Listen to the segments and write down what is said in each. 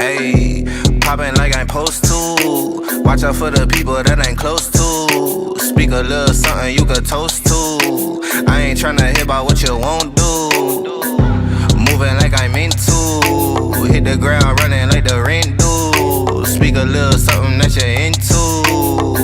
Ayy, poppin' like I'm supposed to. Watch out for the people that ain't close to. Speak a little something you could toast to. I ain't tryna hear about what you won't do. Moving like I'm into. Hit the ground running like the rent do. Speak a little something that you're into.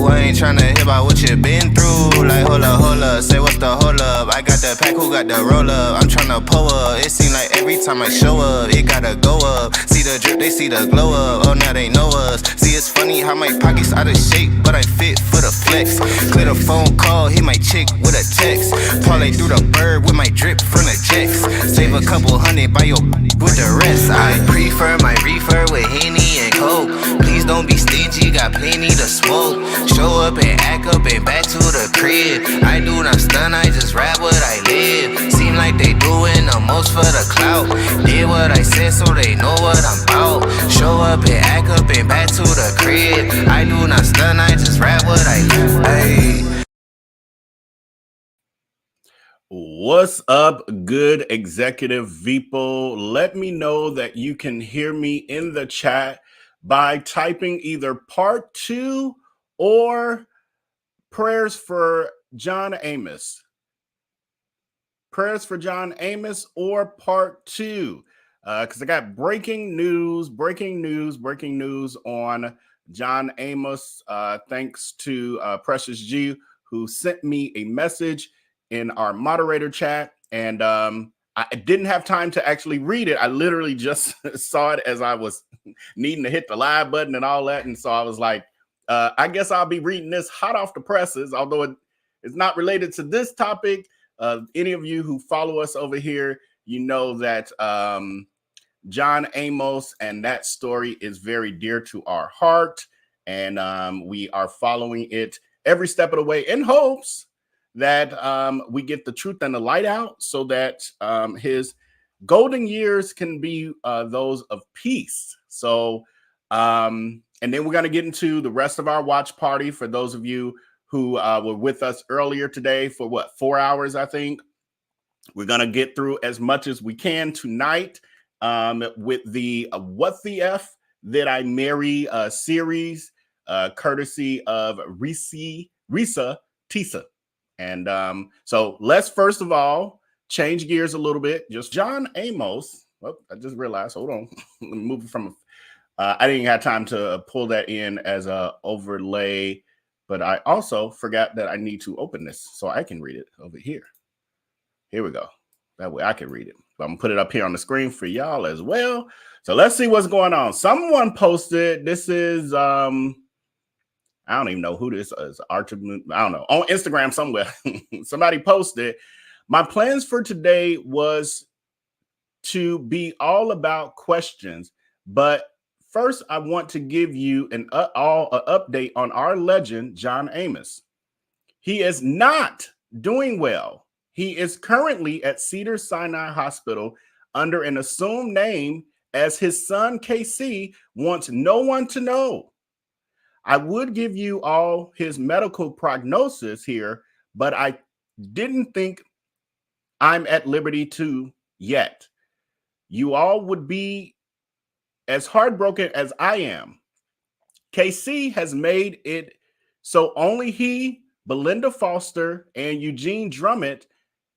I ain't tryna hear about what you been through. Like hold up, say what's the hold up. I got the pack, who got the roll up? I'm tryna pull up. It seem like every time I show up, it gotta go up. See the drip, they see the glow up. Oh now they know us. See it's funny how my pockets out of shape, but I fit for the flex. Clear the phone call, hit my chick with a text. Parlay through the bird with my drip from the jacks. Save a couple hundred by your with the rest. I prefer my reefer with Henny and Coke. Please don't be stingy, got plenty to smoke. Show up and act up and back to the crib. I do not stun, I just rap what I live. Seem like they doing the most for the clout. Did what I said so they know what I'm about. Show up and act up and back to the crib. I do not stun, I just rap what I live. Ayy. What's up, good executive people? Let me know that you can hear me in the chat by typing either part 2 or prayers for John Amos. Prayers for John Amos or part 2. Because I got breaking news on John Amos. Thanks to Precious G, who sent me a message in our moderator chat. And I didn't have time to actually read it. I literally just saw it as I was needing to hit the live button and all that. And so I was like, I guess I'll be reading this hot off the presses, although it's not related to this topic. Any of you who follow us over here, you know that John Amos and that story is very dear to our heart. And we are following it every step of the way in hopes that we get the truth and the light out so that his golden years can be those of peace. So, and then we're going to get into the rest of our watch party for those of you who were with us earlier today for 4 hours, I think. We're going to get through as much as we can tonight with the What the F Did I Marry series, courtesy of Reesa Tisa. And so let's first of all change gears a little bit. Just John Amos. Well, I just realized, hold on, moving from, I didn't have time to pull that in as a overlay, but I also forgot that I need to open this so I can read it over here. Here we go. That way I can read it. So I'm gonna put it up here on the screen for y'all as well. So let's see what's going on. Someone posted, this is, I don't even know who this is. I don't know. On Instagram somewhere, somebody posted, my plans for today was to be all about questions, but first I want to give you an update on our legend, John Amos. He is not doing well. He is currently at Cedars-Sinai Hospital under an assumed name, as his son KC wants no one to know. I would give you all his medical prognosis here, but I didn't think I'm at liberty to yet. You all would be as heartbroken as I am. KC has made it so only he, Belinda Foster, and Eugene Drummond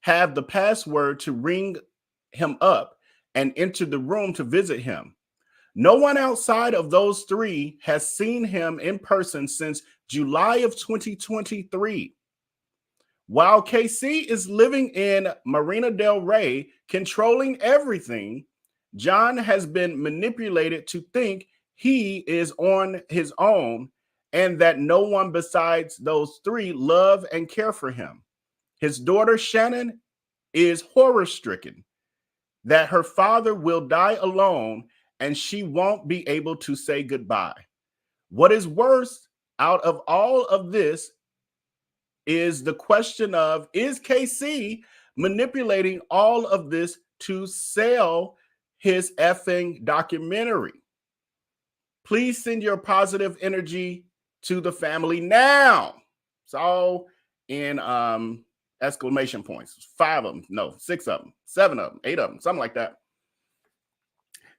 have the password to ring him up and enter the room to visit him. No one outside of those three has seen him in person since July of 2023. While KC is living in Marina del Rey, controlling everything, John has been manipulated to think he is on his own and that no one besides those three love and care for him. His daughter Shannon is horror-stricken that her father will die alone and she won't be able to say goodbye. What is worse out of all of this is the question of, is KC manipulating all of this to sell his effing documentary? Please send your positive energy to the family now. It's all in exclamation points. 5 of them, no, 6 of them, 7 of them, 8 of them, something like that.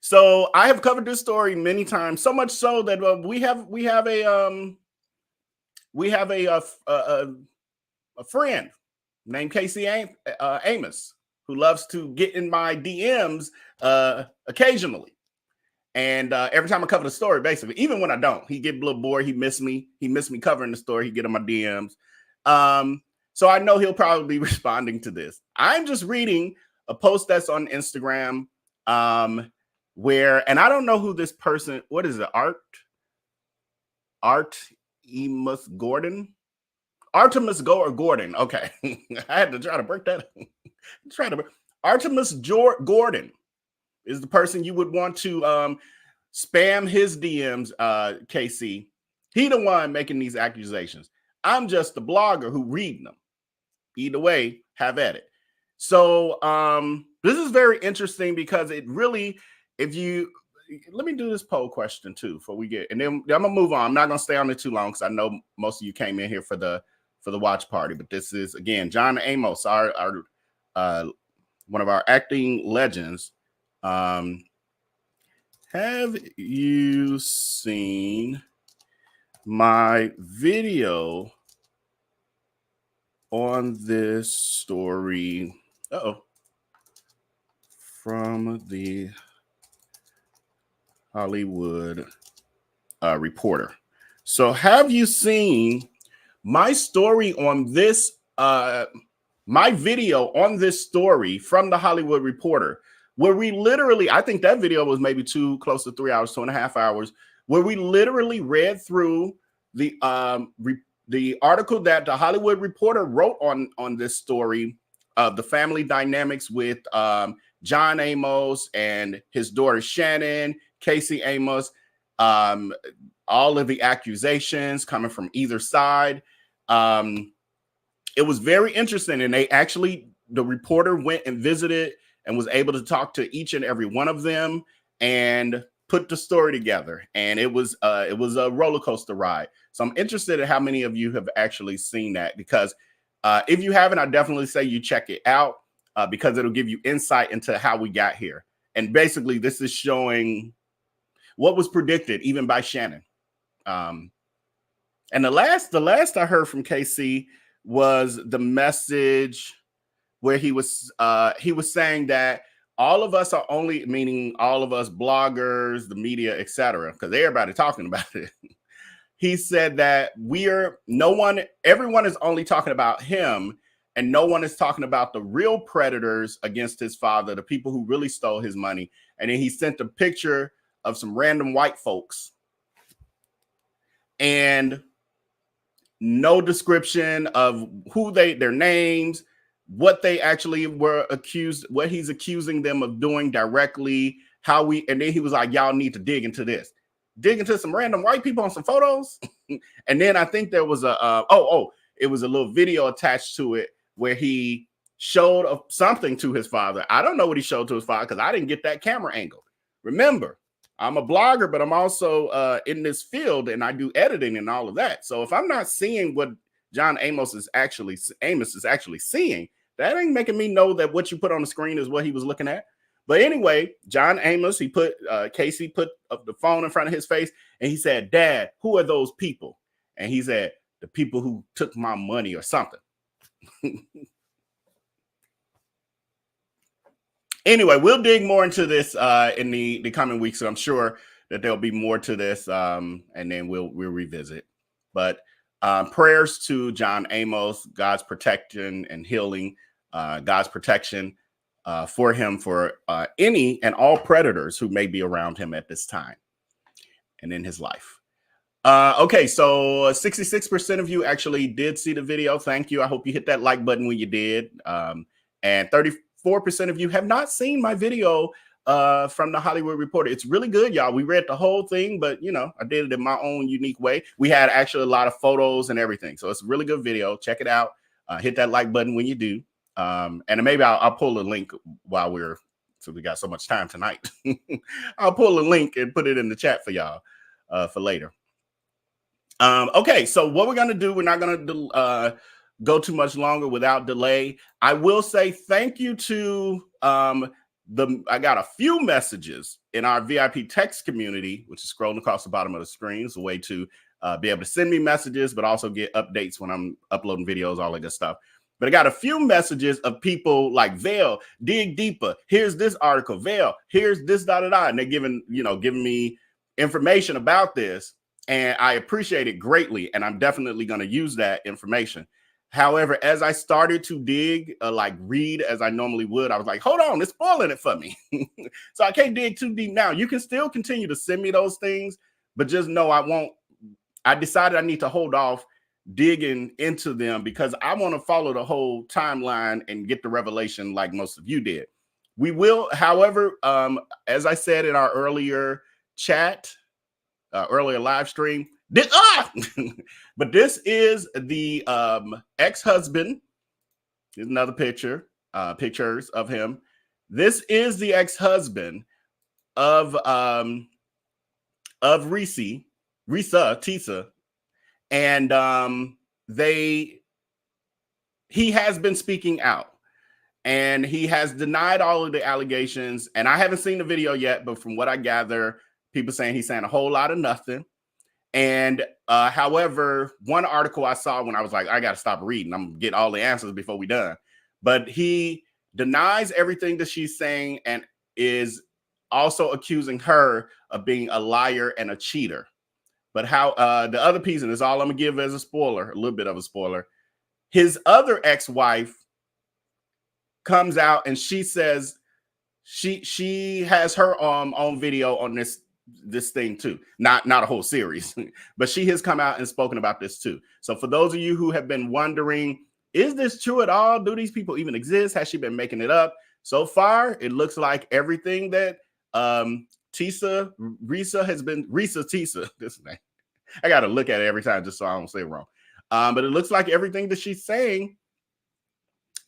So I have covered this story many times, so much so that we have a friend named Casey Amos who loves to get in my DMs occasionally. And every time I cover the story, basically, even when I don't, he get a little bored. He miss me covering the story. He get in my DMs. So I know he'll probably be responding to this. I'm just reading a post that's on Instagram where, and I don't know who this person, what is it? Amos Gordon? Artemis Gordon. Okay. I had to try to break that. Artemis Gordon is the person you would want to spam his DMs, KC. He the one making these accusations. I'm just the blogger who reading them. Either way, have at it. So this is very interesting because it really, let me do this poll question too before we get, and then I'm gonna move on. I'm not gonna stay on it too long because I know most of you came in here for the watch party, but this is again John Amos, our one of our acting legends. Have you seen my video on this story? From the Hollywood Reporter. So have you seen my story on this, my video on this story from the Hollywood Reporter, where we literally, I think that video was maybe close to 3 hours, 2.5 hours, where we literally read through the article that the Hollywood Reporter wrote on this story of the family dynamics with John Amos and his daughter Shannon, Casey Amos, all of the accusations coming from either side. It was very interesting, and the reporter went and visited and was able to talk to each and every one of them and put the story together. And it was a roller coaster ride. So I'm interested in how many of you have actually seen that, because if you haven't, I definitely say you check it out because it'll give you insight into how we got here. And basically, this is showing what was predicted even by Shannon. And the last I heard from KC was the message where he was saying that all of us are only, meaning all of us bloggers, the media, etc., because everybody talking about it. He said that everyone is only talking about him, and no one is talking about the real predators against his father, the people who really stole his money. And then he sent a picture of some random white folks and no description of their names, what they actually were accused, what he's accusing them of doing directly, and then he was like, y'all need to dig into some random white people on some photos. And then I think there was it was a little video attached to it where he showed something to his father. I don't know what he showed to his father because I didn't get that camera angle. Remember, I'm a blogger, but I'm also in this field and I do editing and all of that. So if I'm not seeing what John Amos is actually seeing, that ain't making me know that what you put on the screen is what he was looking at. But anyway, John Amos, Casey put the phone in front of his face and he said, "Dad, who are those people?" And he said, "The people who took my money," or something. Anyway, we'll dig more into this in the coming weeks. So I'm sure that there'll be more to this, and then we'll revisit. But prayers to John Amos, God's protection and healing, God's protection for him, for any and all predators who may be around him at this time and in his life. Okay, so 66% of you actually did see the video. Thank you. I hope you hit that like button when you did. And 34% of you have not seen my video from the Hollywood Reporter. It's really good, y'all. We read the whole thing, but I did it in my own unique way. We had actually a lot of photos and everything. So it's a really good video. Check it out. Hit that like button when you do. And maybe I'll pull a link so we got so much time tonight. I'll pull a link and put it in the chat for y'all for later. Okay, so what we're going to do, we're not going to go too much longer without delay. I will say thank you to I got a few messages in our VIP text community, which is scrolling across the bottom of the screen. It's a way to be able to send me messages, but also get updates when I'm uploading videos, all that good stuff. But I got a few messages of people like Vell, dig deeper. Here's this article, Vell, here's this, and they're giving me information about this. And I appreciate it greatly. And I'm definitely going to use that information. However, as I started to dig, read as I normally would, I was like, hold on, it's spoiling it for me. So I can't dig too deep now. You can still continue to send me those things, but just know I won't. I decided I need to hold off digging into them because I want to follow the whole timeline and get the revelation like most of you did. We will, however, as I said in our earlier chat, earlier live stream, but this is the ex-husband. Here's another picture, pictures of him. This is the ex-husband of Reesa, Tisa, and he has been speaking out, and he has denied all of the allegations. And I haven't seen the video yet, but from what I gather, people saying he's saying a whole lot of nothing. And however, one article I saw when I was like, I got to stop reading, I'm gonna get all the answers before we done. But he denies everything that she's saying and is also accusing her of being a liar and a cheater. But how the other piece, and this is all I'm gonna give as a spoiler, a little bit of a spoiler. His other ex-wife comes out and she says she has her own video on this thing too, not a whole series, but she has come out and spoken about this too. So for those of you who have been wondering, is this true at all? Do these people even exist? Has she been making it up? So far, it looks like everything that Reesa, this name, I got to look at it every time just so I don't say it wrong. But it looks like everything that she's saying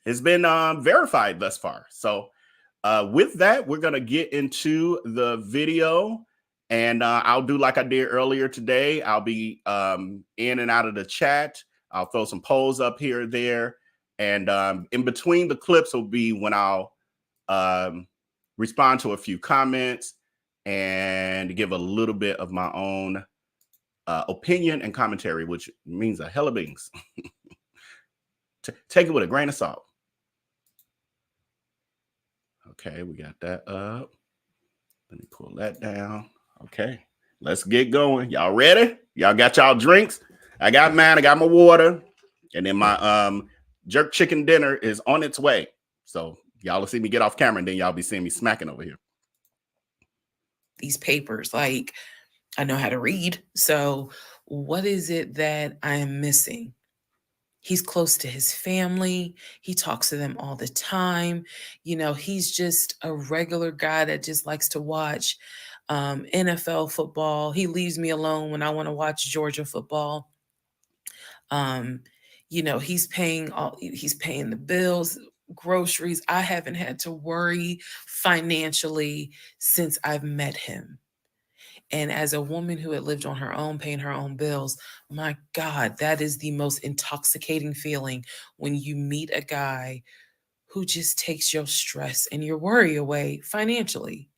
has been verified thus far. So with that, we're going to get into the video. And I'll do like I did earlier today. I'll be in and out of the chat. I'll throw some polls up here or there. And in between the clips will be when I'll respond to a few comments and give a little bit of my own opinion and commentary, which means a hell of beans. Take it with a grain of salt. Okay, we got that up. Let me pull that down. Okay, let's get going. Y'all ready? Y'all got y'all drinks? I got mine. I got my water. And then my jerk chicken dinner is on its way. So y'all will see me get off camera, and then y'all be seeing me smacking over here. These papers, like, I know how to read. So what is it that I am missing? He's close to his family. He talks to them all the time. You know, he's just a regular guy that just likes to watch NFL football. He leaves me alone when I want to watch Georgia football. You know, he's paying the bills, groceries. I haven't had to worry financially since I've met him. And as a woman who had lived on her own, paying her own bills, my God, that is the most intoxicating feeling when you meet a guy who just takes your stress and your worry away financially.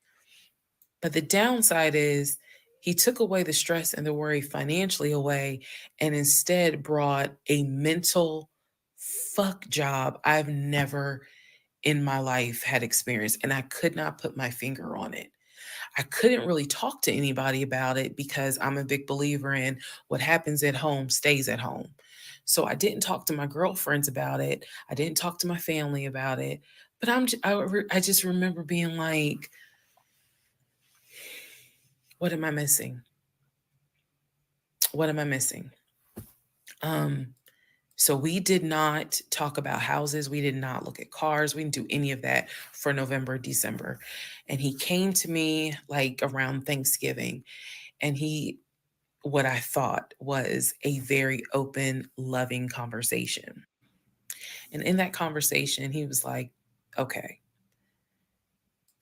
But the downside is he took away the stress and the worry financially away and instead brought a mental fuck job I've never in my life had experienced. And I could not put my finger on it. I couldn't really talk to anybody about it because I'm a big believer in what happens at home stays at home. So I didn't talk to my girlfriends about it. I didn't talk to my family about it. But I just remember being like, what am I missing? What am I missing? So we did not talk about houses. We did not look at cars. We didn't do any of that for November, December. And he came to me like around Thanksgiving, and what I thought was a very open, loving conversation. And in that conversation, he was like, okay,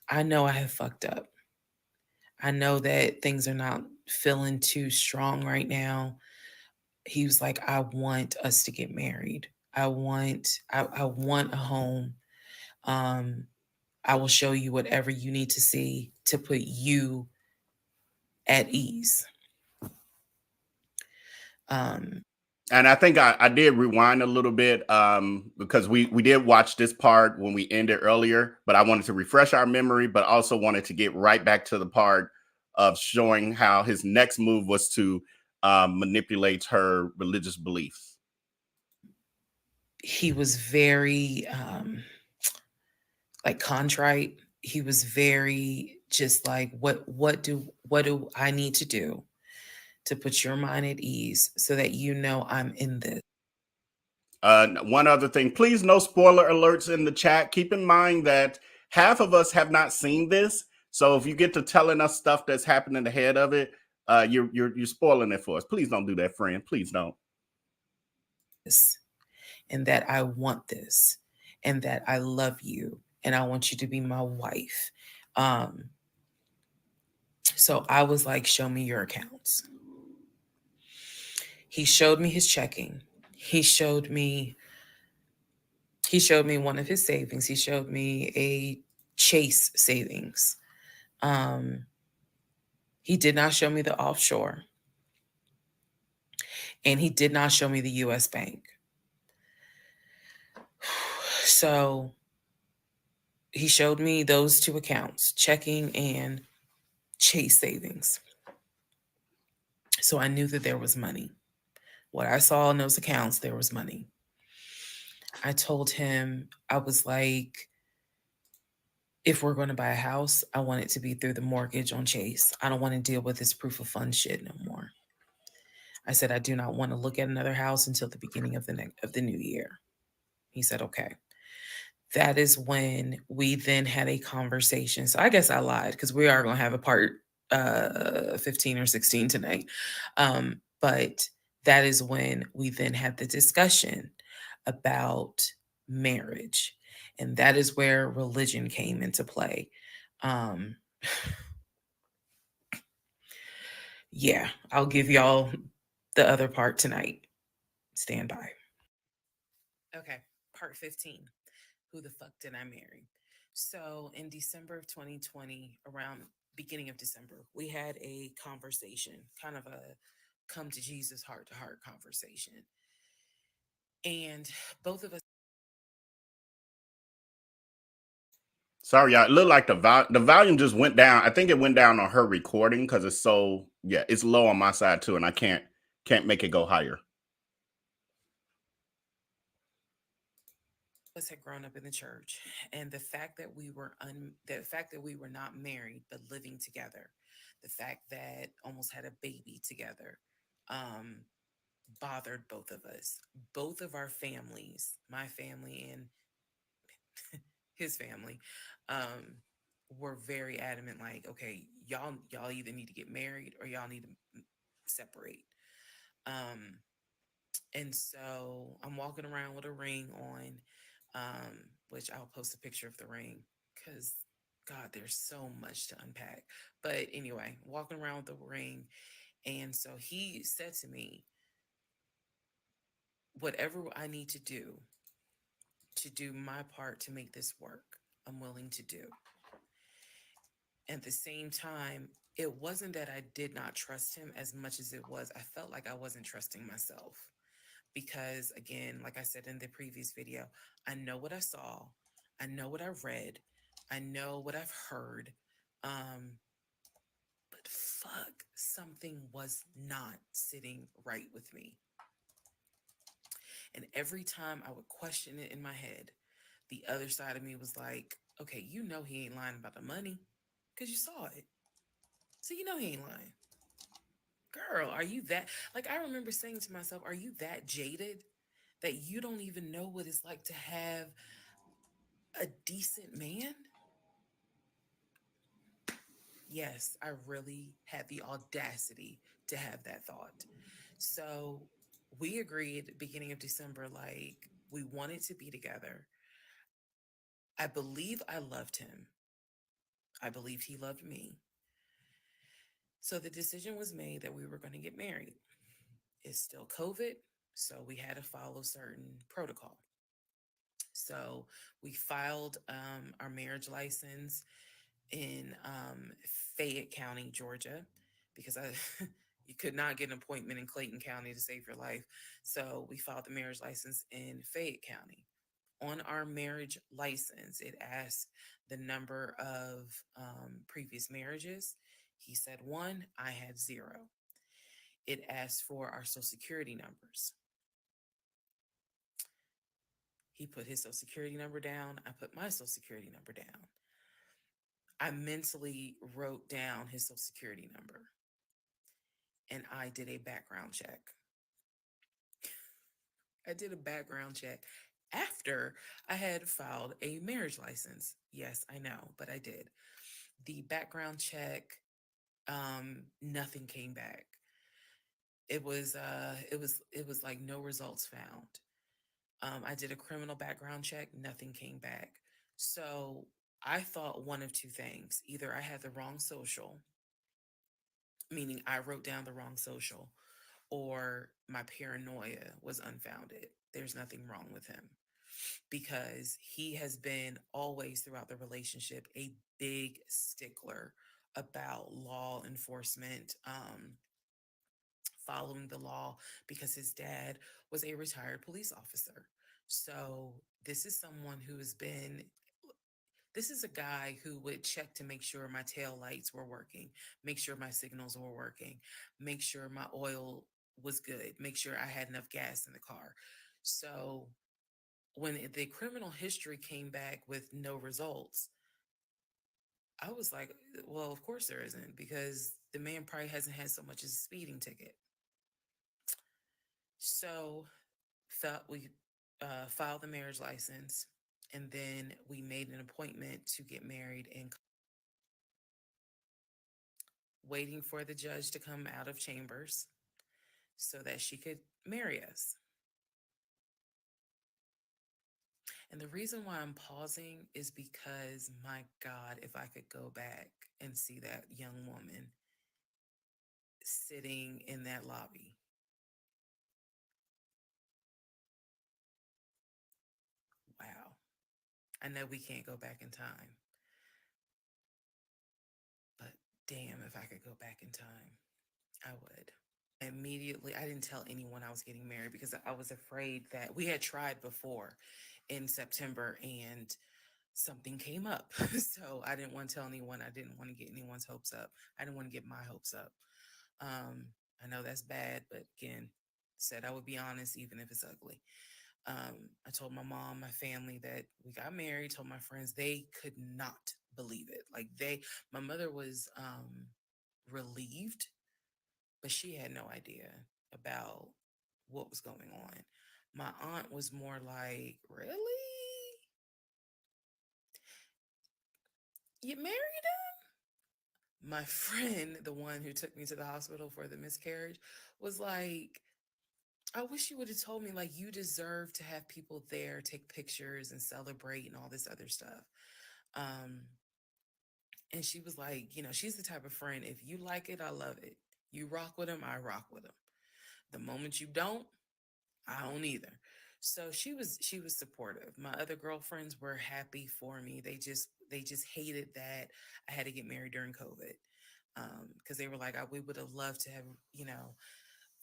I know I have fucked up. I know that things are not feeling too strong right now. He was like, I want us to get married. I want a home. Um, I will show you whatever you need to see to put you at ease. Um, And I think I did rewind a little bit because we did watch this part when we ended earlier, but I wanted to refresh our memory, but also wanted to get right back to the part of showing how his next move was to manipulate her religious beliefs. he was very like contrite. He was very just like, what do I need to do to put your mind at ease so that you know I'm in this? One other thing, please, no spoiler alerts in the chat. Keep in mind that half of us have not seen this, so if you get to telling us stuff that's happening ahead of it, you're spoiling it for us. Please don't do that, friend. Please don't. And that I want this and that I love you and I want you to be my wife. Um, so I was like, show me your accounts. He showed me his checking. He showed me one of his savings. He showed me a Chase savings. Um, he did not show me the offshore. And he did not show me the US bank. So he showed me those two accounts, checking and Chase savings. So I knew that there was money. What I saw in those accounts, there was money. I told him, I was like, if we're going to buy a house, I want it to be through the mortgage on Chase. I don't want to deal with this proof of funds shit no more. I said, I do not want to look at another house until the beginning of the new year. He said, okay. That is when we then had a conversation. So I guess I lied because we are going to have a part 15 or 16 tonight. But that is when we then had the discussion about marriage. And that is where religion came into play. Um, yeah, I'll give y'all the other part tonight. Stand by. Okay, part 15. Who the fuck did I marry? So in December of 2020, around beginning of December, we had a conversation, kind of a come to Jesus heart to heart conversation. And both of us. Sorry, y'all. It looked like the volume just went down. I think it went down on her recording because it's so it's low on my side too, and I can't make it go higher. Us had grown up in the church, and the fact that we were not married but living together, the fact that almost had a baby together, um, bothered both of us. Both of our families, my family and his family, um, were very adamant. Like, okay, y'all either need to get married or y'all need to separate. Um, and so I'm walking around with a ring on, which I'll post a picture of the ring because God, there's so much to unpack. But anyway, walking around with the ring. And so he said to me, whatever I need to do my part to make this work, I'm willing to do. At the same time, it wasn't that I did not trust him as much as it was I felt like I wasn't trusting myself. Because again, like I said in the previous video, I know what I saw, I know what I read, I know what I've heard. But fuck, something was not sitting right with me. And every time I would question it in my head, the other side of me was like, okay, you know he ain't lying about the money because you saw it. So you know he ain't lying. Girl, are you that? Like, I remember saying to myself, are you that jaded that you don't even know what it's like to have a decent man? Yes, I really had the audacity to have that thought. So we agreed beginning of December, like we wanted to be together. I believe I loved him. I believed he loved me. So the decision was made that we were going to get married. It's still COVID, So we had to follow certain protocol. So we filed our marriage license in Fayette County, Georgia, because I you could not get an appointment in Clayton County to save your life. So we filed the marriage license in Fayette County. On our marriage license, it asked the number of previous marriages. He said one, I had zero. It asked for our social security numbers. He put his social security number down. I put my social security number down. I mentally wrote down his social security number and I did a background check. I did a background check after I had filed a marriage license. Yes, I know, but I did. The background check, nothing came back. It was like no results found. I did a criminal background check, nothing came back. So I thought one of two things. Either I had the wrong social, meaning I wrote down the wrong social, or my paranoia was unfounded. There's nothing wrong with him because he has been always throughout the relationship a big stickler about law enforcement, following the law, because his dad was a retired police officer. So this is someone who has been this is a guy who would check to make sure my tail lights were working, make sure my signals were working, make sure my oil was good, make sure I had enough gas in the car. So when the criminal history came back with no results, I was like, well, of course there isn't, because the man probably hasn't had so much as a speeding ticket. So we filed the marriage license, and then we made an appointment to get married and waiting for the judge to come out of chambers so that she could marry us. And the reason why I'm pausing is because, my God, if I could go back and see that young woman sitting in that lobby. Wow. I know we can't go back in time, but damn, if I could go back in time, I would. Immediately, I didn't tell anyone I was getting married because I was afraid that we had tried before in September and something came up. So I didn't want to tell anyone. I didn't want to get anyone's hopes up. I didn't want to get my hopes up. I know that's bad, but again, said I would be honest, even if it's ugly. I told my mom, my family that we got married, told my friends, they could not believe it. Like my mother was relieved, but she had no idea about what was going on. My aunt was more like, really? You married him? My friend, the one who took me to the hospital for the miscarriage, was like, I wish you would have told me, like, you deserve to have people there, take pictures and celebrate and all this other stuff. And she was like, she's the type of friend, if you like it, I love it. You rock with them, I rock with them. The moment you don't, I don't either. So she was supportive. My other girlfriends were happy for me. They just hated that I had to get married during COVID. Because they were like, we would have loved to have,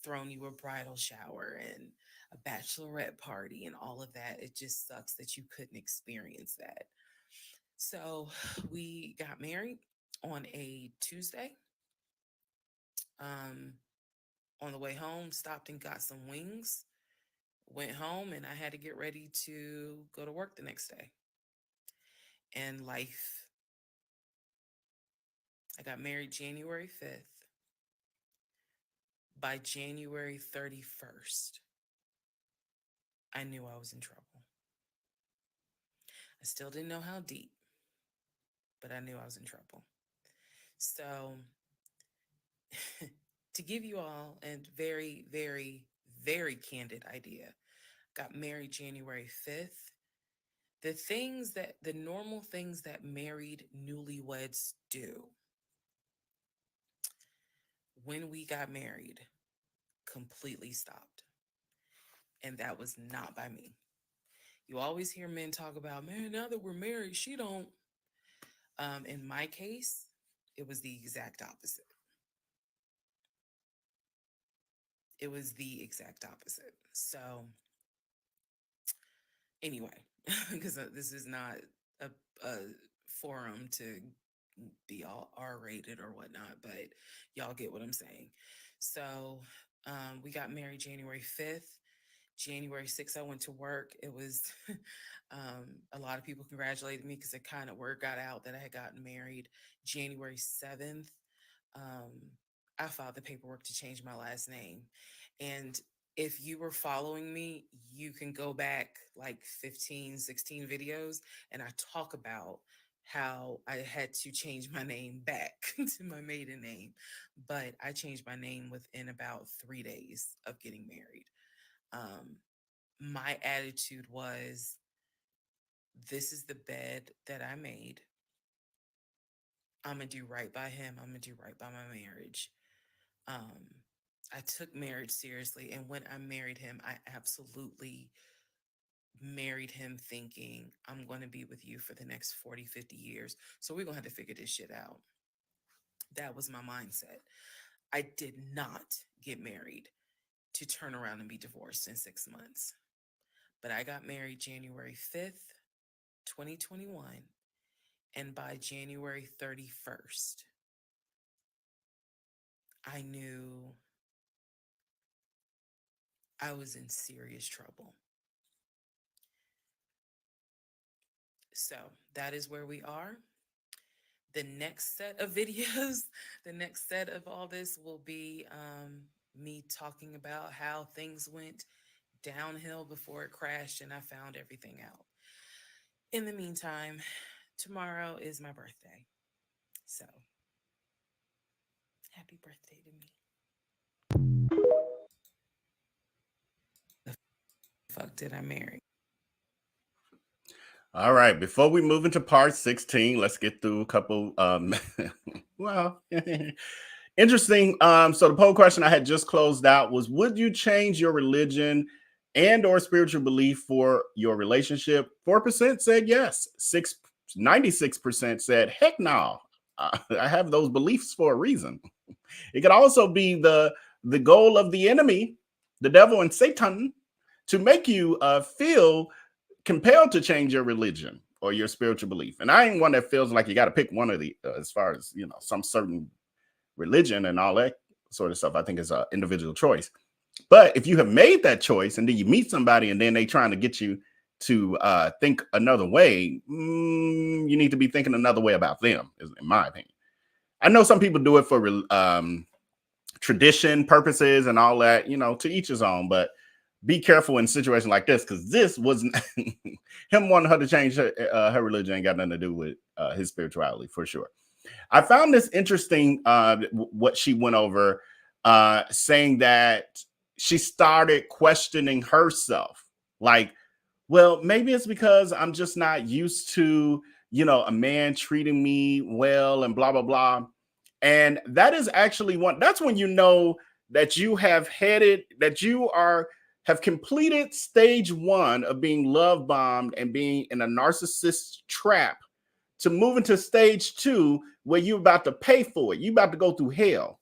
thrown you a bridal shower and a bachelorette party and all of that. It just sucks that you couldn't experience that. So we got married on a Tuesday. On the way home, stopped and got some wings, went home, and I had to get ready to go to work the next day. And life, I got married January 5th. By January 31st, I knew I was in trouble. I still didn't know how deep, but I knew I was in trouble. So to give you all a very, very, very candid idea, got married January 5th. The normal things that married newlyweds do when we got married completely stopped. And that was not by me. You always hear men talk about, man, now that we're married, she don't. In my case, it was the exact opposite. It was the exact opposite. So anyway, because this is not a forum to be all R-rated or whatnot, but y'all get what I'm saying. So we got married January 5th. January 6th, I went to work. It was a lot of people congratulated me because word got out that I had gotten married. January 7th, I filed the paperwork to change my last name. And if you were following me, you can go back like 15, 16 videos, and I talk about how I had to change my name back to my maiden name. But I changed my name within about 3 days of getting married. My attitude was, this is the bed that I made. I'm going to do right by him. I'm going to do right by my marriage. I took marriage seriously. And when I married him, I absolutely married him thinking, I'm going to be with you for the next 40, 50 years. So we're going to have to figure this shit out. That was my mindset. I did not get married to turn around and be divorced in 6 months. But I got married January 5th, 2021. And by January 31st, I knew I was in serious trouble. So that is where we are. The next set of videos, the next set of all this will be me talking about how things went downhill before it crashed and I found everything out. In the meantime, tomorrow is my birthday. So happy birthday to me. The fuck did I marry? All right, before we move into part 16, let's get through a couple well, interesting. So the poll question I had just closed out was, would you change your religion and or spiritual belief for your relationship? 4% said yes. 96% said heck no. I have those beliefs for a reason. It could also be the goal of the enemy, the devil and Satan, to make you feel compelled to change your religion or your spiritual belief. And I ain't one that feels like you got to pick one of the as far as, you know, some certain religion and all that sort of stuff. I think it's an individual choice. But if you have made that choice and then you meet somebody and then they trying to get you to think another way, you need to be thinking another way about them, in my opinion. I know some people do it for tradition purposes and all that, you know, to each his own, but be careful in a situation like this, because this wasn't him wanting her to change her religion ain't got nothing to do with his spirituality, for sure. I found this interesting, what she went over, saying that she started questioning herself. Like, well, maybe it's because I'm just not used to, you know, a man treating me well and blah, blah, blah. And that is actually that's when you know that you have have completed stage 1 of being love bombed and being in a narcissist trap, to move into stage 2 where you're about to pay for it. You're about to go through hell.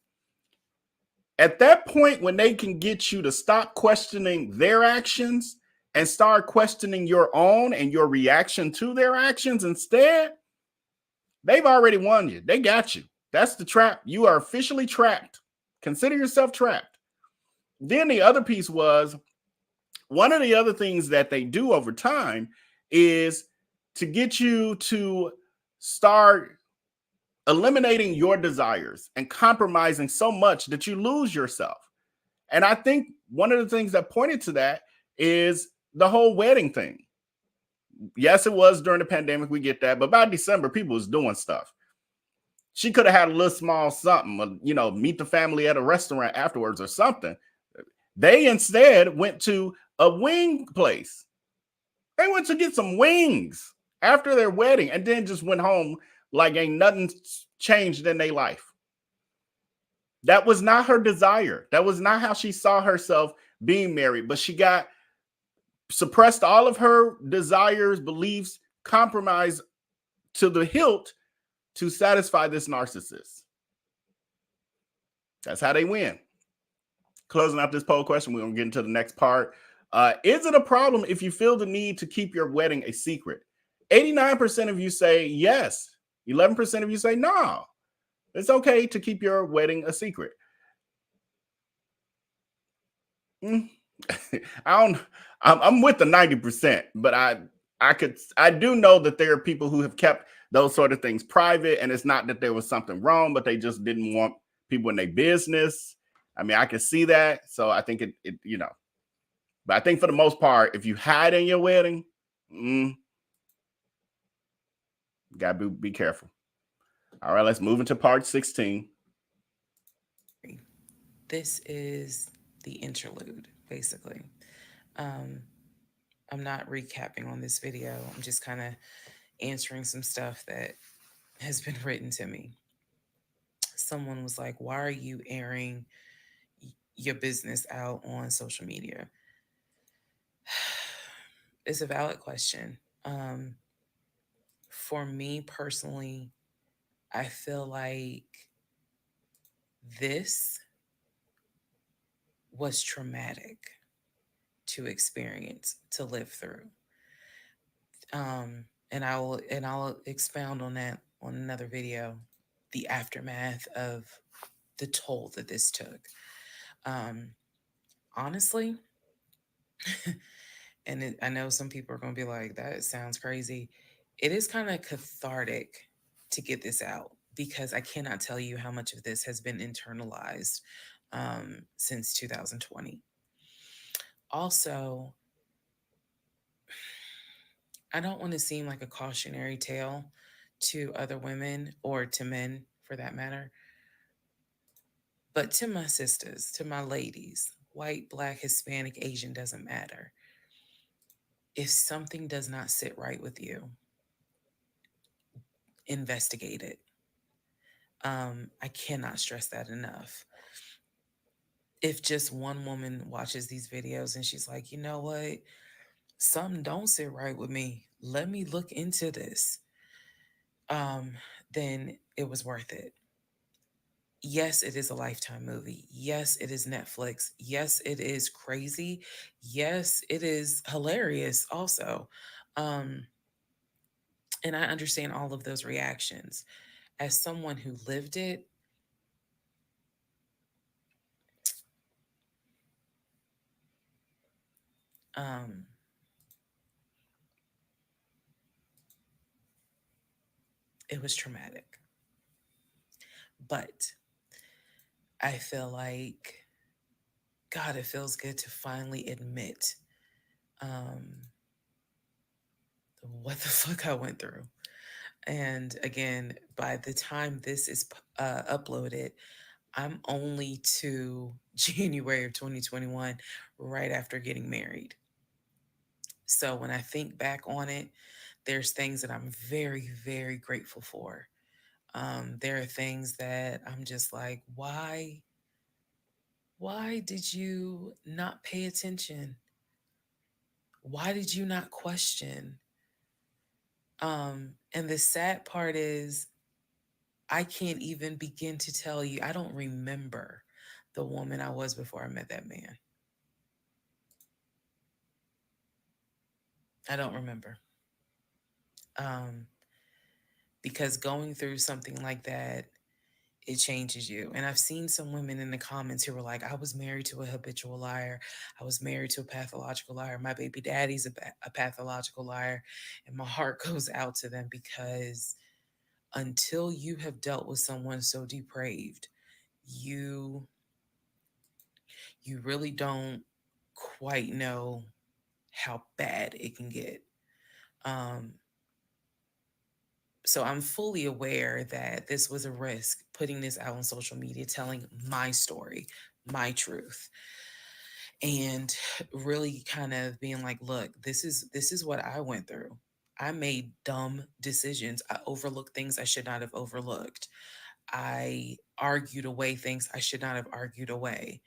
At that point, when they can get you to stop questioning their actions and start questioning your own and your reaction to their actions instead, they've already won you. They got you. That's the trap. You are officially trapped. Consider yourself trapped. Then the other piece was, one of the other things that they do over time is to get you to start eliminating your desires and compromising so much that you lose yourself. And I think one of the things that pointed to that is the whole wedding thing. Yes, it was during the pandemic. We get that. But by December, people was doing stuff. She could have had a little small something, you know, meet the family at a restaurant afterwards or something. They instead went to a wing place. They went to get some wings after their wedding and then just went home like ain't nothing changed in their life. That was not her desire. That was not how she saw herself being married. But she got suppressed all of her desires, beliefs, compromise to the hilt to satisfy this narcissist. That's how they win. Closing out this poll question, we're going to get into the next part. Is it a problem if you feel the need to keep your wedding a secret? 89% of you say yes. 11% of you say no. It's okay to keep your wedding a secret. I'm with the 90%, but I do know that there are people who have kept those sort of things private, and it's not that there was something wrong, but they just didn't want people in their business. I mean, I can see that. So I think it but I think for the most part, if you hide in your wedding, you gotta be careful. All right, let's move into part 16. This is the interlude, basically. I'm not recapping on this video. I'm just kind of answering some stuff that has been written to me. Someone was like, why are you airing your business out on social media? It's a valid question. For me personally, I feel like this was traumatic to experience, to live through. And I'll expound on that on another video, the aftermath of the toll that this took. Honestly, and I know some people are going to be like, that sounds crazy. It is kind of cathartic to get this out, because I cannot tell you how much of this has been internalized since 2020. Also, I don't want to seem like a cautionary tale to other women, or to men for that matter, but to my sisters, to my ladies, white, Black, Hispanic, Asian, doesn't matter. If something does not sit right with you, investigate it. I cannot stress that enough. If just one woman watches these videos and she's like, you know what, something don't sit right with me, let me look into this, then it was worth it. Yes, it is a Lifetime movie. Yes, it is Netflix. Yes, it is crazy. Yes, it is hilarious also. And I understand all of those reactions. As someone who lived it, it was traumatic. But I feel like, God, it feels good to finally admit what the fuck I went through. And again, by the time this is uploaded, I'm only to January of 2021, right after getting married. So when I think back on it, there's things that I'm very, very grateful for. There are things that I'm just like, why did you not pay attention? Why did you not question? And the sad part is, I can't even begin to tell you, I don't remember the woman I was before I met that man. I don't remember. Because going through something like that, it changes you. And I've seen some women in the comments who were like, I was married to a habitual liar. I was married to a pathological liar. My baby daddy's a pathological liar. And my heart goes out to them, because until you have dealt with someone so depraved, you really don't quite know how bad it can get. So I'm fully aware that this was a risk, putting this out on social media, telling my story, my truth, and really kind of being like, look, this is what I went through. I made dumb decisions. I overlooked things I should not have overlooked. I argued away things I should not have argued away.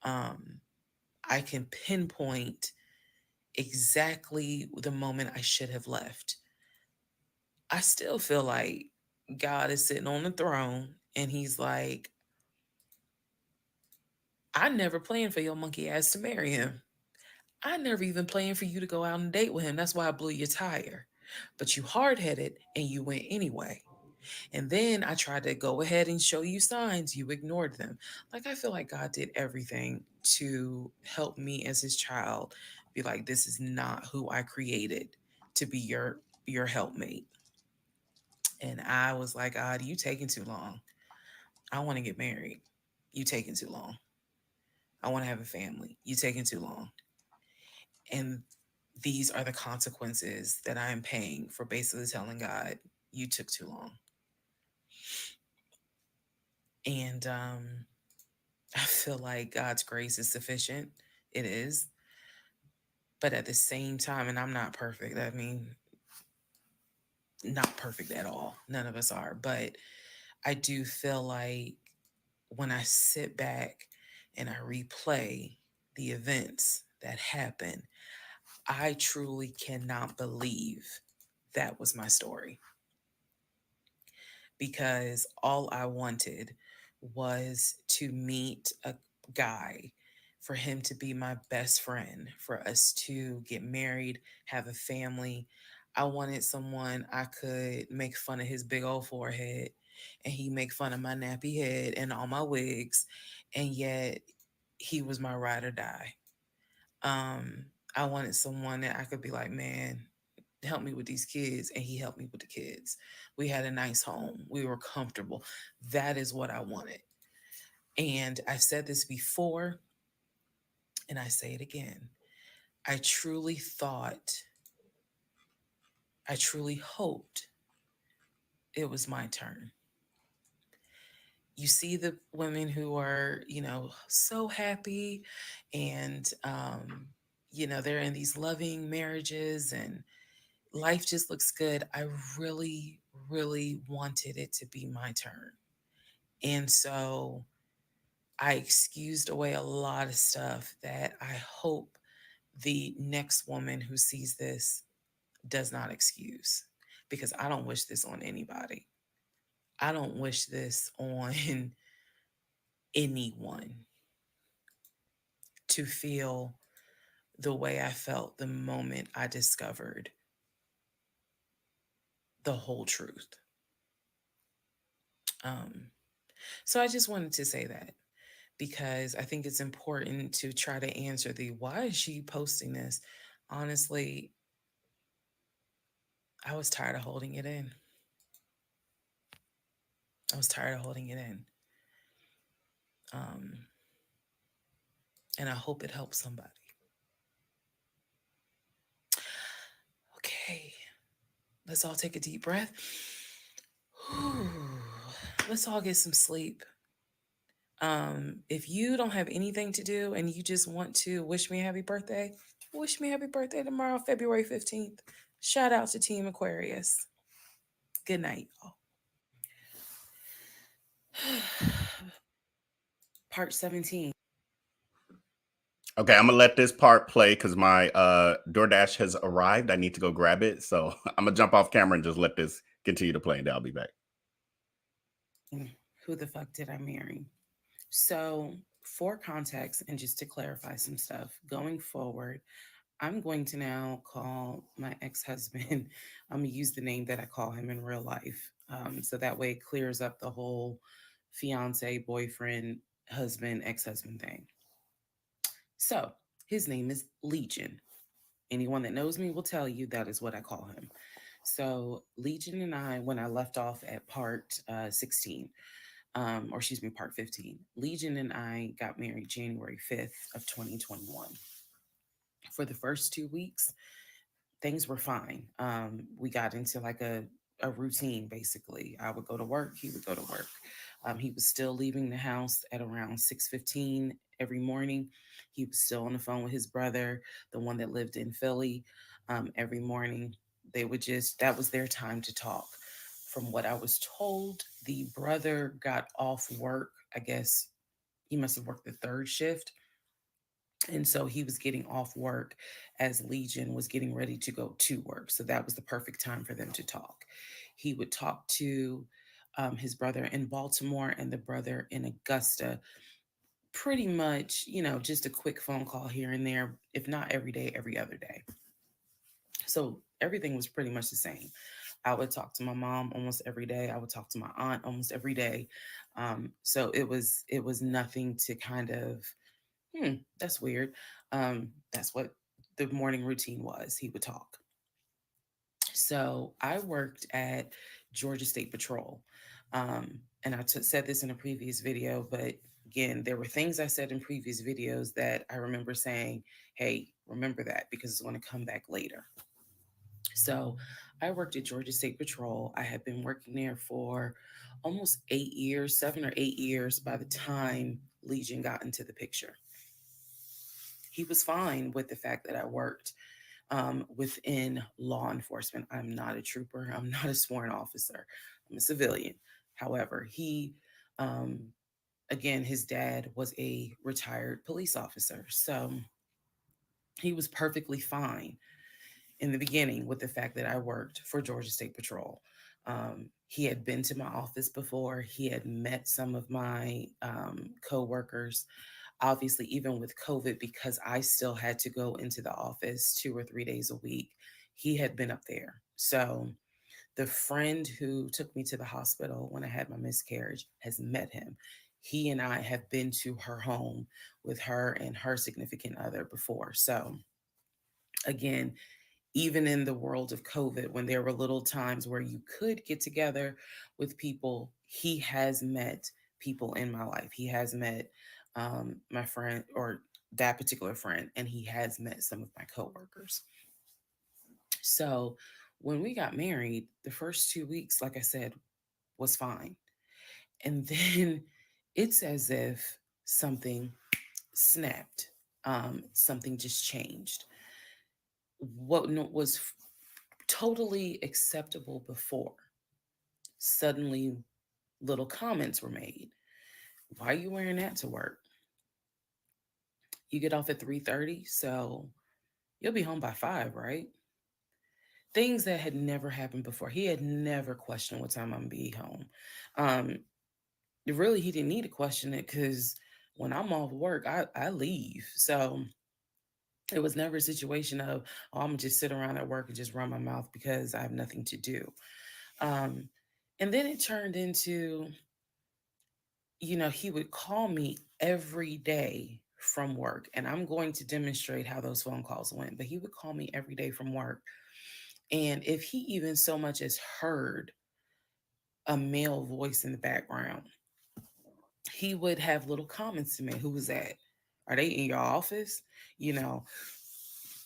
I can pinpoint exactly the moment I should have left. I still feel like God is sitting on the throne and he's like, I never planned for your monkey ass to marry him. I never even planned for you to go out and date with him. That's why I blew your tire. But you hard headed and you went anyway. And then I tried to go ahead and show you signs. You ignored them. Like, I feel like God did everything to help me as his child be like, this is not who I created to be your helpmate. And I was like, God, you taking too long. I want to get married. You taking too long. I want to have a family. You taking too long. And these are the consequences that I am paying for basically telling God, you took too long. And I feel like God's grace is sufficient. It is. But at the same time, and I'm not perfect. I mean, not perfect at all. None of us are. But I do feel like when I sit back and I replay the events that happened, I truly cannot believe that was my story, because all I wanted was to meet a guy, for him to be my best friend, for us to get married, have a family. I wanted someone I could make fun of his big old forehead and he make fun of my nappy head and all my wigs, and yet he was my ride or die. Um I wanted someone that I could be like, man, help me with these kids, and he helped me with the kids. We had a nice home, we were comfortable. That is what I wanted. And I've said this before and I say it again. I truly thought, I truly hoped it was my turn. You see the women who are, so happy, and they're in these loving marriages and life just looks good. I really, really wanted it to be my turn. And so I excused away a lot of stuff that I hope the next woman who sees this does not excuse, because I don't wish this on anybody. I don't wish this on anyone, to feel the way I felt the moment I discovered the whole truth. Um, so I just wanted to say that, because I think it's important to try to answer the why is she posting this? Honestly, I was tired of holding it in. I was tired of holding it in. Um, and I hope it helps somebody. Okay, let's all take a deep breath. Whew. Let's all get some sleep. If you don't have anything to do and you just want to wish me a happy birthday, wish me a happy birthday tomorrow, February 15th. Shout out to Team Aquarius. Good night, y'all. Part 17. Okay, I'm gonna let this part play because my DoorDash has arrived. I need to go grab it. So I'm gonna jump off camera and just let this continue to play, and then I'll be back. Who the fuck did I marry? So, for context and just to clarify some stuff, going forward, I'm going to now call my ex husband. I'm going to use the name that I call him in real life. So that way it clears up the whole fiance, boyfriend, husband, ex husband thing. So, his name is Legion. Anyone that knows me will tell you that is what I call him. So, Legion and I, when I left off at part 16, or excuse me, part 15, Legion and I got married January 5th of 2021. For the first 2 weeks, things were fine. We got into like a routine, basically. I would go to work, he would go to work. He was still leaving the house at around 6:15 every morning. He was still on the phone with his brother, the one that lived in Philly, every morning. They would just, that was their time to talk. From what I was told, the brother got off work. I guess he must have worked the third shift. And so he was getting off work as Legion was getting ready to go to work. So that was the perfect time for them to talk. He would talk to his brother in Baltimore and the brother in Augusta, pretty much, just a quick phone call here and there, if not every day, every other day. So everything was pretty much the same. I would talk to my mom almost every day. I would talk to my aunt almost every day. So it was nothing to kind of, that's weird. That's what the morning routine was. He would talk. So I worked at Georgia State Patrol. And said this in a previous video, but again, there were things I said in previous videos that I remember saying, hey, remember that because it's going to come back later. So I worked at Georgia State Patrol. I had been working there for almost 8 years, 7 or 8 years by the time Legion got into the picture. He was fine with the fact that I worked within law enforcement. I'm not a trooper. I'm not a sworn officer. I'm a civilian. However, again, his dad was a retired police officer. So he was perfectly fine in the beginning with the fact that I worked for Georgia State Patrol. He had been to my office before. He had met some of my co-workers. Obviously, even with COVID, because I still had to go into the office 2 or 3 days a week, he had been up there. So the friend who took me to the hospital when I had my miscarriage has met him. He and I have been to her home with her and her significant other before. So again, even in the world of COVID, when there were little times where you could get together with people, he has met people in my life. He has met my friend or that particular friend, and he has met some of my coworkers. So when we got married, the first 2 weeks, like I said, was fine. And then it's as if something snapped, something just changed. What was totally acceptable before, suddenly little comments were made. Why are you wearing that to work? You get off at 3:30, so you'll be home by 5, right? Things that had never happened before. He had never questioned what time I'm gonna be home. Um, Really, he didn't need to question it because when I'm off work, I leave. So it was never a situation of, oh, I'm just sit around at work and just run my mouth because I have nothing to do. Um, and then it turned into, he would call me every day from work, and I'm going to demonstrate how those phone calls went, but he would call me every day from work. And if he even so much as heard a male voice in the background, he would have little comments to me. Who was that? Are they in your office? You know,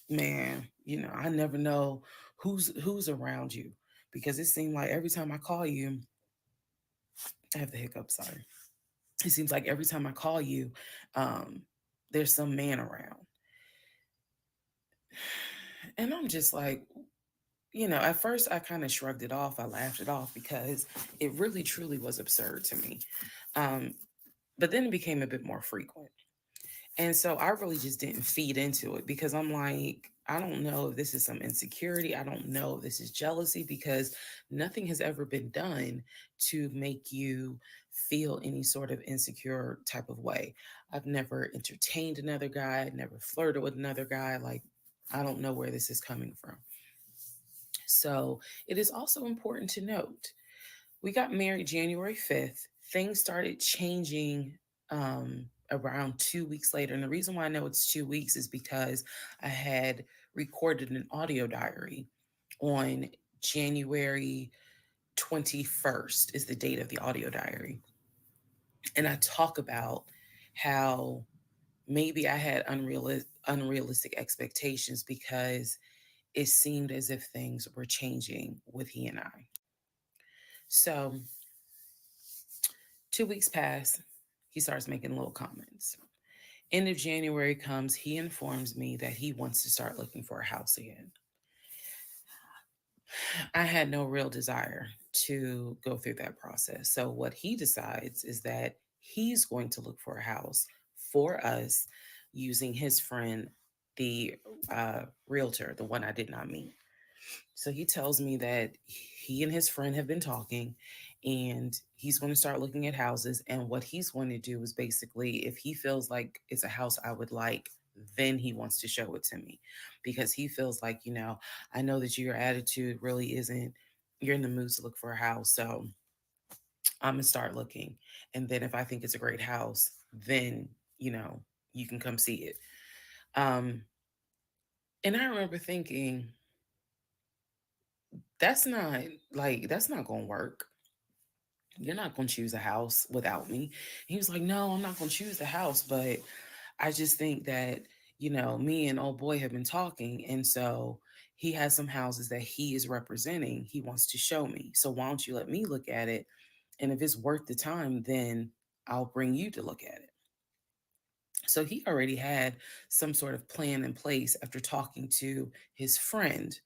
man, I never know who's around you because it seemed like every time I call you, I have the hiccup, sorry. It seems like every time I call you, um, there's some man around. And I'm just like, at first I kind of shrugged it off. I laughed it off because it really truly was absurd to me. Um, but then it became a bit more frequent. And so I really just didn't feed into it because I'm like, I don't know if this is some insecurity. I don't know if this is jealousy because nothing has ever been done to make you feel any sort of insecure type of way. I've never entertained another guy, never flirted with another guy. Like, I don't know where this is coming from. So it is also important to note we got married January 5th. Things started changing around 2 weeks later. And the reason why I know it's 2 weeks is because I had recorded an audio diary on January 21st is the date of the audio diary. And I talk about how maybe I had unrealistic expectations because it seemed as if things were changing with he and I. So 2 weeks pass, he starts making little comments. End of January comes, he informs me that he wants to start looking for a house again. I had no real desire to go through that process. So what he decides is that he's going to look for a house for us using his friend, the realtor, the one I did not meet. So he tells me that he and his friend have been talking and he's going to start looking at houses. And what he's going to do is basically, if he feels like it's a house I would like, then he wants to show it to me because he feels like, I know that your attitude really isn't, you're in the mood to look for a house. So I'm going to start looking. And then if I think it's a great house, then, you can come see it. And I remember thinking, that's not going to work. You're not going to choose a house without me. He was like, no, I'm not going to choose the house. But I just think that, me and old boy have been talking. And so he has some houses that he is representing. He wants to show me. So why don't you let me look at it? And if it's worth the time, then I'll bring you to look at it. So he already had some sort of plan in place after talking to his friend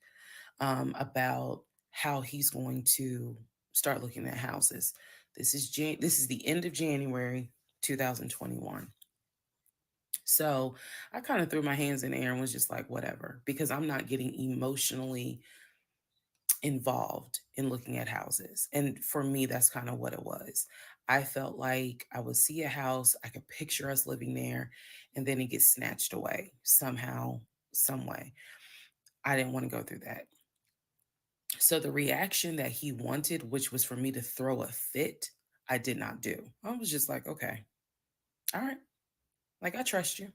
about how he's going to start looking at houses. This is the end of January 2021. So I kind of threw my hands in the air and was just like, whatever, because I'm not getting emotionally involved in looking at houses. And for me, that's kind of what it was. I felt like I would see a house, I could picture us living there, and then it gets snatched away somehow, some way. I didn't want to go through that. So the reaction that he wanted, which was for me to throw a fit, I did not do. I was just like, okay, all right. Like, I trust you.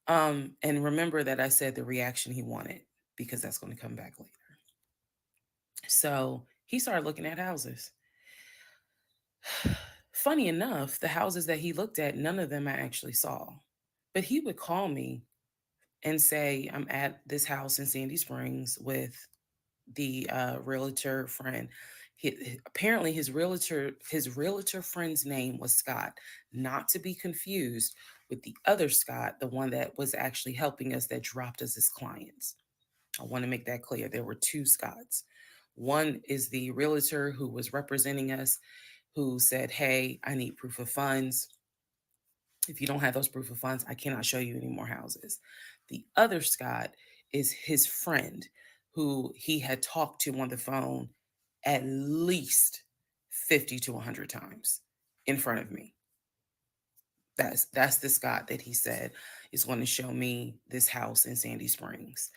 And remember that I said the reaction he wanted, because that's going to come back later. So he started looking at houses. Funny enough, the houses that he looked at, none of them I actually saw. But he would call me and say, I'm at this house in Sandy Springs with the realtor friend. Apparently his realtor friend's name was Scott, not to be confused with the other Scott, the one that was actually helping us, that dropped us as clients. I want to make that clear. There were two Scotts. One is the realtor who was representing us, who said, hey, I need proof of funds. If you don't have those proof of funds, I cannot show you any more houses. The other Scott is his friend, who he had talked to on the phone at least 50 to 100 times in front of me. That's the Scott that he said is going to show me this house in Sandy Springs.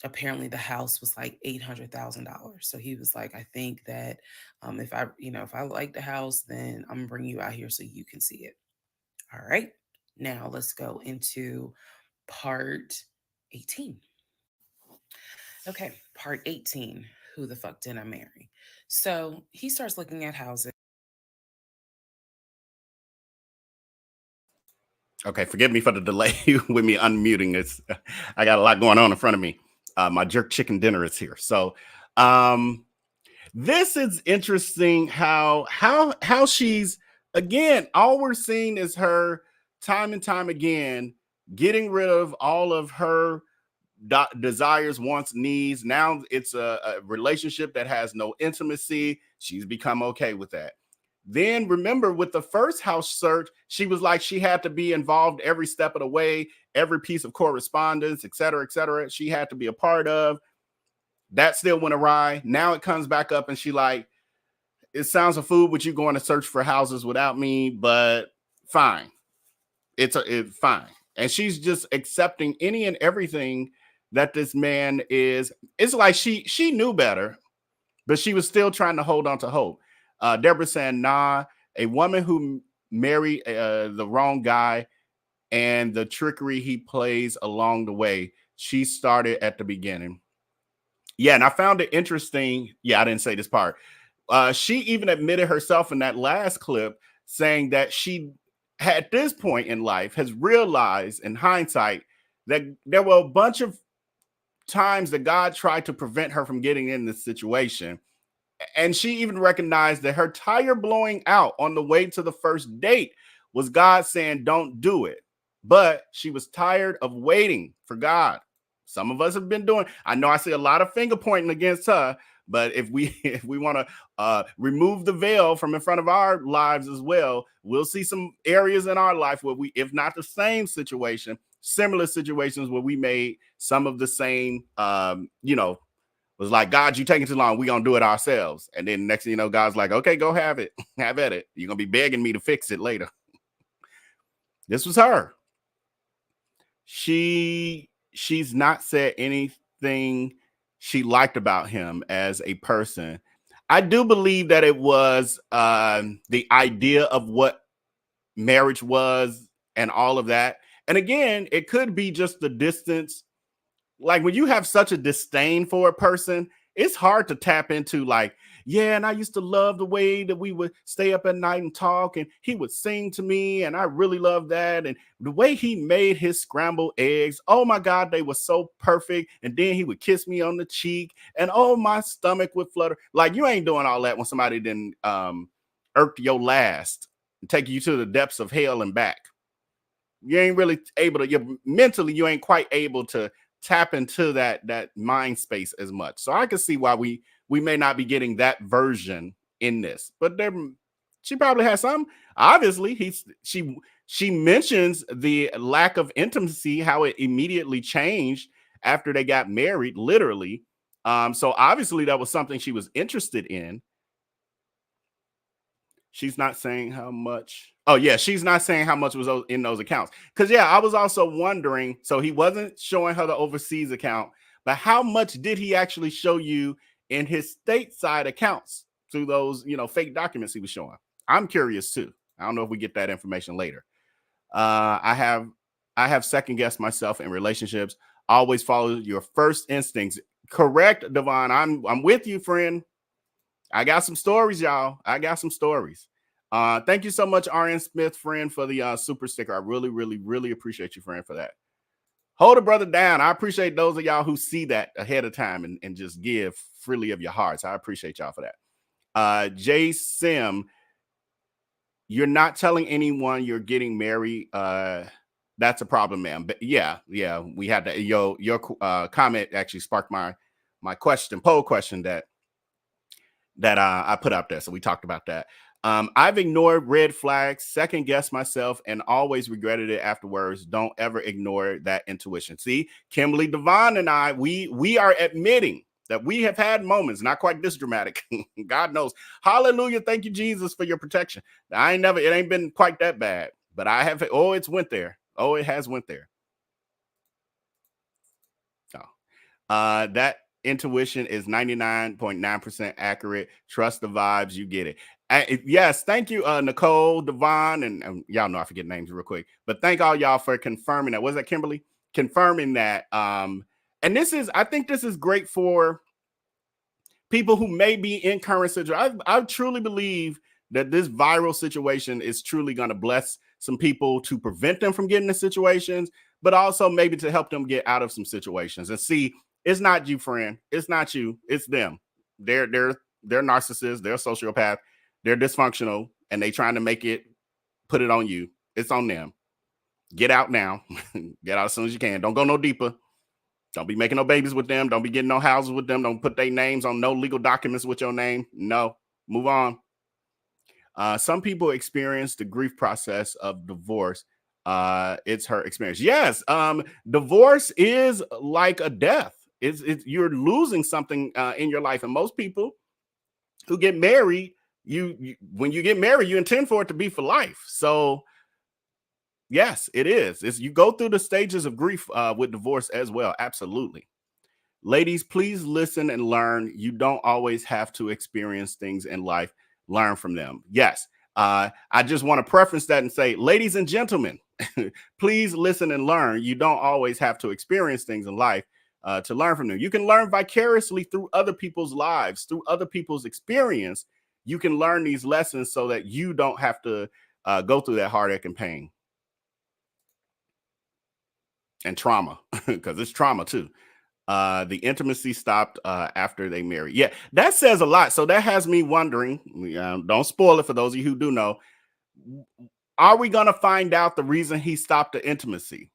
Apparently the house was like $800,000. So he was like, I think that if I like the house, then I'm gonna bring you out here so you can see it. All right. Now let's go into part 18. Okay, part 18. Who the fuck did I marry? So he starts looking at houses. Okay, forgive me for the delay with me unmuting this. I got a lot going on in front of me. My jerk chicken dinner is here. So this is interesting how she's, again, all we're seeing is her time and time again getting rid of all of her desires, wants, needs. Now it's a relationship that has no intimacy. She's become okay with that. Then remember, with the first house search, she was like, she had to be involved every step of the way, every piece of correspondence, et cetera, she had to be a part of. That still went awry. Now it comes back up and she like, it sounds a fool with you going to search for houses without me, but fine. It's fine. And she's just accepting any and everything that this man is. It's like she knew better, but she was still trying to hold on to hope. Deborah saying, nah, a woman who married the wrong guy and the trickery he plays along the way, she started at the beginning. Yeah, and I found it interesting. Yeah, I didn't say this part. She even admitted herself in that last clip, saying that she, at this point in life, has realized in hindsight that there were a bunch of times that God tried to prevent her from getting in this situation. And she even recognized that her tire blowing out on the way to the first date was God saying, don't do it. But she was tired of waiting for God. Some of us have been doing, I know I see a lot of finger pointing against her, But if we want to remove the veil from in front of our lives as well, we'll see some areas in our life where we, if not the same situation, similar situations where we made some of the same, was like, God, you taking too long. We're going to do it ourselves. And then next thing you know, God's like, okay, go have it. Have at it. You're going to be begging me to fix it later. This was her. She's not said anything she liked about him as a person. I do believe that it was the idea of what marriage was and all of that. And again, it could be just the distance. Like when you have such a disdain for a person, it's hard to tap into like, yeah, and I used to love the way that we would stay up at night and talk, and he would sing to me, and I really loved that. And the way he made his scrambled eggs, oh my God, they were so perfect. And then he would kiss me on the cheek, and oh, my stomach would flutter. Like you ain't doing all that when somebody didn't irk your last and take you to the depths of hell and back. You ain't really able to, mentally, you ain't quite able to tap into that mind space as much. So I can see why we may not be getting that version in this, but she probably has some. Obviously, she mentions the lack of intimacy, how it immediately changed after they got married, literally. So obviously that was something she was interested in. She's not saying how much. Oh, yeah. She's not saying how much was in those accounts. Because, yeah, I was also wondering. So he wasn't showing her the overseas account, but how much did he actually show you in his stateside accounts through those, fake documents he was showing? I'm curious, too. I don't know if we get that information later. I have second guessed myself in relationships. Always follow your first instincts. Correct, Devon. I'm with you, friend. I got some stories, y'all. I got some stories. Thank you so much, RN Smith, friend, for the super sticker. I really, really, really appreciate you, friend, for that. Hold a brother down. I appreciate those of y'all who see that ahead of time and just give freely of your hearts. I appreciate y'all for that. J Sim, you're not telling anyone you're getting married. That's a problem, man. But yeah, we had that. Your comment actually sparked my poll question that I put out there. So we talked about that. I've ignored red flags, second guessed myself, and always regretted it afterwards. Don't ever ignore that intuition. See, Kimberly, Devon, and I, we are admitting that we have had moments, not quite this dramatic. God knows. Hallelujah. Thank you, Jesus, for your protection. It ain't been quite that bad, but I have, it's went there. Oh, it has went there. Oh. That intuition is 99.9% accurate. Trust the vibes, you get it. Yes, thank you, Nicole, Devon, and y'all know I forget names real quick, but thank all y'all for confirming that. Was that Kimberly? Confirming that. And I think this is great for people who may be in current situations. I truly believe that this viral situation is truly going to bless some people to prevent them from getting in situations, but also maybe to help them get out of some situations. And see, it's not you, friend. It's not you. It's them. They're narcissists. They're sociopath. They're dysfunctional, and they trying to put it on you. It's on them. Get out now. Get out as soon as you can. Don't go no deeper. Don't be making no babies with them. Don't be getting no houses with them. Don't put their names on no legal documents with your name. No. Move on. Some people experience the grief process of divorce. It's her experience. Yes. Divorce is like a death. You're losing something in your life. And most people who get married, when you get married, you intend for it to be for life. So yes, it is. You go through the stages of grief with divorce as well. Absolutely. Ladies, please listen and learn. You don't always have to experience things in life. Learn from them. Yes. I just want to preference that and say, ladies and gentlemen, please listen and learn. You don't always have to experience things in life to learn from them. You can learn vicariously through other people's lives, through other people's experience. You can learn these lessons so that you don't have to go through that heartache and pain and trauma, because it's trauma too. The intimacy stopped after they married. Yeah, that says a lot. So that has me wondering, don't spoil it for those of you who do know, are we going to find out the reason he stopped the intimacy?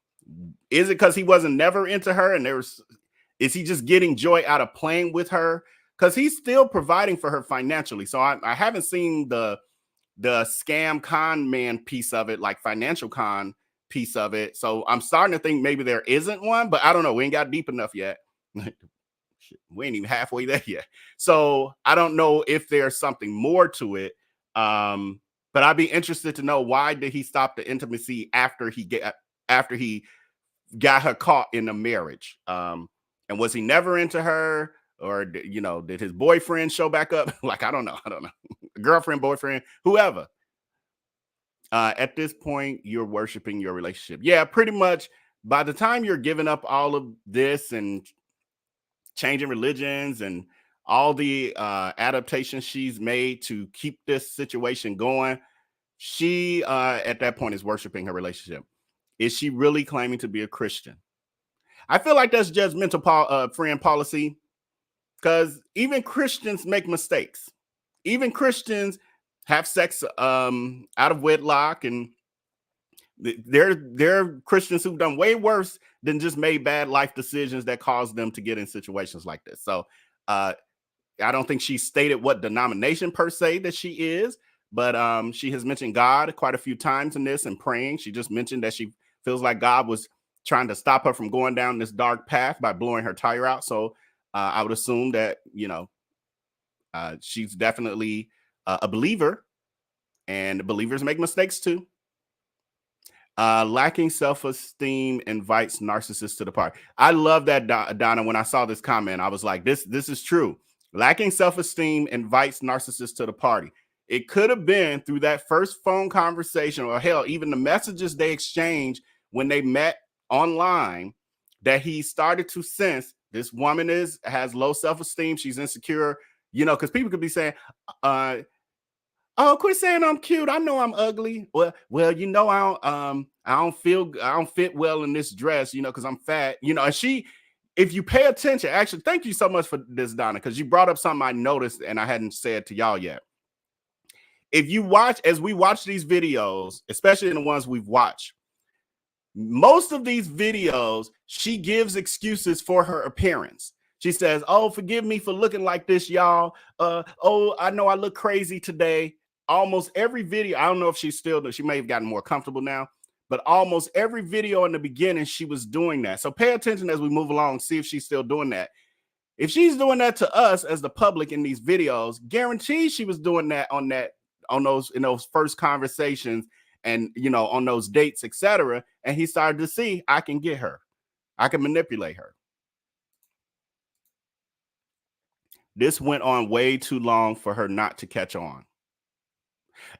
Is it because he wasn't never into her and is he just getting joy out of playing with her because he's still providing for her financially. So I haven't seen the scam con man piece of it, like financial con piece of it. So I'm starting to think maybe there isn't one, but I don't know. We ain't got deep enough yet. We ain't even halfway there yet. So I don't know if there's something more to it. But I'd be interested to know, why did he stop the intimacy after he got her caught in a marriage? And was he never into her? Or, did his boyfriend show back up? Like, I don't know. Girlfriend, boyfriend, whoever. At this point, you're worshiping your relationship. Yeah, pretty much. By the time you're giving up all of this and changing religions and all the adaptations she's made to keep this situation going, she at that point is worshiping her relationship. Is she really claiming to be a Christian? I feel like that's judgmental friend policy, because even Christians make mistakes. Even Christians have sex out of wedlock, and there are Christians who've done way worse than just made bad life decisions that caused them to get in situations like this. So I don't think she stated what denomination per se that she is, but she has mentioned God quite a few times in this and praying. She just mentioned that she feels like God was trying to stop her from going down this dark path by blowing her tire out. So I would assume that, she's definitely a believer, and believers make mistakes too. Lacking self-esteem invites narcissists to the party. I love that, Donna. When I saw this comment, I was like, this is true. Lacking self-esteem invites narcissists to the party. It could have been through that first phone conversation, or hell, even the messages they exchanged when they met online, that he started to sense this woman has low self-esteem. She's insecure, because people could be saying, oh, quit saying I'm cute. I know I'm ugly. Well, I don't fit well in this dress, because I'm fat, and if you pay attention, actually, thank you so much for this, Donna, because you brought up something I noticed and I hadn't said to y'all yet. If you watch, as we watch these videos, especially in the ones we've watched, most of these videos, she gives excuses for her appearance. She says, oh, forgive me for looking like this, y'all. Oh, I know I look crazy today. Almost every video, I don't know if she may have gotten more comfortable now, but almost every video in the beginning, she was doing that. So pay attention as we move along, see if she's still doing that. If she's doing that to us as the public in these videos, guarantee she was doing that in those first conversations and, on those dates, etc. And he started to see, I can get her. I can manipulate her. This went on way too long for her not to catch on.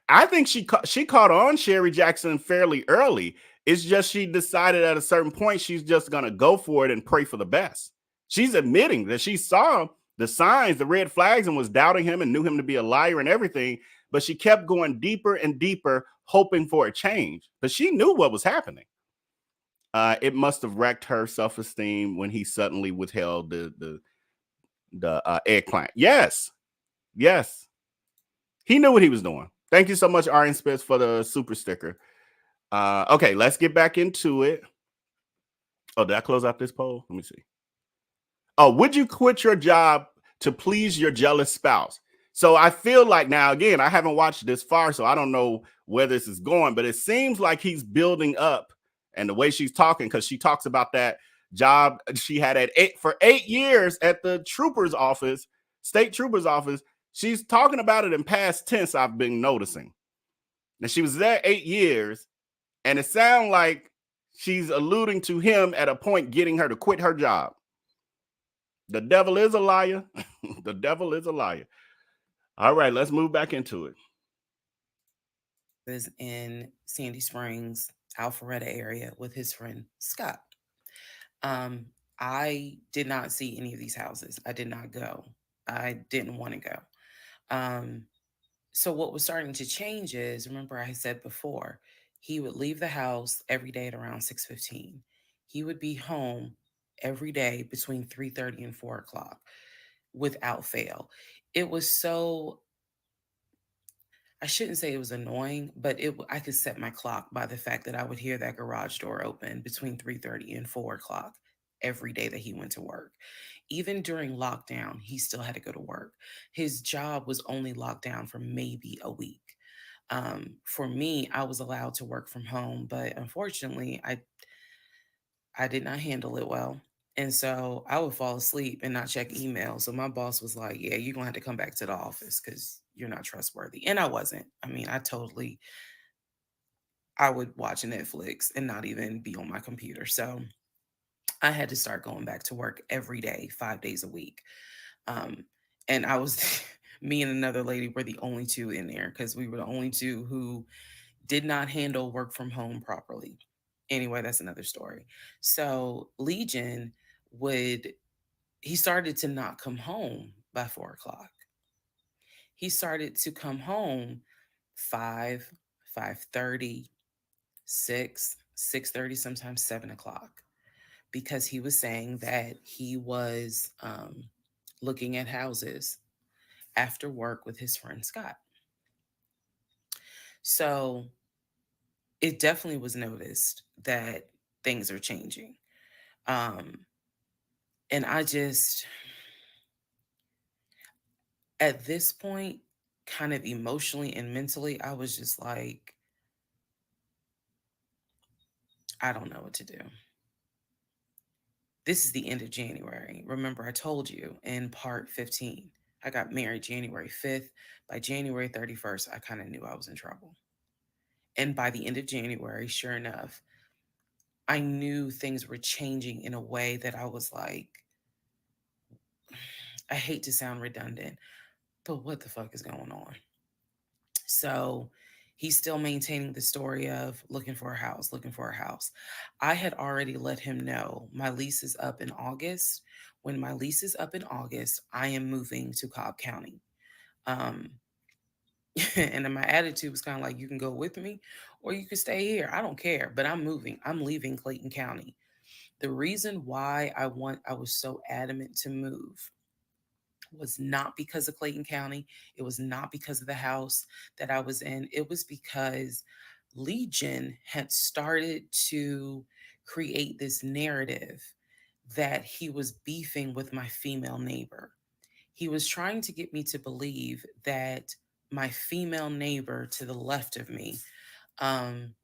I think she caught on Sherry Jackson fairly early. It's just she decided at a certain point she's just going to go for it and pray for the best. She's admitting that she saw the signs, the red flags, and was doubting him and knew him to be a liar and everything. But she kept going deeper and deeper, hoping for a change. But she knew what was happening. It must have wrecked her self-esteem when he suddenly withheld the eggplant. Yes. He knew what he was doing. Thank you so much, Arian Spitz, for the super sticker. Okay, let's get back into it. Oh, did I close out this poll? Let me see. Oh, would you quit your job to please your jealous spouse? So I feel like, now, again, I haven't watched this far, so I don't know where this is going, but it seems like he's building up. And the way she's talking, because she talks about that job she had for 8 years at the trooper's office, state trooper's office. She's talking about it in past tense, I've been noticing. And she was there 8 years, and it sounds like she's alluding to him at a point getting her to quit her job. The devil is a liar. The devil is a liar. All right, let's move back into it. Is in Sandy Springs, Alpharetta area with his friend Scott. I did not see any of these houses. I did not go. I didn't want to go. So what was starting to change is, remember I said before, he would leave the house every day at around 6:15. He would be home every day between 3:30 and 4 o'clock without fail. It was so, I shouldn't say it was annoying, but I could set my clock by the fact that I would hear that garage door open between 3:30 and 4 o'clock every day that he went to work. Even during lockdown, he still had to go to work. His job was only locked down for maybe a week. For me, I was allowed to work from home, but unfortunately, I did not handle it well. And so I would fall asleep and not check email. So my boss was like, "Yeah, you're gonna have to come back to the office because you're not trustworthy." And I wasn't. I mean, I would watch Netflix and not even be on my computer. So I had to start going back to work every day, 5 days a week. Um, and I was, me and another lady were the only two in there because we were the only two who did not handle work from home properly. Anyway, that's another story. So Legion would, he started to not come home by 4 o'clock. He started to come home 5, 5:30, 6:30, sometimes 7 o'clock, because he was saying that he was looking at houses after work with his friend Scott. So it definitely was noticed that things are changing. Um, and I just, at this point, kind of emotionally and mentally, I was just like, I don't know what to do. This is the end of January. Remember, I told you in part 15, I got married January 5th. By January 31st, I kind of knew I was in trouble. And by the end of January, sure enough, I knew things were changing in a way that I was like, I hate to sound redundant, but what the fuck is going on? So he's still maintaining the story of looking for a house, looking for a house. I had already let him know my lease is up in August. When my lease is up in August, I am moving to Cobb County. Um, and then my attitude was kind of like, you can go with me or you can stay here. I don't care, but I'm moving. I'm leaving Clayton County. The reason why I was so adamant to move was not because of Clayton County. It was not because of the house that I was in. It was because Legion had started to create this narrative that he was beefing with my female neighbor. He was trying to get me to believe that my female neighbor to the left of me um,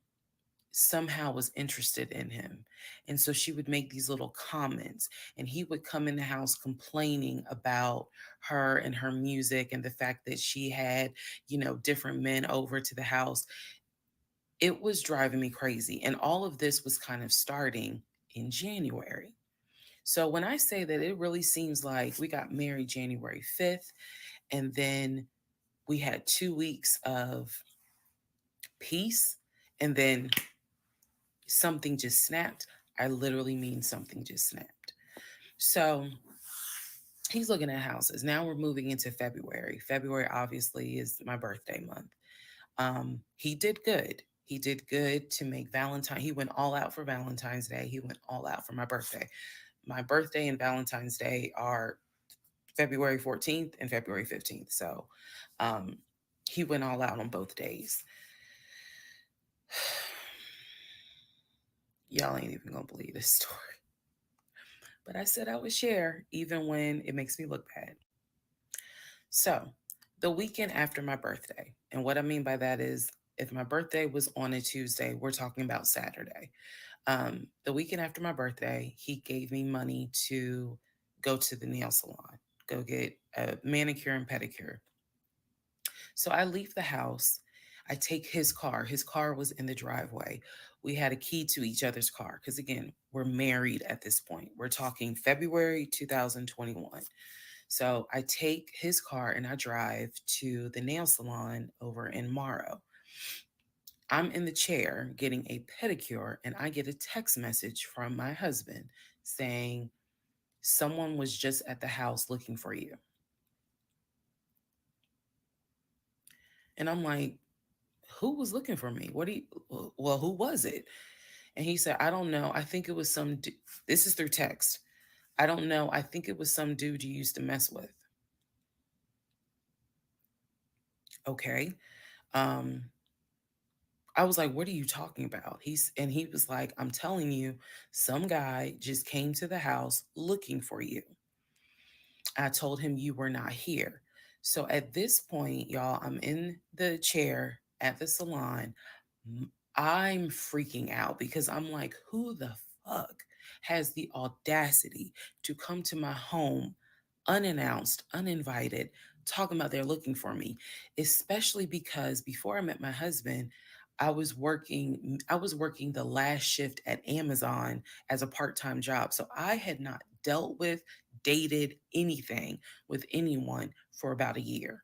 somehow was interested in him. And so she would make these little comments, and he would come in the house complaining about her and her music and the fact that she had, different men over to the house. It was driving me crazy. And all of this was kind of starting in January. So when I say that, it really seems like we got married January 5th, and then we had 2 weeks of peace, and then something just snapped. I literally mean something just snapped. So he's looking at houses. Now we're moving into February. February obviously is my birthday month. He did good. He did good to make Valentine. He went all out for Valentine's Day. He went all out for my birthday. My birthday and Valentine's Day are February 14th and February 15th. So um, he went all out on both days. Y'all ain't even gonna believe this story. But I said I would share even when it makes me look bad. So, the weekend after my birthday, and what I mean by that is if my birthday was on a Tuesday, we're talking about Saturday. The weekend after my birthday, he gave me money to go to the nail salon, go get a manicure and pedicure. So I leave the house. I take his car. His car was in the driveway. We had a key to each other's car because, again, we're married at this point. We're talking February 2021. So I take his car and I drive to the nail salon over in Morrow. I'm in the chair getting a pedicure, and I get a text message from my husband saying, someone was just at the house looking for you. And I'm like, who was looking for me? Well, who was it? And he said, I don't know. I think it was this is through text. I don't know. I think it was some dude you used to mess with. Okay. Um, I was like, what are you talking about? He was like, I'm telling you, some guy just came to the house looking for you. I told him you were not here. So at this point, y'all, I'm in the chair at the salon. I'm freaking out because I'm like, who the fuck has the audacity to come to my home unannounced, uninvited, talking about they're looking for me, especially because before I met my husband, I was working the last shift at Amazon as a part-time job. So I had not dealt with, dated anything with anyone for about a year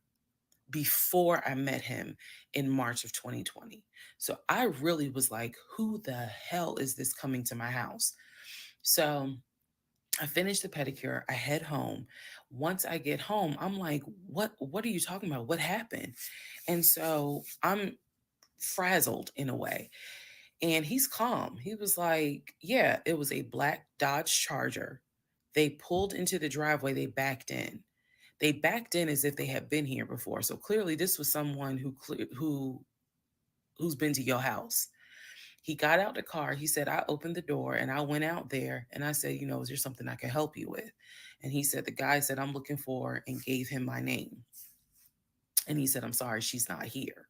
before I met him in March of 2020. So I really was like, who the hell is this coming to my house? So I finish the pedicure, I head home. Once I get home, I'm like, what are you talking about? What happened? And so I'm frazzled in a way. And he's calm. He was like, yeah, it was a black Dodge Charger. They pulled into the driveway, they backed in. They backed in as if they had been here before. So clearly this was someone who's been to your house. He got out the car. He said, I opened the door and I went out there and I said, is there something I can help you with? And he said, the guy said, I'm looking for, and gave him my name. And he said, I'm sorry, she's not here.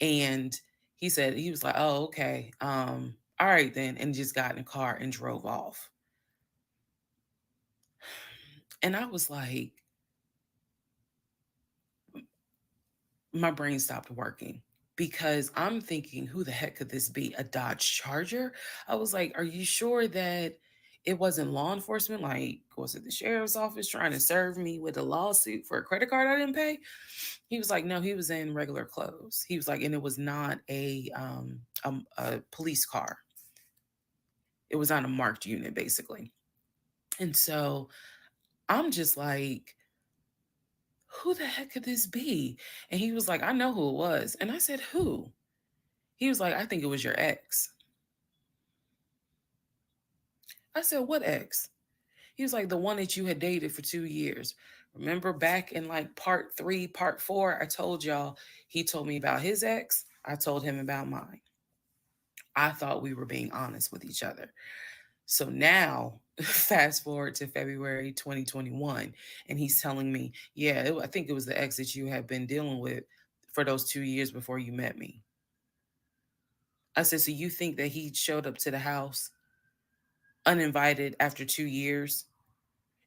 And he said, he was like, oh, okay. All right then. And just got in the car and drove off. And I was like, my brain stopped working because I'm thinking, who the heck could this be? A Dodge Charger? I was like, are you sure that it wasn't law enforcement? Like, was it the sheriff's office trying to serve me with a lawsuit for a credit card I didn't pay? He was like, no, he was in regular clothes. He was like, and it was not a police car. It was on a marked unit, basically. And so I'm just like, who the heck could this be? And he was like, I know who it was. And I said, who? He was like, I think it was your ex. I said, what ex? He was like, the one that you had dated for 2 years. Remember back in like part 3, part 4, I told y'all he told me about his ex. I told him about mine. I thought we were being honest with each other. So now, fast forward to February 2021, and he's telling me, yeah, I think it was the ex that you had been dealing with for those 2 years before you met me. I said, so you think that he showed up to the house uninvited after 2 years?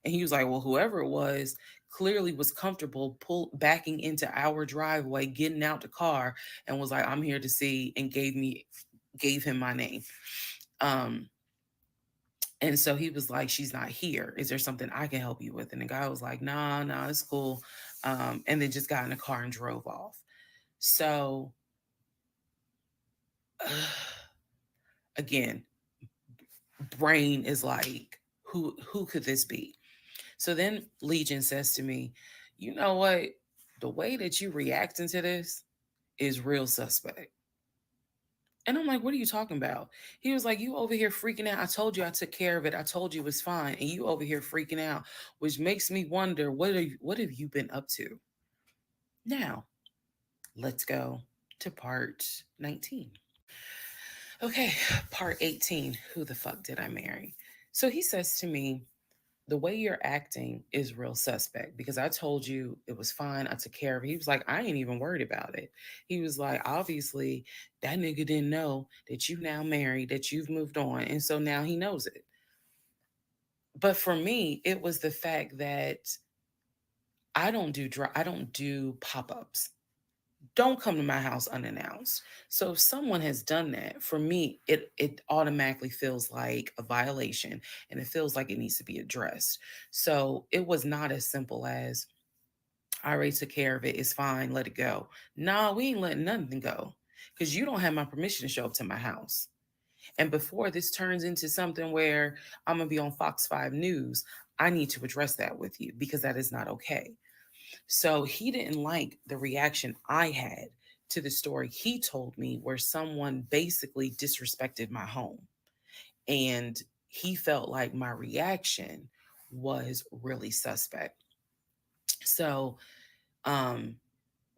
And he was like, well, whoever it was clearly was comfortable backing into our driveway, getting out the car, and was like, I'm here to see, and gave him my name. And so he was like, she's not here. Is there something I can help you with? And the guy was like, nah, it's cool. And then just got in the car and drove off. So again, brain is like, who could this be? So then Legion says to me, you know what? The way that you reacting to this is real suspect. And I'm like, what are you talking about? He was like, you over here freaking out. I told you I took care of it. I told you it was fine. And you over here freaking out, which makes me wonder, what have you been up to? Now, let's go to part 19. Okay, part 18. Who the fuck did I marry? So he says to me, the way you're acting is real suspect because I told you it was fine. I took care of it. He was like, I ain't even worried about it. He was like, obviously, that nigga didn't know that you now married, that you've moved on. And so now he knows it. But for me, it was the fact that I don't do pop-ups. Don't come to my house unannounced. So if someone has done that, for me, it automatically feels like a violation and it feels like it needs to be addressed. So it was not as simple as I already took care of it. It's fine. Let it go. Nah, we ain't letting nothing go because you don't have my permission to show up to my house. And before this turns into something where I'm going to be on Fox 5 News, I need to address that with you because that is not okay. So he didn't like the reaction I had to the story he told me, where someone basically disrespected my home. And he felt like my reaction was really suspect. So,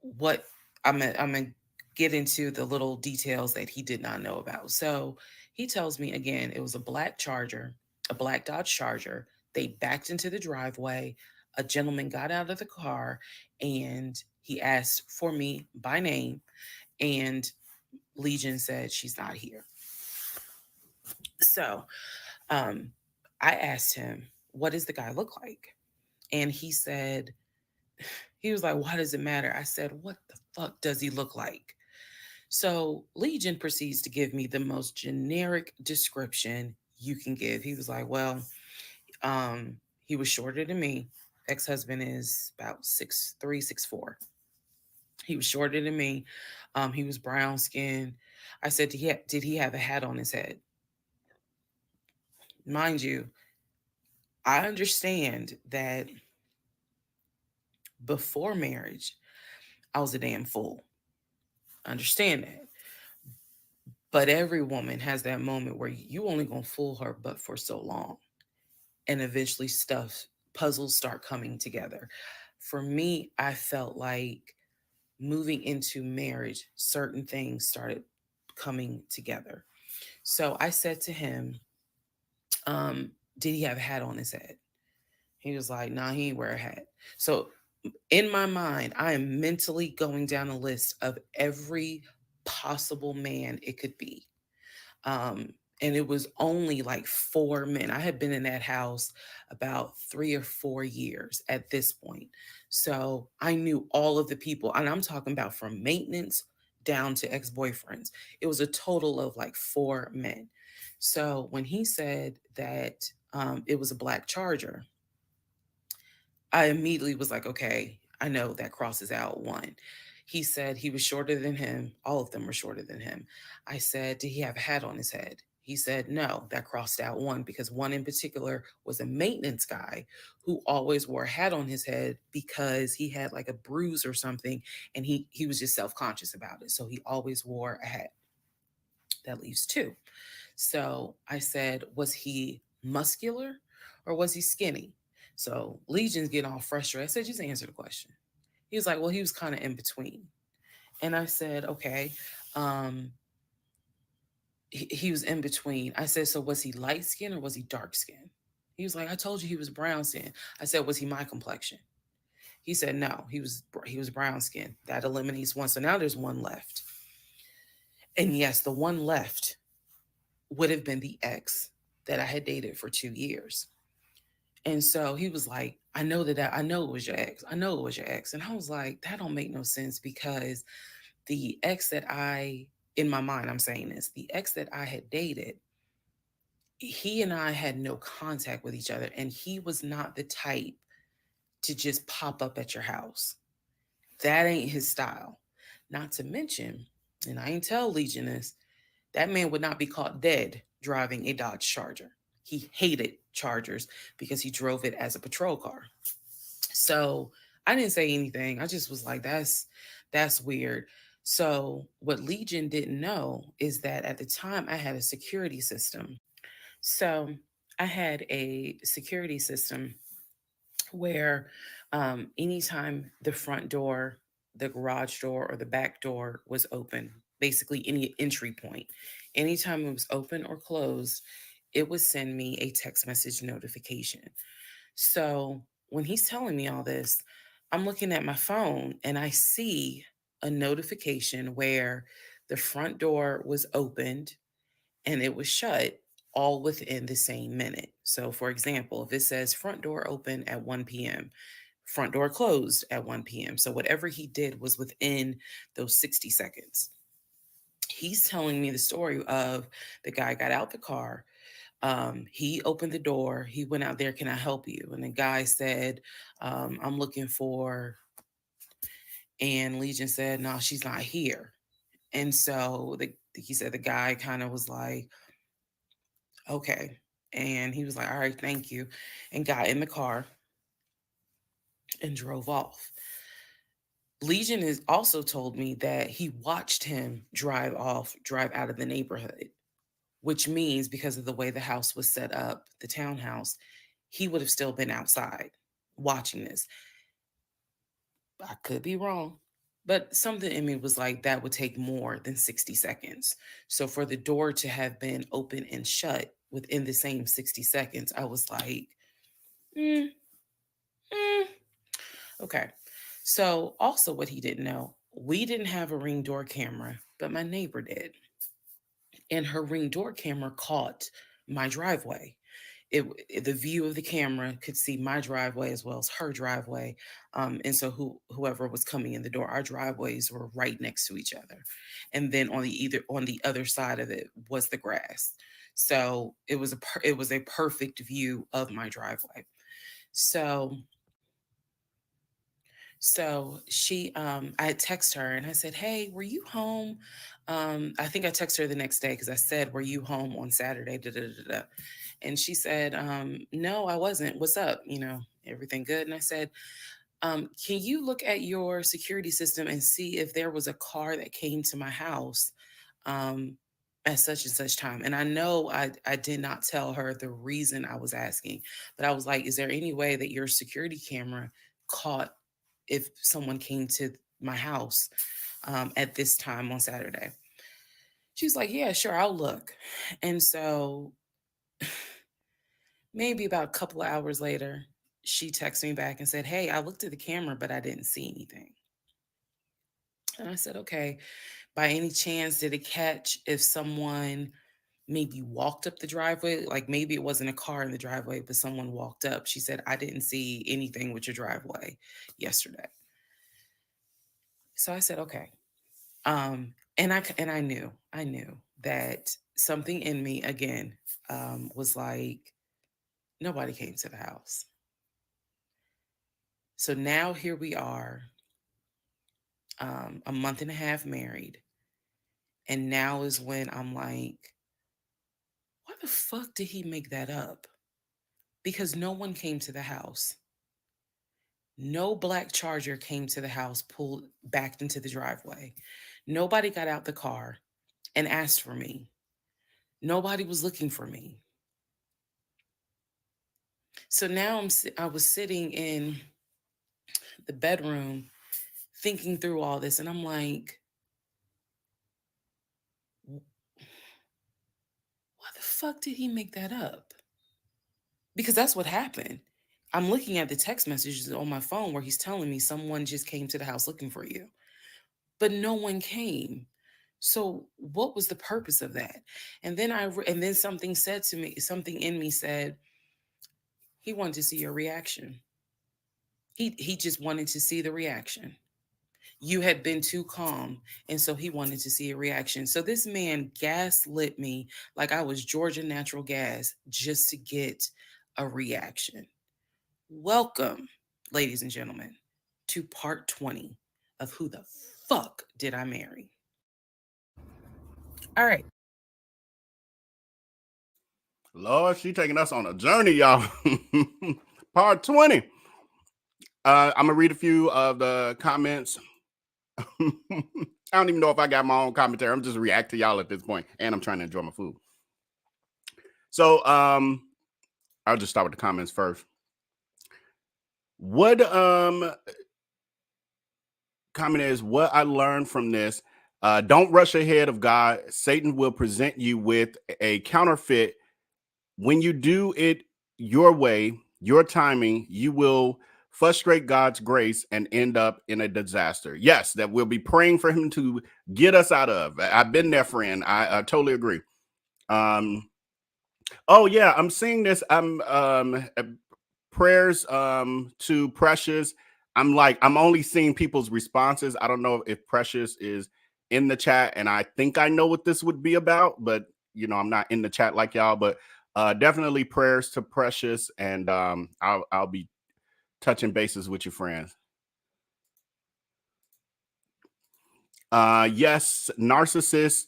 what I'm gonna get into the little details that he did not know about. So he tells me again, it was a black Dodge Charger. They backed into the driveway. a gentleman got out of the car and he asked for me by name, and Legion said she's not here. So I asked him, what does the guy look like? And he said, he was like, why does it matter? I said, what the fuck does he look like? So Legion proceeds to give me the most generic description you can give. He was like, well, he was shorter than me. Ex-husband is about 6'3", 6'4". He was shorter than me. He was brown skinned. I said, did he have a hat on his head? Mind you, I understand that before marriage, I was a damn fool. I understand that. But every woman has that moment where you only gonna fool her but for so long. And eventually puzzles start coming together. For me, I felt like moving into marriage, certain things started coming together. So I said to him, did he have a hat on his head? He was like, nah, he ain't wear a hat. So in my mind, I am mentally going down a list of every possible man it could be. And it was only like 4 men. I had been in that house about 3 or 4 years at this point. So I knew all of the people, and I'm talking about from maintenance down to ex-boyfriends. It was a total of like 4 men. So when he said that it was a black Charger, I immediately was like, okay, I know that crosses out one. He said he was shorter than him. All of them were shorter than him. I said, did he have a hat on his head? He said, no, that crossed out one because one in particular was a maintenance guy who always wore a hat on his head because he had like a bruise or something and he was just self-conscious about it. So he always wore a hat. That leaves 2. So I said, was he muscular or was he skinny? So Legion's getting all frustrated. I said, just answer the question. He was like, well, he was kind of in between. And I said, okay. He was in between. I said, so was he light skin or was he dark skin? He was like, I told you he was brown skin. I said, was he my complexion? He said, no, he was brown skin. That eliminates one. So now there's one left. And yes, the one left would have been the ex that I had dated for 2 years. And so he was like, I know it was your ex. I know it was your ex. And I was like, that don't make no sense because the ex that in my mind, I'm saying this, the ex that I had dated, he and I had no contact with each other. And he was not the type to just pop up at your house. That ain't his style. Not to mention, and I ain't tell Legion this, that man would not be caught dead driving a Dodge Charger. He hated Chargers because he drove it as a patrol car. So I didn't say anything. I just was like, that's weird. So what Legion didn't know is that at the time I had a security system. So I had a security system where anytime the front door, the garage door, or the back door was open, basically any entry point, anytime it was open or closed, it would send me a text message notification. So when he's telling me all this, I'm looking at my phone and I see a notification where the front door was opened and it was shut all within the same minute. So for example, if it says front door open at 1 p.m., front door closed at 1 p.m. So whatever he did was within those 60 seconds. He's telling me the story of the guy got out the car. He opened the door. He went out there. Can I help you? And the guy said, I'm looking for, and Legion said, no, she's not here. And so he said the guy kind of was like, okay. And he was like, all right, thank you. And got in the car and drove off. Legion has also told me that he watched him drive out of the neighborhood, which means because of the way the house was set up, the townhouse, he would have still been outside watching this. I could be wrong, but something in me was like, that would take more than 60 seconds. So for the door to have been open and shut within the same 60 seconds, I was like, Okay. So also what he didn't know, we didn't have a Ring door camera, but my neighbor did. And her Ring door camera caught my driveway. The view of the camera could see my driveway as well as her driveway, and so whoever was coming in the door, our driveways were right next to each other, and then on the other side of it was the grass. So it was a perfect view of my driveway. So I had texted her and I said, "Hey, were you home?" I think I texted her the next day because I said, "Were you home on Saturday?" Da, da, da, da, da. And she said, "No, I wasn't. What's up? Everything good?" And I said, "Can you look at your security system and see if there was a car that came to my house um, at such and such time?" And I know I did not tell her the reason I was asking, but I was like, "Is there any way that your security camera caught if someone came to my house at this time on Saturday?" She's like, "Yeah, sure, I'll look." And so maybe about a couple of hours later, she texted me back and said, "Hey, I looked at the camera, but I didn't see anything." And I said, "Okay, by any chance, did it catch if someone maybe walked up the driveway? Like maybe it wasn't a car in the driveway, but someone walked up." She said, "I didn't see anything with your driveway yesterday." So I said, "Okay." And I knew that something in me again was like, nobody came to the house. So now here we are, a month and a half married, and now is when I'm like, why the fuck did he make that up? Because no one came to the house. No black Charger came to the house, pulled backed into the driveway. Nobody got out the car and asked for me. Nobody was looking for me. So now I was sitting in the bedroom thinking through all this, and I'm like, why the fuck did he make that up? Because that's what happened. I'm looking at the text messages on my phone where he's telling me someone just came to the house looking for you, but no one came. So what was the purpose of that? And then something said to me, something in me said, he wanted to see your reaction. He just wanted to see the reaction. You had been too calm, and so he wanted to see a reaction. So this man gaslit me like I was Georgia Natural Gas just to get a reaction. Welcome, ladies and gentlemen, to part 20 of Who the Fuck Did I Marry? All right. Lord, she taking us on a journey, y'all. Part 20. I'm gonna read a few of the comments. I don't even know if I got my own commentary. I'm just reacting to y'all at this point, and I'm trying to enjoy my food. So I'll just start with the comments first. What comment is, what I learned from this: don't rush ahead of God. Satan will present you with a counterfeit. When you do it your way, your timing, you will frustrate God's grace and end up in a disaster. Yes, that we'll be praying for him to get us out of. I've been there, friend. I totally agree. Oh yeah, I'm seeing this. I'm prayers to Precious. I'm only seeing people's responses. I don't know if Precious is in the chat, and I think I know what this would be about, but I'm not in the chat like y'all. But definitely prayers to Precious, and I'll be touching bases with your friends. Yes, narcissistic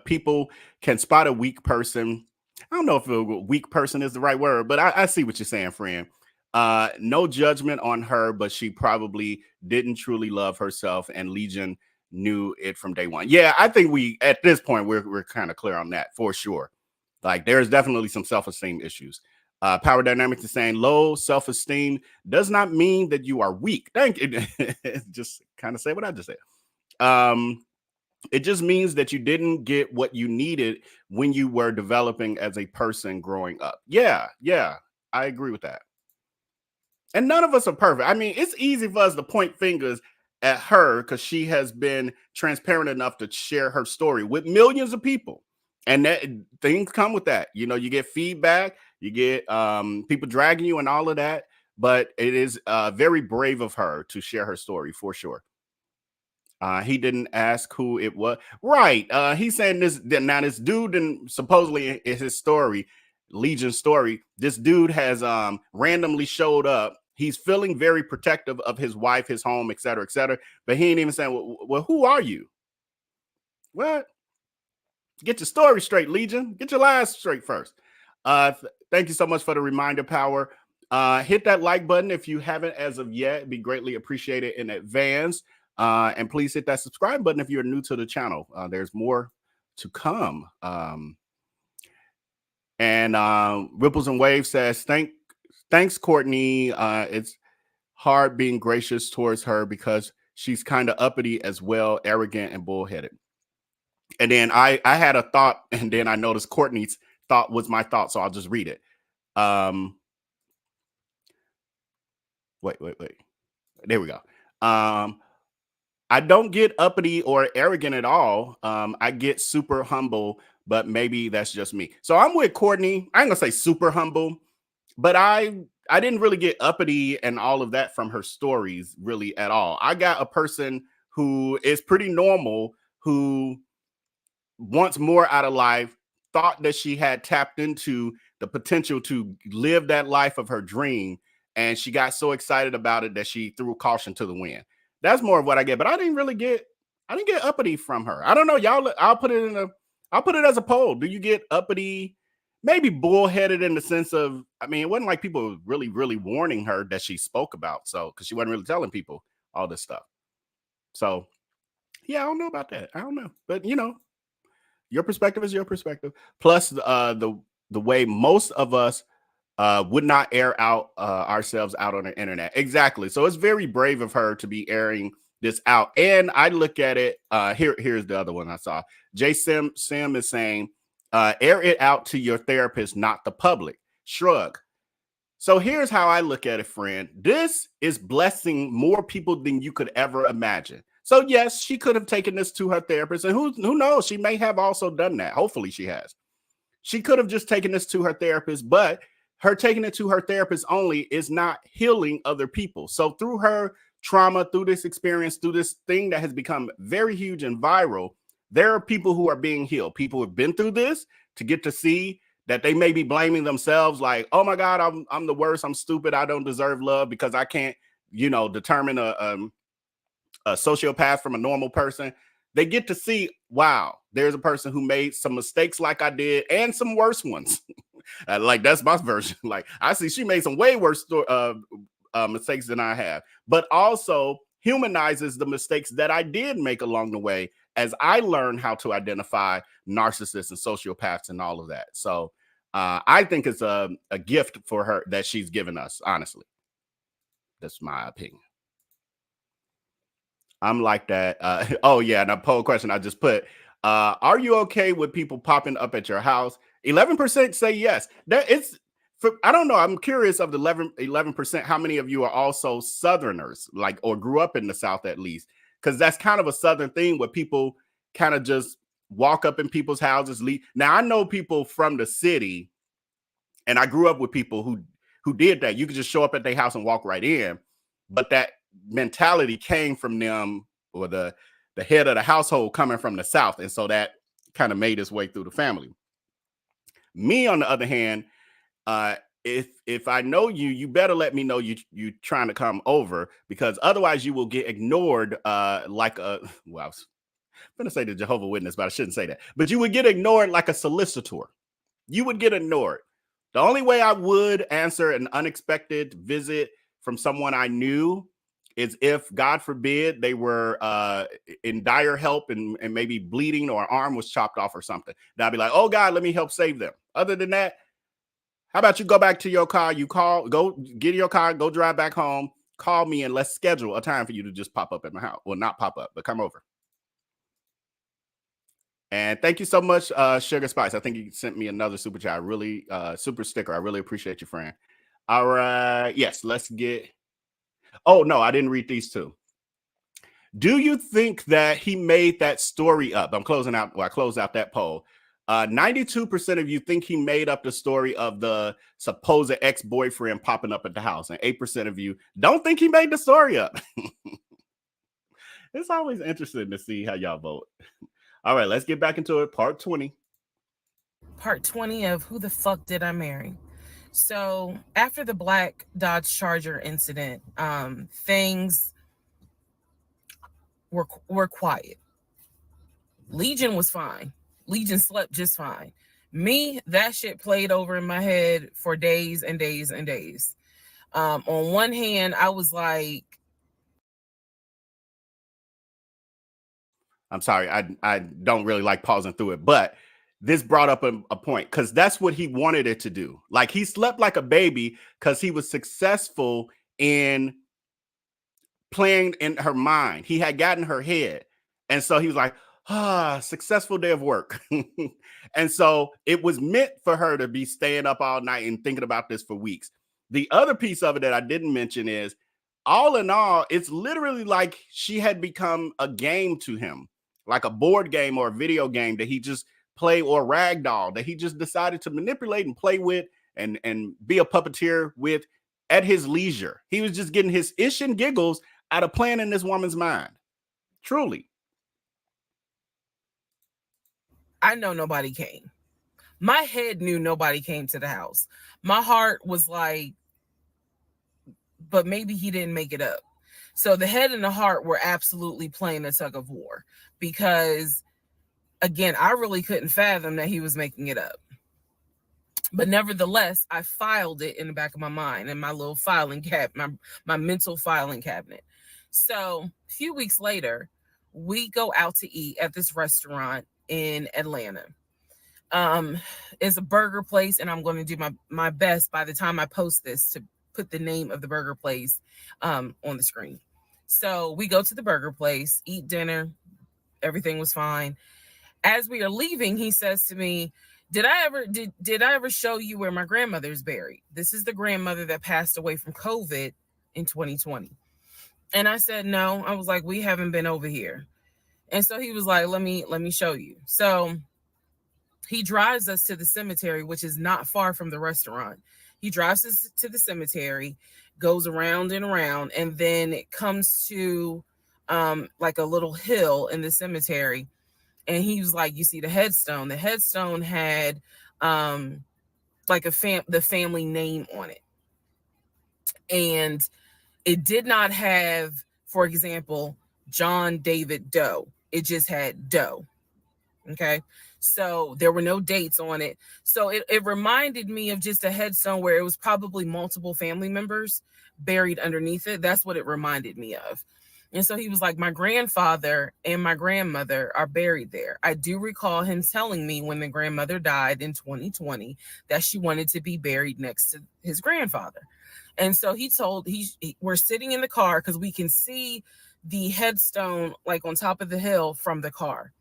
people can spot a weak person. I don't know if a weak person is the right word, but I see what you're saying, friend. No judgment on her, but she probably didn't truly love herself, and Legion knew it from day one. Yeah, I think at this point we're kind of clear on that for sure. Like there's definitely some self-esteem issues. Power Dynamics is saying low self-esteem does not mean that you are weak. Thank you. Just kind of say what I just said. It just means that you didn't get what you needed when you were developing as a person growing up. Yeah, I agree with that. And none of us are perfect. I mean, it's easy for us to point fingers at her because she has been transparent enough to share her story with millions of people. And that things come with that. You know, you get feedback, you get people dragging you and all of that. But it is very brave of her to share her story for sure. He didn't ask who it was. Right. He's saying this now. This dude, and supposedly is his story, Legion story. This dude has randomly showed up. He's feeling very protective of his wife, his home, et cetera, et cetera. But he ain't even saying, well, who are you? What? Get your story straight, Legion. Get your lies straight first. Thank you so much for the reminder, Power. Hit that like button if you haven't as of yet. It'd be greatly appreciated in advance. And please hit that subscribe button if you're new to the channel. There's more to come. Ripples and Waves says, thanks, Courtney. It's hard being gracious towards her because she's kind of uppity as well, arrogant and bullheaded. And then I had a thought, and then I noticed Courtney's thought was my thought, so I'll just read it. Wait. There we go. I don't get uppity or arrogant at all. I get super humble, but maybe that's just me. So I'm with Courtney. I ain't gonna say super humble, but I didn't really get uppity and all of that from her stories really at all. I got a person who is pretty normal, who wants more out of life, thought that she had tapped into the potential to live that life of her dream, and she got so excited about it that she threw caution to the wind. That's more of what I get, but I didn't get uppity from her. I don't know, y'all. I'll put it as a poll. Do you get uppity? Maybe bullheaded in the sense of, I mean, it wasn't like people were really, really warning her that she spoke about. So, because she wasn't really telling people all this stuff. So, yeah, I don't know about that. I don't know, but you know, your perspective is your perspective. Plus, the way most of us would not air out ourselves out on the internet. Exactly. So it's very brave of her to be airing this out. And I look at it. Here's the other one I saw. Jay Sim is saying, air it out to your therapist, not the public. Shrug. So here's how I look at it, friend. This is blessing more people than you could ever imagine. So yes, she could have taken this to her therapist, and who knows, she may have also done that. Hopefully she has. She could have just taken this to her therapist, but her taking it to her therapist only is not healing other people. So through her trauma, through this experience, through this thing that has become very huge and viral, there are people who are being healed. People who have been through this to get to see that they may be blaming themselves, like, oh my God, I'm the worst. I'm stupid. I don't deserve love because I can't, determine a sociopath from a normal person. They get to see, wow, there's a person who made some mistakes like I did and some worse ones. Like, that's my version. Like, I see she made some way worse mistakes than I have, but also humanizes the mistakes that I did make along the way as I learned how to identify narcissists and sociopaths and all of that. So I think it's a gift for her that she's given us, honestly. That's my opinion. I'm like that. Oh, yeah. And a poll question I just put, are you okay with people popping up at your house? 11% say yes. I don't know. I'm curious of the 11%, how many of you are also Southerners, like, or grew up in the South at least? Because that's kind of a Southern thing where people kind of just walk up in people's houses. Now, I know people from the city, and I grew up with people who did that. You could just show up at their house and walk right in. But that mentality came from them, or the head of the household coming from the South. And so that kind of made its way through the family. Me, on the other hand, if I know you, you better let me know you trying to come over, because otherwise you will get ignored like a, well, I was going to say the Jehovah's Witness, but I shouldn't say that. But you would get ignored like a solicitor. You would get ignored. The only way I would answer an unexpected visit from someone I knew is if, God forbid, they were in dire help and maybe bleeding, or an arm was chopped off or something. Then I'd be like, oh God, let me help save them. Other than that, how about you go back to your car? Go get in your car, go drive back home, call me, and let's schedule a time for you to just pop up at my house. Well, not pop up, but come over. And thank you so much, Sugar Spice. I think you sent me another super chat. Really, super sticker. I really appreciate you, friend. All right. Yes, let's get. Oh, no, I didn't read these two. Do you think that he made that story up? I close out that poll. 92% of you think he made up the story of the supposed ex-boyfriend popping up at the house, and 8% of you don't think he made the story up. It's always interesting to see how y'all vote. All right, let's get back into it. Part 20. Part 20 of Who the Fuck Did I Marry? So after the black Dodge Charger incident, things were quiet. Legion was fine. Legion slept just fine. Me, that shit played over in my head for days and days and days. On one hand, I was like, I'm sorry, I don't really like pausing through it, but this brought up a point, because that's what he wanted it to do. Like, he slept like a baby because he was successful in playing in her mind. He had gotten her head. And so he was like, successful day of work. And so it was meant for her to be staying up all night and thinking about this for weeks. The other piece of it that I didn't mention is, all in all, it's literally like she had become a game to him, like a board game or a video game that he just played, or ragdoll that he just decided to manipulate and play with and be a puppeteer with at his leisure. He was just getting his ish and giggles out of playing in this woman's mind. Truly. I know nobody came. My head knew nobody came to the house. My heart was like, but maybe he didn't make it up. So the head and the heart were absolutely playing a tug of war, because, again, I really couldn't fathom that he was making it up. But nevertheless, I filed it in the back of my mind, in my little filing cabinet, my mental filing cabinet. So a few weeks later, we go out to eat at this restaurant in Atlanta. It's a burger place, and I'm going to do my best by the time I post this to put the name of the burger place on the screen. So we go to the burger place, eat dinner. Everything was fine. As we are leaving, he says to me, did I ever show you where my grandmother's buried? This is the grandmother that passed away from COVID in 2020. And I said, no. I was like, we haven't been over here. And so he was like, let me show you. So he drives us to the cemetery, which is not far from the restaurant. He drives us to the cemetery, goes around and around, and then it comes to like a little hill in the cemetery. And he was like, you see the headstone. The headstone had like the family name on it. And it did not have, for example, John David Doe. It just had Doe. Okay. So there were no dates on it. So it reminded me of just a headstone where it was probably multiple family members buried underneath it. That's what it reminded me of. And so he was like, my grandfather and my grandmother are buried there. I do recall him telling me when the grandmother died in 2020 that she wanted to be buried next to his grandfather. And so we're sitting in the car because we can see the headstone like on top of the hill from the car.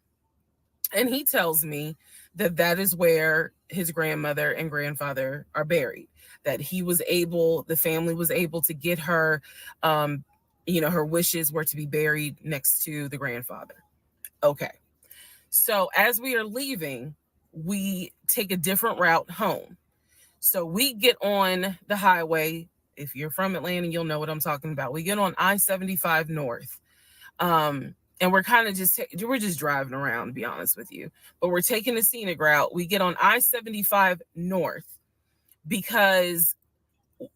And he tells me that is where his grandmother and grandfather are buried, that the family was able to get her, her wishes were to be buried next to the grandfather. Okay. So as we are leaving, we take a different route home. So we get on the highway. If you're from Atlanta, you'll know what I'm talking about. We get on I-75 North. And we're kind of we're just driving around, to be honest with you. But we're taking the scenic route. We get on I-75 North because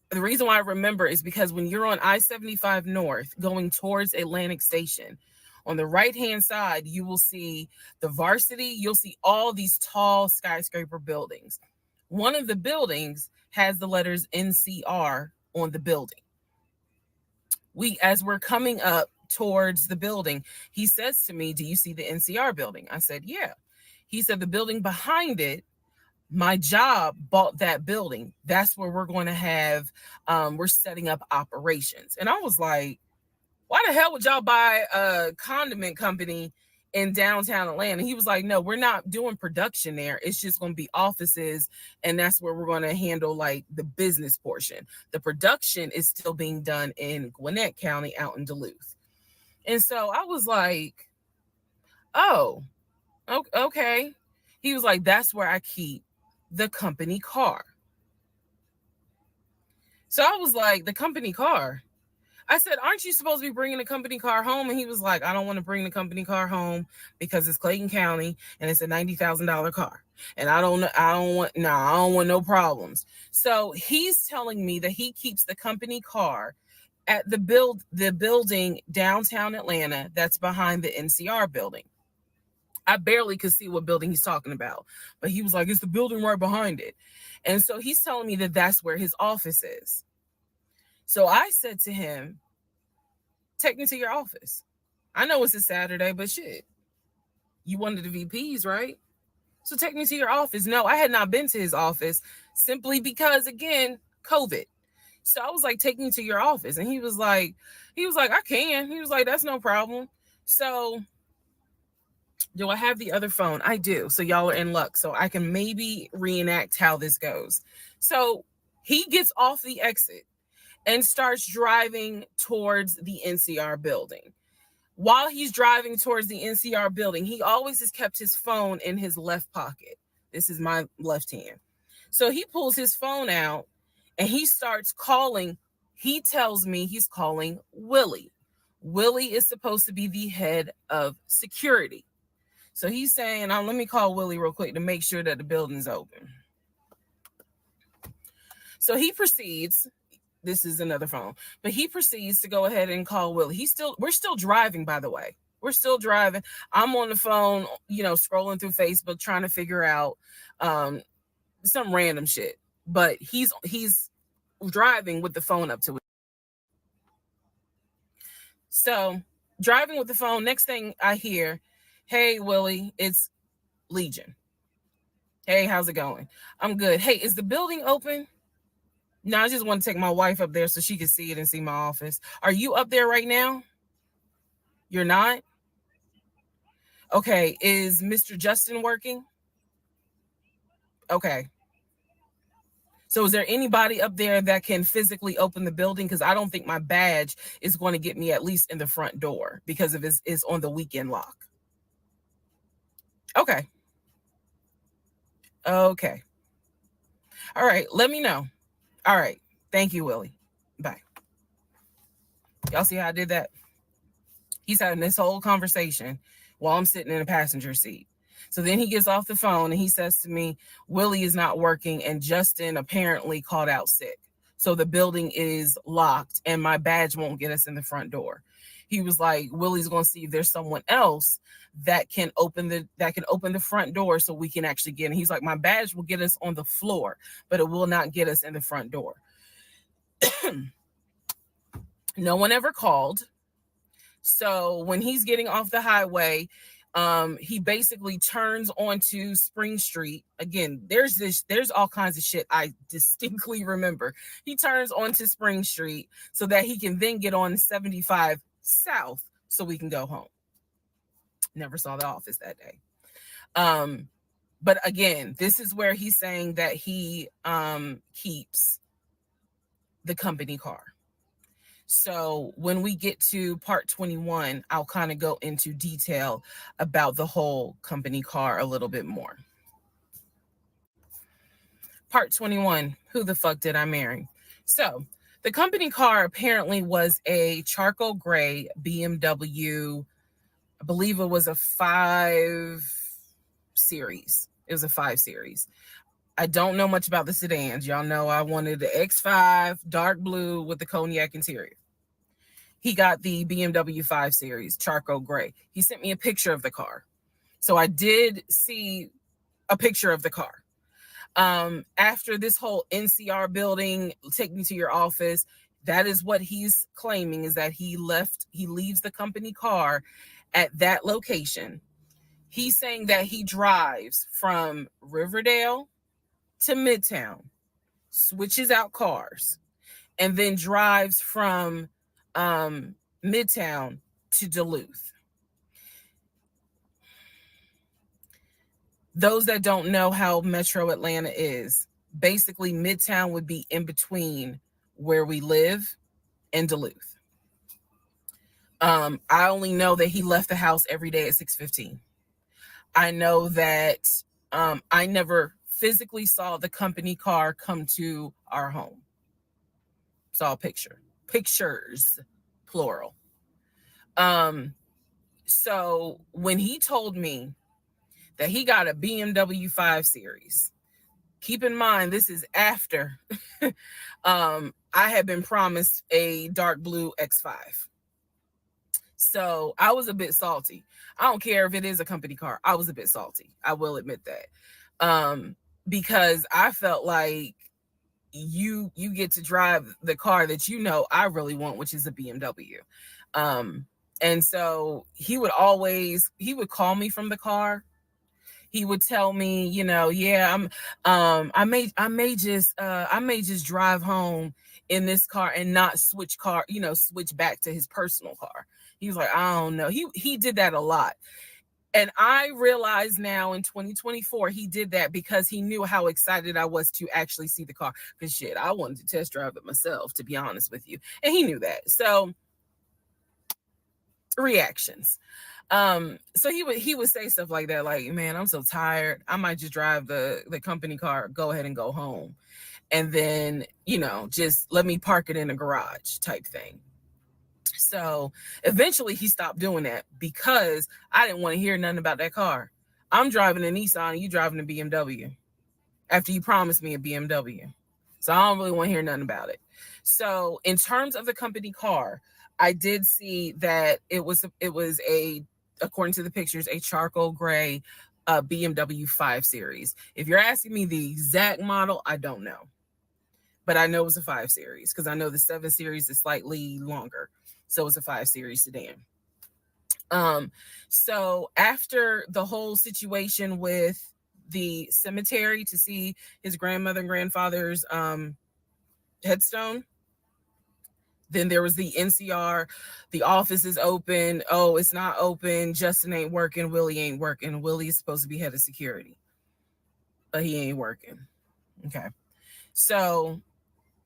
the reason why I remember is because when you're on I-75 North going towards Atlantic Station, on the right-hand side, you will see the Varsity. You'll see all these tall skyscraper buildings. One of the buildings has the letters NCR on the building. As we're coming up towards the building, he says to me, do you see the NCR building? I said, yeah. He said, the building behind it, my job bought that building. That's where we're going to have, we're setting up operations. And I was like, why the hell would y'all buy a condiment company in downtown Atlanta. He was like, no, we're not doing production there. It's just going to be offices. And that's where we're going to handle like the business portion. The production is still being done in Gwinnett County out in Duluth. And so I was like, oh, okay. He was like, that's where I keep the company car. So I was like, the company car? I said, aren't you supposed to be bringing the company car home? And he was like, I don't want to bring the company car home because it's Clayton County and it's a $90,000 car. And I don't want no problems. So he's telling me that he keeps the company car at the building downtown Atlanta that's behind the NCR building. I barely could see what building he's talking about, but he was like, it's the building right behind it. And so he's telling me that that's where his office is. So I said to him, take me to your office. I know it's a Saturday, but shit, you one of the VPs, right? So take me to your office. No, I had not been to his office simply because, again, COVID. So I was like, take me to your office. And he was like, I can. He was like, that's no problem. So do I have the other phone? I do. So y'all are in luck. So I can maybe reenact how this goes. So he gets off the exit and starts driving towards the NCR building. While he's driving towards the NCR building, he always has kept his phone in his left pocket. This is my left hand. So he pulls his phone out and he starts calling. He tells me he's calling Willie. Willie is supposed to be the head of security. So he's saying, let me call Willie real quick to make sure that the building's open. So he proceeds. This is another phone, but he proceeds to go ahead and call Willie. We're still driving, by the way. We're still driving. I'm on the phone, scrolling through Facebook, trying to figure out some random shit. But he's driving with the phone up to it. So driving with the phone. Next thing I hear, hey, Willie, it's Legion. Hey, how's it going? I'm good. Hey, is the building open? No, I just want to take my wife up there so she can see it and see my office. Are you up there right now? You're not? Okay. Is Mr. Justin working? Okay. So is there anybody up there that can physically open the building? Because I don't think my badge is going to get me at least in the front door because of it's on the weekend lock. Okay. Okay. All right. Let me know. All right. Thank you, Willie. Bye. Y'all see how I did that? He's having this whole conversation while I'm sitting in a passenger seat. So then he gets off the phone and he says to me, Willie is not working and Justin apparently called out sick. So the building is locked and my badge won't get us in the front door. He was like, Willie's going to see if there's someone else that can open the front door so we can actually get in. He's like, my badge will get us on the floor, but it will not get us in the front door. No one ever called. So when he's getting off the highway, he basically turns onto Spring Street. Again, there's all kinds of shit I distinctly remember. He turns onto Spring Street so that he can then get on 75 South so we can go home. Never saw the office that day. But again, this is where he's saying that he keeps the company car. So when we get to part 21, I'll kind of go into detail about the whole company car a little bit more. Part 21, who the fuck did I marry? So the company car apparently was a charcoal gray BMW. I believe it was a 5 Series. It was a 5 Series. I don't know much about the sedans. Y'all know I wanted the X5 dark blue with the cognac interior. He got the BMW 5 Series, charcoal gray. He sent me a picture of the car. So I did see a picture of the car. After this whole NCR building, take me to your office, that is what he's claiming, is that he leaves the company car at that location. He's saying that he drives from Riverdale to Midtown, switches out cars, and then drives from Midtown to Duluth. Those that don't know how Metro Atlanta is, basically Midtown would be in between where we live and Duluth. I only know that he left the house every day at 6:15. I know that I never physically saw the company car come to our home. Saw a pictures, plural. So when he told me that he got a BMW 5 Series, keep in mind this is after I had been promised a dark blue X5. So I was a bit salty. I don't care if it is a company car. I was a bit salty. I will admit that. Because I felt like you get to drive the car that you know I really want, which is a BMW. And so he would call me from the car. He would tell me, yeah, I may just drive home in this car and not switch back to his personal car. He was like, I don't know. He did that a lot. And I realize now in 2024, he did that because he knew how excited I was to actually see the car. Because shit, I wanted to test drive it myself, to be honest with you. And he knew that. So reactions. So he would say stuff like that, like, man, I'm so tired. I might just drive the company car, go ahead and go home. And then, just let me park it in a garage type thing. So eventually he stopped doing that because I didn't want to hear nothing about that car. I'm driving a Nissan and you driving a BMW after you promised me a BMW. So I don't really want to hear nothing about it. So in terms of the company car, I did see that it was a, according to the pictures, a charcoal gray BMW 5 Series. If you're asking me the exact model, I don't know. But I know it was a 5 Series because I know the 7 Series is slightly longer. So it's a 5 Series sedan. So after the whole situation with the cemetery to see his grandmother and grandfather's headstone, then there was the NCR, the office is open. Oh, it's not open. Justin ain't working. Willie ain't working. Willie is supposed to be head of security, but he ain't working. Okay. So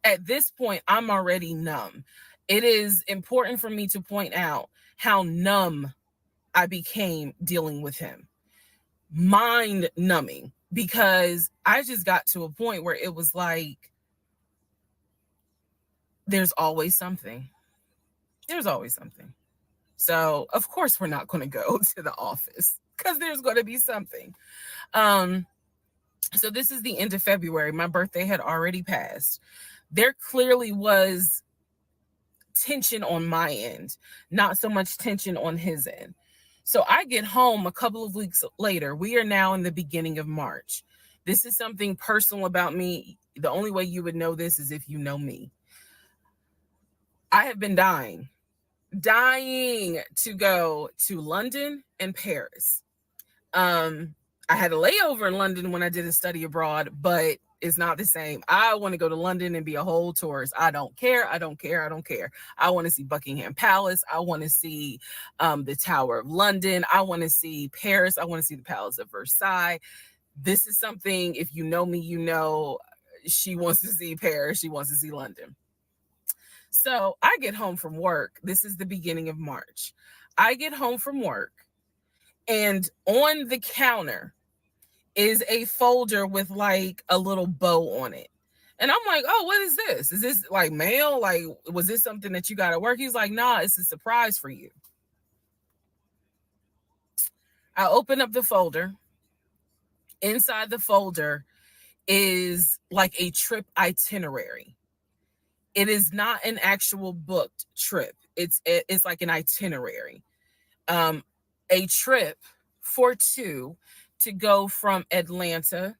at this point, I'm already numb. It is important for me to point out how numb I became dealing with him. Mind numbing, because I just got to a point where it was like, there's always something. There's always something. So of course we're not going to go to the office because there's going to be something. So this is the end of February. My birthday had already passed. There clearly was tension on my end, not so much tension on his end. So I get home a couple of weeks later. We are now in the beginning of March. This is something personal about me. The only way you would know this is if you know me. I have been dying to go to London and Paris. I had a layover in London when I did a study abroad, but it's not the same. I want to go to London and be a whole tourist. I don't care. I want to see Buckingham Palace. I want to see the Tower of London. I want to see Paris. I want to see the Palace of Versailles. This is something, if you know me, you know she wants to see Paris. She wants to see London. So I get home from work. This is the beginning of March. I get home from work, and on the counter is a folder with like a little bow on it. And I'm like, oh, what is this? Is this like mail? Like, was this something that you got at work? He's like, nah, it's a surprise for you. I open up the folder. Inside the folder is like a trip itinerary. It is not an actual booked trip. It's like an itinerary. A trip for two to go from Atlanta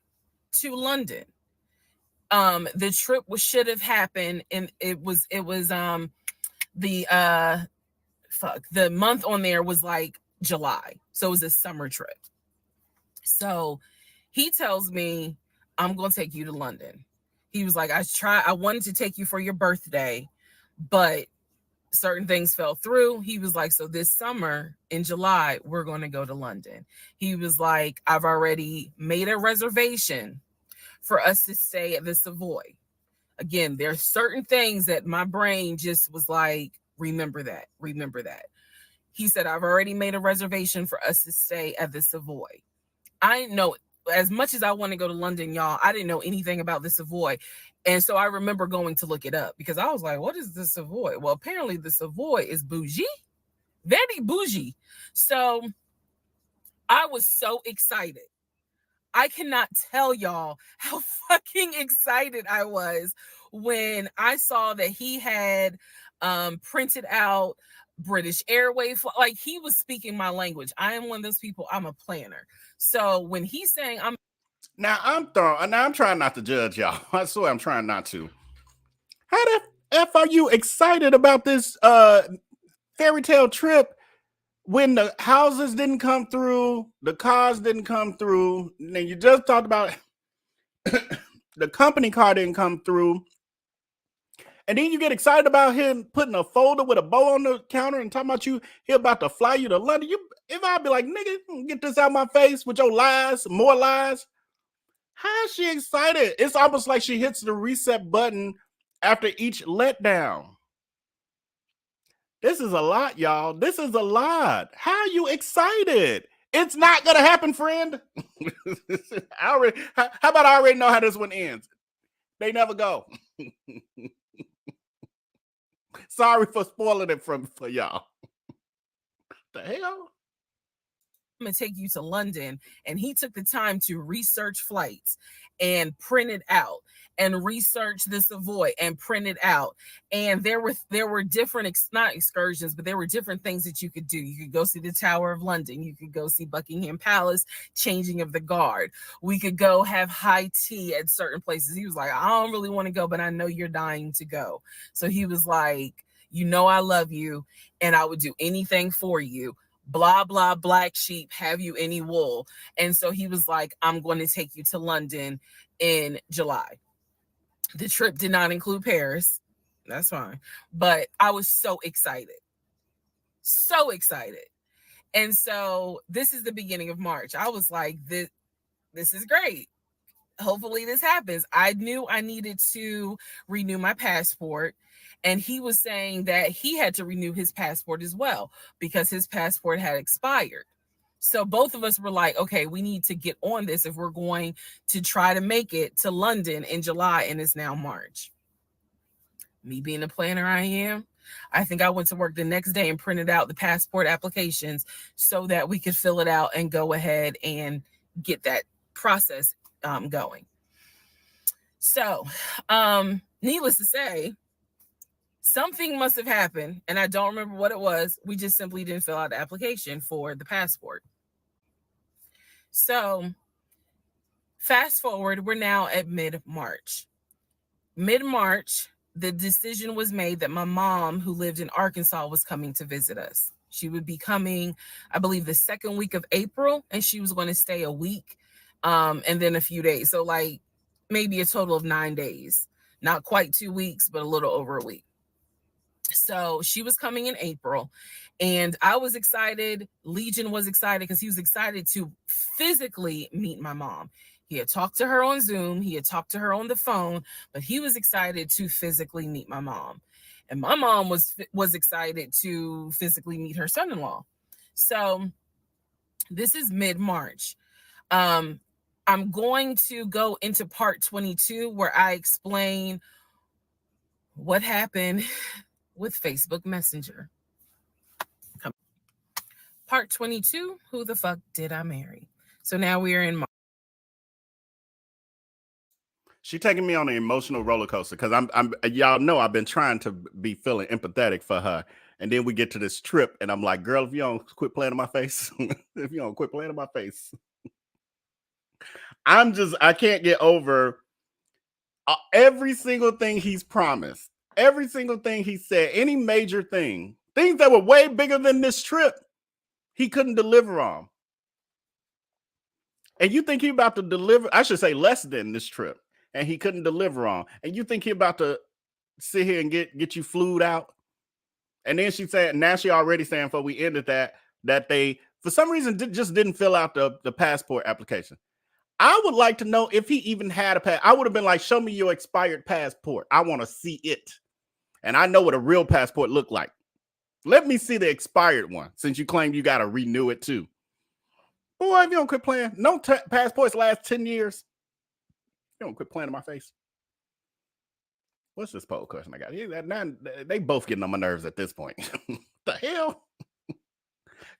to London. The trip should have happened, and it was the month on there was like July. So it was a summer trip. So he tells me, I'm going to take you to London. He was like, I wanted to take you for your birthday, but certain things fell through. He was like, so this summer in July, we're going to go to London. He was like, I've already made a reservation for us to stay at the Savoy. Again, there's certain things that my brain just was like, remember that. He said, I've already made a reservation for us to stay at the Savoy. I didn't know, as much as I want to go to London, y'all, I didn't know anything about the Savoy. And so I remember going to look it up because I was like, what is the Savoy? Well, apparently the Savoy is bougie, very bougie. So I was so excited. I cannot tell y'all how fucking excited I was when I saw that he had printed out British Airways. Like, he was speaking my language. I am one of those people, I'm a planner. So when he's saying I'm trying not to judge y'all. I swear I'm trying not to. How the F are you excited about this fairy tale trip when the houses didn't come through, the cars didn't come through, and then you just talked about the company car didn't come through, and then you get excited about him putting a folder with a bow on the counter and talking about he about to fly you to London? If I'd be like, nigga, get this out of my face with your lies, more lies. How is she excited? It's almost like she hits the reset button after each letdown. This is a lot, y'all. This is a lot. How are you excited? It's not going to happen, friend. How about I already know how this one ends? They never go. Sorry for spoiling it for y'all. The hell? I'm going to take you to London. And he took the time to research flights and print it out and research the Savoy and print it out. And there were different, not excursions, but there were different things that you could do. You could go see the Tower of London. You could go see Buckingham Palace, changing of the guard. We could go have high tea at certain places. He was like, I don't really want to go, but I know you're dying to go. So he was like, you know, I love you and I would do anything for you. Blah, blah, black sheep, have you any wool? And so he was like, I'm going to take you to London in July. The trip did not include Paris. That's fine. But I was so excited. So excited. And so this is the beginning of March. I was like, this is great. Hopefully this happens. I knew I needed to renew my passport. And he was saying that he had to renew his passport as well because his passport had expired. So both of us were like, okay, we need to get on this if we're going to try to make it to London in July, and it's now March. Me being the planner I am, I think I went to work the next day and printed out the passport applications so that we could fill it out and go ahead and get that process going. So, needless to say, something must have happened, and I don't remember what it was. We just simply didn't fill out the application for the passport. So, fast forward, we're now at mid-March. Mid-March, the decision was made that my mom, who lived in Arkansas, was coming to visit us. She would be coming, I believe, the second week of April, and she was going to stay a week and then a few days. So, like, maybe a total of 9 days. Not quite 2 weeks, but a little over a week. So she was coming in April, and I was excited. Legion was excited because he was excited to physically meet my mom. He had talked to her on Zoom. He had talked to her on the phone, but he was excited to physically meet my mom. And my mom was excited to physically meet her son-in-law. So this is mid-March. I'm going to go into part 22 where I explain what happened with Facebook Messenger. Part 22, who the fuck did I marry? So now we are in March. She taking me on an emotional roller coaster because I'm y'all know I've been trying to be feeling empathetic for her. And then we get to this trip and I'm like, girl, if you don't quit playing in my face, if you don't quit playing in my face. I can't get over every single thing he's promised. Every single thing he said, any major thing, things that were way bigger than this trip, he couldn't deliver on. And you think he about to deliver, I should say less than this trip, and he couldn't deliver on. And you think he about to sit here and get you flued out And then she said, now she already saying before we ended that they, for some reason, just didn't fill out the passport application. I would like to know if he even had a pass. I would have been like, show me your expired passport. I want to see it. And I know what a real passport looked like. Let me see the expired one, since you claim you got to renew it too. Boy, if you don't quit playing, no passports last 10 years. You don't quit playing in my face. What's this poll question I got? They both getting on my nerves at this point. The hell?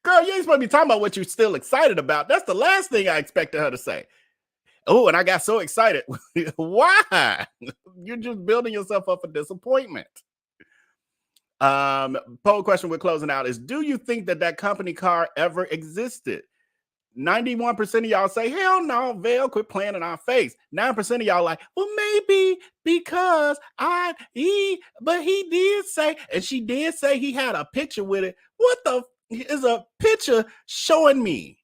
Girl, you ain't supposed to be talking about what you're still excited about. That's the last thing I expected her to say. Oh, and I got so excited. Why? You're just building yourself up for disappointment. Poll question we're closing out is, do you think that company car ever existed? 91% of y'all say, hell no, Vell, quit playing in our face. 9% of y'all like, well, maybe because but he did say, and she did say he had a picture with it. What the is a picture showing me?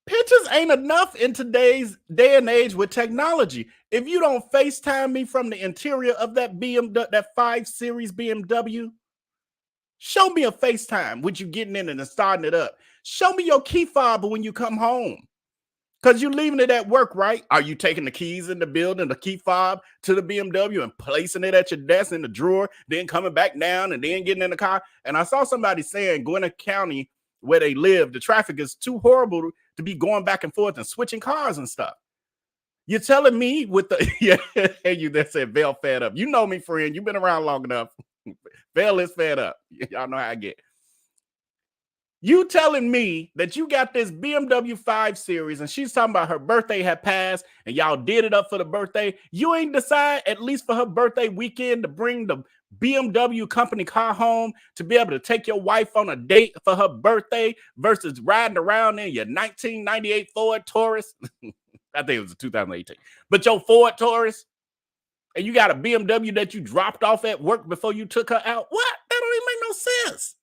Pictures ain't enough in today's day and age with technology. If you don't FaceTime me from the interior of that BMW, that 5 Series BMW, show me a FaceTime with you getting in and starting it up. Show me your key fob when you come home. Because you're leaving it at work, right? Are you taking the keys in the building, the key fob to the BMW and placing it at your desk in the drawer, then coming back down and then getting in the car? And I saw somebody saying Gwinnett County, where they live, the traffic is too horrible to be going back and forth and switching cars and stuff. You're telling me with the, yeah, you that said Vell fed up. You know me, friend. You've been around long enough. Vell is fed up. Y'all know how I get. You telling me that you got this BMW 5 Series and she's talking about her birthday had passed and y'all did it up for the birthday. You ain't decide, at least for her birthday weekend, to bring the BMW company car home to be able to take your wife on a date for her birthday versus riding around in your 1998 Ford Taurus. I think it was a 2018. But your Ford Taurus, and you got a BMW that you dropped off at work before you took her out. What? That don't even make no sense.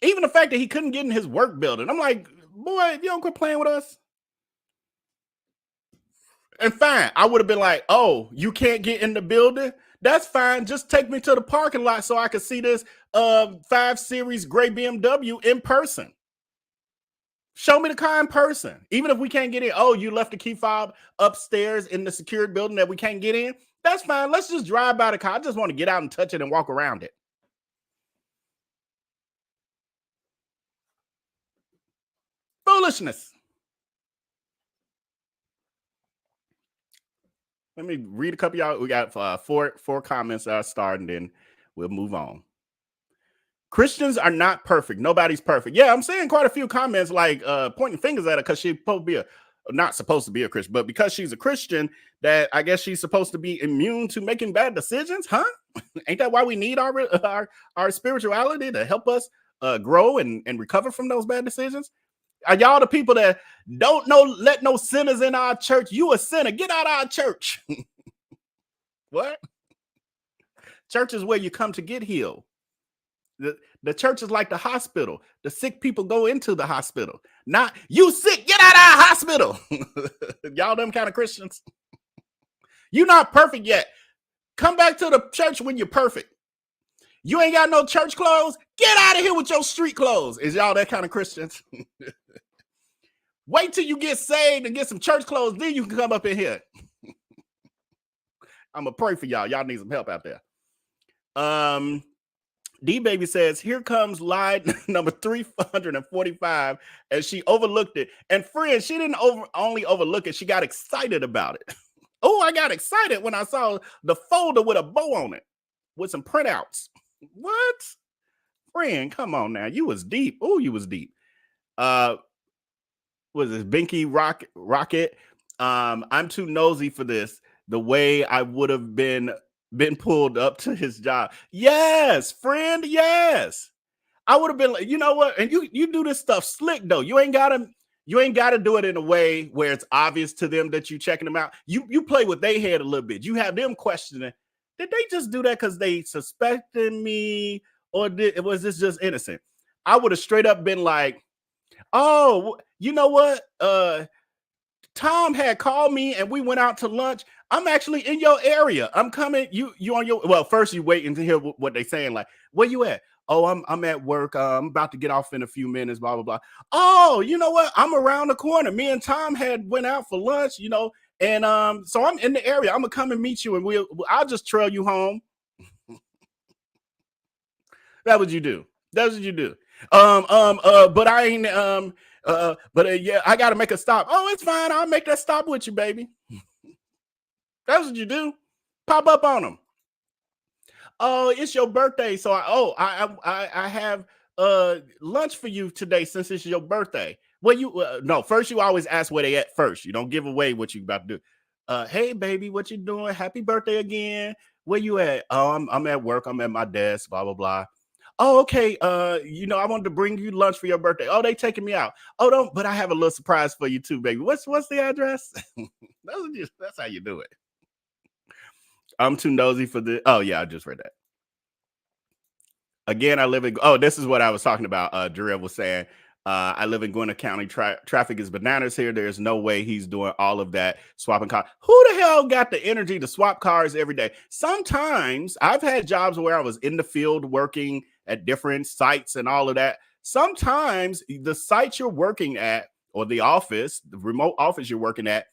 Even the fact that he couldn't get in his work building. I'm like, boy, if you don't quit playing with us. And fine, I would have been like, oh, you can't get in the building? That's fine. Just take me to the parking lot so I can see this 5 Series gray BMW in person. Show me the car in person. Even if we can't get in. Oh, you left the key fob upstairs in the secured building that we can't get in? That's fine. Let's just drive by the car. I just want to get out and touch it and walk around it. Foolishness. Let me read a couple of y'all. We got four comments that are starting, then we'll move on. Christians are not perfect. Nobody's perfect. Yeah, I'm seeing quite a few comments like pointing fingers at her because she's supposed to be not supposed to be a Christian, but because she's a Christian, that I guess she's supposed to be immune to making bad decisions, huh? Ain't that why we need our spirituality to help us grow and recover from those bad decisions? Are y'all the people that don't let no sinners in our church? You a sinner. Get out of our church. What? Church is where you come to get healed. The church is like the hospital. The sick people go into the hospital. Not you sick, get out of our hospital. Y'all them kind of Christians. You're not perfect yet. Come back to the church when you're perfect. You ain't got no church clothes? Get out of here with your street clothes. Is y'all that kind of Christians? Wait till you get saved and get some church clothes, then you can come up in here. I'm going to pray for y'all. Y'all need some help out there. D-Baby says, here comes lie number 345, and she overlooked it. And friend, she didn't only overlook it, she got excited about it. Oh, I got excited when I saw the folder with a bow on it with some printouts. What? Friend, come on now. You was deep. Oh, you was deep. Was this Binky Rocket? I'm too nosy for this. The way I would have been pulled up to his job. Yes, friend. Yes. I would have been like, you know what? And you do this stuff slick though. You ain't gotta do it in a way where it's obvious to them that you checking them out. You play with their head a little bit. You have them questioning, did they just do that because they suspected me? Or was this just innocent? I would have straight up been like, oh, you know what? Tom had called me and we went out to lunch. I'm actually in your area. I'm coming. You on your, well, first you waiting to hear what they saying. Like, where you at? Oh, I'm at work. I'm about to get off in a few minutes, blah, blah, blah. Oh, you know what? I'm around the corner. Me and Tom had went out for lunch, you know, and so I'm in the area. I'm gonna come and meet you, and I'll just trail you home. That's what you do. That's what you do. But I ain't yeah, I gotta make a stop. Oh, it's fine. I'll make that stop with you, baby. That's what you do. Pop up on them. Oh, it's your birthday, so I have lunch for you today since it's your birthday. Well, you no, first you always ask where they at first. You don't give away what you about to do. Hey baby, what you doing? Happy birthday again. Where you at? Oh, I'm at work. I'm at my desk. Blah blah blah. Oh, okay. You know, I wanted to bring you lunch for your birthday. Oh, they taking me out. Oh, don't. But I have a little surprise for you too, baby. What's the address? That's how you do it. I'm too nosy for the. Oh yeah, I just read that. Again, I live in. Oh, this is what I was talking about. Jarrell was saying. I live in Gwinnett County. Traffic is bananas here. There's no way he's doing all of that swapping cars. Who the hell got the energy to swap cars every day? Sometimes I've had jobs where I was in the field working at different sites and all of that. Sometimes the site you're working at or the office, the remote office you're working at,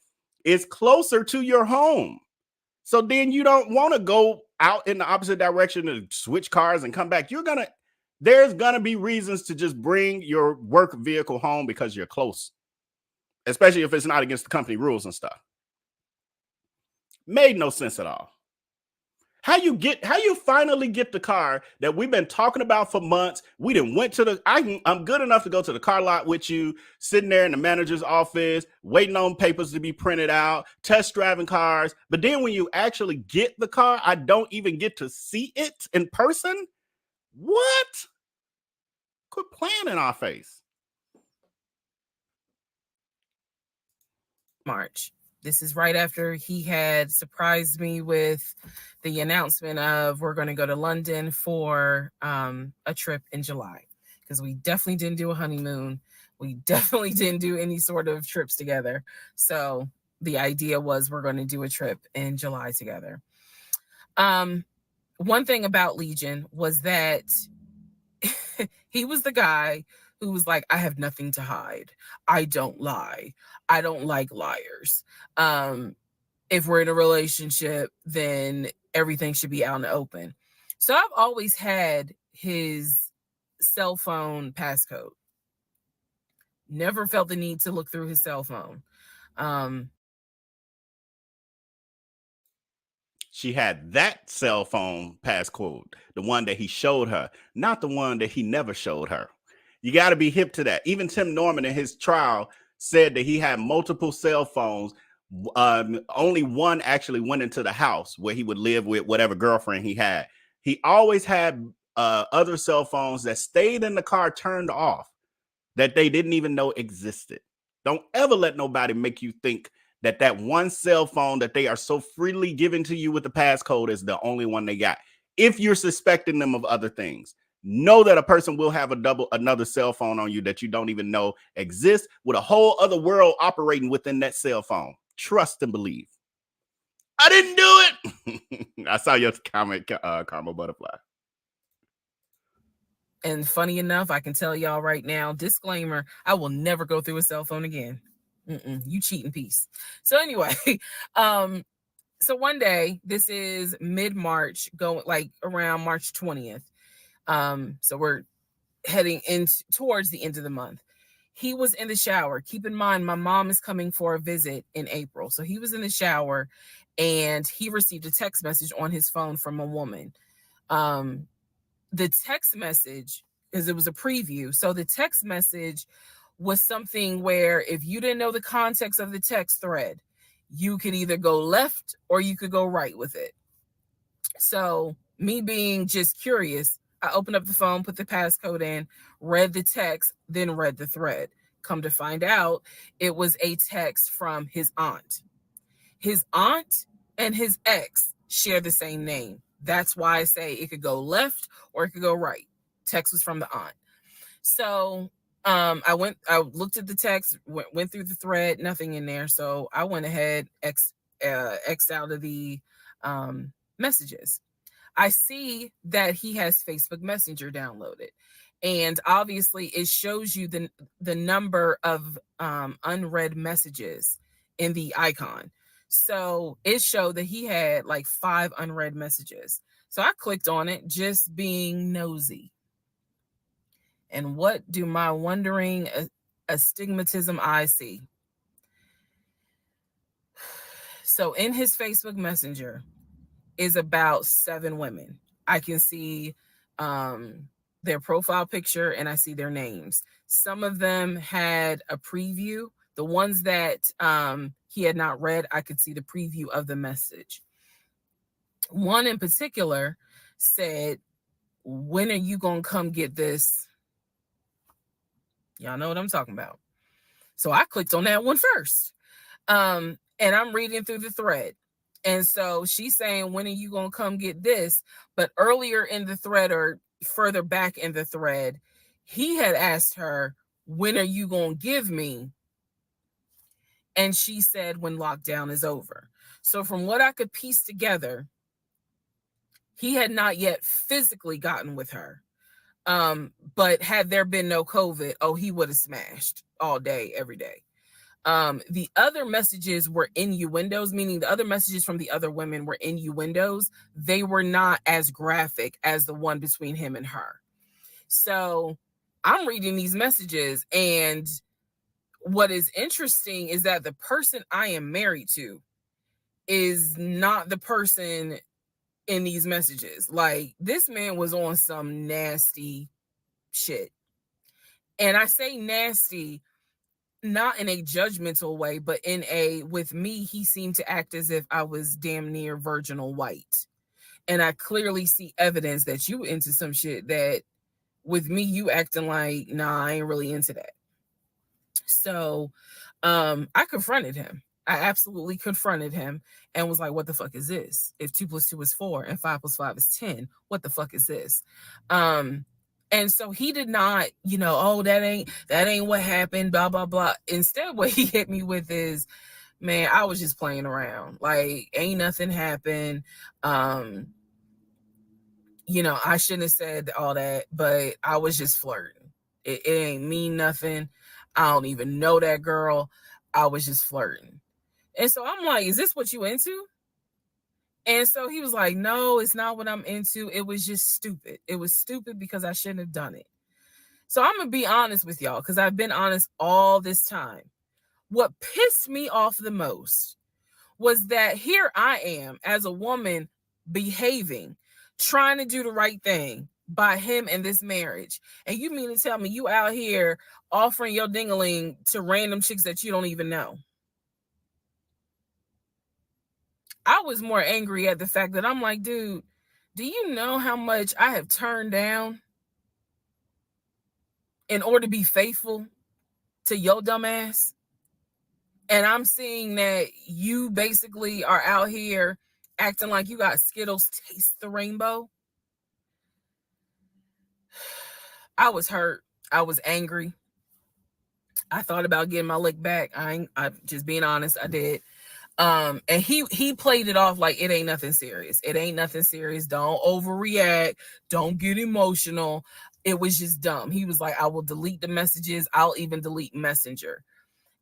is closer to your home. So then you don't want to go out in the opposite direction and switch cars and come back. There's gonna be reasons to just bring your work vehicle home because you're close, especially if it's not against the company rules and stuff. Made no sense at all. How you finally get the car that we've been talking about for months. We done went to the, I'm good enough to go to the car lot with you, sitting there in the manager's office, waiting on papers to be printed out, test driving cars. But then when you actually get the car, I don't even get to see it in person. What? Quit playing in our face. March. This is right after he had surprised me with the announcement of we're going to go to London for a trip in July, because we definitely didn't do a honeymoon. We definitely didn't do any sort of trips together. So the idea was we're going to do a trip in July together. One thing about Legion was that he was the guy who was like, I have nothing to hide. I don't lie. I don't like liars. If we're in a relationship, then everything should be out in the open. So I've always had his cell phone passcode. Never felt the need to look through his cell phone. She had that cell phone passcode, the one that he showed her, not the one that he never showed her. You got to be hip to that. Even Tim Norman in his trial said that he had multiple cell phones. Only one actually went into the house where he would live with whatever girlfriend he had. He always had other cell phones that stayed in the car turned off that they didn't even know existed. Don't ever let nobody make you think that one cell phone that they are so freely giving to you with the passcode is the only one they got. If you're suspecting them of other things, know that a person will have another cell phone on you that you don't even know exists, with a whole other world operating within that cell phone. Trust and believe. I didn't do it. I saw your comment, Karma Butterfly. And funny enough, I can tell y'all right now, disclaimer, I will never go through a cell phone again. You cheating piece. So anyway, so one day, this is mid-March, going like around March 20th. So we're heading towards the end of the month. He was in the shower. Keep in mind, my mom is coming for a visit in April. So he was in the shower and he received a text message on his phone from a woman. The text message, because it was a preview. So the text message was something where if you didn't know the context of the text thread, you could either go left or you could go right with it. So me being just curious, I opened up the phone, put the passcode in, read the text, then read the thread. Come to find out, it was a text from his aunt. His aunt and his ex share the same name. That's why I say it could go left or it could go right. Text was from the aunt. So I looked at the text, went through the thread, nothing in there. So I went ahead, X'd out of the messages. I see that he has Facebook Messenger downloaded. And obviously it shows you the number of unread messages in the icon. So it showed that he had like 5 unread messages. So I clicked on it, just being nosy. And what do my wondering astigmatism eyes see? So in his Facebook Messenger is about 7 women. I can see their profile picture and I see their names. Some of them had a preview. The ones that he had not read, I could see the preview of the message. One in particular said, "When are you gonna come get this?" Y'all know what I'm talking about. So I clicked on that one first. And I'm reading through the thread. And so she's saying, "When are you going to come get this?" But earlier in the thread, or further back in the thread, he had asked her, "When are you going to give me?" And she said, "When lockdown is over." So from what I could piece together, he had not yet physically gotten with her. But had there been no COVID, oh, he would have smashed all day, every day. The other messages were innuendos, meaning the other messages from the other women were innuendos. They were not as graphic as the one between him and her. So I'm reading these messages, and what is interesting is that the person I am married to is not the person in these messages. Like, this man was on some nasty shit. And I say nasty not in a judgmental way, but in a, with me, he seemed to act as if I was damn near virginal white. And I clearly see evidence that you into some shit that with me, you acting like, nah, I ain't really into that. So I confronted him. I absolutely confronted him and was like, "What the fuck is this? If 2 + 2 is 4 and 5 + 5 is 10, what the fuck is this?" And so he did not, "Oh, that ain't what happened, blah, blah, blah." Instead, what he hit me with is, "Man, I was just playing around. Like, ain't nothing happened. I shouldn't have said all that, but I was just flirting. It ain't mean nothing. I don't even know that girl. I was just flirting." And so I'm like, "Is this what you into?" And so he was like, "No, it's not what I'm into. It was just stupid. It was stupid because I shouldn't have done it." So I'm going to be honest with y'all, because I've been honest all this time. What pissed me off the most was that here I am as a woman behaving, trying to do the right thing by him and this marriage. And you mean to tell me you out here offering your dingaling to random chicks that you don't even know? I was more angry at the fact that I'm like, dude, do you know how much I have turned down in order to be faithful to your dumb ass? And I'm seeing that you basically are out here acting like you got Skittles taste the rainbow. I was hurt. I was angry. I thought about getting my lick back. I'm just being honest. I did. And he played it off like it ain't nothing serious. It ain't nothing serious. Don't overreact. Don't get emotional. It was just dumb. He was like, "I will delete the messages. I'll even delete Messenger."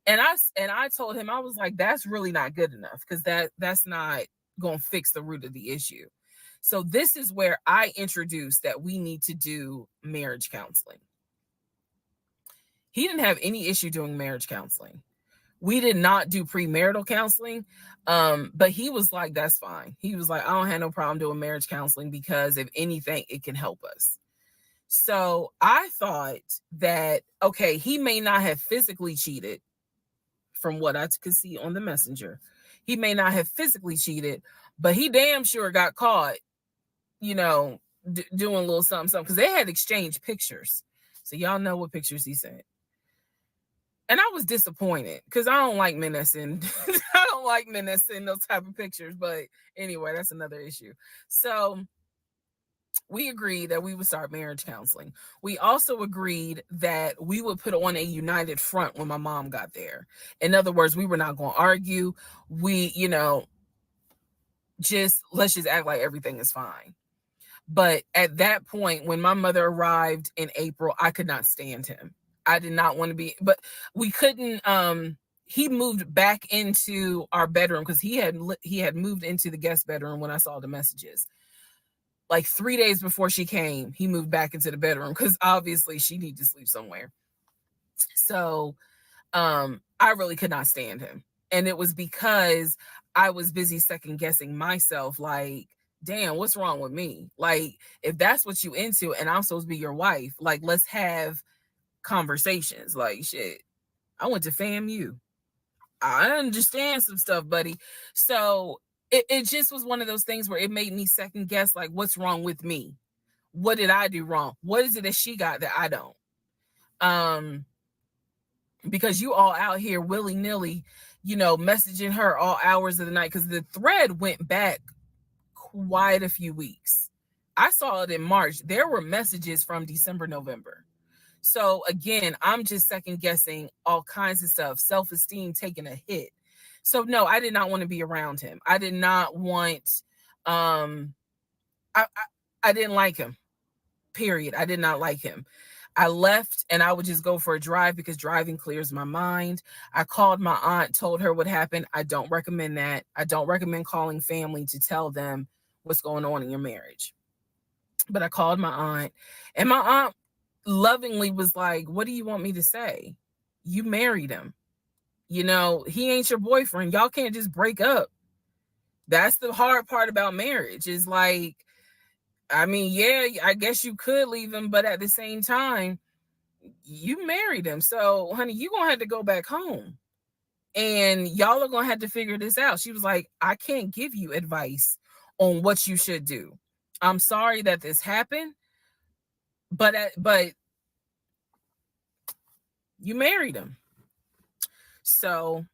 And I told him, I was like, "That's really not good enough, because that's not going to fix the root of the issue." So this is where I introduced that we need to do marriage counseling. He didn't have any issue doing marriage counseling. We did not do premarital counseling, but he was like, "That's fine." He was like, "I don't have no problem doing marriage counseling because if anything, it can help us." So I thought that, okay, he may not have physically cheated from what I could see on the messenger. He may not have physically cheated, but he damn sure got caught, doing a little something, because they had exchanged pictures. So y'all know what pictures he sent. And I was disappointed because I don't like men that send those type of pictures. But anyway, that's another issue. So we agreed that we would start marriage counseling. We also agreed that we would put on a united front when my mom got there. In other words, we were not going to argue. We, let's just act like everything is fine. But at that point, when my mother arrived in April, I could not stand him. I did not want to be, but we couldn't, he moved back into our bedroom because he had moved into the guest bedroom when I saw the messages. Like 3 days before she came, he moved back into the bedroom because obviously she needed to sleep somewhere. So I really could not stand him. And it was because I was busy second guessing myself, like, damn, what's wrong with me? Like, if that's what you into and I'm supposed to be your wife, like, let's have conversations. Like, shit, I went to FAMU. I understand some stuff, buddy. So it just was one of those things where it made me second guess, like, what's wrong with me? What did I do wrong? What is it that she got that I don't? Because you all out here willy-nilly, messaging her all hours of the night, because the thread went back quite a few weeks. I saw it in March. There were messages from December, November. So again, I'm just second guessing all kinds of stuff, self-esteem taking a hit. So no, I did not want to be around him. I did not want, I didn't like him, period. I did not like him. I left and I would just go for a drive because driving clears my mind. I called my aunt, told her what happened. I don't recommend that. I don't recommend calling family to tell them what's going on in your marriage. But I called my aunt, and my aunt lovingly was like, what do you want me to say? You married him. He ain't your boyfriend. Y'all can't just break up. That's the hard part about marriage, is like, I mean, yeah, I guess you could leave him, but at the same time, you married him. So, honey, you're going to have to go back home. And y'all are going to have to figure this out. She was like, I can't give you advice on what you should do. I'm sorry that this happened, but you married him. So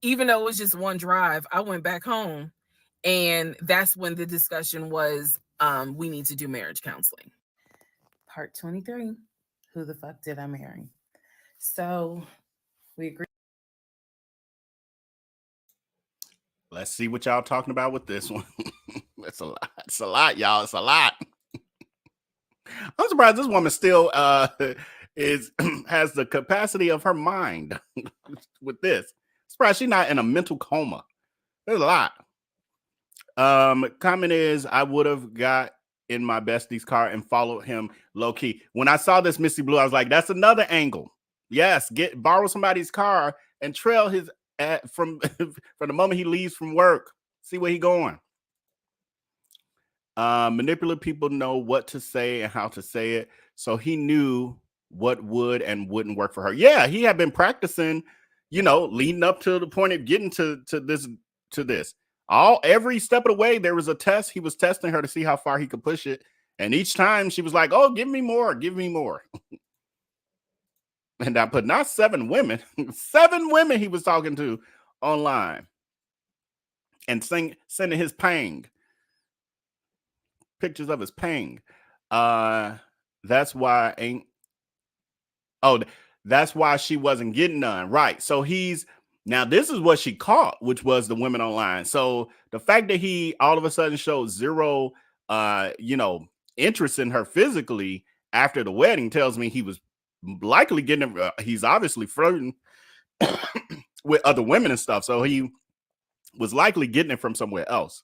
even though it was just one drive, I went back home, and that's when the discussion was, we need to do marriage counseling. Part 23, who the fuck did I marry? So we agreed. Let's see what y'all talking about with this one. It's a lot. It's a lot, y'all. It's a lot. I'm surprised this woman still has the capacity of her mind with this. Surprised she's not in a mental coma. There's a lot. Comment is, I would have got in my bestie's car and followed him low key. When I saw this, Missy Blue, I was like, that's another angle. Yes, borrow somebody's car and trail his from the moment he leaves from work. See where he going. Manipulative people know what to say and how to say it. So he knew what would and wouldn't work for her. Yeah, he had been practicing, leading up to the point of getting to this. Every step of the way, there was a test. He was testing her to see how far he could push it. And each time she was like, oh, give me more, give me more. And I put not 7 women, 7 women he was talking to online and sending his pang. Pictures of his pang. That's why that's why she wasn't getting none. Right. So now this is what she caught, which was the women online. So the fact that he all of a sudden showed zero interest in her physically after the wedding tells me he was likely getting he's obviously flirting with other women and stuff. So he was likely getting it from somewhere else.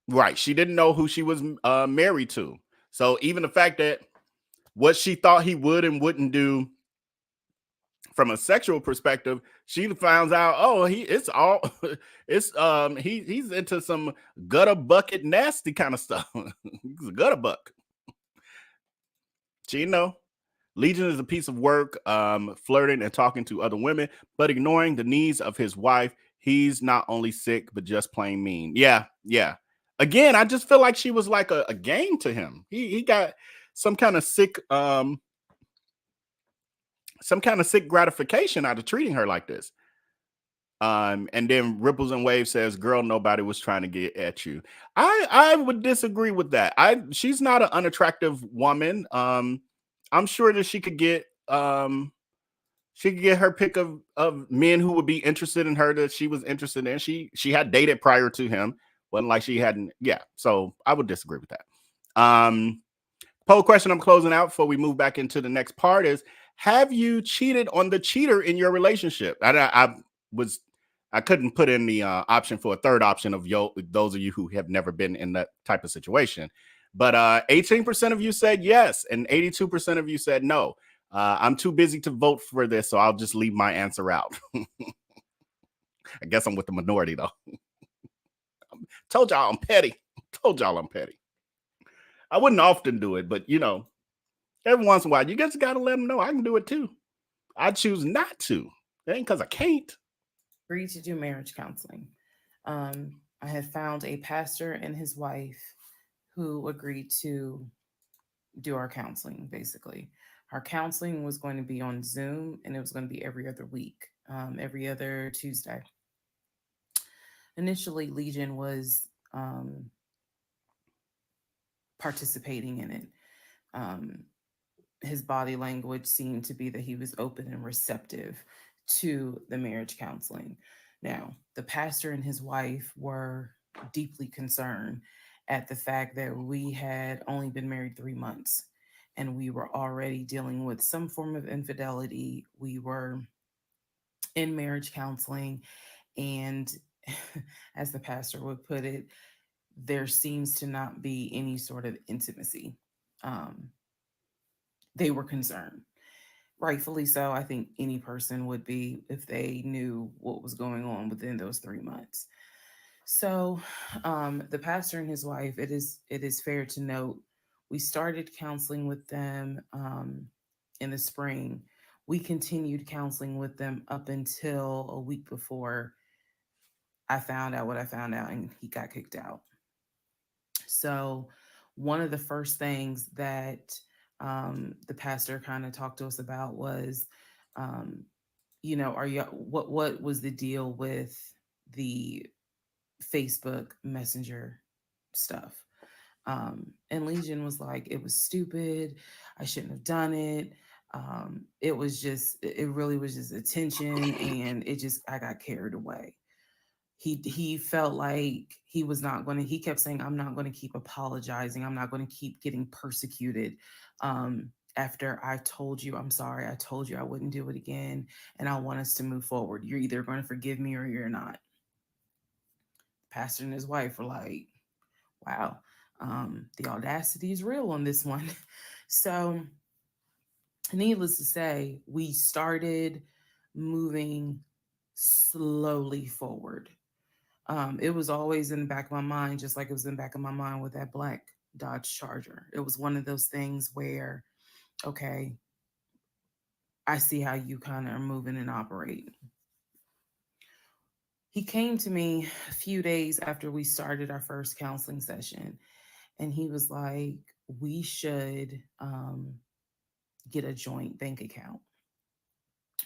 Right. She didn't know who she was married to. So even the fact that what she thought he would and wouldn't do from a sexual perspective, she finds out, oh, he's into some gutter bucket nasty kind of stuff. He's a gutter buck. She Legion is a piece of work, flirting and talking to other women, but ignoring the needs of his wife. He's not only sick, but just plain mean. Yeah. Again, I just feel like she was like a game to him. He got some kind of sick gratification out of treating her like this. And then Ripples and Waves says, "Girl, nobody was trying to get at you." I would disagree with that. She's not an unattractive woman. I'm sure that she could get her pick of men who would be interested in her that she was interested in. She had dated prior to him. Wasn't like she hadn't. Yeah. So I would disagree with that. Poll question I'm closing out before we move back into the next part is: have you cheated on the cheater in your relationship? I couldn't put in the option for a third option of those of you who have never been in that type of situation. But 18% of you said yes, and 82% of you said no. I'm too busy to vote for this, so I'll just leave my answer out. I guess I'm with the minority, though. Told y'all I'm petty. I wouldn't often do it, but every once in a while, you just got to let them know I can do it too. I choose not to. It ain't because I can't. Agreed to do marriage counseling. I have found a pastor and his wife who agreed to do our counseling, basically. Our counseling was going to be on Zoom, and it was going to be every other week, every other Tuesday. Initially, Legion was participating in it. His body language seemed to be that he was open and receptive to the marriage counseling. Now, the pastor and his wife were deeply concerned at the fact that we had only been married 3 months and we were already dealing with some form of infidelity. We were in marriage counseling, and as the pastor would put it, there seems to not be any sort of intimacy. They were concerned. Rightfully so. I think any person would be if they knew what was going on within those 3 months. So the pastor and his wife, it is fair to note, we started counseling with them in the spring. We continued counseling with them up until a week before I found out what I found out, and he got kicked out. So one of the first things that the pastor kind of talked to us about was, are you what was the deal with the Facebook Messenger stuff? And Legion was like, it was stupid. I shouldn't have done it. It really was just attention, and I got carried away. He felt like he was not going to, he kept saying, I'm not going to keep apologizing. I'm not going to keep getting persecuted. After I told you, I'm sorry, I told you I wouldn't do it again, and I want us to move forward. You're either going to forgive me or you're not. Pastor and his wife were like, wow, the audacity is real on this one. So needless to say, we started moving slowly forward. It was always in the back of my mind, just like it was in the back of my mind with that black Dodge Charger. It was one of those things where, okay, I see how you kind of are moving and operating. He came to me a few days after we started our first counseling session, and he was like, we should get a joint bank account.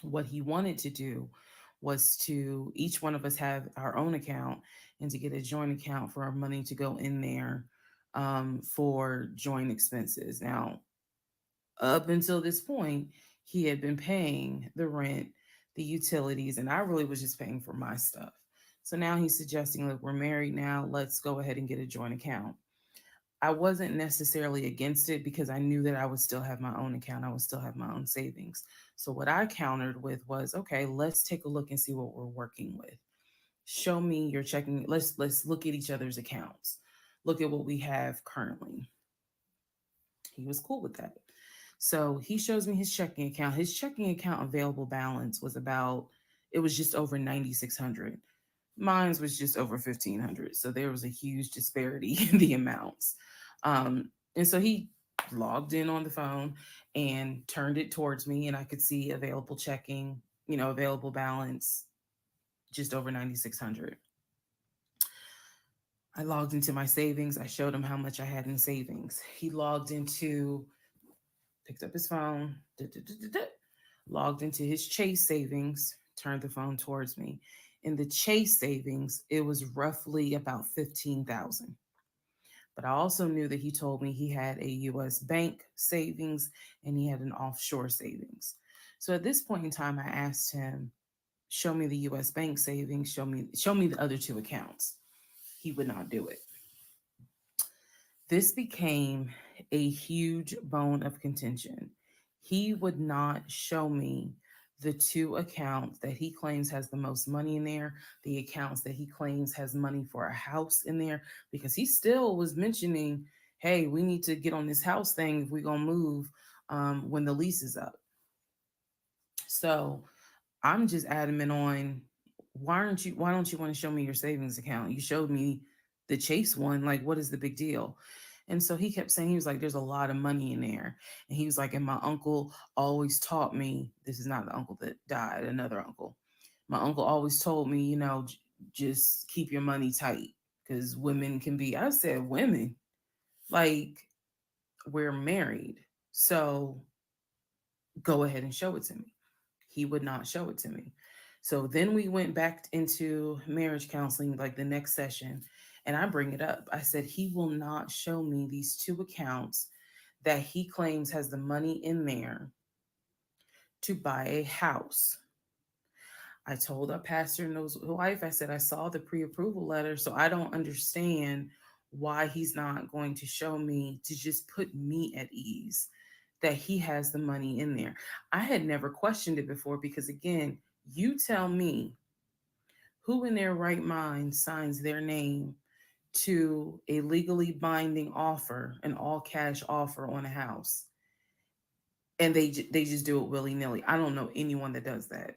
What he wanted to do was to each one of us have our own account, and to get a joint account for our money to go in there for joint expenses. Now, up until this point, he had been paying the rent, the utilities, and I really was just paying for my stuff. So now he's suggesting, look, we're married now, let's go ahead and get a joint account. I wasn't necessarily against it because I knew that I would still have my own account. I would still have my own savings. So what I countered with was, okay, let's take a look and see what we're working with. Show me your checking. Let's look at each other's accounts. Look at what we have currently. He was cool with that. So he shows me his checking account. His checking account available balance was it was just over 9,600. Mine was just over 1,500. So there was a huge disparity in the amounts. And so he logged in on the phone and turned it towards me, and I could see available checking, available balance, just over 9,600. I logged into my savings. I showed him how much I had in savings. He picked up his phone, logged into his Chase savings, turned the phone towards me. In the Chase savings, it was roughly about 15,000. But I also knew that he told me he had a US bank savings and he had an offshore savings. So at this point in time, I asked him, show me the US bank savings, show me the other two accounts. He would not do it. This became a huge bone of contention. He would not show me the two accounts that he claims has the most money in there, the accounts that he claims has money for a house in there, because he still was mentioning, hey, we need to get on this house thing if we're going to move when the lease is up. So I'm just adamant on, why don't you want to show me your savings account? You showed me the Chase one, like what is the big deal? And so he kept saying, he was like, there's a lot of money in there. And he was like, and my uncle always taught me, this is not the uncle that died, another uncle. My uncle always told me, just keep your money tight because women can be, I said, women, like we're married. So go ahead and show it to me. He would not show it to me. So then we went back into marriage counseling, like the next session, and I bring it up. I said, he will not show me these two accounts that he claims has the money in there to buy a house. I told our pastor and his wife, I said, I saw the pre-approval letter, so I don't understand why he's not going to show me to just put me at ease that he has the money in there. I had never questioned it before because, again, you tell me who in their right mind signs their name to a legally binding offer, an all cash offer on a house, and they just do it willy nilly. I don't know anyone that does that.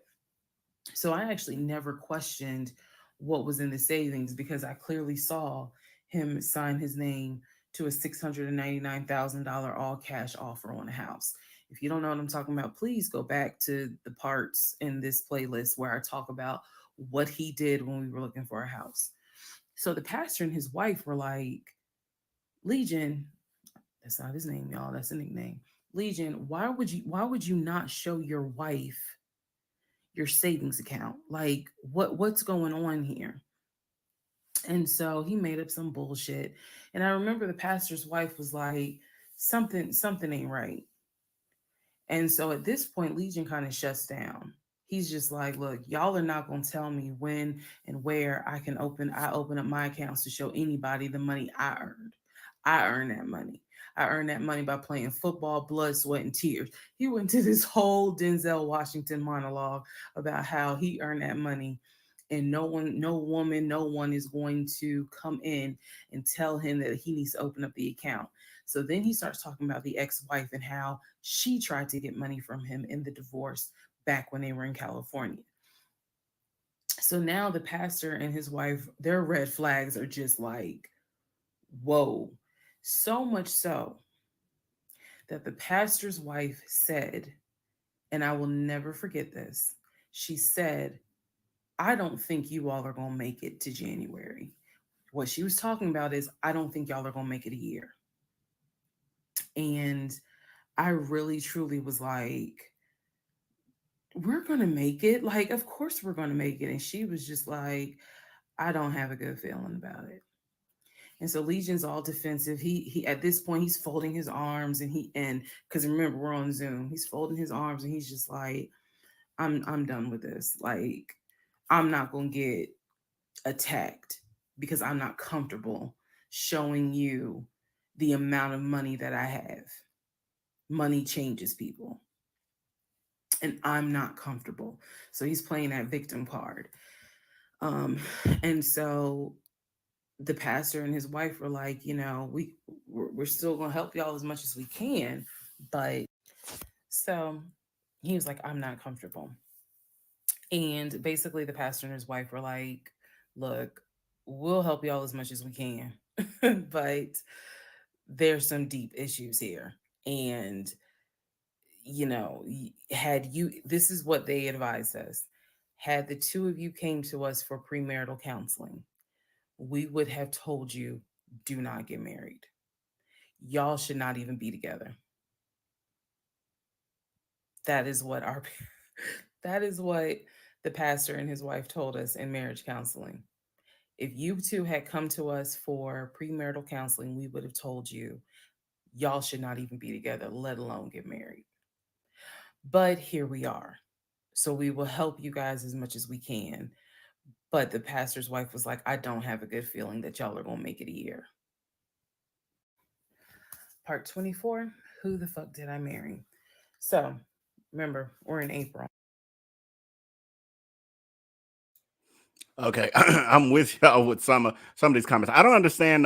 So I actually never questioned what was in the savings because I clearly saw him sign his name to a $699,000 all cash offer on a house. If you don't know what I'm talking about, please go back to the parts in this playlist where I talk about what he did when we were looking for a house. So the pastor and his wife were like, Legion, that's not his name, y'all, that's a nickname. Legion, why would you not show your wife your savings account? Like what's going on here? And so he made up some bullshit. And I remember the pastor's wife was like, something ain't right. And so at this point, Legion kind of shuts down. He's just like, look, y'all are not going to tell me when and where I open up my accounts to show anybody the money I earned. I earned that money. I earned that money by playing football, blood, sweat, and tears. He went to this whole Denzel Washington monologue about how he earned that money. And no one, no woman, no one is going to come in and tell him that he needs to open up the account. So then he starts talking about the ex-wife and how she tried to get money from him in the divorce back when they were in California. So now the pastor and his wife, their red flags are just like, whoa. So much so that the pastor's wife said, and I will never forget this, she said, I don't think you all are going to make it to January. What she was talking about is, I don't think y'all are going to make it a year. And I really, truly was like, we're going to make it. Like, of course we're going to make it. And she was just like, I don't have a good feeling about it. And so Legion's all defensive. He at this point he's folding his arms and because remember we're on Zoom. He's folding his arms and he's just like, I'm done with this. Like, I'm not going to get attacked because I'm not comfortable showing you the amount of money that I have. Money changes people. And I'm not comfortable. So he's playing that victim card. And so the pastor and his wife were like, we're still going to help y'all as much as we can. But so he was like, I'm not comfortable. And basically the pastor and his wife were like, look, we'll help y'all as much as we can. But there's some deep issues here. And, this is what they advised us. Had the two of you came to us for premarital counseling, we would have told you, do not get married. Y'all should not even be together. That is what that is what The pastor and his wife told us in marriage counseling, if you two had come to us for premarital counseling, we would have told you y'all should not even be together, let alone get married. But here we are. So we will help you guys as much as we can. But the pastor's wife was like, I don't have a good feeling that y'all are going to make it a year. Part 24, who the fuck did I marry? So remember, we're in April. Okay, I'm with y'all with some of these comments. I don't understand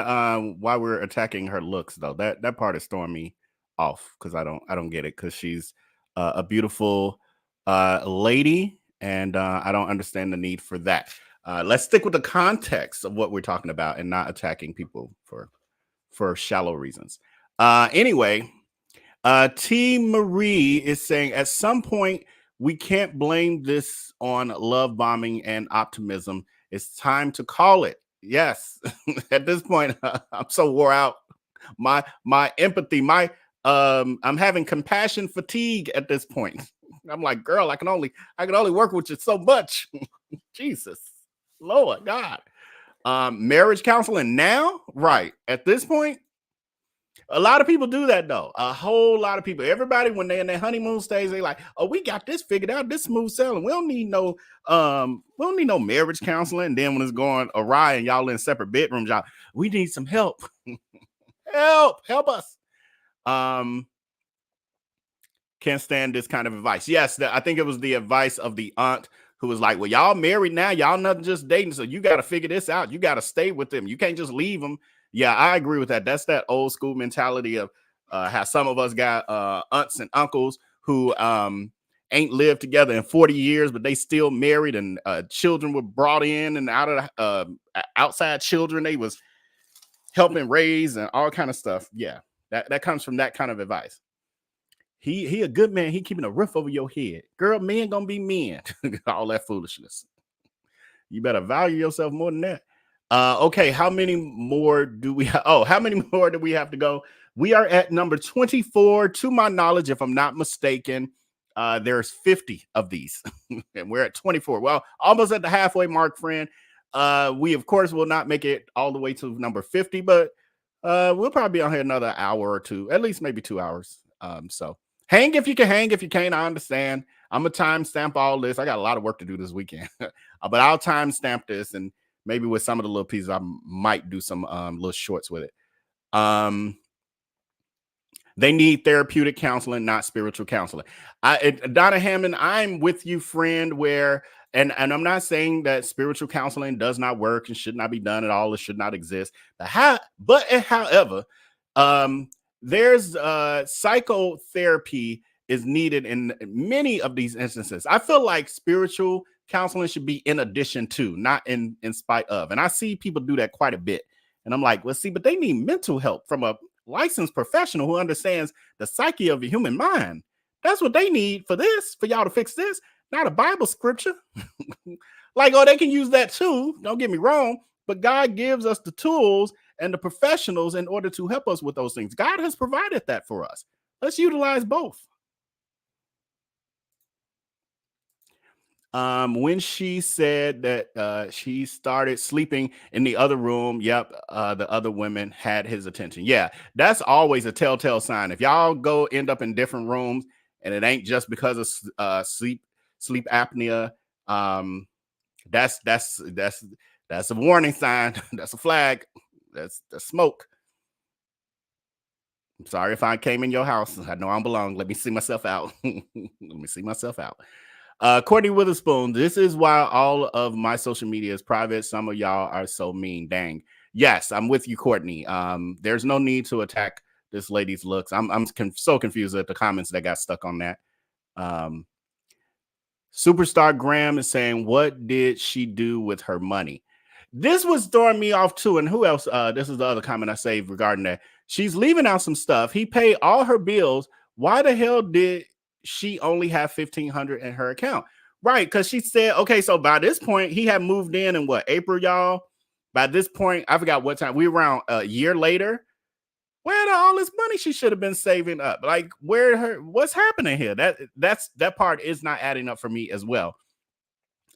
why we're attacking her looks though. That part is throwing me off because I don't get it, because she's a beautiful lady, and I don't understand the need for that. Let's stick with the context of what we're talking about and not attacking people for shallow reasons. Anyway, T. Marie is saying at some point we can't blame this on love bombing and optimism. It's time to call it. Yes, at this point, I'm so wore out. My empathy, I'm having compassion fatigue at this point. I'm like, girl, I can only work with you so much. Jesus, Lord God. Marriage counseling now, right? At this point, a lot of people do that though. A whole lot of people. Everybody, when they're in their honeymoon stage, they like, oh, we got this figured out. This smooth sailing. We don't need no marriage counseling. And then when it's going awry and y'all in separate bedrooms, y'all, we need some help. help us. Can't stand this kind of advice. Yes, I think it was the advice of the aunt who was like, well, y'all married now. Y'all not just dating. So you got to figure this out. You got to stay with them. You can't just leave them. Yeah, I agree with that. That's that old school mentality of how some of us got aunts and uncles who ain't lived together in 40 years, but they still married, and children were brought in and out of outside children they was helping raise and all kind of stuff. Yeah, that comes from that kind of advice. He a good man. He keeping a roof over your head. Girl, men gonna be men. All that foolishness. You better value yourself more than that. Okay, how many more do we have? Oh, how many more do we have to go? We are at number 24, to my knowledge, if I'm not mistaken. There's 50 of these, and we're at 24. Well, almost at the halfway mark, friend. We, of course, will not make it all the way to number 50, but we'll probably be on here another hour or two, at least maybe 2 hours. So hang if you can hang. If you can't, I understand. I'm going to timestamp all this. I got a lot of work to do this weekend, but I'll timestamp this, and maybe with some of the little pieces, I might do some little shorts with it. They need therapeutic counseling, not spiritual counseling. Donna Hammond, I'm with you, friend, where, and I'm not saying that spiritual counseling does not work and should not be done at all. It should not exist. However, there's psychotherapy is needed in many of these instances. I feel like spiritual counseling should be in addition to, not in spite of. And I see people do that quite a bit. And I'm like, well, see, but they need mental help from a licensed professional who understands the psyche of the human mind. That's what they need for this, for y'all to fix this, not a Bible scripture. Like, oh, they can use that too. Don't get me wrong. But God gives us the tools and the professionals in order to help us with those things. God has provided that for us. Let's utilize both. When she said that she started sleeping in the other room, yep, the other women had his attention. Yeah, that's always a telltale sign. If y'all go end up in different rooms and it ain't just because of sleep apnea, that's a warning sign. That's a flag. That's smoke. I'm sorry if I came in your house. I know I don't belong. Let me see myself out. Let me see myself out. Courtney Witherspoon, this is why all of my social media is private. Some of y'all are so mean. Dang. Yes, I'm with you, Courtney. There's no need to attack this lady's looks. I'm so confused at the comments that got stuck on that. Superstar Graham is saying, what did she do with her money? This was throwing me off too. And who else? This is the other comment I saved regarding that. She's leaving out some stuff. He paid all her bills. Why the hell did she only have $1,500 in her account? Right, because she said, okay, so by this point, he had moved in what, April, y'all? By this point, I forgot what time. We were around a year later. Where did all this money she should have been saving up? Like, what's happening here? That part is not adding up for me as well.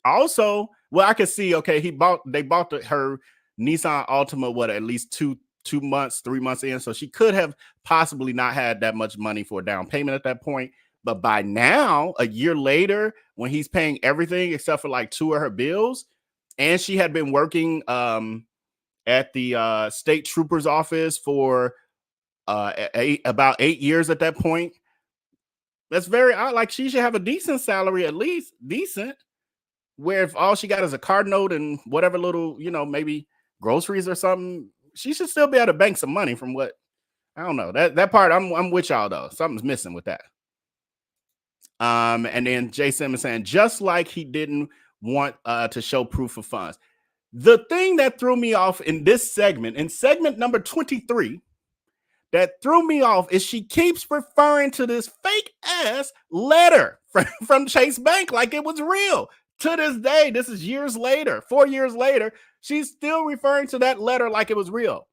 Also, well, I could see, okay, they bought her Nissan Altima, what, at least two months, 3 months in. So she could have possibly not had that much money for a down payment at that point. But by now, a year later, when he's paying everything except for like 2 of her bills, and she had been working at the state trooper's office for about 8 years at that point. That's very odd. Like, she should have a decent salary, at least decent, where if all she got is a card note and whatever little, maybe groceries or something, she should still be able to bank some money from what, I don't know. That part, I'm with y'all though. Something's missing with that. And then Jason is saying, just like he didn't want to show proof of funds. The thing that threw me off in this segment, in segment number 23, that threw me off is she keeps referring to this fake ass letter from Chase Bank like it was real. To this day, this is years later, 4 years later, she's still referring to that letter like it was real.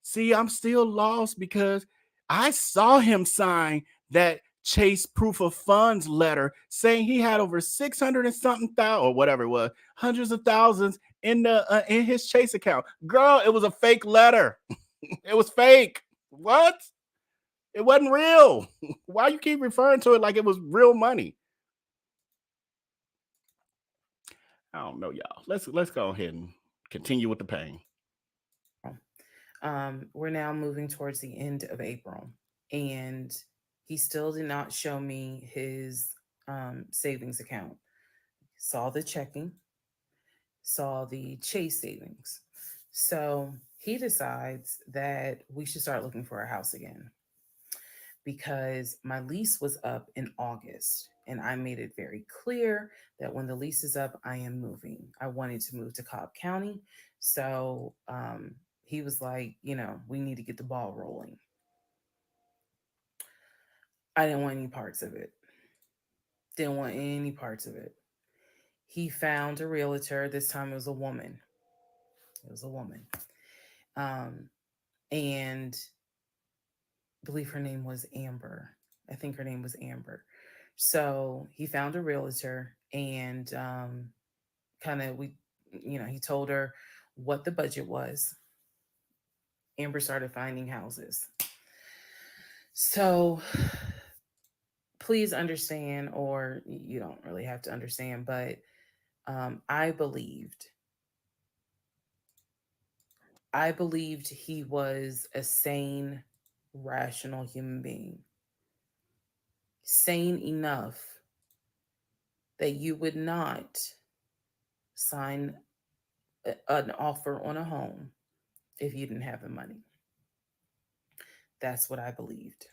See, I'm still lost because I saw him sign that Chase proof of funds letter saying he had over 600 and something thousand, or whatever it was, hundreds of thousands in his Chase account. Girl, it was a fake letter. It was fake. What? It wasn't real. Why you keep referring to it like it was real money? I don't know, y'all. Let's go ahead and continue with the pain. We're now moving towards the end of April, and he still did not show me his savings account. Saw the checking, saw the Chase savings. So he decides that we should start looking for a house again, because my lease was up in August. And I made it very clear that when the lease is up, I am moving. I wanted to move to Cobb County. So he was like, we need to get the ball rolling. I didn't want any parts of it. Didn't want any parts of it. He found a realtor. This time it was a woman. It was a woman. And I believe her name was Amber. I think her name was Amber. So he found a realtor, and he told her what the budget was. Amber started finding houses. So please understand, or you don't really have to understand, but I believed he was a sane, rational human being. Sane enough that you would not sign an offer on a home if you didn't have the money. That's what I believed.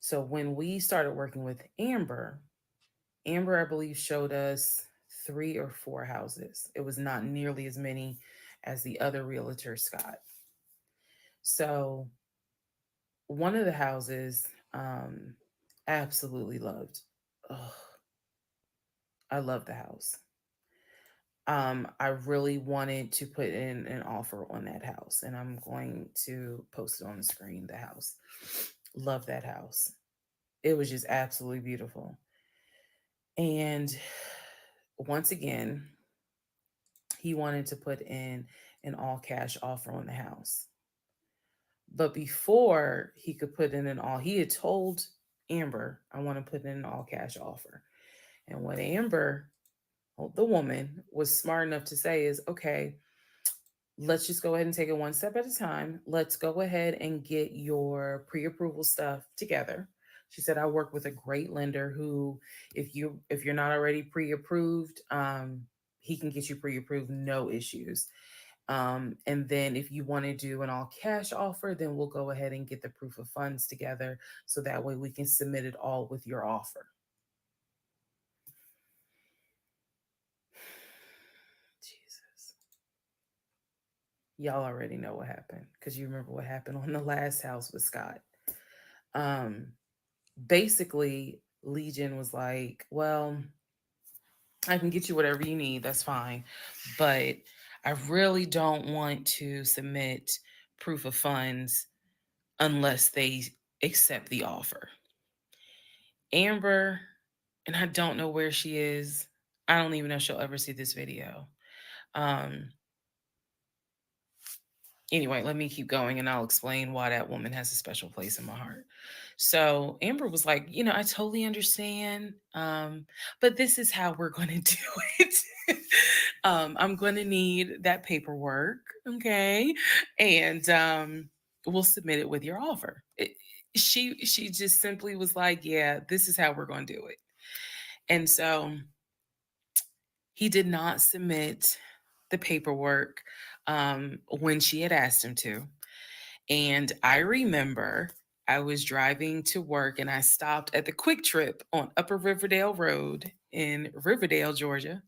So when we started working with Amber, I believe, showed us 3 or 4 houses. It was not nearly as many as the other realtor, Scott. So one of the houses, absolutely loved. Ugh, I love the house. I really wanted to put in an offer on that house, and I'm going to post it on the screen. The house, love that house. It was just absolutely beautiful. And once again, he wanted to put in an all cash offer on the house. But before he could put in he had told Amber, I want to put in an all cash offer. And what Amber, the woman, was smart enough to say is, okay, let's just go ahead and take it one step at a time. Let's go ahead and get your pre-approval stuff together. She said, I work with a great lender who, if you're not already pre-approved, he can get you pre-approved, no issues. And then if you want to do an all cash offer, then we'll go ahead and get the proof of funds together. So that way we can submit it all with your offer. Jesus. Y'all already know what happened, because you remember what happened on the last house with Scott. Basically, Legion was like, well, I can get you whatever you need. That's fine. But I really don't want to submit proof of funds unless they accept the offer. Amber, and I don't know where she is. I don't even know if she'll ever see this video. Anyway, let me keep going and I'll explain why that woman has a special place in my heart. So Amber was like, I totally understand. But this is how we're going to do it. I'm going to need that paperwork. Okay. And we'll submit it with your offer. She just simply was like, yeah, this is how we're going to do it. And so he did not submit the paperwork when she had asked him to. And I remember I was driving to work and I stopped at the Quick Trip on Upper Riverdale Road in Riverdale, Georgia.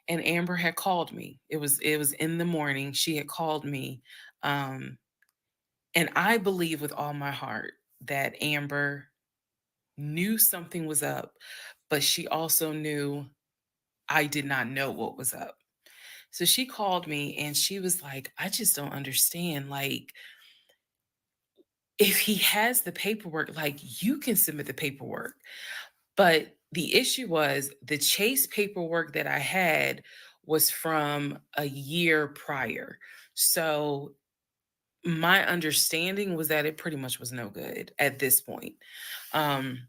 And Amber had called me. It was in the morning. She had called me. And I believe with all my heart that Amber knew something was up, but she also knew I did not know what was up. So she called me and she was like, I just don't understand. Like, if he has the paperwork, like you can submit the paperwork. But the issue was the Chase paperwork that I had was from a year prior. So my understanding was that it pretty much was no good at this point. Um,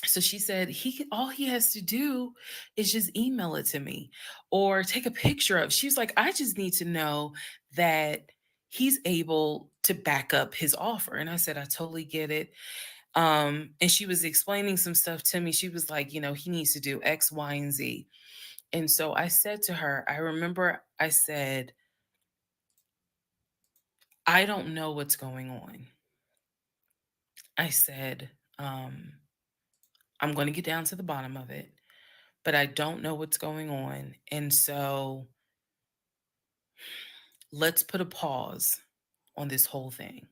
so she said all he has to do is just email it to me or take a picture of. She was like, I just need to know that he's able to back up his offer. And I said, I totally get it. And she was explaining some stuff to me. She was like, he needs to do X, Y, and Z. And so I said to her, I remember I said, I don't know what's going on. I said, I'm going to get down to the bottom of it, but I don't know what's going on. And so let's put a pause on this whole thing.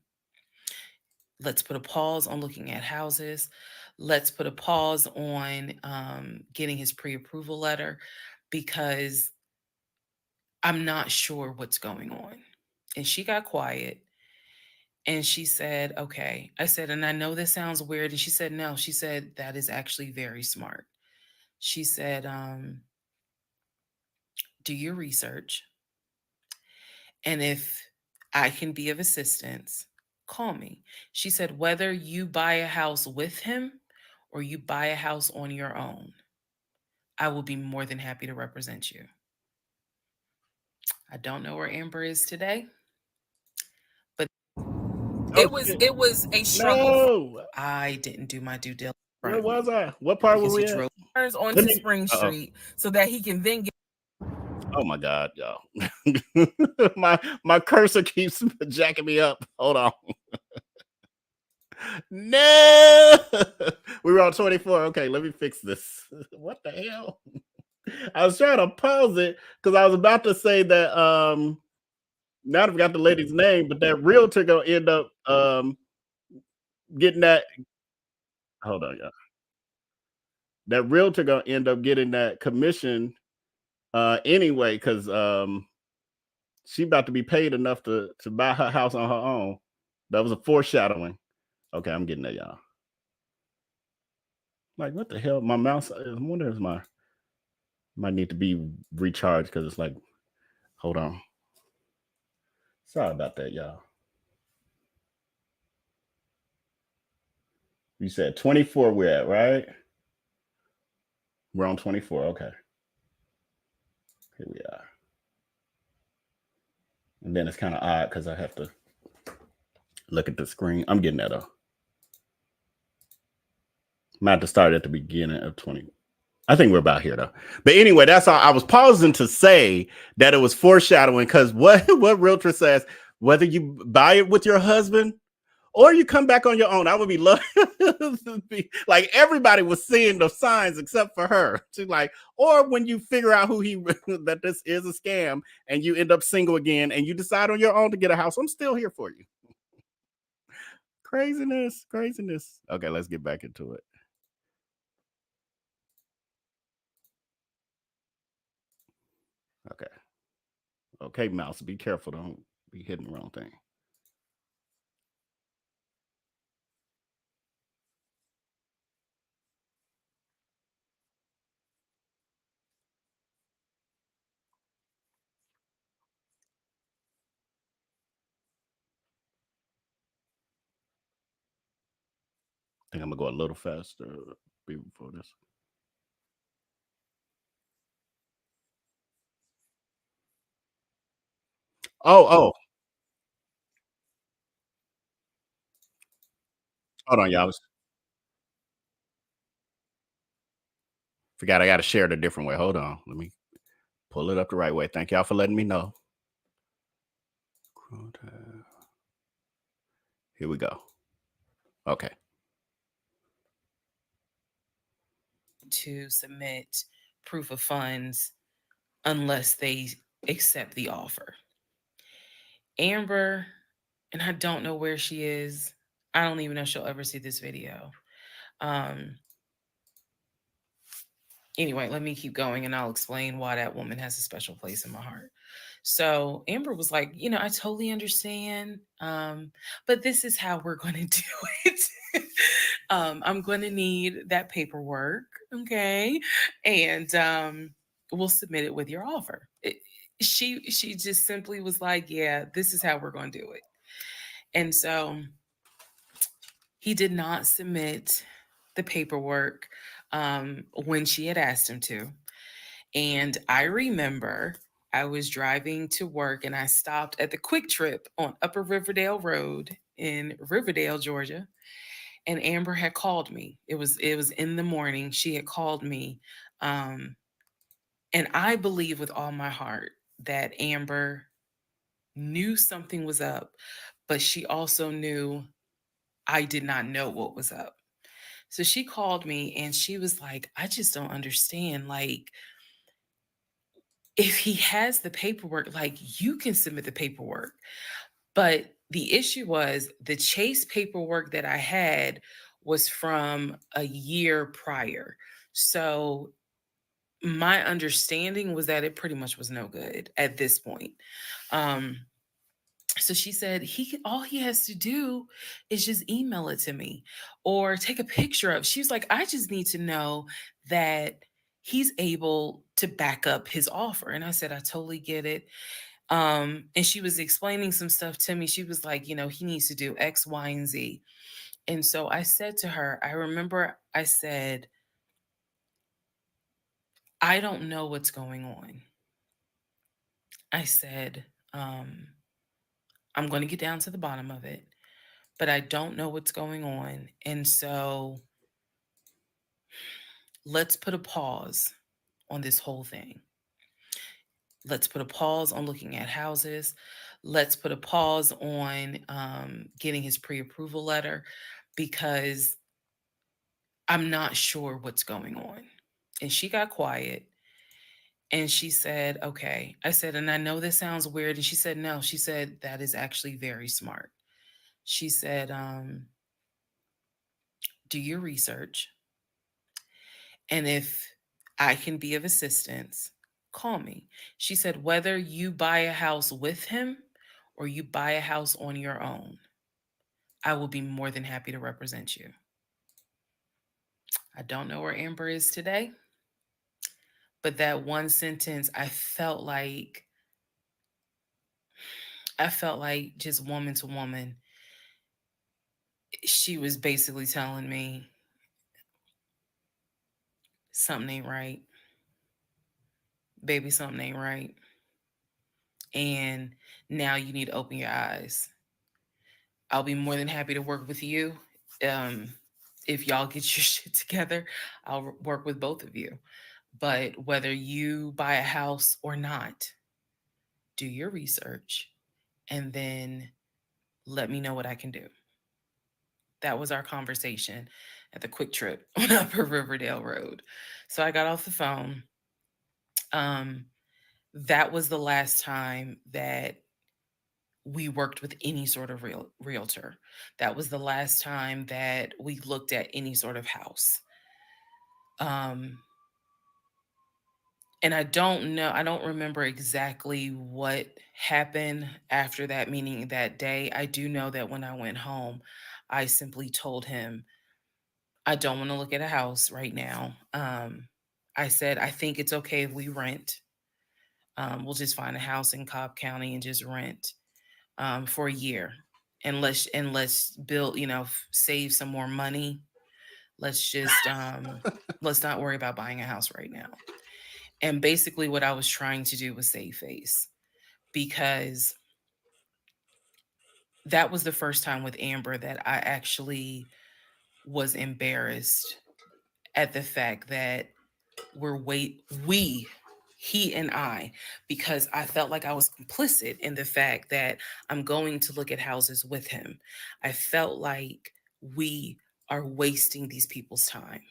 Let's put a pause on looking at houses. Let's put a pause on getting his pre-approval letter because I'm not sure what's going on. And she got quiet and she said, okay. I said, and I know this sounds weird. And she said, no. She said, that is actually very smart. She said, do your research. And if I can be of assistance, call me. She said, whether you buy a house with him or you buy a house on your own, I will be more than happy to represent you. I don't know where Amber is today, but it was a struggle. No. I didn't do my due diligence. Where was I? What part were we at? Turns onto Spring Street so that he can then get. Oh my God, y'all. my cursor keeps jacking me up. Hold on. No. We were on 24. Okay, let me fix this. What the hell? I was trying to pause it because I was about to say that now I forgot the lady's name, but that realtor gonna end up getting that. Hold on, y'all. That realtor gonna end up getting that commission anyway, because she about to be paid enough to buy her house on her own. That was a foreshadowing. Okay, I'm getting that, y'all. Like, what the hell? My mouse, I wonder if might need to be recharged because it's like, hold on. Sorry about that, y'all. You said 24 we're at, right? We're on 24. Okay. Here we are. And then it's kind of odd because I have to look at the screen. I'm getting that though. Might have to start at the beginning of 20. I think we're about here though. But anyway, that's all. I was pausing to say that it was foreshadowing because what realtor says, whether you buy it with your husband or you come back on your own, I would be loving like everybody was seeing the signs except for her. She's like, or when you figure out who that this is a scam and you end up single again and you decide on your own to get a house, I'm still here for you. Craziness. Okay, let's get back into it. Okay, mouse, be careful. Don't be hitting the wrong thing. think I'm gonna go a little faster before this. Oh, hold on, y'all. Forgot I got to share it a different way. Hold on. Let me pull it up the right way. Thank y'all for letting me know. Here we go. Okay. To submit proof of funds unless they accept the offer. Amber, and I don't know where she is. I don't even know if she'll ever see this video. Um, anyway, let me keep going and I'll explain why that woman has a special place in my heart. So Amber was like, I totally understand, but this is how we're going to do it. I'm going to need that paperwork, okay, and we'll submit it with your offer. She just simply was like, yeah, this is how we're going to do it, and so he did not submit the paperwork when she had asked him to. And I remember I was driving to work and I stopped at the Quick Trip on Upper Riverdale Road in Riverdale, Georgia. And Amber had called me. It was in the morning. She had called me. Um, and I believe with all my heart that Amber knew something was up, but she also knew I did not know what was up. So she called me and she was like, I just don't understand. Like, if he has the paperwork, like you can submit the paperwork. But the issue was the Chase paperwork that I had was from a year prior. So my understanding was that it pretty much was no good at this point. Um, so she said all he has to do is just email it to me or take a picture of. She was like, I just need to know that he's able to back up his offer. And I said, I totally get it. And she was explaining some stuff to me. She was like, he needs to do X, Y, and Z. And so I said to her, I remember I said, I don't know what's going on. I said, I'm going to get down to the bottom of it, but I don't know what's going on. And so let's put a pause on this whole thing. Let's put a pause on looking at houses. Let's put a pause on getting his pre approval letter because I'm not sure what's going on. And she got quiet and she said, okay. I said, and I know this sounds weird. And she said, no. She said, that is actually very smart. She said, do your research. And if I can be of assistance, call me. She said, whether you buy a house with him or you buy a house on your own, I will be more than happy to represent you. I don't know where Amber is today, but that one sentence, I felt like just woman to woman, she was basically telling me something ain't right. Baby, something ain't right. And now you need to open your eyes. I'll be more than happy to work with you. Um, if y'all get your shit together, I'll work with both of you. But whether you buy a house or not, do your research and then let me know what I can do. That was our conversation at the Quick Trip on Upper Riverdale Road. So I got off the phone. Um, that was the last time that we worked with any sort of realtor. That was the last time that we looked at any sort of house. Um, and I don't remember exactly what happened after that meeting that day. I do know that when I went home, I simply told him, I don't want to look at a house right now. I said, I think it's okay if we rent. We'll just find a house in Cobb County and just rent for a year, and let's build, save some more money. let's just let's not worry about buying a house right now. And basically what I was trying to do was save face, because that was the first time with Amber that I actually was embarrassed at the fact that he and I, because I felt like I was complicit in the fact that I'm going to look at houses with him. I felt like we are wasting these people's time.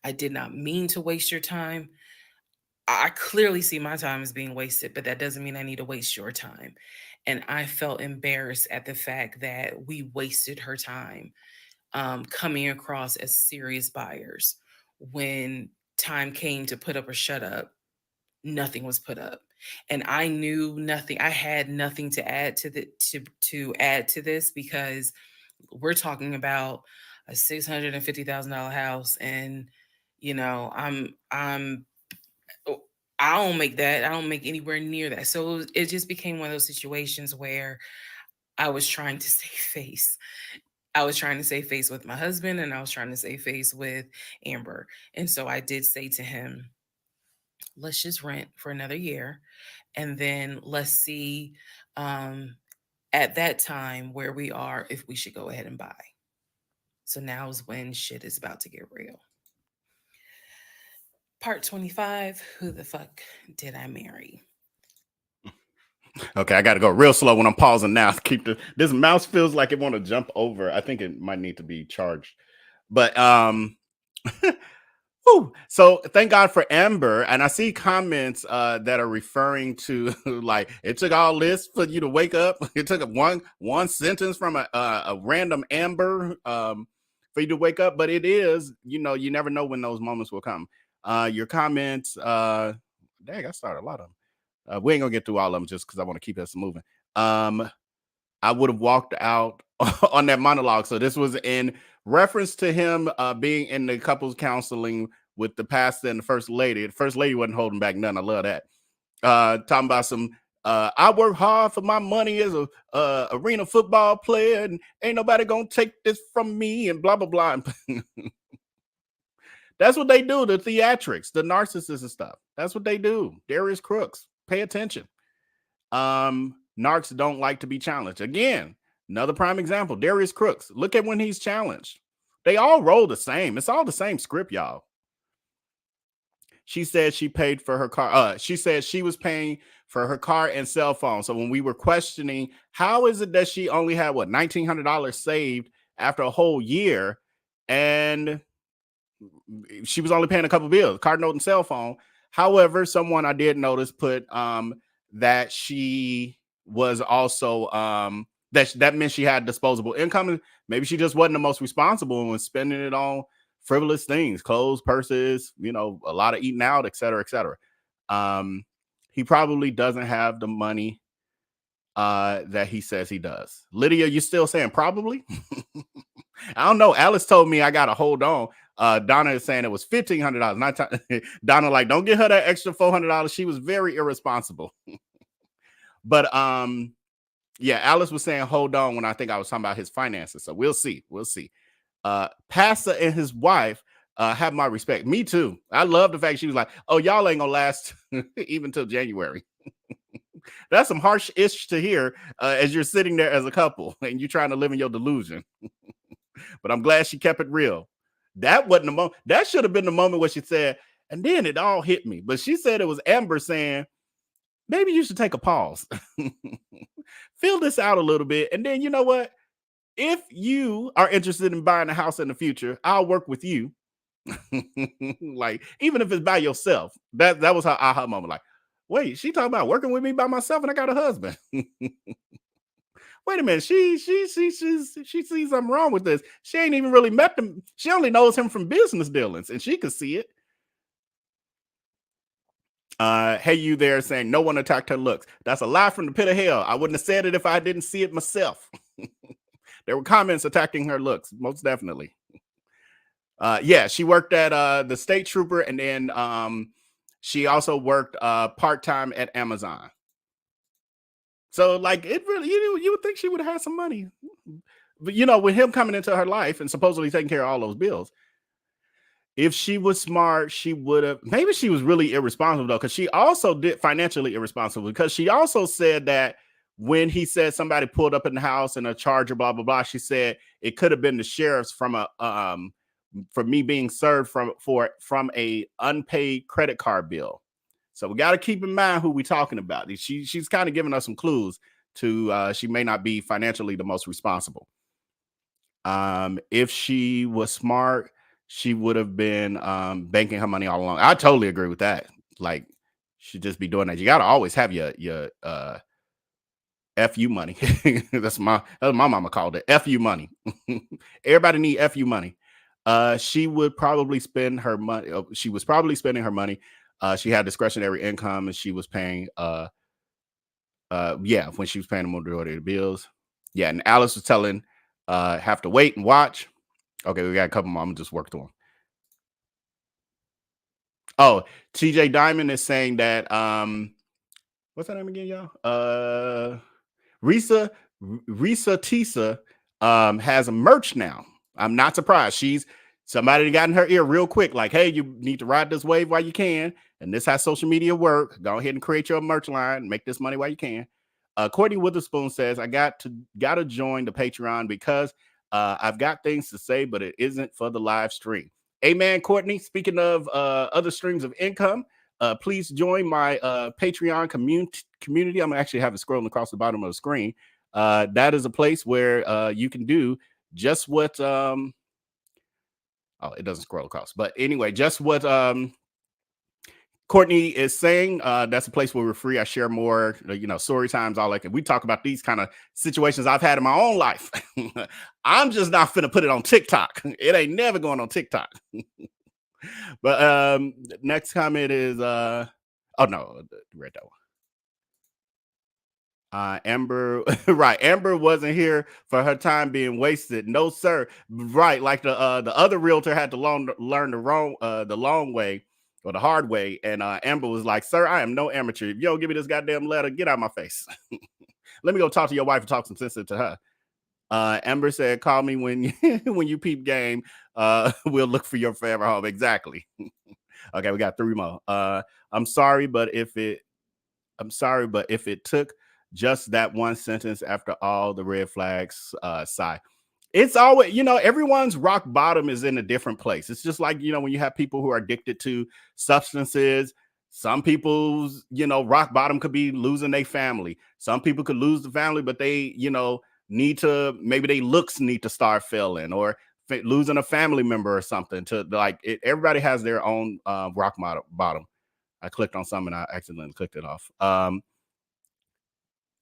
I did not mean to waste your time. I clearly see my time as being wasted, but that doesn't mean I need to waste your time. And I felt embarrassed at the fact that we wasted her time coming across as serious buyers. When time came to put up or shut up, nothing was put up. And I knew nothing. I had nothing to add to add to this, because we're talking about a $650,000 house, and I'm I don't make that. I don't make anywhere near that. So it just became one of those situations where I was trying to save face. I was trying to save face with my husband, and I was trying to save face with Amber. And so I did say to him, let's just rent for another year, and then let's see at that time where we are, if we should go ahead and buy. So now is when shit is about to get real. Part 25, who the fuck did I marry? Okay, I got to go real slow when I'm pausing now. This mouse feels like it want to jump over. I think it might need to be charged. But so thank God for Amber. And I see comments that are referring to like, it took all this for you to wake up. It took one sentence from a random Amber for you to wake up. But it is, you never know when those moments will come. Your comments, dang, I started a lot of them. We ain't gonna get through all of them just because I want to keep us moving. I would have walked out on that monologue. So this was in reference to him being in the couples counseling with the pastor and the first lady. The first lady wasn't holding back none. I love that. Talking about some, I work hard for my money as a arena football player, and ain't nobody gonna take this from me, and blah blah blah. That's what they do. The theatrics, the narcissists and stuff. That's what they do. Darius Crooks. Pay attention. Narcs don't like to be challenged. Again, another prime example. Darius Crooks. Look at when he's challenged. They all roll the same. It's all the same script, y'all. She said she paid for her car. She said she was paying for her car and cell phone. So when we were questioning, how is it that she only had $1,900 saved after a whole year, and she was only paying a couple bills, card note and cell phone. However, someone I did notice put that she was also that meant she had disposable income. Maybe she just wasn't the most responsible and was spending it on frivolous things, clothes, purses, a lot of eating out, et cetera, et cetera. He probably doesn't have the money that he says he does. Lydia, you still saying probably? I don't know. Alice told me I got to hold on. Donna is saying it was $1,500. Donna, like, don't get her that extra $400. She was very irresponsible. But yeah, Alice was saying hold on when I think I was talking about his finances. So we'll see. We'll see. Pastor and his wife have my respect. Me too. I love the fact she was like, oh, y'all ain't gonna last even till January. That's some harsh-ish to hear as you're sitting there as a couple and you're trying to live in your delusion. But I'm glad she kept it real. That wasn't the moment. That should have been the moment where she said, and then it all hit me. But she said it was Amber saying, maybe you should take a pause. Fill this out a little bit. And then, you know what? If you are interested in buying a house in the future, I'll work with you. Like, even if it's by yourself. That was her aha moment. Like, wait, she talking about working with me by myself and I got a husband. Wait a minute, she sees something wrong with this. She ain't even really met him. She only knows him from business dealings, and she could see it. Hey, you there saying no one attacked her looks. That's a lie from the pit of hell. I wouldn't have said it if I didn't see it myself. There were comments attacking her looks, most definitely. Yeah, she worked at the state trooper, and then she also worked part-time at Amazon. So, like, it really, you would think she would have had some money. But, with him coming into her life and supposedly taking care of all those bills, if she was smart, she would have. Maybe she was really irresponsible though, because she also did financially irresponsible. Because she also said that when he said somebody pulled up in the house and a charger, blah blah blah, she said it could have been the sheriff's from for me being served from a unpaid credit card bill. So we got to keep in mind who we're talking about. She's kind of giving us some clues to she may not be financially the most responsible. If she was smart, she would have been banking her money all along. I totally agree with that. Like, should just be doing that. You got to always have your FU money. That's my mama called it FU money. Everybody need FU money. She would probably spend her money. She was probably spending her money. She had discretionary income and she was paying when she was paying the majority of the bills. Yeah, and Alice was telling have to wait and watch. Okay, we got a couple more. I'm gonna just work through them. Oh, TJ Diamond is saying that what's her name again, y'all? Reesa Tisa has a merch now. I'm not surprised. She's somebody that got in her ear real quick, like, hey, you need to ride this wave while you can. And this how social media work. Go ahead and create your merch line, make this money while you can. Courtney Witherspoon says, I gotta join the Patreon because I've got things to say, but it isn't for the live stream. Amen, Courtney. Speaking of other streams of income, please join my Patreon community. I'm actually have it scrolling across the bottom of the screen. That is a place where you can do just what it doesn't scroll across, but anyway, just what Courtney is saying. That's a place where we're free. I share more, story times, all that. We talk about these kind of situations I've had in my own life. I'm just not finna put it on TikTok. It ain't never going on TikTok. But next comment is read that one. Amber, right? Amber wasn't here for her time being wasted. No, sir. Right, like the other realtor had to learn the long way or the hard way, and Amber was like, "Sir, I am no amateur. If you don't give me this goddamn letter, get out of my face. Let me go talk to your wife and talk some sense into her." Amber said, "Call me when when you peep game. We'll look for your forever home." Exactly. Okay, we got 3 more. I'm sorry, but if it took just that one sentence after all the red flags, sigh. It's always, everyone's rock bottom is in a different place. It's just like, when you have people who are addicted to substances. Some people's, rock bottom could be losing their family. Some people could lose the family, but they, need to, maybe they looks need to start failing, or losing a family member or something. Everybody has their own rock bottom. I clicked on something and I accidentally clicked it off.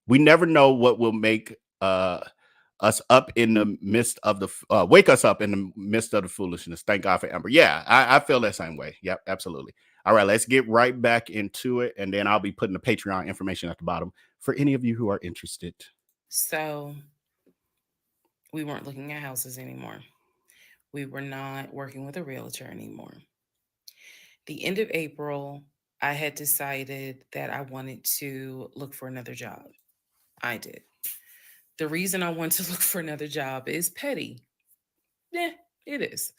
We never know what will make us up in the midst of the wake us up in the midst of the foolishness. Thank God for Amber. Yeah, I feel that same way. Yep, absolutely. All right, let's get right back into it, and then I'll be putting the Patreon information at the bottom for any of you who are interested. So we weren't looking at houses anymore. We were not working with a realtor anymore. The end of April, I had decided that I wanted to look for another job. I did. The reason I wanted to look for another job is petty. Yeah, it is.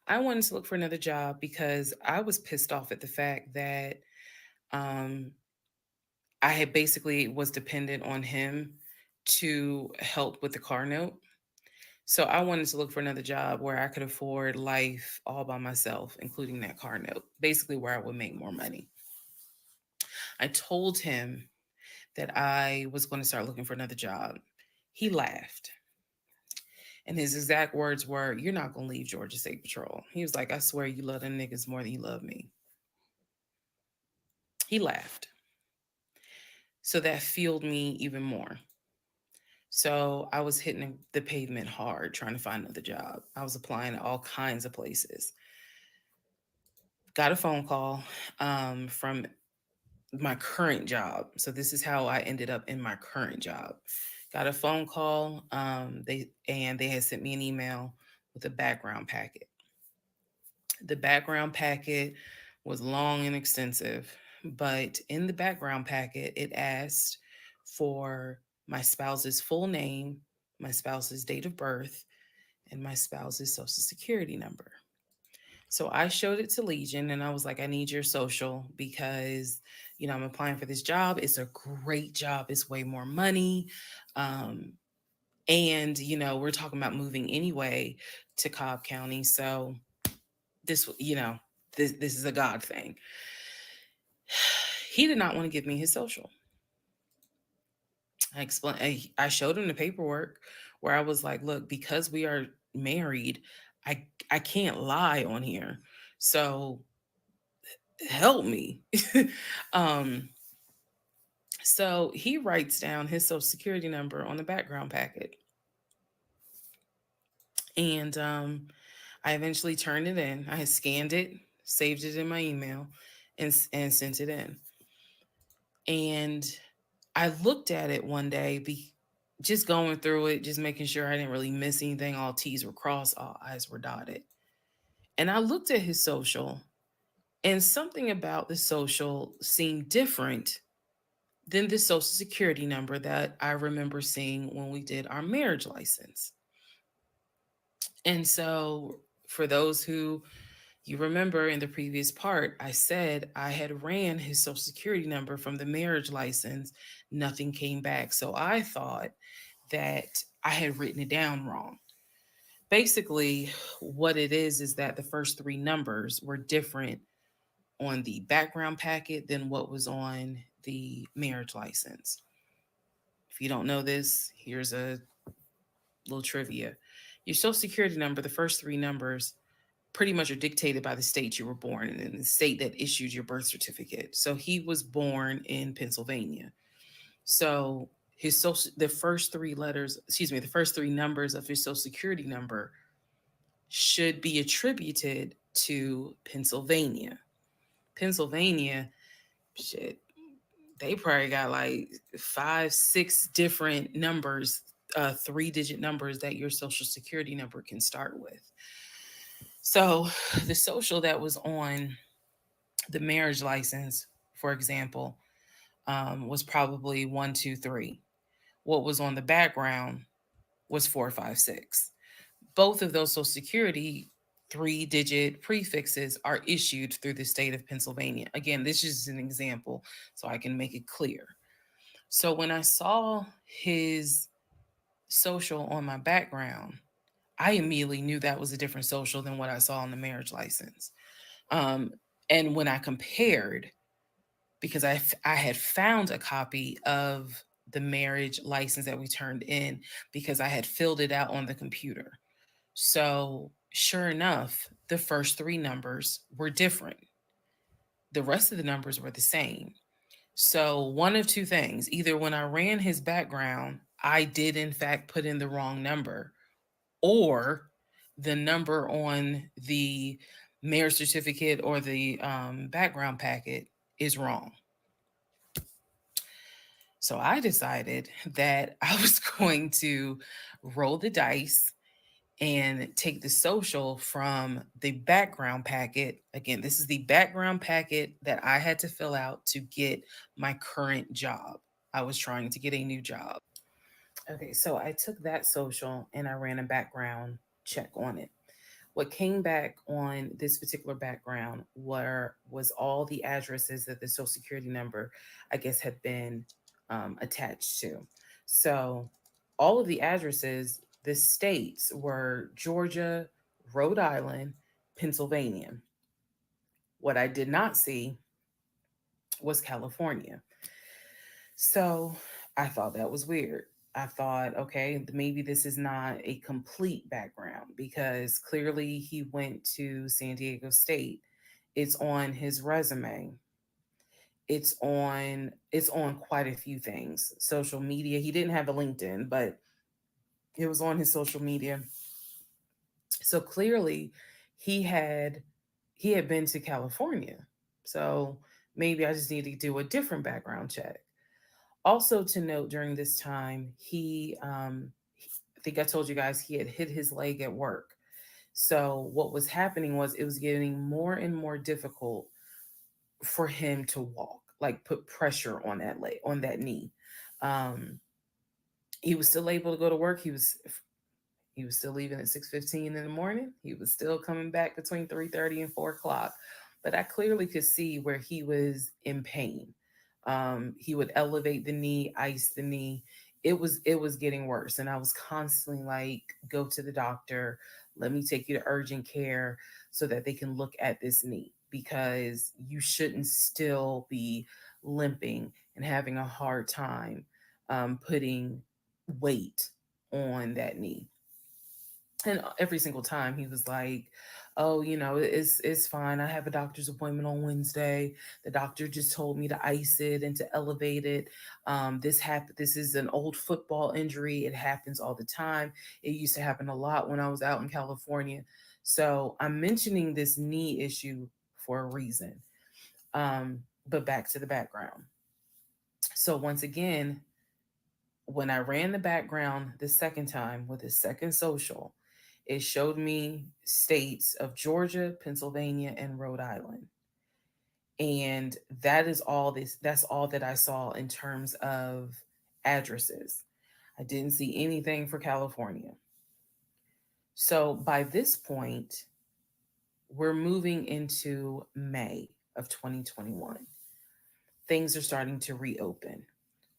I wanted to look for another job because I was pissed off at the fact that um, I had basically was dependent on him to help with the car note. So I wanted to look for another job where I could afford life all by myself, including that car note, basically where I would make more money. I told him that I was going to start looking for another job. He laughed. And his exact words were, "You're not going to leave Georgia State Patrol." He was like, "I swear you love them niggas more than you love me." He laughed. So that fueled me even more. So I was hitting the pavement hard trying to find another job. I was applying to all kinds of places. Got a phone call from my current job. So this is how I ended up in my current job. Got a phone call. They had sent me an email with a background packet. The background packet was long and extensive, but in the background packet, it asked for my spouse's full name, my spouse's date of birth, and my spouse's social security number. So I showed it to Legion and I was like, I need your social because, I'm applying for this job. It's a great job. It's way more money. Um, and, we're talking about moving anyway to Cobb County. So this is a God thing. He did not want to give me his social. I explained, I showed him the paperwork where I was like, look, because we are married, I can't lie on here. So help me. um, so he writes down his social security number on the background packet. And I eventually turned it in. I had scanned it, saved it in my email, and sent it in. And I looked at it one day, just going through it, just making sure I didn't really miss anything. All T's were crossed, all I's were dotted. And I looked at his social, and something about the social seemed different than the social security number that I remember seeing when we did our marriage license. And so, for those who you remember in the previous part, I said I had ran his social security number from the marriage license. Nothing came back. So I thought that I had written it down wrong. Basically, what it is that the first three numbers were different on the background packet than what was on the marriage license. If you don't know this, here's a little trivia. Your social security number, the first three numbers, pretty much are dictated by the state you were born in and the state that issued your birth certificate. So he was born in Pennsylvania. So the first three letters, the first three numbers of his social security number should be attributed to Pennsylvania. Pennsylvania, shit, they probably got like 5, 6 different numbers, 3-digit numbers that your social security number can start with. So the social that was on the marriage license, for example, was probably 123. What was on the background was 456. Both of those social security 3-digit prefixes are issued through the state of Pennsylvania. Again, this is an example so I can make it clear. So when I saw his social on my background, I immediately knew that was a different social than what I saw on the marriage license. Um, and when I compared, because I had found a copy of the marriage license that we turned in because I had filled it out on the computer. So sure enough, the first three numbers were different. The rest of the numbers were the same. So one of two things, either when I ran his background, I did in fact put in the wrong number, or the number on the marriage certificate or the background packet is wrong. So I decided that I was going to roll the dice and take the social from the background packet. Again, this is the background packet that I had to fill out to get my current job. I was trying to get a new job. Okay, so I took that social and I ran a background check on it. What came back on this particular background was all the addresses that the social security number, I guess, had been attached to. So all of the addresses, the states were Georgia, Rhode Island, Pennsylvania. What I did not see was California. So I thought that was weird. I thought, okay, maybe this is not a complete background because clearly he went to San Diego State. It's on his resume. It's on quite a few things. Social media. He didn't have a LinkedIn, but it was on his social media. So clearly he had been to California. So maybe I just need to do a different background check. Also to note, during this time, I think I told you guys he had hit his leg at work. So what was happening was it was getting more and more difficult for him to walk, like put pressure on that leg, on that knee. Um, he was still able to go to work. He was still leaving at 6:15 in the morning. He was still coming back between 3:30 and 4 o'clock. But I clearly could see where he was in pain. He would elevate the knee, ice the knee. It was getting worse. And I was constantly like, go to the doctor. Let me take you to urgent care so that they can look at this knee, because you shouldn't still be limping and having a hard time putting weight on that knee. And every single time he was like, oh, it's fine. I have a doctor's appointment on Wednesday. The doctor just told me to ice it and to elevate it. This is an old football injury. It happens all the time. It used to happen a lot when I was out in California. So I'm mentioning this knee issue for a reason. But back to the background. So once again, when I ran the background the second time with the second social, it showed me states of Georgia, Pennsylvania, and Rhode Island. And that's all that I saw in terms of addresses. I didn't see anything for California. So by this point, we're moving into May of 2021. Things are starting to reopen.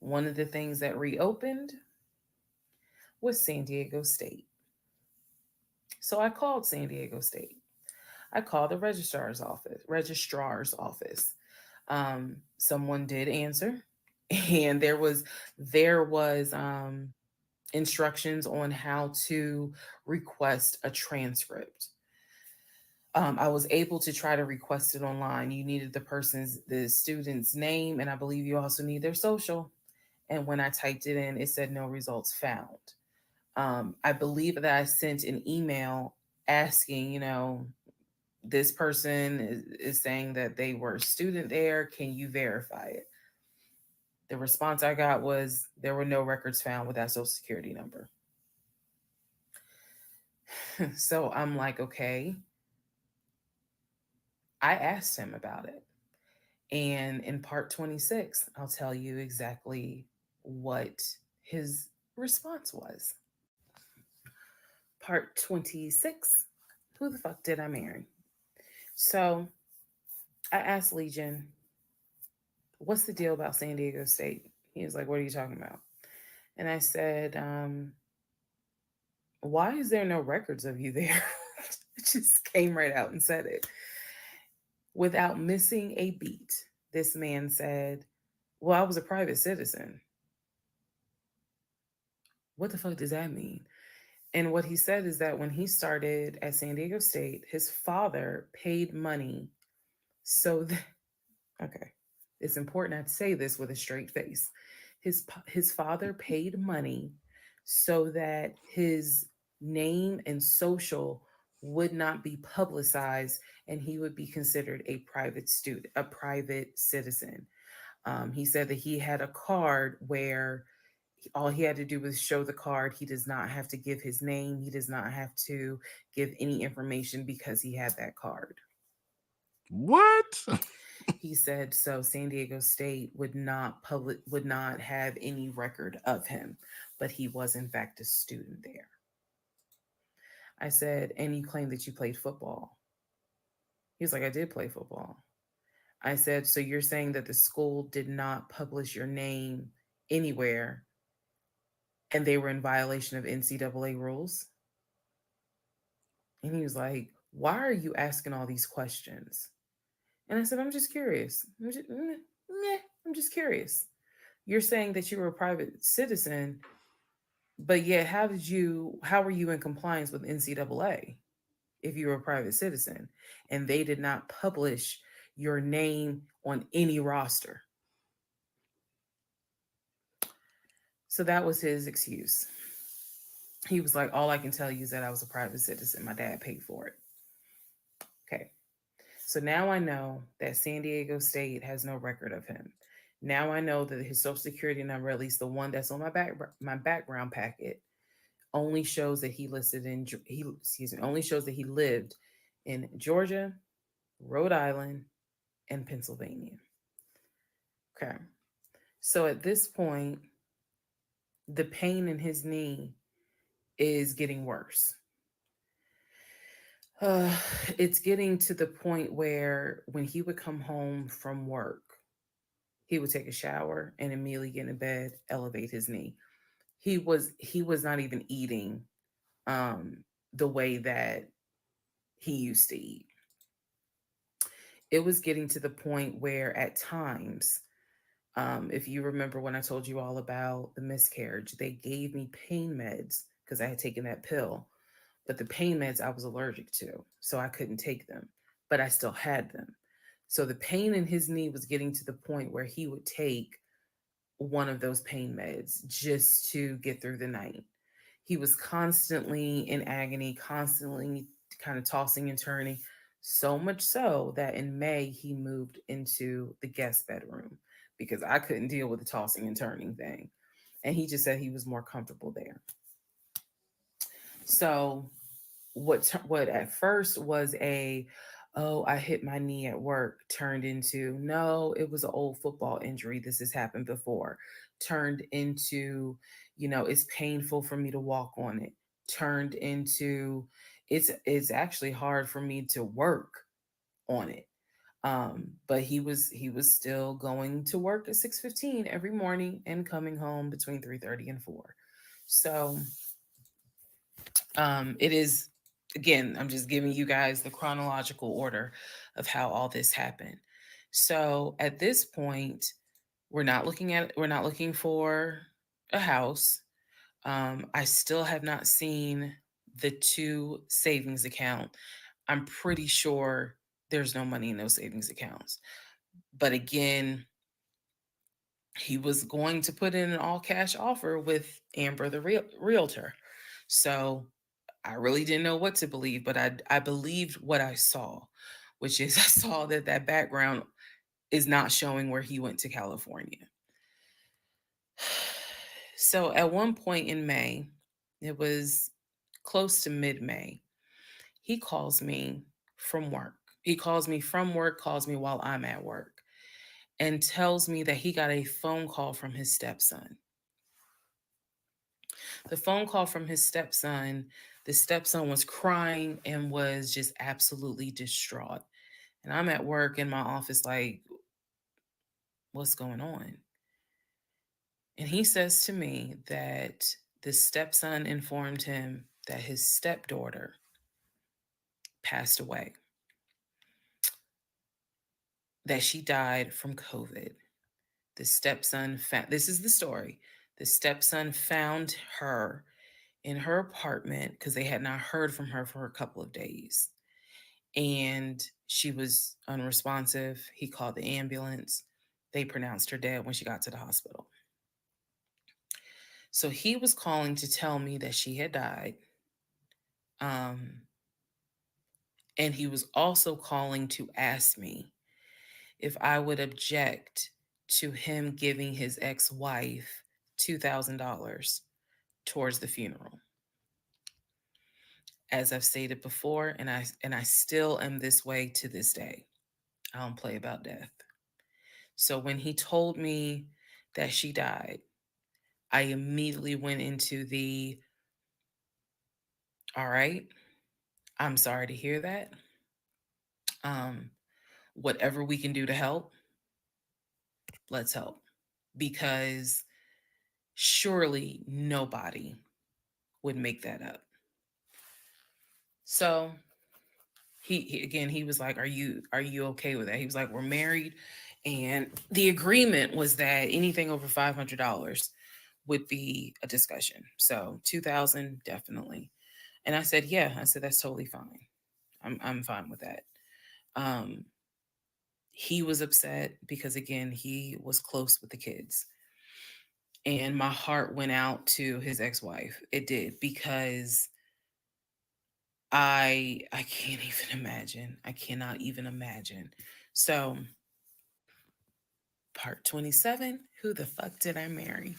One of the things that reopened was San Diego State. So I called San Diego State. I called the registrar's office. Someone did answer, and there was instructions on how to request a transcript. I was able to try to request it online. You needed the student's name, and I believe you also need their social. And when I typed it in, it said no results found. I believe that I sent an email asking, this person is saying that they were a student there. Can you verify it? The response I got was there were no records found with that social security number. So I'm like, okay. I asked him about it. And in part 26, I'll tell you exactly what his response was. Part 26, who the fuck did I marry? So I asked Legion, what's the deal about San Diego State? He was like, what are you talking about? And I said, why is there no records of you there? It just came right out and said it. Without missing a beat, this man said, well, I was a private citizen. What the fuck does that mean? And what he said is that when he started at San Diego State, his father paid money so that, okay, it's important I say this with a straight face. His father paid money so that his name and social would not be publicized and he would be considered a private student, a private citizen. He said that he had a card where all he had to do was show the card. He does not have to give his name. He does not have to give any information because he had that card. What? He said so San Diego State would not have any record of him, but he was in fact a student there. I said, and you claim that you played football. He was like, I did play football. I said, so you're saying that the school did not publish your name anywhere and they were in violation of NCAA rules? And he was like, why are you asking all these questions? And I said, I'm just curious. I'm just curious. You're saying that you were a private citizen, but yet how were you in compliance with NCAA if you were a private citizen and they did not publish your name on any roster? So that was his excuse. He was like, all I can tell you is that I was a private citizen. My dad paid for it. Okay. So now I know that San Diego State has no record of him. Now I know that his social security number, at least the one that's on my background packet, only shows that he lived in Georgia, Rhode Island, and Pennsylvania. Okay. So at this point, the pain in his knee is getting worse. It's getting to the point where when he would come home from work, he would take a shower and immediately get in bed, elevate his knee. He was not even eating the way that he used to eat. It was getting to the point where at times, if you remember when I told you all about the miscarriage, they gave me pain meds because I had taken that pill, but the pain meds I was allergic to, so I couldn't take them, but I still had them. So the pain in his knee was getting to the point where he would take one of those pain meds just to get through the night. He was constantly in agony, constantly kind of tossing and turning, so much so that in May he moved into the guest bedroom because I couldn't deal with the tossing and turning thing. And he just said he was more comfortable there. So what at first was a, oh, I hit my knee at work, turned into, no, it was an old football injury, this has happened before, turned into, it's painful for me to walk on it, turned into, it's actually hard for me to work on it. But he was still going to work at 6:15 every morning and coming home between 3:30 and 4. So it is, again, I'm just giving you guys the chronological order of how all this happened. So at this point, we're not looking for a house. I still have not seen the two savings account. I'm pretty sure there's no money in those savings accounts. But again, he was going to put in an all cash offer with Amber, the realtor. So I really didn't know what to believe, but I believed what I saw, which is I saw that background is not showing where he went to California. So at one point in May, it was close to mid-May, he calls me from work. He calls me from work, calls me while I'm at work, and tells me that he got a phone call from his stepson. The phone call from his stepson, the stepson was crying and was just absolutely distraught. And I'm at work in my office, like, what's going on? And he says to me that the stepson informed him that his stepdaughter passed away, that she died from COVID. The stepson found, this is the story. The stepson found her in her apartment because they had not heard from her for a couple of days. And she was unresponsive. He called the ambulance. They pronounced her dead when she got to the hospital. So he was calling to tell me that she had died. And he was also calling to ask me if I would object to him giving his ex-wife $2,000 towards the funeral. As I've stated before, and I still am this way to this day. I don't play about death. So when he told me that she died, I immediately went into the, all right, I'm sorry to hear that. Whatever we can do to help, let's help. Because surely nobody would make that up. So he was like, are you okay with that? He was like, we're married, and the agreement was that anything over $500 would be a discussion. So 2,000 definitely. And I said, yeah. I said, that's totally fine. I'm fine with that. He was upset because, again, he was close with the kids. And my heart went out to his ex-wife. It did, because I can't even imagine. I cannot even imagine. So part 27, who the fuck did I marry?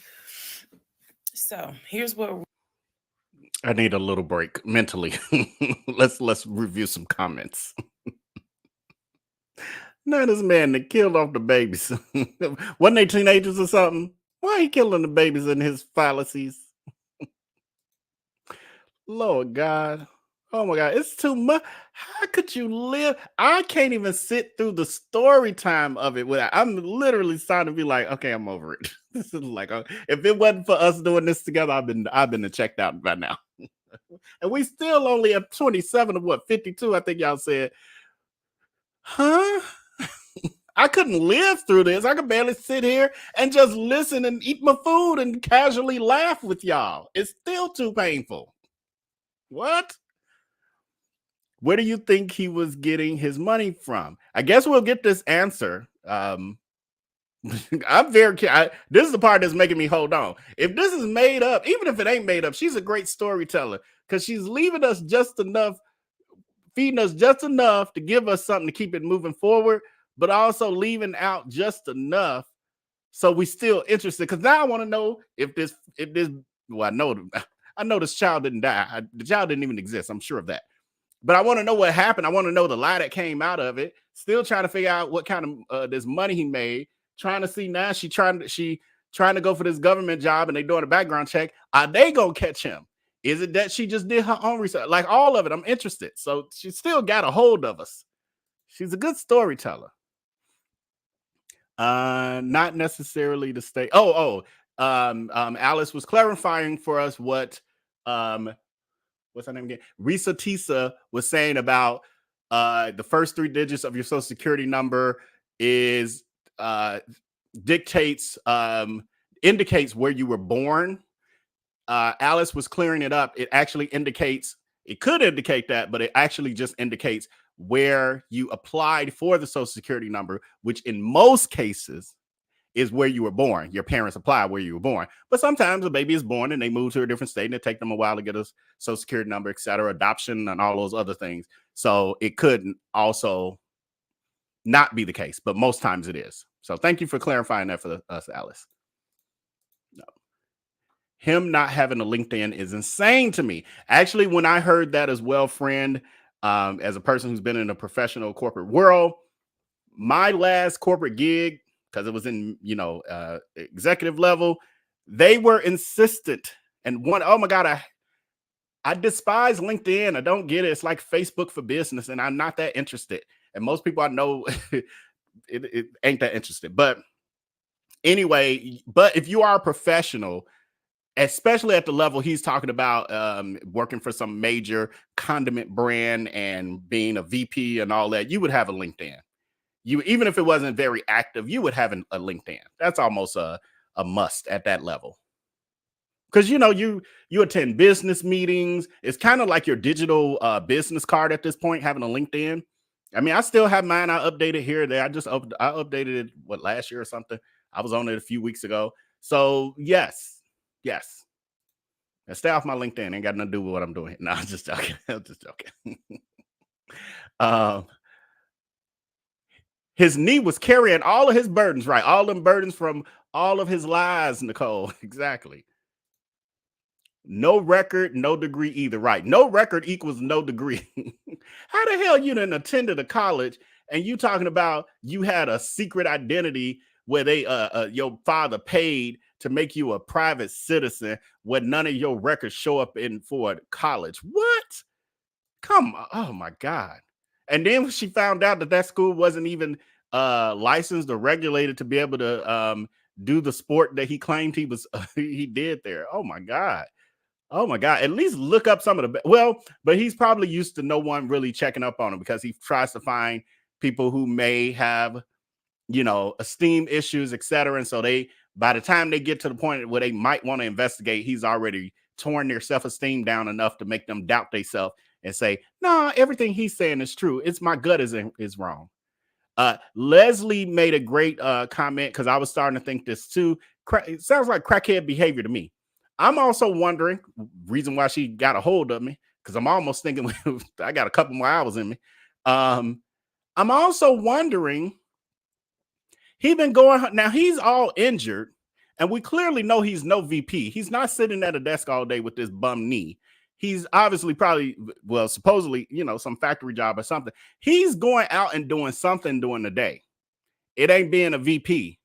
So here's what I need a little break mentally. Let's review some comments. Now this man that killed off the babies. Wasn't they teenagers or something? Why he killing the babies in his fallacies? Lord God. Oh my God, it's too much. How could you live? I can't even sit through the story time of it without. I'm literally starting to be like, okay, I'm over it. This is like, if it wasn't for us doing this together, I've been checked out by now. And we still only at 27 of what 52. I think y'all said, huh? I couldn't live through this. I could barely sit here and just listen and eat my food and casually laugh with y'all. It's still too painful. What? Where do you think he was getting his money from? I guess we'll get this answer. I'm very this is the part that's making me hold on. If this is made up, even if it ain't made up, she's a great storyteller because she's leaving us just enough, feeding us just enough to give us something to keep it moving forward, but also leaving out just enough so we still interested. Because now I want to know if this, well, I know this child didn't die. The child didn't even exist. I'm sure of that. But I want to know what happened. I want to know the lie that came out of it. Still trying to figure out what kind of this money he made. Trying to see now she trying to go for this government job and they doing a background check. Are they gonna catch him? Is it that she just did her own research? Like all of it, I'm interested. So she still got a hold of us. She's a good storyteller. Not necessarily the state. Alice was clarifying for us what what's her name again? Reesa Tisa was saying about the first 3 digits of your social security number is indicates where you were born. Alice was clearing it up. It actually indicates, it could indicate that, but it actually just indicates where you applied for the social security number, which in most cases is where you were born. Your parents apply where you were born. But sometimes a baby is born and they move to a different state and it takes them a while to get a social security number, et cetera, adoption and all those other things. So it could also not be the case, but most times it is. So thank you for clarifying that for us, Alice. No. Him not having a LinkedIn is insane to me. Actually, when I heard that as well, friend, as a person who's been in a professional corporate world, my last corporate gig, because it was in, executive level, they were insistent. And oh my God, I despise LinkedIn. I don't get it. It's like Facebook for business, and I'm not that interested. And most people I know, it ain't that interested. But anyway, but if you are a professional, especially at the level he's talking about, working for some major condiment brand and being a VP and all that, you would have a LinkedIn. Even if it wasn't very active, you would have a LinkedIn. That's almost a must at that level. Because you attend business meetings. It's kind of like your digital business card at this point, having a LinkedIn. I mean, I still have mine. I updated here or there. I updated it last year or something. I was on it a few weeks ago. So yes. And stay off my LinkedIn. Ain't got nothing to do with what I'm doing. No, I'm just joking. His knee was carrying all of his burdens, right? All them burdens from all of his lies, Nicole. Exactly. No record, no degree either, right? No record equals no degree. How the hell you done attended a college and you talking about you had a secret identity where they your father paid to make you a private citizen where none of your records show up in for college? What? Come on. Oh my God. And then she found out that school wasn't even licensed or regulated to be able to do the sport that he claimed he did there. Oh my God. At least look up some of but he's probably used to no one really checking up on him because he tries to find people who may have, esteem issues, etc. And so by the time they get to the point where they might want to investigate, he's already torn their self-esteem down enough to make them doubt themselves and say, no, everything he's saying is true. It's my gut is wrong. Leslie made a great comment because I was starting to think this too. It sounds like crackhead behavior to me. I'm also wondering, reason why she got a hold of me, because I'm almost thinking I got a couple more hours in me. I'm also wondering, he's all injured, and we clearly know he's no VP. He's not sitting at a desk all day with this bum knee. He's obviously supposedly, some factory job or something. He's going out and doing something during the day. It ain't being a VP.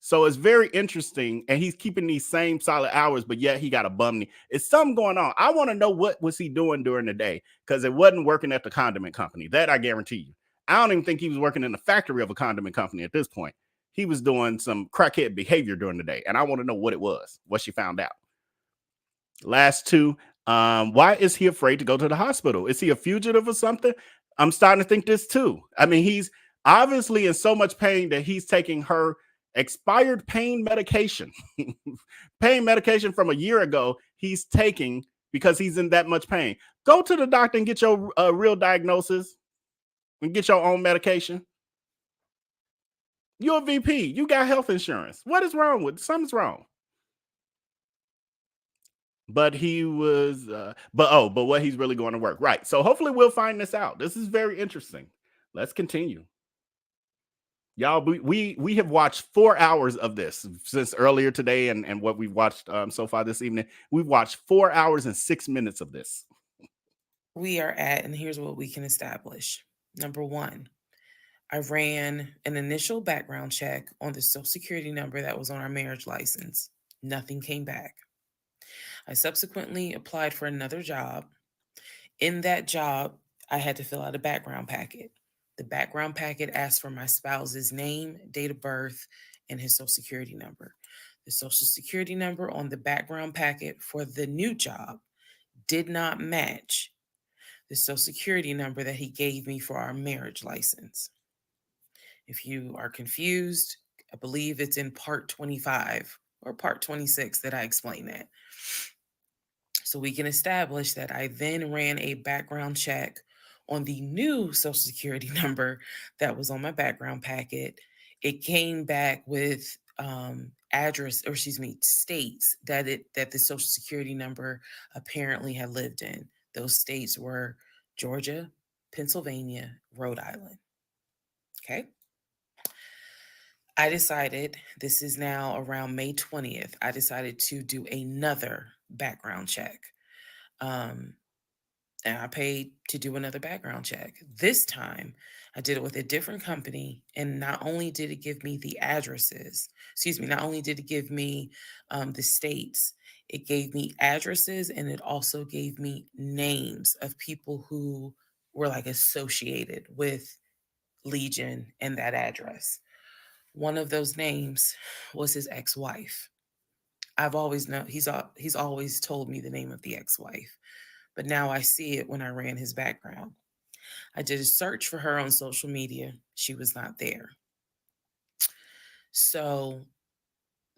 So it's very interesting, and he's keeping these same solid hours, but yet he got a bum knee. It's something going on. I want to know what was he doing during the day, because it wasn't working at the condiment company. That I guarantee you. I don't even think he was working in the factory of a condiment company at this point. He was doing some crackhead behavior during the day, and I want to know what it was, what she found out. Last two. Why is he afraid to go to the hospital? Is he a fugitive or something? I'm starting to think this too. I mean, he's obviously in so much pain that he's taking her expired pain medication. Pain medication from a year ago, he's taking because he's in that much pain. Go to the doctor and get your real diagnosis and get your own medication. You're a VP. You got health insurance. What is wrong with something's wrong? But he was but what he's really going to work. Right. So hopefully we'll find this out. This is very interesting. Let's continue. Y'all, we have watched 4 hours of this since earlier today, and what we've watched so far this evening. We've watched 4 hours and 6 minutes of this. We are at, and here's what we can establish. Number one, I ran an initial background check on the Social Security number that was on our marriage license. Nothing came back. I subsequently applied for another job. In that job, I had to fill out a background packet. The background packet asked for my spouse's name, date of birth, and his Social Security number. The Social Security number on the background packet for the new job did not match the Social Security number that he gave me for our marriage license. If you are confused, I believe it's in part 25 or part 26 that I explain that. So we can establish that I then ran a background check on the new Social Security number that was on my background packet. It came back with states that the Social Security number apparently had lived in. Those states were Georgia, Pennsylvania, Rhode Island. Okay. I decided, this is now around May 20th, I decided to do another background check. And I paid to do another background check. This time, I did it with a different company. And not only did it give me the addresses, not only did it give me the states, it gave me addresses, and it also gave me names of people who were like associated with Legion and that address. One of those names was his ex-wife. I've always known he's always told me the name of the ex-wife, but now I see it when I ran his background. I did a search for her on social media. She was not there. So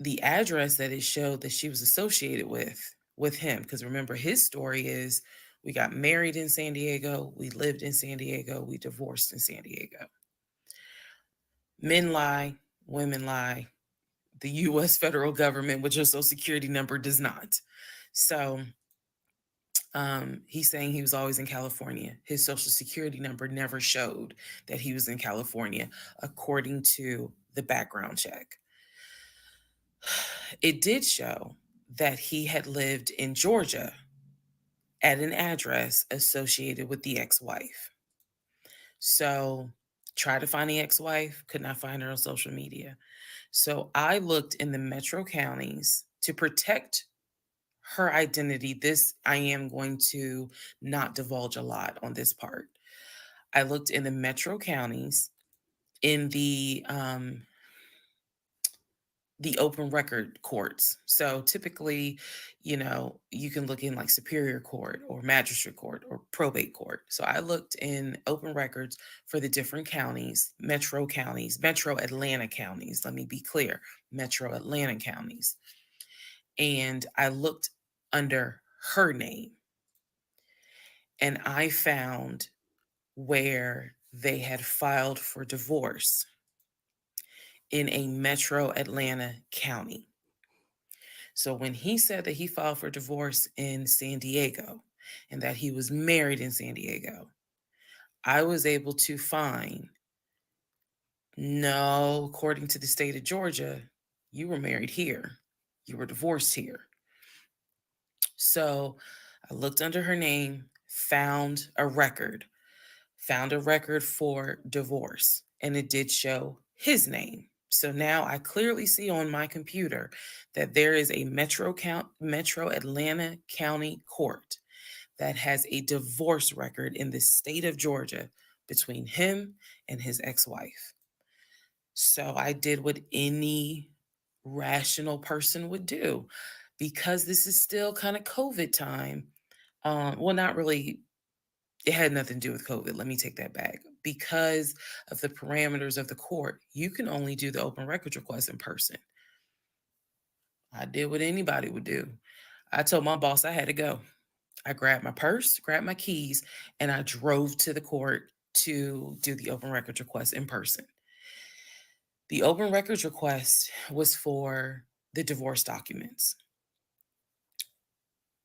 the address that it showed that she was associated with him, because remember his story is we got married in San Diego, we lived in San Diego, we divorced in San Diego. Men lie, women lie. The U.S. federal government with your Social Security number does not. So he's saying he was always in California. His Social Security number never showed that he was in California, according to the background check. It did show that he had lived in Georgia at an address associated with the ex-wife. So tried to find the ex-wife, could not find her on social media. So I looked in the metro counties to protect her identity. This, I am going to not divulge a lot on this part. I looked in the metro counties in the open record courts. So typically, you can look in like Superior Court or Magistrate Court or Probate Court. So I looked in open records for the different counties, metro Atlanta counties. Let me be clear, metro Atlanta counties. And I looked under her name, and I found where they had filed for divorce in a metro Atlanta county. So when he said that he filed for divorce in San Diego and that he was married in San Diego, I was able to find, no, according to the state of Georgia, you were married here. You were divorced here. So I looked under her name, found a record for divorce, and it did show his name. So now I clearly see on my computer that there is a Metro Atlanta County Court that has a divorce record in the state of Georgia between him and his ex-wife. So I did what any rational person would do. Because this is still kind of COVID time. Well, not really. It had nothing to do with COVID. Let me take that back. Because of the parameters of the court, you can only do the open records request in person. I did what anybody would do. I told my boss I had to go. I grabbed my purse, grabbed my keys, and I drove to the court to do the open records request in person. The open records request was for the divorce documents.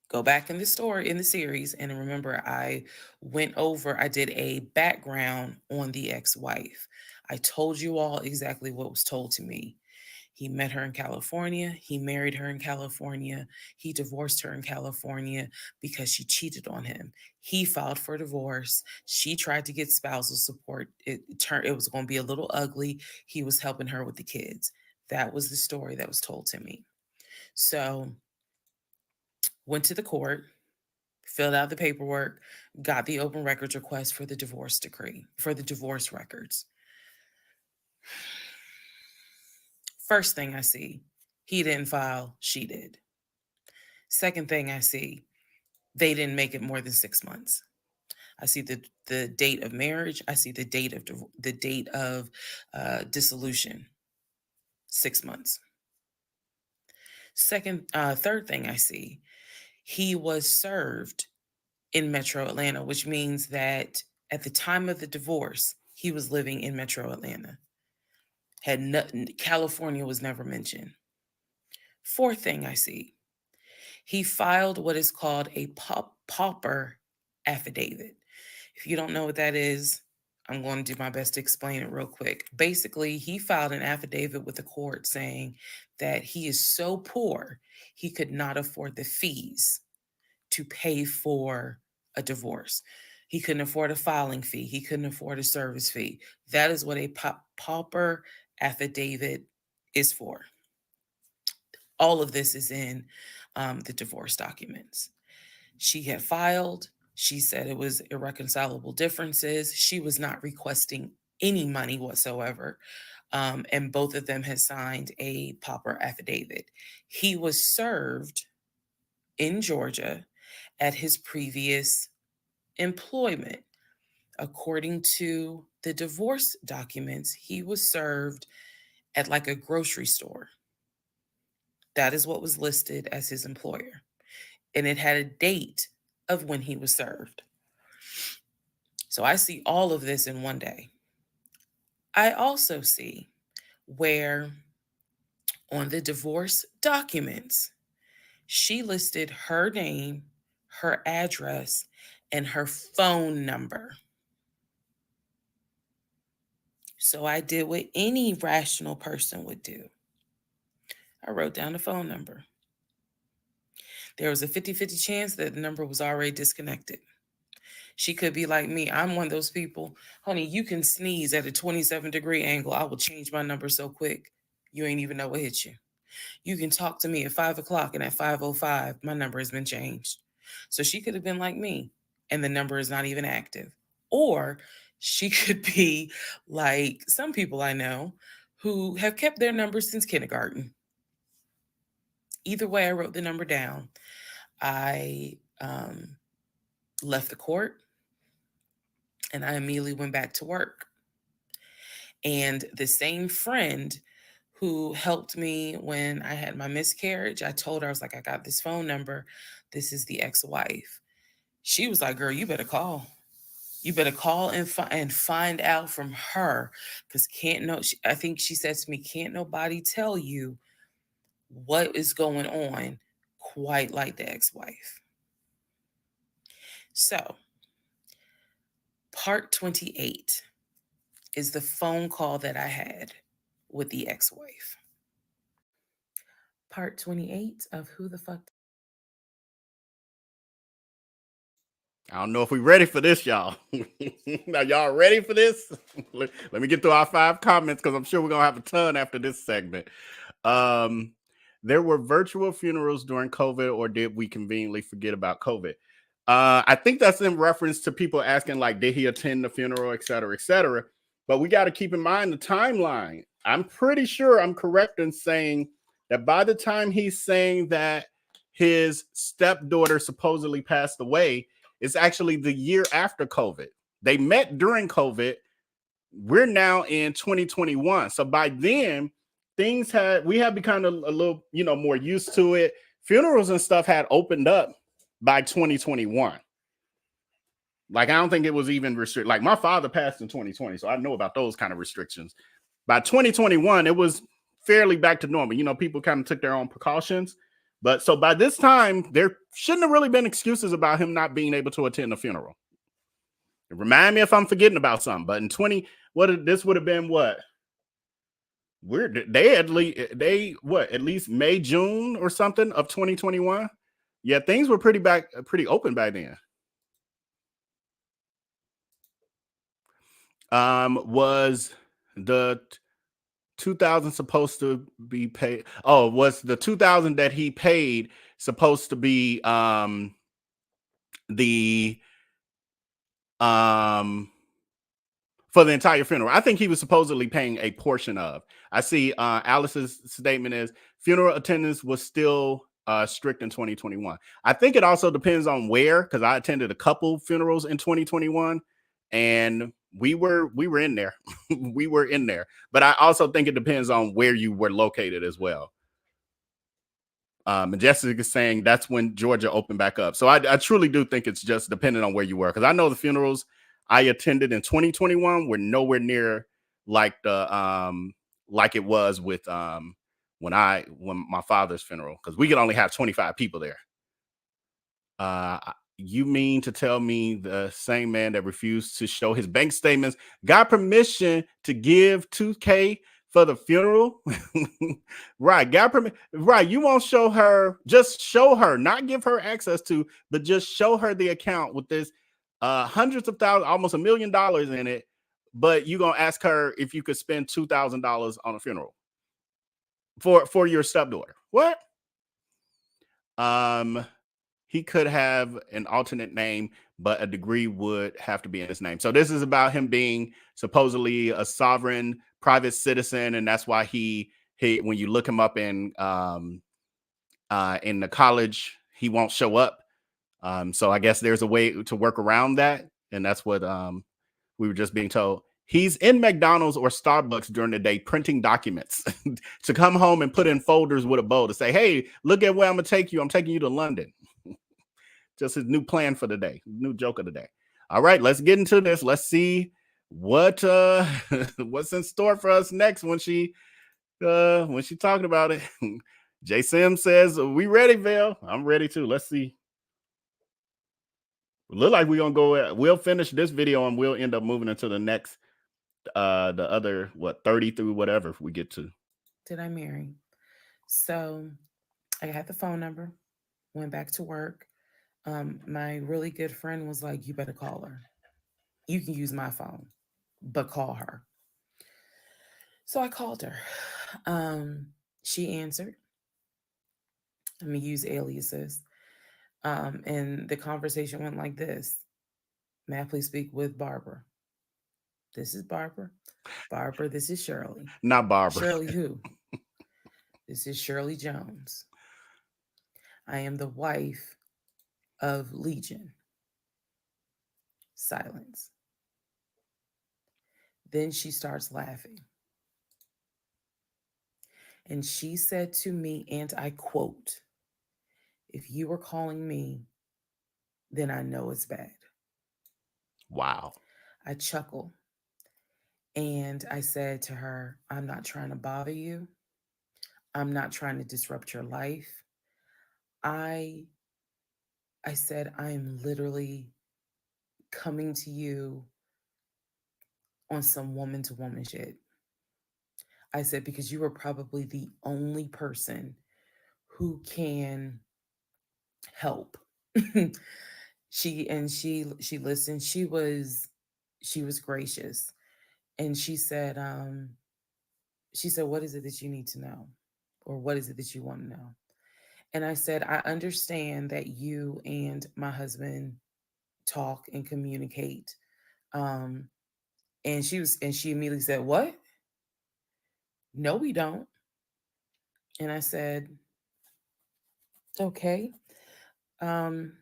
Go back in the story, in the series, and remember I did a background on the ex-wife. I told you all exactly what was told to me. He met her in California. He married her in California. He divorced her in California because she cheated on him. He filed for divorce. She tried to get spousal support. It was going to be a little ugly. He was helping her with the kids. That was the story that was told to me. So, went to the court, filled out the paperwork, got the open records request for the divorce decree, for the divorce records. First thing I see, he didn't file, she did. Second thing I see, they didn't make it more than 6 months. I see the date of marriage. I see the date of dissolution, 6 months. Third thing I see, he was served in Metro Atlanta, which means that at the time of the divorce, he was living in Metro Atlanta. California was never mentioned. Fourth thing I see, he filed what is called a pauper affidavit. If you don't know what that is, I'm going to do my best to explain it real quick. Basically, he filed an affidavit with the court saying that he is so poor, he could not afford the fees to pay for a divorce. He couldn't afford a filing fee. He couldn't afford a service fee. That is what a pauper affidavit is for. All of this is in the divorce documents. She had filed. She said it was irreconcilable differences. She was not requesting any money whatsoever. And both of them had signed a pauper affidavit. He was served in Georgia at his previous employment. According to the divorce documents, he was served at like a grocery store. That is what was listed as his employer. And it had a date of when he was served. So I see all of this in one day. I also see where on the divorce documents, she listed her name, her address, and her phone number. So I did what any rational person would do. I wrote down the phone number. There was a 50-50 chance that the number was already disconnected. She could be like me. I'm one of those people. Honey, you can sneeze at a 27-degree angle. I will change my number so quick, you ain't even know what hit you. You can talk to me at 5 o'clock, and at 5:05, my number has been changed. So she could have been like me, and the number is not even active. Or she could be like some people I know who have kept their number since kindergarten. Either way, I wrote the number down. I left the court, and I immediately went back to work. And the same friend who helped me when I had my miscarriage, I told her, I was like, I got this phone number. This is the ex-wife. She was like, girl, you better call. You better call and find out from her. Because I think she said to me, can't nobody tell you what is going on quite like the ex-wife. So, part 28 is the phone call that I had with the ex-wife. Part 28 of Who the Fuck. I don't know if we're ready for this, y'all. Now, y'all ready for this? Let me get through our 5 comments because I'm sure we're going to have a ton after this segment. There were virtual funerals during COVID, or did we conveniently forget about COVID? I think that's in reference to people asking, like, did he attend the funeral, et cetera, et cetera. But we got to keep in mind the timeline. I'm pretty sure I'm correct in saying that by the time he's saying that his stepdaughter supposedly passed away, it's actually the year after COVID. They met during COVID. We're now in 2021. So by then, we had become a little, more used to it. Funerals and stuff had opened up by 2021. Like, I don't think it was even restricted. Like, my father passed in 2020, so I know about those kind of restrictions. By 2021, it was fairly back to normal. People kind of took their own precautions. But so by this time, there shouldn't have really been excuses about him not being able to attend the funeral. Remind me if I'm forgetting about something. But in this would have been what? At least May, June or something of 2021. Yeah, things were pretty open back then. Was the 2000 supposed to be paid? Oh, was the 2000 that he paid supposed to be the for the entire funeral? I think he was supposedly paying a portion of. I see Alice's statement is funeral attendance was still strict in 2021. I think it also depends on where, because I attended a couple funerals in 2021 and we were in there. We were in there. But I also think it depends on where you were located as well. And Jessica is saying that's when Georgia opened back up. So I truly do think it's just dependent on where you were, because I know the funerals I attended in 2021 were nowhere near like like it was with when my father's funeral, because we could only have 25 people there. You mean to tell me the same man that refused to show his bank statements got permission to give $2K for the funeral? Right, got permission. Right, you won't show her, just show her, not give her access to, but just show her the account with this hundreds of thousands, almost $1 million in it. But you gonna ask her if you could spend $2,000 on a funeral for your stepdaughter? What? He could have an alternate name, but a degree would have to be in his name. So this is about him being supposedly a sovereign private citizen, and that's why he when you look him up in the college, he won't show up. So I guess there's a way to work around that, and that's what we were just being told. He's in McDonald's or Starbucks during the day printing documents to come home and put in folders with a bow to say, hey, look at where I'm going to take you. I'm taking you to London. Just his new plan for the day, new joke of the day. All right, let's get into this. Let's see what what's in store for us next when she talking about it. J Sim says, we ready, Vell? I'm ready too. Let's see. Look like we're gonna go. We'll finish this video and we'll end up moving into the next the other 30 through whatever we get to. Did I marry? So I had the phone number, went back to work. My really good friend was like, you better call her. You can use my phone, but call her. So I called her. She answered. I'm going to use aliases. And the conversation went like this. May I please speak with Barbara? This is Barbara. Barbara, this is Shirley. Not Barbara. Shirley who? This is Shirley Jones. I am the wife of Legion. Silence. Then she starts laughing. And she said to me, and I quote, if you were calling me, then I know it's bad. Wow. I chuckle. And I said to her, I'm not trying to bother you. I'm not trying to disrupt your life. I said, I am literally coming to you on some woman to woman shit. I said, because you are probably the only person who can help. She listened. She was gracious. And she said, what is it that you need to know? Or what is it that you want to know? And I said, I understand that you and my husband talk and communicate. Um, and she immediately said, what? No, we don't. And I said, okay. Um,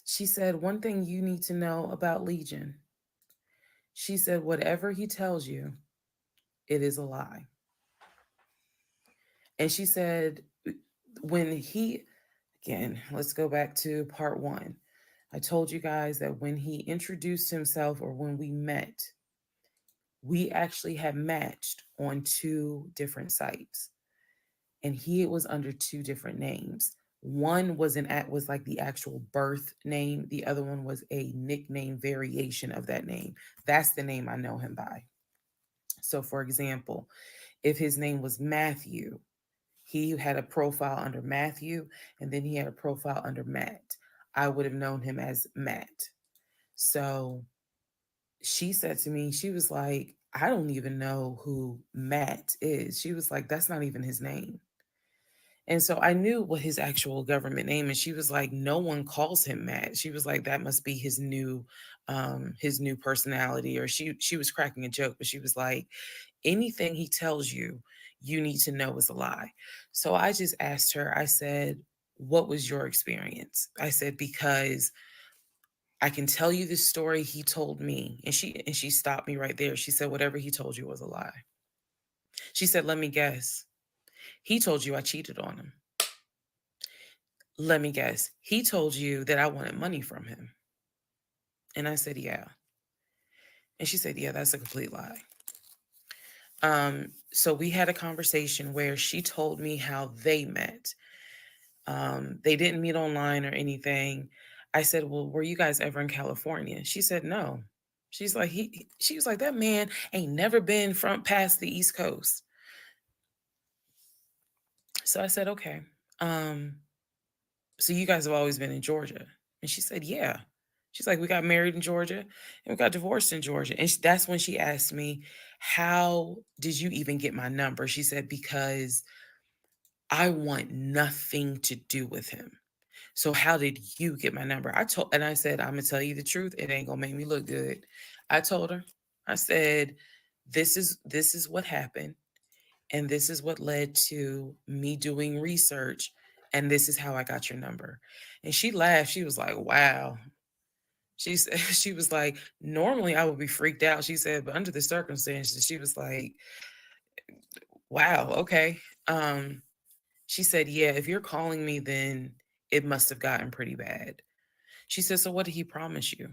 she said, one thing you need to know about Legion. She said, whatever he tells you, it is a lie. And she said, when he, again, let's go back to part one. I told you guys that when he introduced himself or when we met, we actually had matched on 2 different sites. And he was under 2 different names. One was like the actual birth name. The other one was a nickname variation of that name. That's the name I know him by. So for example, if his name was Matthew, he had a profile under Matthew, and then he had a profile under Matt. I would have known him as Matt. So she said to me, she was like, I don't even know who Matt is. She was like, that's not even his name. And so I knew what his actual government name is. She was like, no one calls him Matt. She was like, that must be his new personality. Or she was cracking a joke, but she was like, anything he tells you, you need to know is a lie. So I just asked her, I said, what was your experience? I said, because I can tell you the story he told me. And she stopped me right there. She said, whatever he told you was a lie. She said, let me guess. He told you I cheated on him. Let me guess. He told you that I wanted money from him. And I said, yeah. And she said, yeah, that's a complete lie. So we had a conversation where she told me how they met. They didn't meet online or anything. I said, well, were you guys ever in California? She said, no. She's like, she was like, that man ain't never been from past the East Coast. So I said, okay. So you guys have always been in Georgia? And she said, yeah. She's like, we got married in Georgia and we got divorced in Georgia. And that's when she asked me, how did you even get my number? She said, because I want nothing to do with him. So how did you get my number? I said, I'm gonna tell you the truth. It ain't gonna make me look good. I told her, I said, this is what happened. And this is what led to me doing research. And this is how I got your number. And she laughed. She was like, wow. She said, she was like, normally I would be freaked out. She said, but under the circumstances, she was like, wow, okay. She said, yeah, if you're calling me, then it must have gotten pretty bad. She said, so what did he promise you?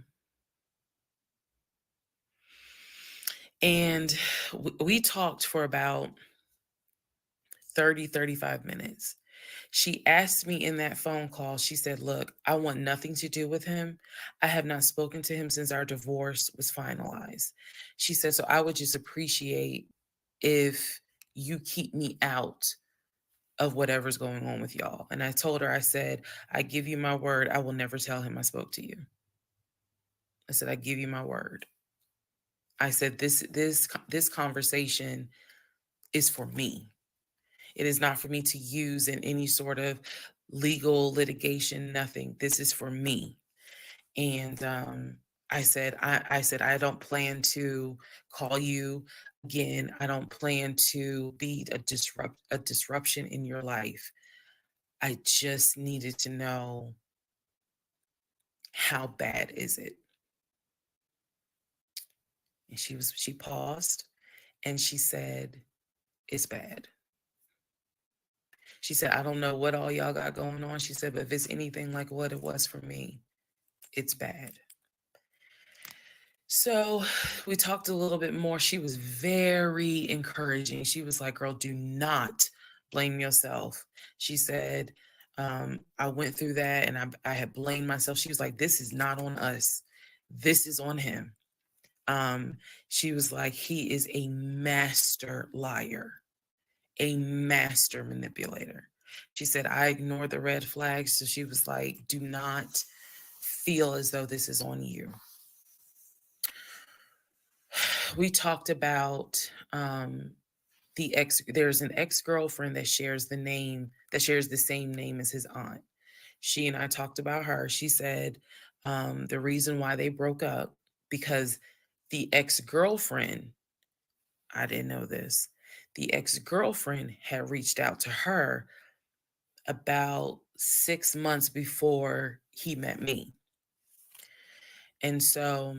And we talked for about 35 minutes. She asked me in that phone call, she said, look, I want nothing to do with him. I have not spoken to him since our divorce was finalized. She said, so I would just appreciate if you keep me out of whatever's going on with y'all. And I told her, I said, I give you my word, I will never tell him I spoke to you. I said, I give you my word. I said, this conversation is for me. It is not for me to use in any sort of legal litigation, nothing. This is for me. And I said, I don't plan to call you again. I don't plan to be a disruption in your life. I just needed to know, how bad is it? And she paused and she said, it's bad. She said, I don't know what all y'all got going on. She said, but if it's anything like what it was for me, it's bad. So we talked a little bit more. She was very encouraging. She was like, girl, do not blame yourself. She said, I went through that and I had blamed myself. She was like, this is not on us. This is on him. She was like, he is a master liar, a master manipulator. She said, I ignored the red flags. So she was like, do not feel as though this is on you. We talked about there's an ex-girlfriend that shares the same name as his aunt. She and I talked about her. She said the reason why they broke up because the ex-girlfriend, I didn't know this, the ex-girlfriend had reached out to her about 6 months before he met me. And so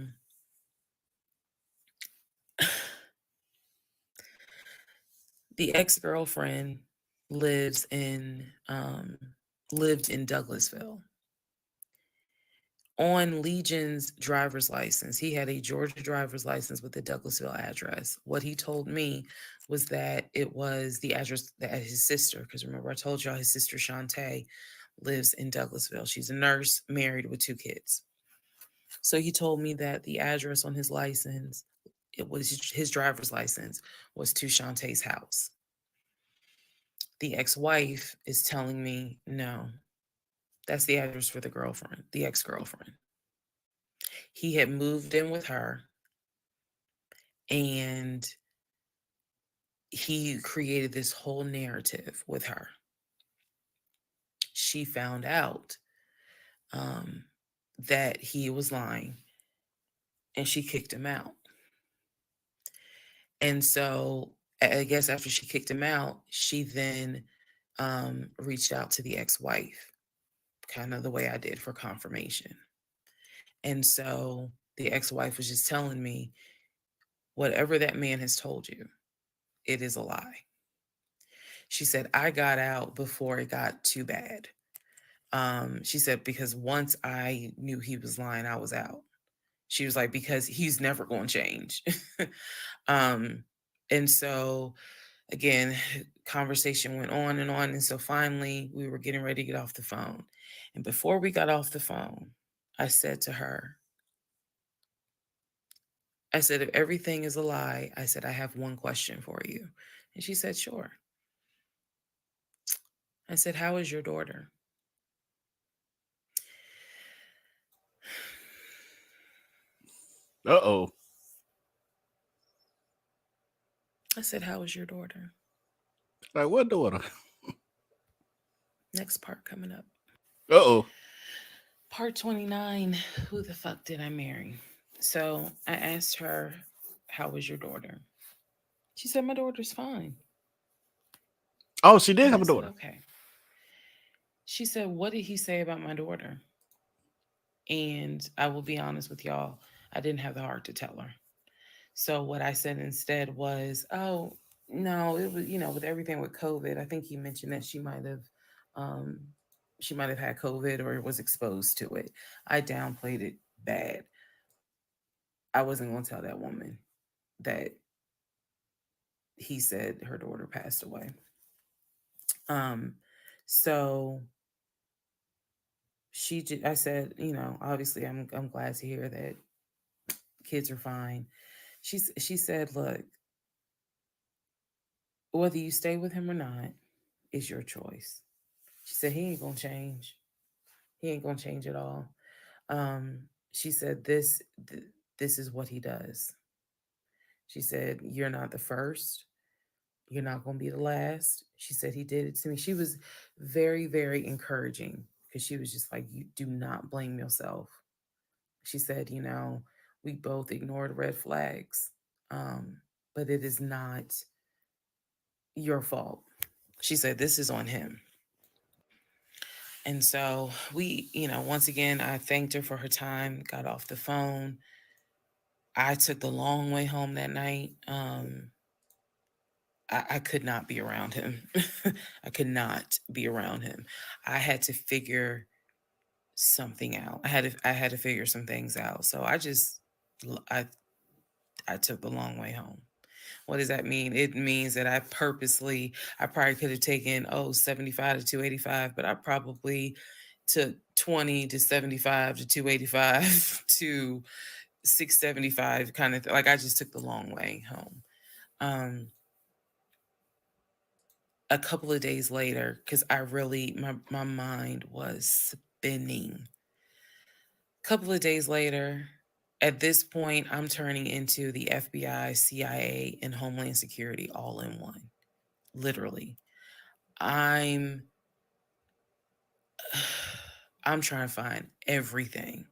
the ex-girlfriend lives in lived in Douglasville. On Legion's driver's license, he had a Georgia driver's license with the Douglasville address. What he told me was that it was the address that his sister, because remember I told y'all his sister Shantae lives in Douglasville. She's a nurse, married with 2 kids. So he told me that the address on his license, it was his driver's license, was to Shantae's house. The ex-wife is telling me, no, that's the address for the girlfriend, the ex-girlfriend. He had moved in with her and he created this whole narrative with her. She found out that he was lying and she kicked him out. And so I guess after she kicked him out, she then reached out to the ex-wife, kind of the way I did for confirmation. And so the ex-wife was just telling me, whatever that man has told you, it is a lie. She said, I got out before it got too bad. She said, because once I knew he was lying, I was out. She was like, because he's never going to change. And so, again, conversation went on and on. And so finally, we were getting ready to get off the phone. And before we got off the phone, I said to her, I said, if everything is a lie, I said, I have one question for you. And she said, sure. I said, how is your daughter? Uh-oh. I said, how is your daughter? Like, what daughter? Next part coming up. Uh-oh. Part 29, who the fuck did I marry? So I asked her, how was your daughter? She said, my daughter's fine. Oh, she did And have I a said, daughter. okay. She said, what did he say about my daughter? And I will be honest with y'all, I didn't have the heart to tell her. So what I said instead was, oh, no, it was, with everything with COVID, I think he mentioned that um, she might have had COVID or was exposed to it. I downplayed it bad. I wasn't going to tell that woman that he said her daughter passed away. So I said, obviously I'm glad to hear that kids are fine. She said, look, whether you stay with him or not is your choice. She said, he ain't gonna change. He ain't gonna change at all. She said, this is what he does. She said, you're not the first. You're not going to be the last. She said, he did it to me. She was very, very encouraging because she was just like, you do not blame yourself. She said, we both ignored red flags, but it is not your fault. She said, this is on him. And so we, once again, I thanked her for her time, got off the phone. I took the long way home that night. I could not be around him. I could not be around him. I had to figure something out. I had to figure some things out. So I took the long way home. What does that mean? It means that I probably could have taken 75 to 285, but I probably took 20 to 75 to 285 to 675 kind of like I just took the long way home. A couple of days later, because I really my mind was spinning. couple of days later, at this point, I'm turning into the FBI, CIA, and Homeland Security all in one. Literally. I'm I'm trying to find everything.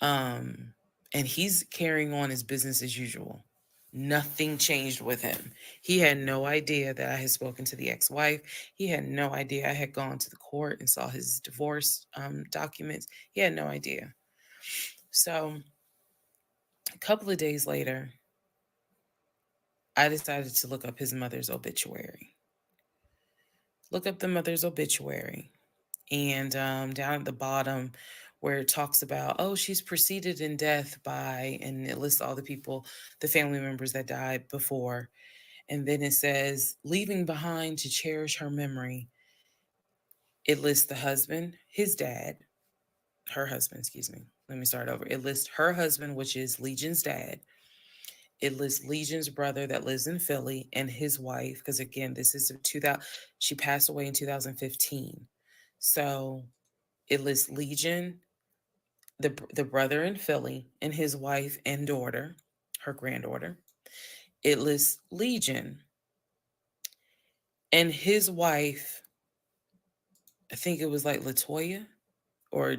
Um, and he's carrying on his business as usual. Nothing changed with him. He had no idea that I had spoken to the ex-wife. He had no idea I had gone to the court and saw his divorce documents. He had no idea. So a couple of days later, I decided to look up his mother's obituary. Look up the mother's obituary. And down at the bottom, where it talks about, oh, she's preceded in death by, and it lists all the people, the family members that died before. And then it says, leaving behind to cherish her memory. It lists the husband, his dad, her husband, excuse me. Let me start over. It lists her husband, which is Legion's dad. It lists Legion's brother that lives in Philly and his wife, because again, this is 2000. She passed away in 2015. So it lists Legion, the brother in Philly, and his wife and daughter, her granddaughter. It lists Legion and his wife. I think it was like Latoya or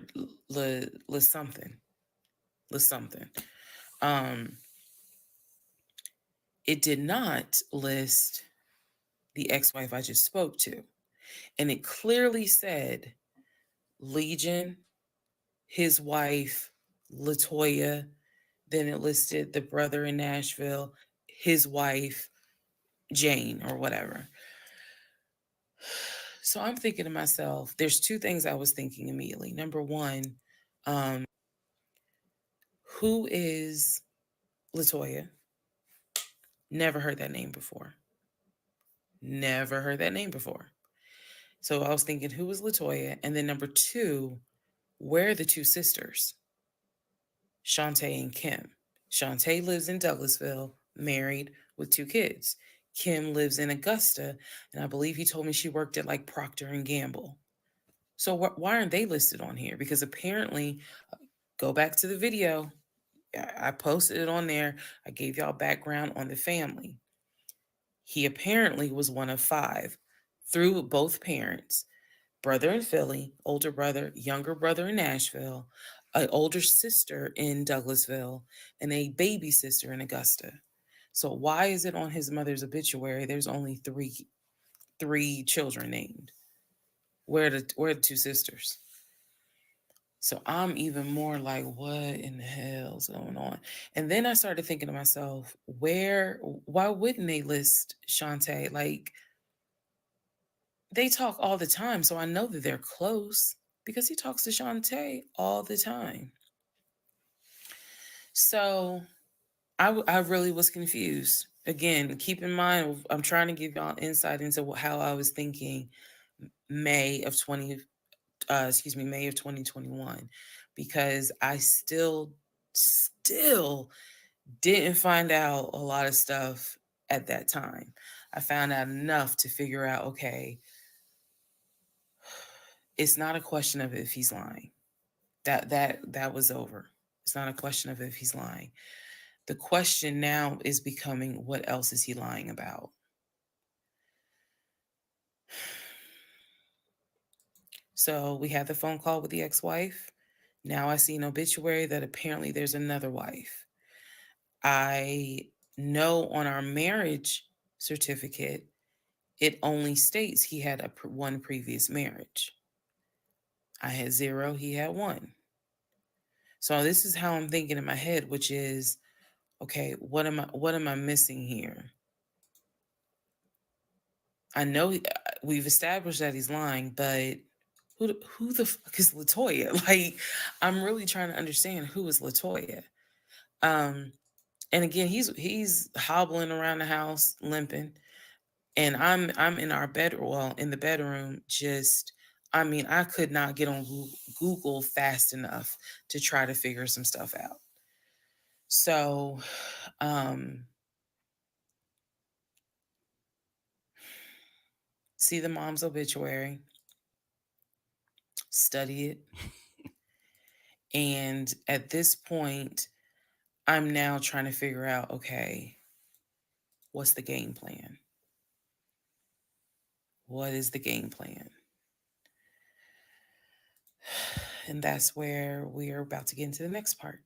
La something. La something. Um, it did not list the ex-wife I just spoke to. And it clearly said Legion, his wife, Latoya. Then it listed the brother in Nashville, his wife, Jane, or whatever. So I'm thinking to myself, there's two things I was thinking immediately. Number one, um, who is Latoya? Never heard that name before. Never heard that name before. So I was thinking, who is Latoya? And then number two, where are the two sisters? Shantae and Kim. Shantae lives in Douglasville, married with two kids. Kim lives in Augusta, and I believe he told me she worked at like Procter and Gamble. So why aren't they listed on here? Because apparently, go back to the video. I posted it on there. I gave y'all background on the family. He apparently was one of five through both parents. Brother in Philly, older brother, younger brother in Nashville, an older sister in Douglasville, and a baby sister in Augusta. So why is it on his mother's obituary? There's only three children named. Where are the two sisters? So I'm even more like, what in the hell's going on? And then I started thinking to myself, why wouldn't they list Shantae? Like, they talk all the time, so I know that they're close because he talks to Shantae all the time. So I really was confused. Again, keep in mind, I'm trying to give y'all insight into how I was thinking May of 2021, because I still didn't find out a lot of stuff at that time. I found out enough to figure out, okay, it's not a question of if he's lying. That was over. It's not a question of if he's lying. The question now is becoming, what else is he lying about? So we had the phone call with the ex-wife. Now I see an obituary that apparently there's another wife. I know on our marriage certificate, it only states he had one previous marriage. I had 0, he had 1. So this is how I'm thinking in my head, which is, okay, what am I missing here? I know we've established that he's lying, but who the fuck is Latoya? Like, I'm really trying to understand who is Latoya. And again, he's hobbling around the house, limping, and I'm in our bedroom, well, in the bedroom, just. I mean, I could not get on Google fast enough to try to figure some stuff out. So, see the mom's obituary, study it, And at this point, I'm now trying to figure out, okay, what's the game plan? What is the game plan? And that's where we are about to get into the next part.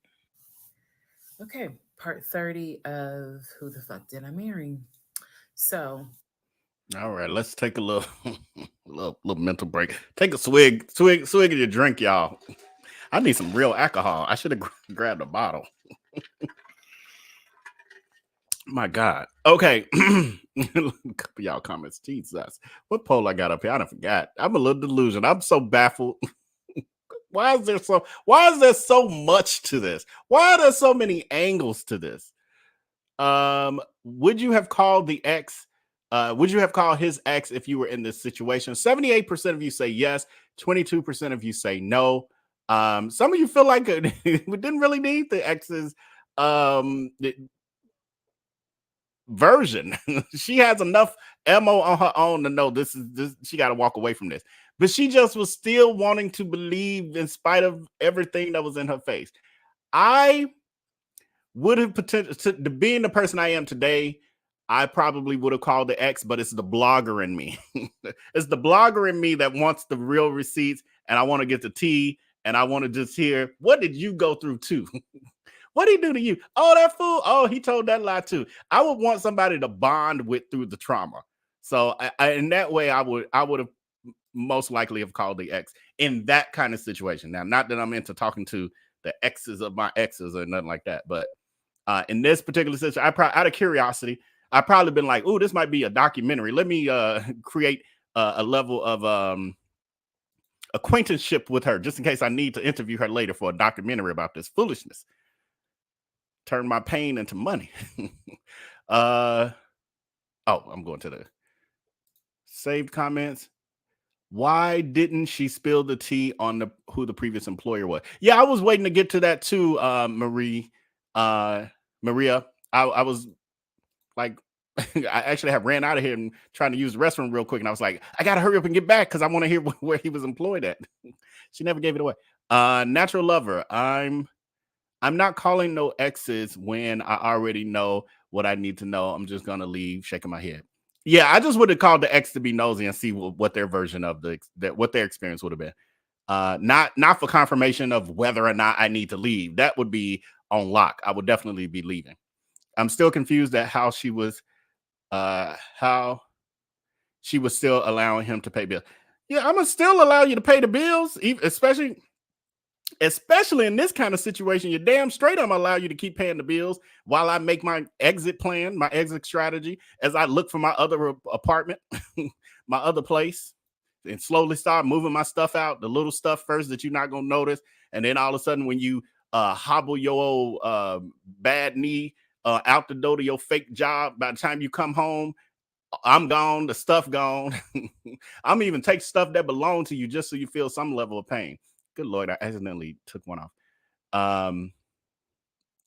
Okay, part 30 of Who the Fuck Did I Marry? So, all right, let's take a little little mental break. Take a swig of your drink, y'all. I need some real alcohol. I should have grabbed a bottle. My God. Okay. A couple y'all comments. Jesus. What poll I got up here? I don't forgot. I'm a little delusional. I'm so baffled. Why is there so much to this? Why are there so many angles to this? Would you have called the ex? Would you have called his ex if you were in this situation? 78% of you say yes, 22% of you say no. Some of you feel like we didn't really need the ex's version. She has enough ammo on her own to know this. She got to walk away from this. But she just was still wanting to believe in spite of everything that was in her face. I would have to being the person I am today, I probably would have called the ex, but it's the blogger in me. It's the blogger in me that wants the real receipts, and I want to get the tea, and I want to just hear, what did you go through too? What did he do to you? Oh, that fool. Oh, he told that lie too. I would want somebody to bond with through the trauma. So in that way, I would have most likely have called the ex in that kind of situation. Now, not that I'm into talking to the exes of my exes or nothing like that, but in this particular situation, out of curiosity, I probably been like, "Oh, this might be a documentary. Let me create a level of acquaintanceship with her, just in case I need to interview her later for a documentary about this foolishness. Turn my pain into money." I'm going to the saved comments. Why didn't she spill the tea on who the previous employer was? Yeah, I was waiting to get to that too, Maria. I was like, I actually have ran out of here and trying to use the restroom real quick, and I was like, I gotta hurry up and get back because I want to hear where he was employed at. She never gave it away. Natural lover. I'm not calling no exes when I already know what I need to know. I'm just gonna leave shaking my head. Yeah, I just would have called the ex to be nosy and see what their version of what their experience would have been. Not for confirmation of whether or not I need to leave. That would be on lock. I would definitely be leaving. I'm still confused at how she was still allowing him to pay bills. Yeah, I'm gonna still allow you to pay the bills, especially in this kind of situation. You're damn straight I'm gonna allow you to keep paying the bills while I make my exit plan, my exit strategy, as I look for my other apartment, my other place, and slowly start moving my stuff out, the little stuff first that you're not gonna notice, and then all of a sudden when you hobble your old bad knee out the door to your fake job, by the time you come home, I'm gone, the stuff gone. I'm even take stuff that belong to you just so you feel some level of pain. Good Lord, I accidentally took one off.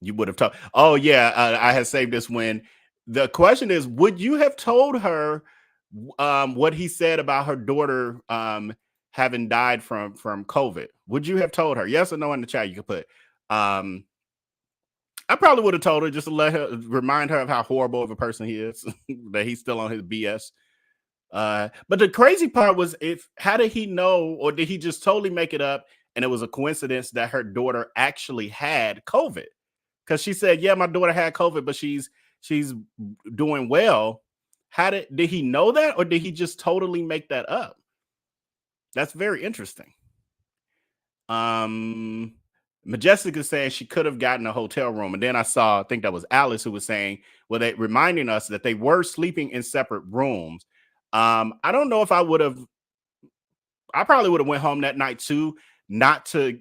You would have told. Oh yeah, I had saved this when the question is, would you have told her what he said about her daughter having died from COVID? Would you have told her? Yes or no in the chat? You could put. I probably would have told her just to remind her of how horrible of a person he is, that he's still on his BS. But the crazy part was, how did he know, or did he just totally make it up and it was a coincidence that her daughter actually had COVID? Because she said, yeah, my daughter had COVID, but she's doing well. Did he know that, or did he just totally make that up? That's very interesting. Majestic is saying she could have gotten a hotel room. And then I think that was Alice who was saying, well, they reminding us that they were sleeping in separate rooms. I don't know if I probably would have went home that night too, not to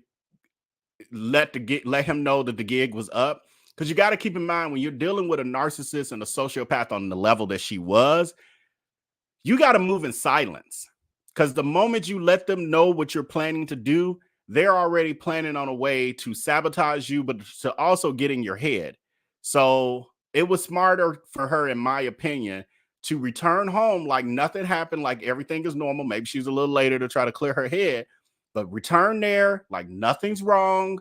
let him know that the gig was up. Because you got to keep in mind, when you're dealing with a narcissist and a sociopath on the level that she was, you got to move in silence. Because the moment you let them know what you're planning to do, they're already planning on a way to sabotage you, but to also get in your head. So it was smarter for her, in my opinion, to return home like nothing happened, like everything is normal. Maybe she's a little later to try to clear her head, but return there like nothing's wrong.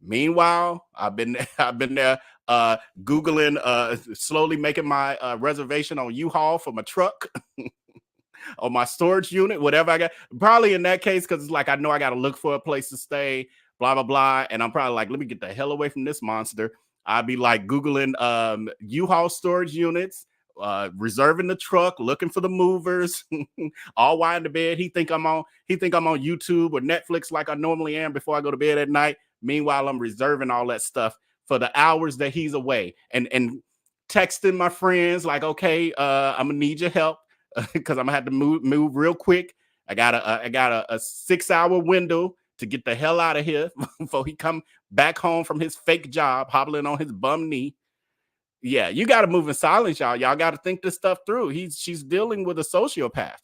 Meanwhile, I've been there Googling, slowly making my reservation on U-Haul for my truck or my storage unit, whatever I got. Probably in that case, because it's like I know I got to look for a place to stay, blah, blah, blah. And I'm probably like, let me get the hell away from this monster. I'd be like Googling U-Haul storage units, reserving the truck, looking for the movers, all wide in the bed. He think I'm on YouTube or Netflix like I normally am before I go to bed at night. Meanwhile, I'm reserving all that stuff for the hours that he's away, and texting my friends like, okay, I'm gonna need your help because I'm gonna have to move real quick. I got a 6-hour window to get the hell out of here before he come back home from his fake job, hobbling on his bum knee. Yeah, you got to move in silence, y'all. Y'all got to think this stuff through. She's dealing with a sociopath.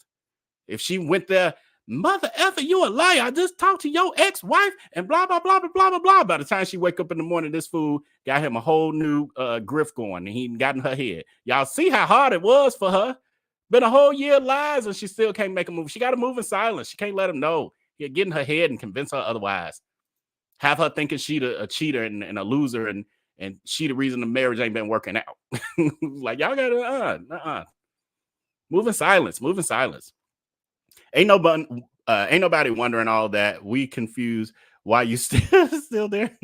If she went there, mother effer, you a liar. I just talked to your ex-wife and blah, blah, blah, blah, blah, blah, blah. By the time she wake up in the morning, this fool got him a whole new grift going, and he got in her head. Y'all see how hard it was for her? Been a whole year of lies, and she still can't make a move. She got to move in silence. She can't let him know. He'll get in her head and convince her otherwise. Have her thinking she a cheater and a loser, and she the reason the marriage ain't been working out. Like, y'all gotta move in silence. Move in silence. Ain't nobody wondering all that. We confuse why you still there.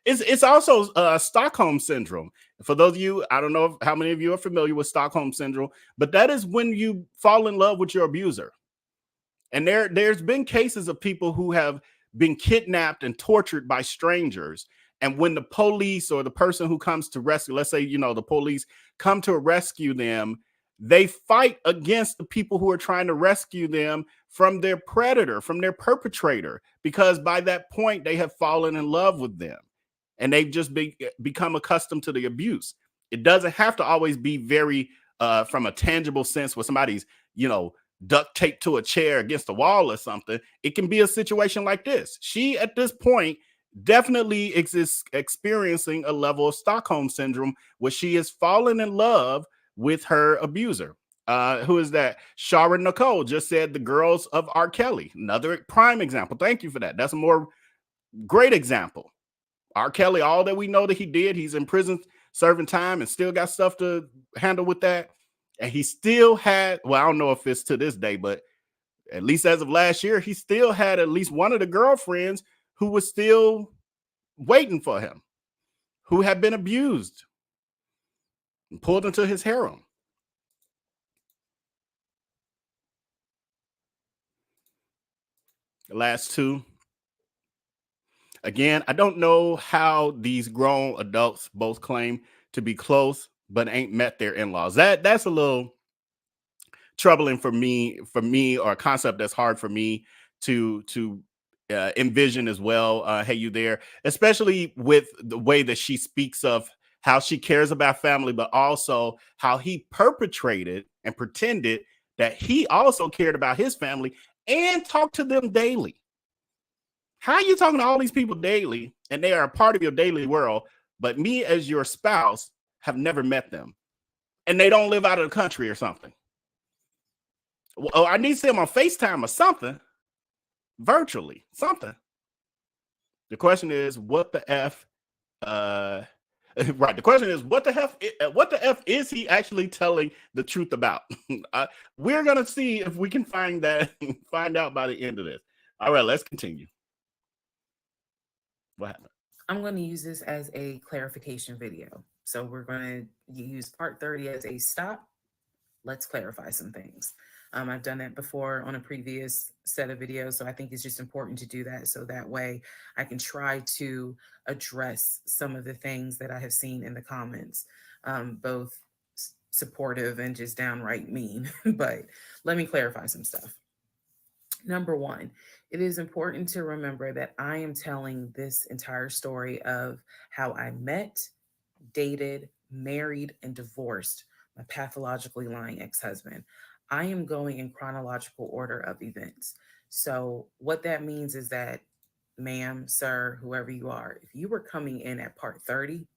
It's also Stockholm syndrome. For those of you, I don't know how many of you are familiar with Stockholm syndrome, but that is when you fall in love with your abuser. And there's been cases of people who have been kidnapped and tortured by strangers. And when the police or the person who comes to rescue, let's say, the police come to rescue them, they fight against the people who are trying to rescue them from their predator, from their perpetrator, because by that point they have fallen in love with them and they've just become accustomed to the abuse. It doesn't have to always be very from a tangible sense where somebody's, duct taped to a chair against the wall or something. It can be a situation like this. She, at this point, definitely exists experiencing a level of Stockholm syndrome where she has fallen in love with her abuser. Who is that? Shara Nicole just said the girls of R. Kelly. Another prime example. Thank you for that. That's a more great example. R. Kelly, all that we know that he did, he's in prison serving time and still got stuff to handle with that. And he still had, well, I don't know if it's to this day, but at least as of last year, he still had at least one of the girlfriends who was still waiting for him, who had been abused and pulled into his harem. The last two. Again, I don't know how these grown adults both claim to be close, but ain't met their in-laws. That's a little troubling for me, or a concept that's hard for me to envision as well. Hey, you there? Especially with the way that she speaks of how she cares about family, but also how he perpetrated and pretended that he also cared about his family and talked to them daily. How are you talking to all these people daily and they are a part of your daily world, but me as your spouse have never met them and they don't live out of the country or something? Well, I need to see them on FaceTime or something, virtually, something. The question is, what the F? Right. The question is, what the F is he actually telling the truth about? We're going to see if we can find out by the end of this. All right, let's continue. What happened? I'm going to use this as a clarification video. So we're going to use part 30 as a stop. Let's clarify some things. I've done that before on a previous set of videos, so I think it's just important to do that so that way I can try to address some of the things that I have seen in the comments, both supportive and just downright mean. But let me clarify some stuff. Number one, it is important to remember that I am telling this entire story of how I met, dated, married, and divorced my pathologically lying ex-husband. I am going in chronological order of events. So what that means is that, ma'am, sir, whoever you are, if you were coming in at part 30,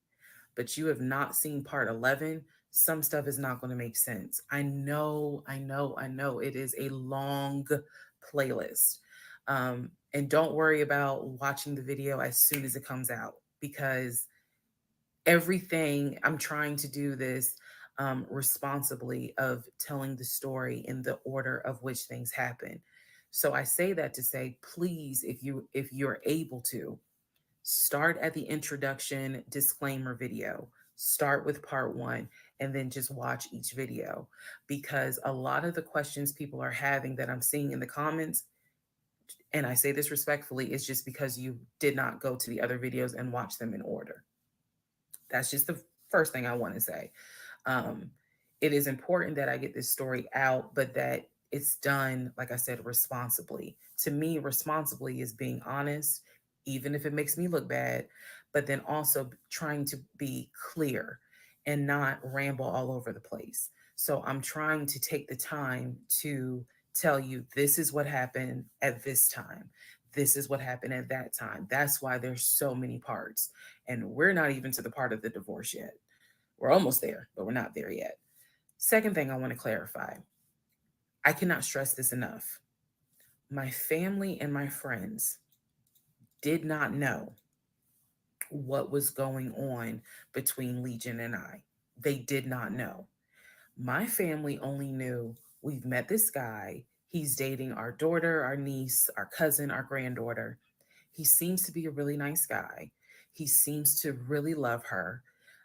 but you have not seen part 11, some stuff is not going to make sense. I know. It is a long playlist. And don't worry about watching the video as soon as it comes out, because everything, I'm trying to do this responsibly, of telling the story in the order of which things happen. So I say that to say, please, if you're able to, start at the introduction disclaimer video. Start with part one and then just watch each video, because a lot of the questions people are having that I'm seeing in the comments, and I say this respectfully, is just because you did not go to the other videos and watch them in order. That's just the first thing I want to say. Um, it is important that I get this story out, but that it's done, like I said, responsibly. To me, responsibly is being honest, even if it makes me look bad, but then also trying to be clear and not ramble all over the place. So I'm trying to take the time to tell you, this is what happened at this time. This is what happened at that time. That's why there's so many parts. And we're not even to the part of the divorce yet. We're almost there, but we're not there yet. Second thing I want to clarify, I cannot stress this enough. My family and my friends did not know what was going on between Legion and I. They did not know. My family only knew, we've met this guy. He's dating our daughter, our niece, our cousin, our granddaughter. He seems to be a really nice guy. He seems to really love her.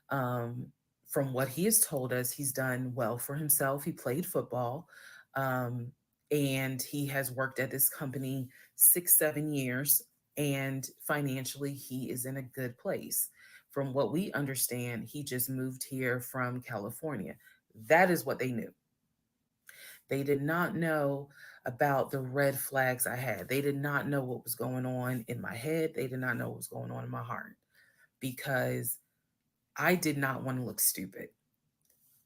Um, from what he has told us, he's done well for himself. He played football, um, and he has worked at this company 6, 7 years. And financially, he is in a good place. From what we understand, he just moved here from California. That is what they knew. They did not know about the red flags I had. They did not know what was going on in my head. They did not know what was going on in my heart, because I did not want to look stupid.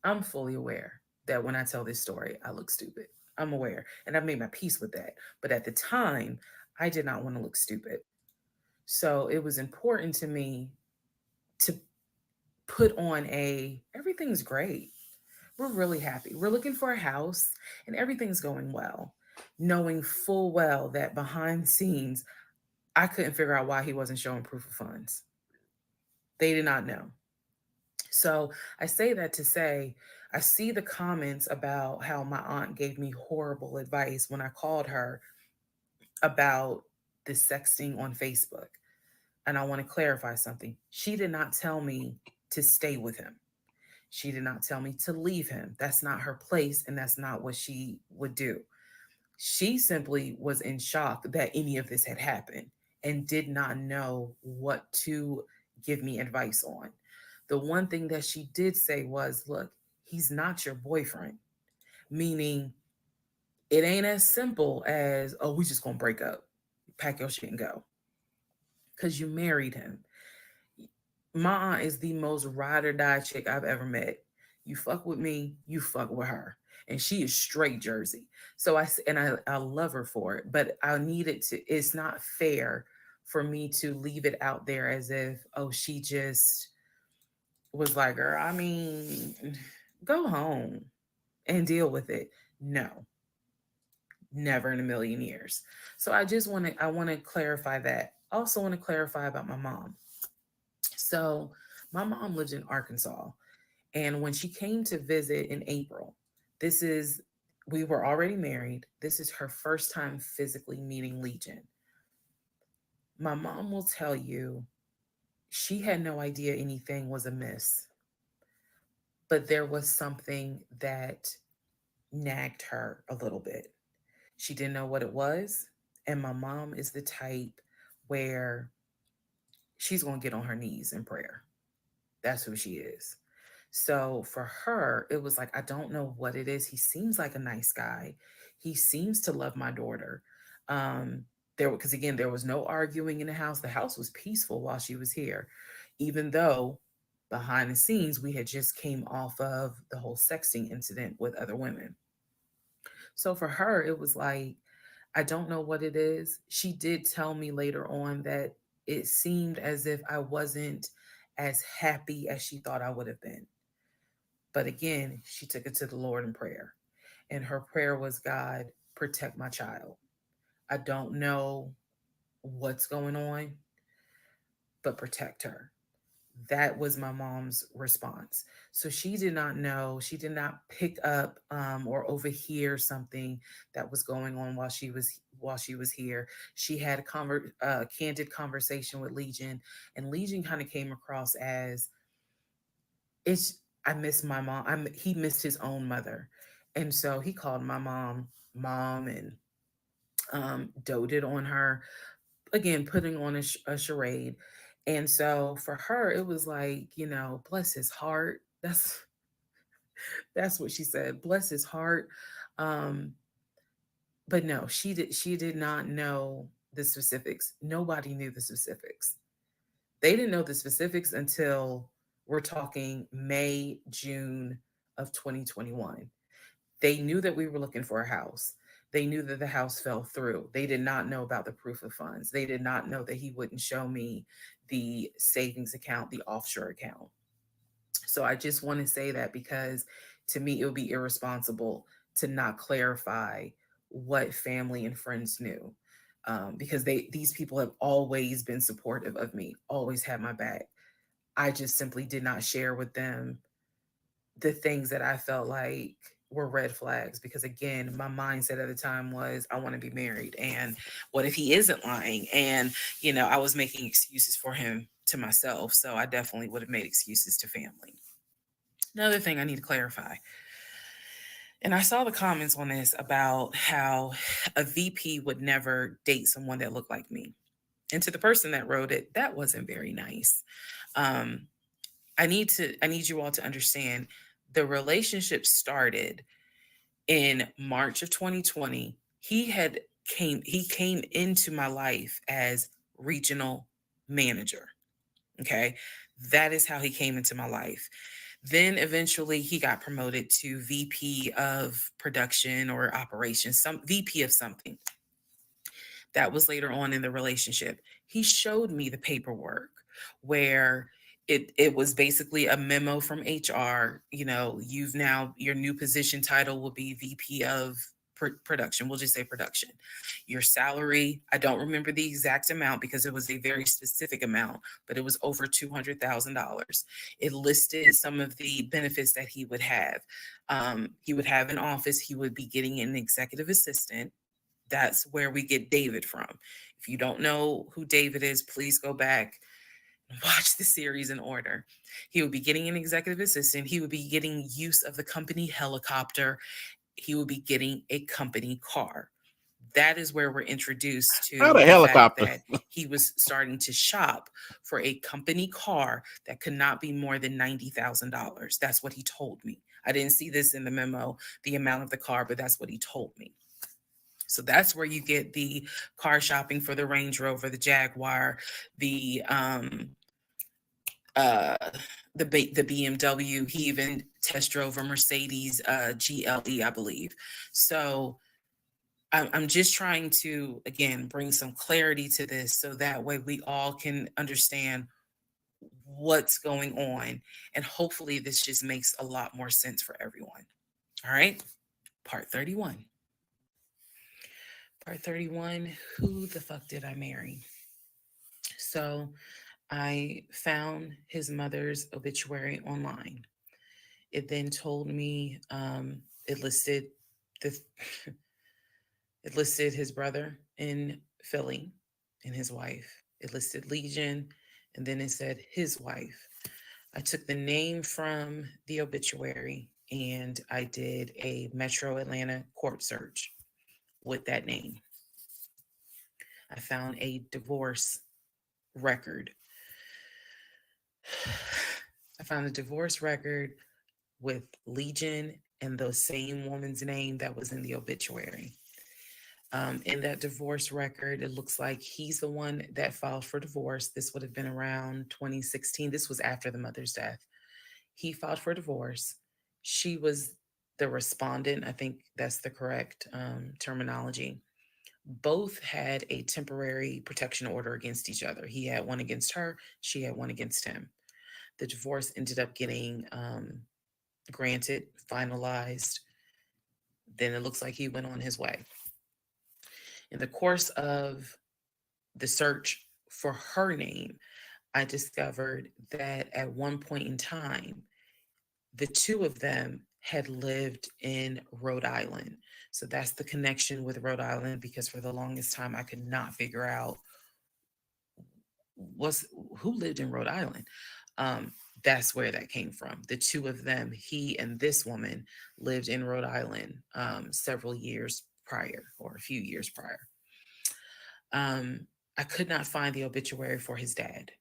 I'm fully aware that when I tell this story, I look stupid. I'm aware, and I've made my peace with that. But at the time, I did not want to look stupid. So it was important to me to put on everything's great. We're really happy. We're looking for a house and everything's going well, knowing full well that behind the scenes, I couldn't figure out why he wasn't showing proof of funds. They did not know. So I say that to say, I see the comments about how my aunt gave me horrible advice when I called her about the sexting on Facebook. And I want to clarify something. She did not tell me to stay with him. She did not tell me to leave him. That's not her place, and that's not what she would do. She simply was in shock that any of this had happened and did not know what to give me advice on. The one thing that she did say was, look, he's not your boyfriend, meaning it ain't as simple as, oh, we just gonna break up, pack your shit and go, because you married him. My aunt is the most ride or die chick I've ever met. You fuck with me, you fuck with her. And she is straight Jersey. So I love her for it, but I needed to, it's not fair for me to leave it out there as if, oh, she just was like, girl, I mean, go home and deal with it. No, never in a million years. So I want to clarify that. I also want to clarify about my mom. So my mom lives in Arkansas. And when she came to visit in April, this is, we were already married. This is her first time physically meeting Legion. My mom will tell you she had no idea anything was amiss, but there was something that nagged her a little bit. She didn't know what it was. And my mom is the type where she's going to get on her knees in prayer. That's who she is. So for her, it was like, I don't know what it is. He seems like a nice guy. He seems to love my daughter. Because again, there was no arguing in the house. The house was peaceful while she was here, even though behind the scenes, we had just came off of the whole sexting incident with other women. So for her, it was like, I don't know what it is. She did tell me later on that it seemed as if I wasn't as happy as she thought I would have been. But again, she took it to the Lord in prayer. And her prayer was, God, protect my child. I don't know. what's going on, but protect her. That was my mom's response. So she did not know, she did not pick up or overhear something that was going on while she was here. She had a candid conversation with Legion, and Legion kind of came across as, it's, I miss my mom. He missed his own mother, and so he called my mom and doted on her, again putting on a charade. And so for her it was like, bless his heart. That's what she said, bless his heart. um but no, she did not know the specifics. Nobody knew the specifics. They didn't know the specifics until we're talking May, June of 2021. They knew that we were looking for a house. They knew that the house fell through. They did not know about the proof of funds. They did not know that he wouldn't show me the savings account, the offshore account. So I just want to say that, because to me, it would be irresponsible to not clarify what family and friends knew. Because these people have always been supportive of me, always had my back. I just simply did not share with them the things that I felt like were red flags, because again, my mindset at the time was, I want to be married, and what if he isn't lying? And I was making excuses for him to myself, so I definitely would have made excuses to family. Another thing I need to clarify, and I saw the comments on this about how a VP would never date someone that looked like me. And to the person that wrote it, that wasn't very nice. um, I need you all to understand, the relationship started in March of 2020. He came into my life as regional manager. Okay. That is how he came into my life. Then eventually he got promoted to VP of production or operations, some VP of something. That was later on in the relationship. He showed me the paperwork where it was basically a memo from HR. Your new position title will be VP of production. We'll just say production. Your salary, I don't remember the exact amount because it was a very specific amount, but it was over $200,000. It listed some of the benefits that he would have. He would have an office. He would be getting an executive assistant. That's where we get David from. If you don't know who David is, please go back and watch the series in order. He would be getting an executive assistant. He would be getting use of the company helicopter. He would be getting a company car. That is where we're introduced Not to a the fact helicopter. that he was starting to shop for a company car that could not be more than $90,000. That's what he told me. I didn't see this in the memo, the amount of the car, but that's what he told me. So that's where you get the car shopping for the Range Rover, the Jaguar, the BMW. He even test drove a Mercedes GLE, I believe. So I'm just trying to, again, bring some clarity to this so that way we all can understand what's going on. And hopefully this just makes a lot more sense for everyone. All right. Part 31. Part 31, who the fuck did I marry? So I found his mother's obituary online. It then told me it listed the it listed his brother in Philly and his wife. It listed Legion, and then it said his wife. I took the name from the obituary and I did a Metro Atlanta court search with that name. I found a divorce record. I found a divorce record with Legion and the same woman's name that was in the obituary. In that divorce record, it looks like he's the one that filed for divorce. This would have been around 2016. This was after the mother's death. He filed for divorce. She was the respondent. I think that's the correct terminology. Both had a temporary protection order against each other. He had one against her. She had one against him. The divorce ended up getting granted, finalized. Then it looks like he went on his way. In the course of the search for her name, I discovered that at one point in time, the two of them had lived in Rhode Island. So that's the connection with Rhode Island, because for the longest time I could not figure out was who lived in Rhode Island. Um, that's where that came from. The two of them, he and this woman, lived in Rhode Island several years prior, or a few years prior. I could not find the obituary for his dad.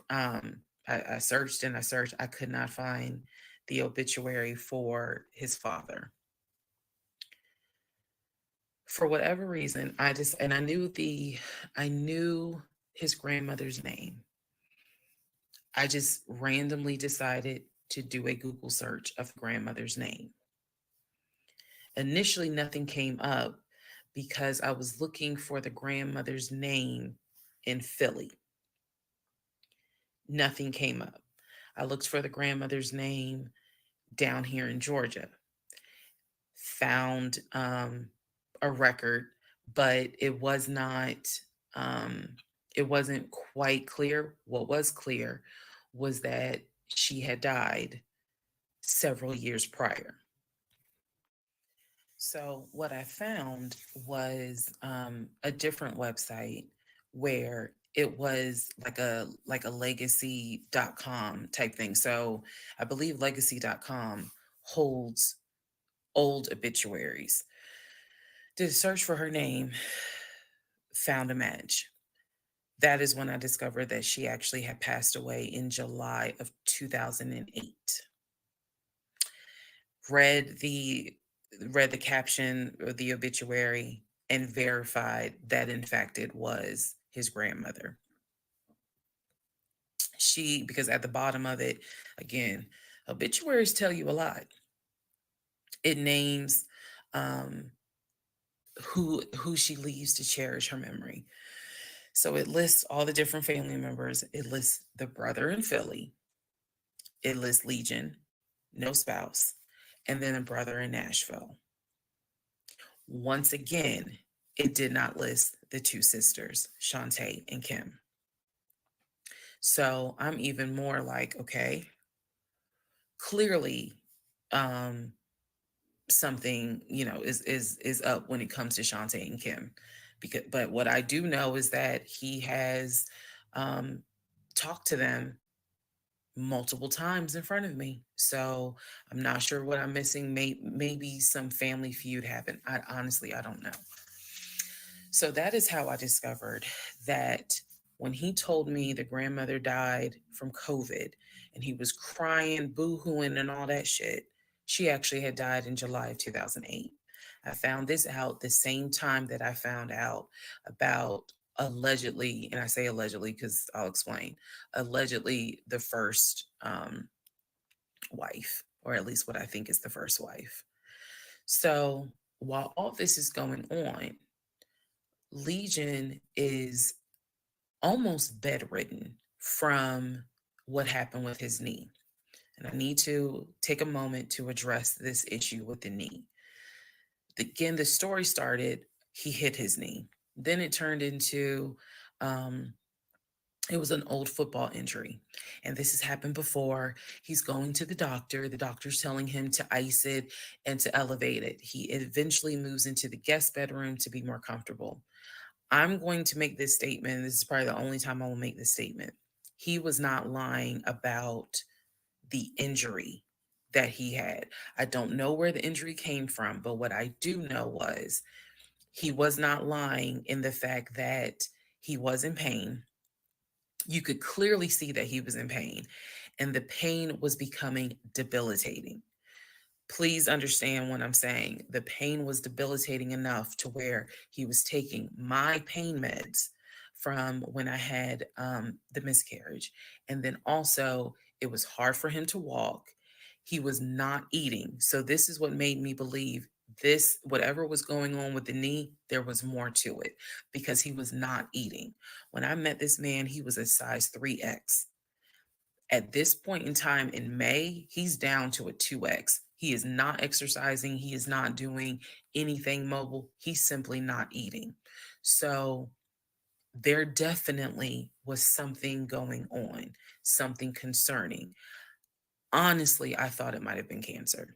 I searched and I searched. I could not find the obituary for his father. For whatever reason, and I knew his grandmother's name. I just randomly decided to do a Google search of the grandmother's name. Initially, nothing came up because I was looking for the grandmother's name in Philly. Nothing came up. I looked for the grandmother's name down here in Georgia. Found a record, but it wasn't quite clear. What was clear was that she had died several years prior. So what I found was a different website where it was like a legacy.com type thing. So I believe legacy.com holds old obituaries. Did a search for her name, found a match. That is when I discovered that she actually had passed away in July of 2008. Read the caption or the obituary and verified that in fact it was his grandmother. Because at the bottom of it, again, obituaries tell you a lot. It names who she leaves to cherish her memory. So it lists all the different family members. It lists the brother in Philly. It lists Legion, no spouse, and then a brother in Nashville. Once again, it did not list the two sisters, Shantae and Kim. So I'm even more like, okay, clearly something, is up when it comes to Shantae and Kim. But what I do know is that he has talked to them multiple times in front of me. So I'm not sure what I'm missing. Maybe some family feud happened. I don't know. So that is how I discovered that when he told me the grandmother died from COVID and he was crying, boo-hooing and all that shit, she actually had died in July of 2008. I found this out the same time that I found out about allegedly, and I say allegedly because I'll explain, allegedly the first wife, or at least what I think is the first wife. So while all this is going on, Legion is almost bedridden from what happened with his knee. And I need to take a moment to address this issue with the knee. Again, the story started, he hit his knee. Then it turned into, it was an old football injury. And this has happened before. He's going to the doctor. The doctor's telling him to ice it and to elevate it. He eventually moves into the guest bedroom to be more comfortable. I'm going to make this statement. This is probably the only time I will make this statement. He was not lying about the injury that he had. I don't know where the injury came from, but what I do know was he was not lying in the fact that he was in pain. You could clearly see that he was in pain, and the pain was becoming debilitating. Please understand what I'm saying. The pain was debilitating enough to where he was taking my pain meds from when I had the miscarriage. And then also, it was hard for him to walk. He was not eating. So this is what made me believe this, whatever was going on with the knee, there was more to it because he was not eating. When I met this man, he was a size 3X. At this point in time in May, he's down to a 2X. He is not exercising. He is not doing anything mobile. He's simply not eating. So there definitely was something going on, something concerning. Honestly, I thought it might have been cancer.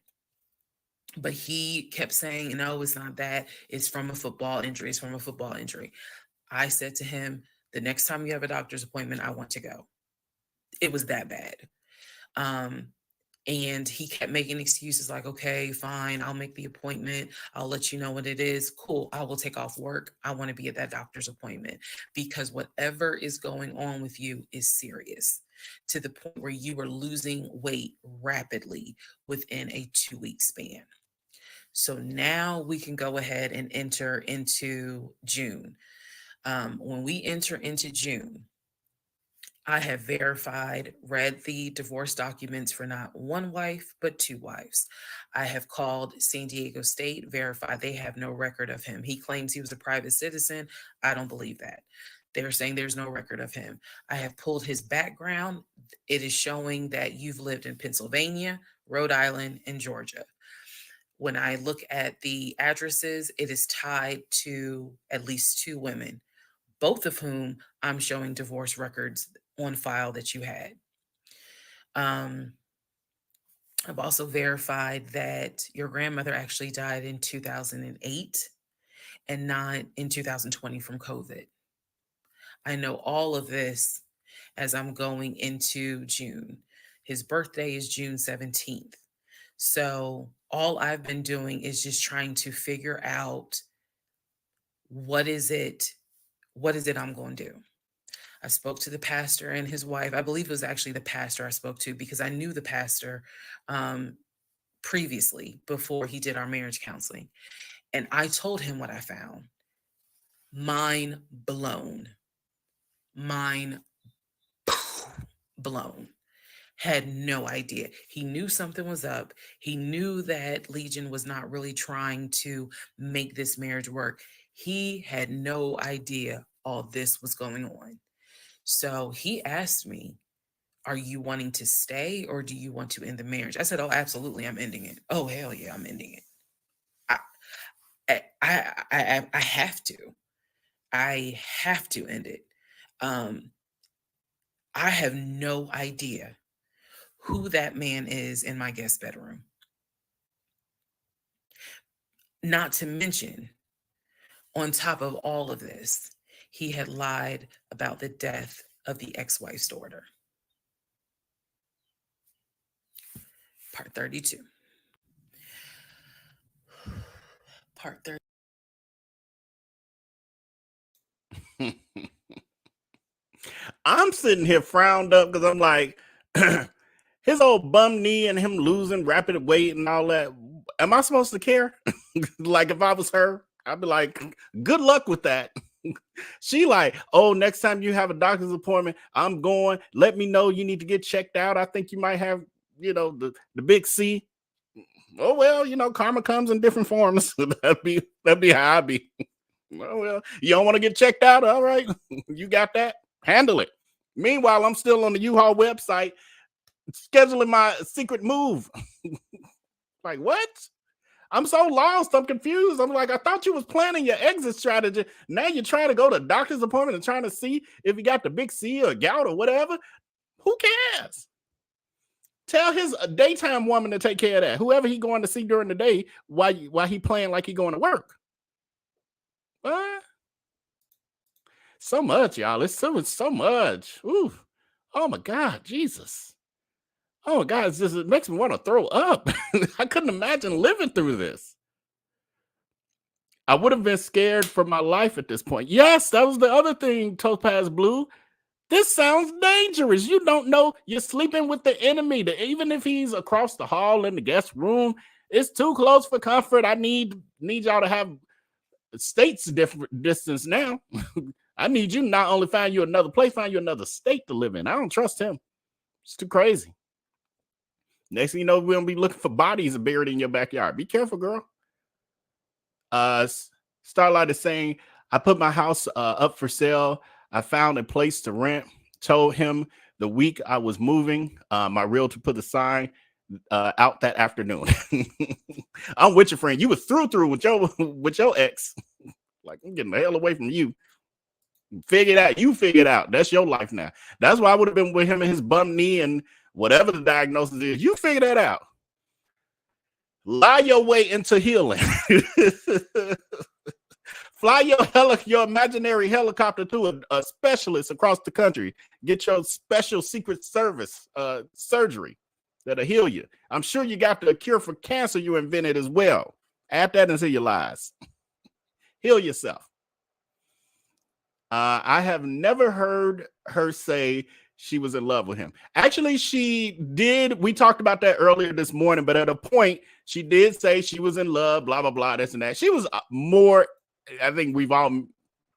But he kept saying, no, it's not that. It's from a football injury. It's from a football injury. I said to him, the next time you have a doctor's appointment, I want to go. It was that bad. Um, and he kept making excuses like, okay, fine, I'll make the appointment. I'll let you know what it is. Cool. I will take off work. I want to be at that doctor's appointment because whatever is going on with you is serious to the point where you are losing weight rapidly within a 2-week span. So now we can go ahead and enter into June. When we enter into June, I have verified, read the divorce documents for not one wife, but 2 wives. I have called San Diego State, verified they have no record of him. He claims he was a private citizen. I don't believe that. They're saying there's no record of him. I have pulled his background. It is showing that you've lived in Pennsylvania, Rhode Island, and Georgia. When I look at the addresses, it is tied to at least 2 women, both of whom I'm showing divorce records on file that you had. I've also verified that your grandmother actually died in 2008 and not in 2020 from COVID. I know all of this as I'm going into June. His birthday is June 17th. So all I've been doing is just trying to figure out what is it I'm going to do. I spoke to the pastor and his wife. I believe it was actually the pastor I spoke to because I knew the pastor previously before he did our marriage counseling. And I told him what I found. Mind blown. Mind blown. Had no idea. He knew something was up. He knew that Legion was not really trying to make this marriage work. He had no idea all this was going on. So he asked me, are you wanting to stay or do you want to end the marriage? I said, oh, absolutely, I'm ending it. Oh, hell yeah, I'm ending it. I have to. I have to end it. I have no idea who that man is in my guest bedroom. Not to mention, on top of all of this, he had lied about the death of the ex-wife's daughter. Part 32. Part 30. I'm sitting here frowned up because I'm like, his old bum knee and him losing rapid weight and all that. Am I supposed to care? Like if I was her, I'd be like, good luck with that. She like, oh, next time you have a doctor's appointment, I'm going. Let me know you need to get checked out. I think you might have, the big C. Oh, well, karma comes in different forms. that'd be how I be. Oh, well, you don't want to get checked out? All right. You got that? Handle it. Meanwhile, I'm still on the U-Haul website scheduling my secret move. Like, what? I'm so lost. I'm confused. I'm like, I thought you was planning your exit strategy. Now you're trying to go to a doctor's appointment and trying to see if you got the big C or gout or whatever. Who cares? Tell his daytime woman to take care of that. Whoever he going to see during the day while he playing like he going to work. What? So much, y'all. It's so much. Ooh. Oh my God, Jesus. Oh my God, it makes me want to throw up. I couldn't imagine living through this. I would have been scared for my life at this point. Yes, that was the other thing, Topaz Blue. This sounds dangerous. You don't know. You're sleeping with the enemy. Even if he's across the hall in the guest room, it's too close for comfort. I need y'all to have states different distance now. I need you not only find you another place, find you another state to live in. I don't trust him. It's too crazy. Next thing you know, we're going to be looking for bodies buried in your backyard. Be careful, girl. Starlight is saying, I put my house up for sale. I found a place to rent. Told him the week I was moving, my realtor put the sign out that afternoon. I'm with your friend. You was through with your ex. Like, I'm getting the hell away from you. Figure it out. You figure it out. That's your life now. That's why I would have been with him and his bum knee and whatever the diagnosis is. You figure that out. Lie your way into healing. Fly your imaginary helicopter to a specialist across the country. Get your special secret service surgery that'll heal you. I'm sure you got the cure for cancer you invented as well. Add that into your lives. Heal yourself. I have never heard her say she was in love with him. Actually, she did. We talked about that earlier this morning, but at a point, she did say she was in love, blah, blah, blah, this and that. She was more, I think we've all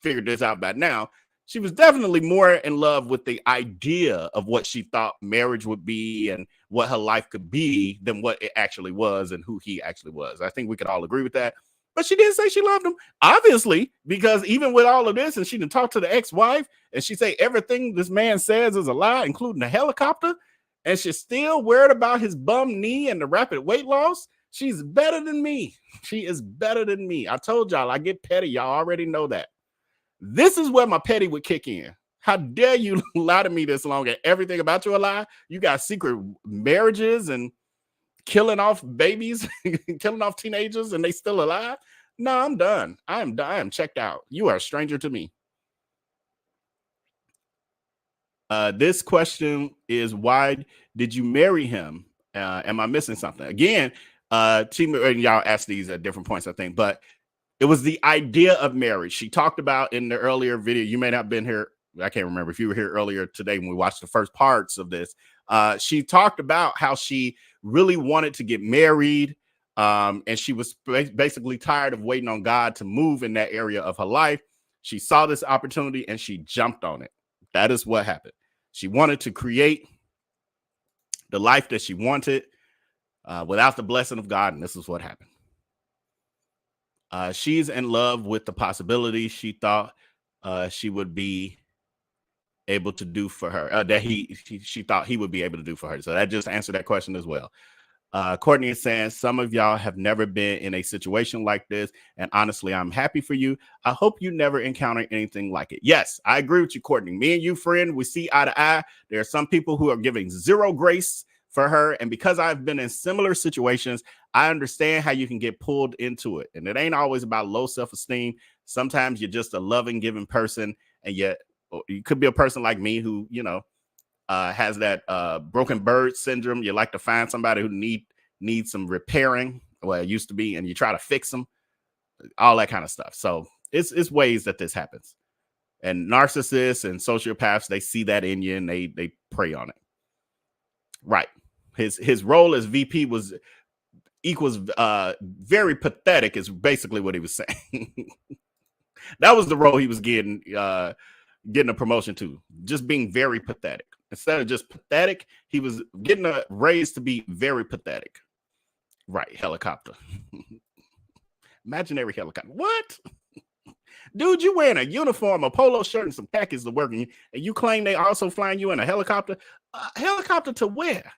figured this out by now. She was definitely more in love with the idea of what she thought marriage would be and what her life could be than what it actually was and who he actually was. I think we could all agree with that. But she did say she loved him, obviously, because even with all of this, and she didn't talk to the ex-wife, and she say everything this man says is a lie, including the helicopter, and she's still worried about his bum knee and the rapid weight loss. She's better than me. She is better than me. I told y'all I get petty. Y'all already know that. This is where my petty would kick in. How dare you lie to me this long and everything about you a lie? You got secret marriages and killing off babies, killing off teenagers, and they still alive? No, I'm done. I am checked out. You are a stranger to me. This question is, why did you marry him? Am I missing something? Again, team, and y'all asked these at different points, I think, but it was the idea of marriage. She talked about in the earlier video. You may not have been here. I can't remember if you were here earlier today when we watched the first parts of this. She talked about how she really wanted to get married, and she was basically tired of waiting on God to move in that area of her life. She saw this opportunity and she jumped on it. That is what happened. She wanted to create the life that she wanted without the blessing of God, and this is what happened. She's in love with the possibility she thought she would be able to do for her, that she thought he would be able to do for her. So that just answered that question as well. Courtney is saying, some of y'all have never been in a situation like this, and honestly, I'm happy for you. I hope you never encounter anything like it. Yes, I agree with you, Courtney. Me and you, friend, we see eye to eye. There are some people who are giving zero grace for her, and because I've been in similar situations, I understand how you can get pulled into it. And it ain't always about low self-esteem. Sometimes you're just a loving, giving person, and yet you could be a person like me who, has that broken bird syndrome. You like to find somebody who needs some repairing. Well, it used to be, and you try to fix them, all that kind of stuff. So it's ways that this happens. And narcissists and sociopaths, they see that in you and they prey on it. Right. His role as VP equals very pathetic is basically what he was saying. That was the role he was getting a promotion to, just being very pathetic. Instead of just pathetic, he was getting a raise to be very pathetic. Right, helicopter. Imaginary helicopter. What? Dude, you wearing a uniform, a polo shirt, and some khakis to work, and you claim they also flying you in a helicopter? Helicopter to where?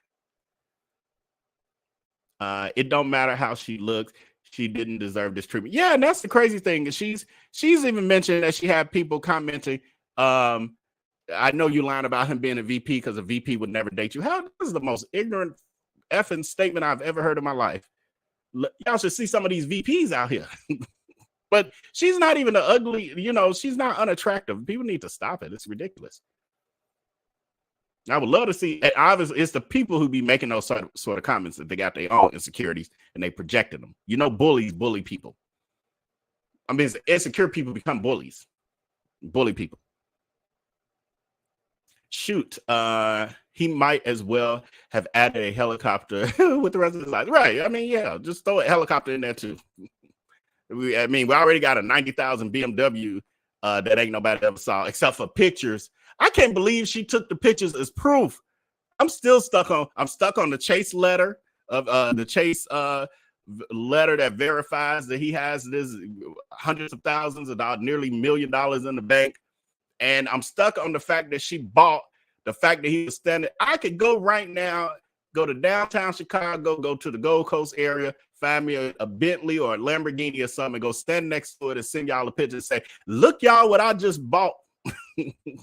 It don't matter how she looks. She didn't deserve this treatment. Yeah, and that's the crazy thing. She's even mentioned that she had people commenting, I know you lying about him being a VP because a VP would never date you. How? This is the most ignorant effing statement I've ever heard in my life. Y'all should see some of these VPs out here. But she's not even an ugly, she's not unattractive. People need to stop it. It's ridiculous. I would love to see, and obviously it's the people who be making those sort of comments that they got their own insecurities and they projected them. Bullies bully people. I mean, insecure people become bullies. Bully people. Shoot, he might as well have added a helicopter with the rest of his life. Right. I mean, yeah, just throw a helicopter in there too. We already got a 90,000 BMW that ain't nobody ever saw except for pictures. I can't believe she took the pictures as proof. I'm stuck on the Chase letter of the Chase letter that verifies that he has this hundreds of thousands of dollars, nearly $1 million in the bank. And I'm stuck on the fact that she bought, the fact that he was standing. I could go right now, go to downtown Chicago, go to the Gold Coast area, find me a Bentley or a Lamborghini or something, and go stand next to it and send y'all a picture and say, look, y'all, what I just bought.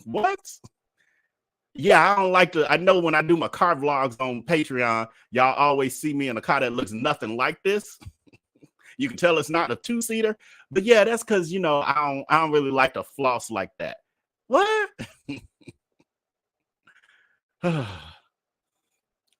What? Yeah, I don't like to. I know when I do my car vlogs on Patreon, y'all always see me in a car that looks nothing like this. You can tell it's not a two-seater, but yeah, that's because I don't really like to floss like that. What?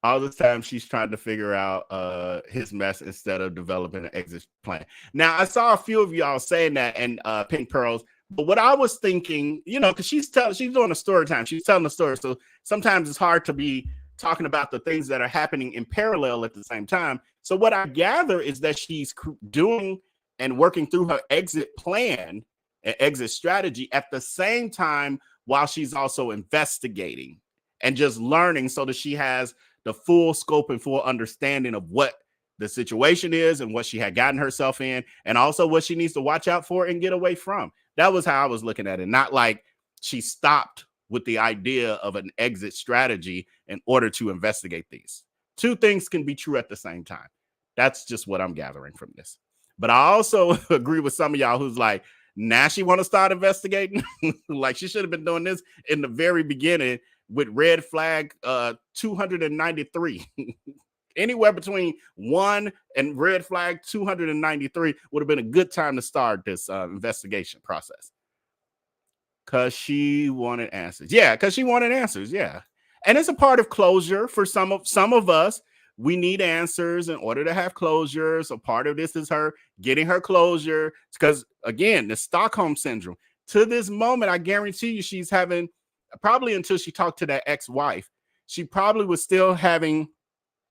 All this time she's trying to figure out his mess instead of developing an exit plan. Now I saw a few of y'all saying that and Pink Pearls, but what I was thinking, because she's doing a story time, she's telling a story, so sometimes it's hard to be talking about the things that are happening in parallel at the same time. So what I gather is that she's doing and working through her exit plan and exit strategy at the same time while she's also investigating and just learning so that she has the full scope and full understanding of what the situation is and what she had gotten herself in, and also what she needs to watch out for and get away from. That was how I was looking at it. Not like she stopped with the idea of an exit strategy in order to investigate these. Two things can be true at the same time. That's just what I'm gathering from this. But I also agree with some of y'all who's like, now she want to start investigating. Like she should have been doing this in the very beginning with red flag 293. Anywhere between 1 and red flag 293 would have been a good time to start this investigation process. Because she wanted answers. Yeah, because she wanted answers. Yeah. And it's a part of closure for some of us. We need answers in order to have closure. So part of this is her getting her closure. Because again, the Stockholm syndrome. To this moment, I guarantee you she's having, probably until she talked to that ex-wife, she probably was still having,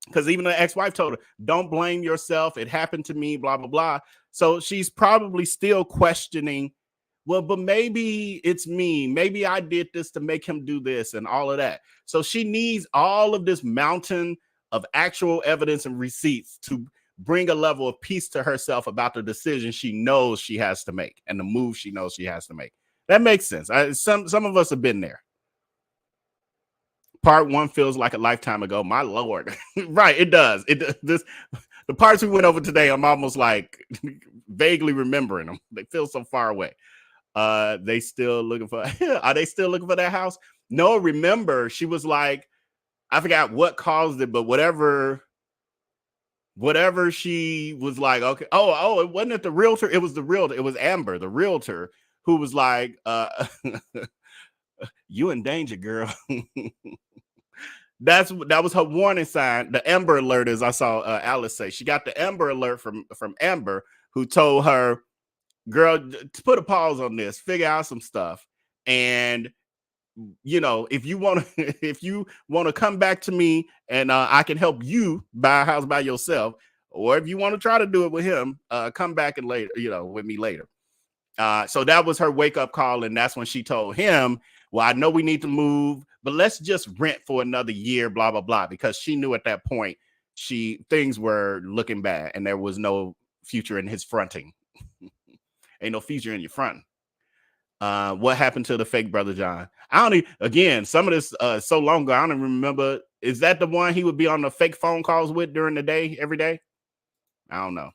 because even the ex-wife told her, don't blame yourself. It happened to me, blah, blah, blah. So she's probably still questioning, well, but maybe it's me. Maybe I did this to make him do this and all of that. So she needs all of this mountain of actual evidence and receipts to bring a level of peace to herself about the decision she knows she has to make and the move she knows she has to make. That makes sense. Some of us have been there. Part 1 feels like a lifetime ago. My Lord. Right, it does. The parts we went over today, I'm almost like vaguely remembering them. They feel so far away. They still looking for, are they still looking for that house? No, remember, she was like, I forgot what caused it, but whatever she was like, okay. Oh, it wasn't the realtor. It was the realtor. It was Amber, the realtor, who was like, you in danger, girl. That was her warning sign. The Amber Alert, as I saw Alice say, she got the Amber Alert from Amber, who told her, girl, to put a pause on this, figure out some stuff, and if you want to come back to me and I can help you buy a house by yourself, or if you want to try to do it with him, come back and later, with me later. So that was her wake up call, and that's when she told him, well, I know we need to move, but let's just rent for another year, blah, blah, blah, because she knew at that point things were looking bad and there was no future in his fronting. Ain't no future in your front. What happened to the fake Brother John? I don't even, again, some of this so long ago, I don't even remember. Is that the one he would be on the fake phone calls with during the day, every day? I don't know.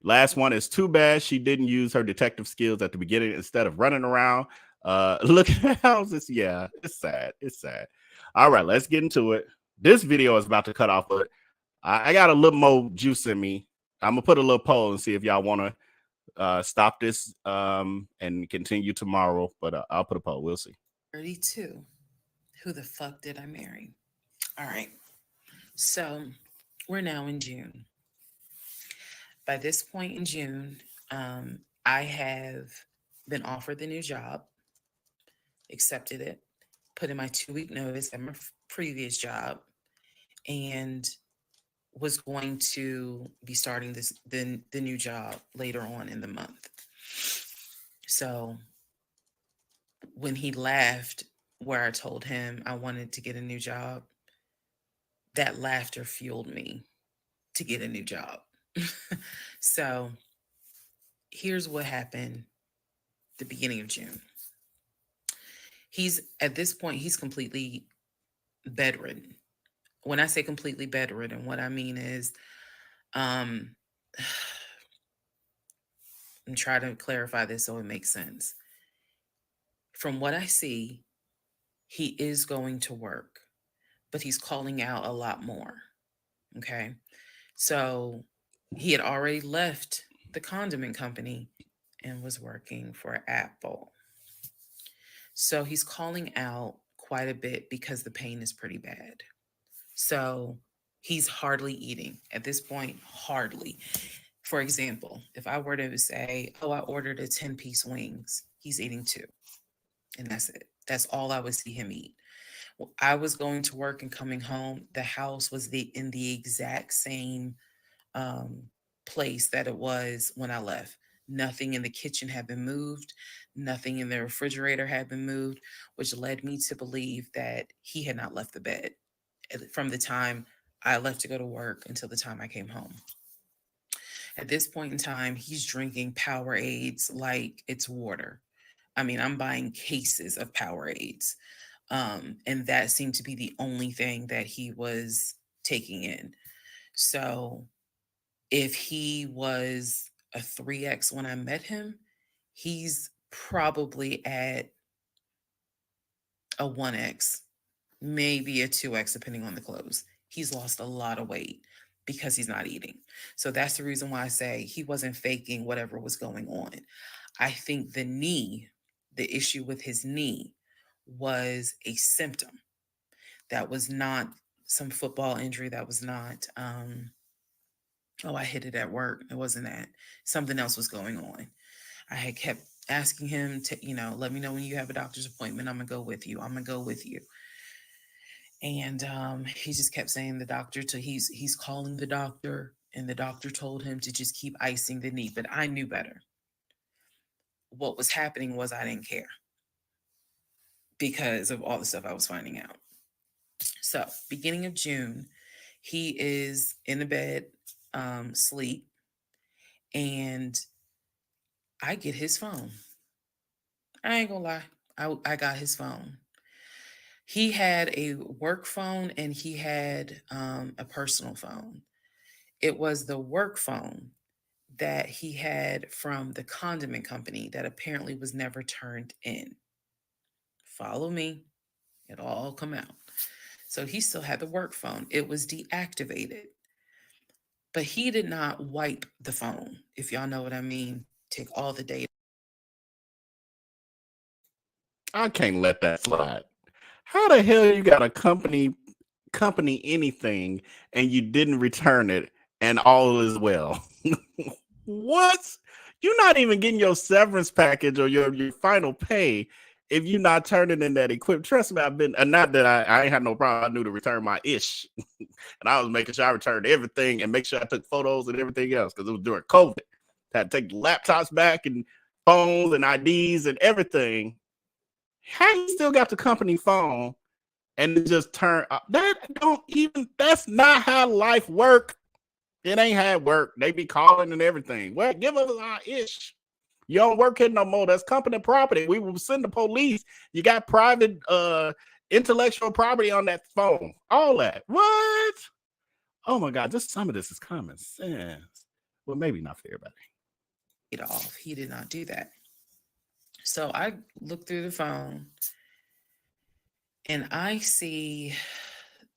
Last one is too bad she didn't use her detective skills at the beginning instead of running around looking at houses. Yeah, it's sad. It's sad. All right, let's get into it. This video is about to cut off, but I got a little more juice in me. I'm gonna put a little poll and see if y'all want to stop this and continue tomorrow, but I'll put a poll. We'll see. 32. Who the fuck did I marry? All right. So we're now in June. By this point in June, I have been offered the new job, accepted it, put in my 2-week notice at my previous job, and was going to be starting the new job later on in the month. So when he laughed, where I told him I wanted to get a new job, that laughter fueled me to get a new job. So here's what happened the beginning of June. At this point, he's completely bedridden. When I say completely bedridden, what I mean is, I'm trying to clarify this so it makes sense. From what I see, he is going to work, but he's calling out a lot more. Okay. So he had already left the condiment company and was working for Apple. So he's calling out quite a bit because the pain is pretty bad. So he's hardly eating at this point, hardly. For example, if I were to say, oh, I ordered a 10-piece wings, he's eating two, and that's it. That's all I would see him eat. I was going to work and coming home. The house was in the exact same um, place that it was when I left. Nothing in the kitchen had been moved. Nothing in the refrigerator had been moved, which led me to believe that he had not left the bed from the time I left to go to work until the time I came home. At this point in time, he's drinking Powerades like it's water. I mean, I'm buying cases of Powerades. And that seemed to be the only thing that he was taking in. So if he was a 3X when I met him, he's probably at a 1X, maybe a 2X, depending on the clothes. He's lost a lot of weight because he's not eating. So that's the reason why I say he wasn't faking whatever was going on. I think the issue with his knee was a symptom. That was not some football injury. That was not, oh, I hit it at work. It wasn't that. Something else was going on. I had kept asking him to, let me know when you have a doctor's appointment. I'm going to go with you. I'm going to go with you. And he just kept saying the doctor, he's calling the doctor, and the doctor told him to just keep icing the knee. But I knew better. What was happening was I didn't care because of all the stuff I was finding out. So beginning of June, he is in the bed, sleep, and I get his phone. I ain't gonna lie. I got his phone. He had a work phone and he had a personal phone. It was the work phone that he had from the condiment company that apparently was never turned in. Follow me. It'll all come out. So he still had the work phone. It was deactivated. But he did not wipe the phone, if y'all know what I mean. Take all the data. I can't let that slide. How the hell you got a company anything and you didn't return it and all is well? What? You're not even getting your severance package or your final pay if you're not turning in that equipment. Trust me, I've been, not that I ain't had no problem. I knew to return my ish. And I was making sure I returned everything and make sure I took photos and everything else because it was during COVID. I had to take laptops back and phones and IDs and everything. How you still got the company phone and it just turn up? That's not how life work. It ain't how it work. They be calling and everything. Well, give us our ish. You don't work here no more. That's company property. We will send the police. You got private intellectual property on that phone. All that. What? Oh my God, some of this is common sense. Well, maybe not for everybody. Off. He did not do that. So I look through the phone and I see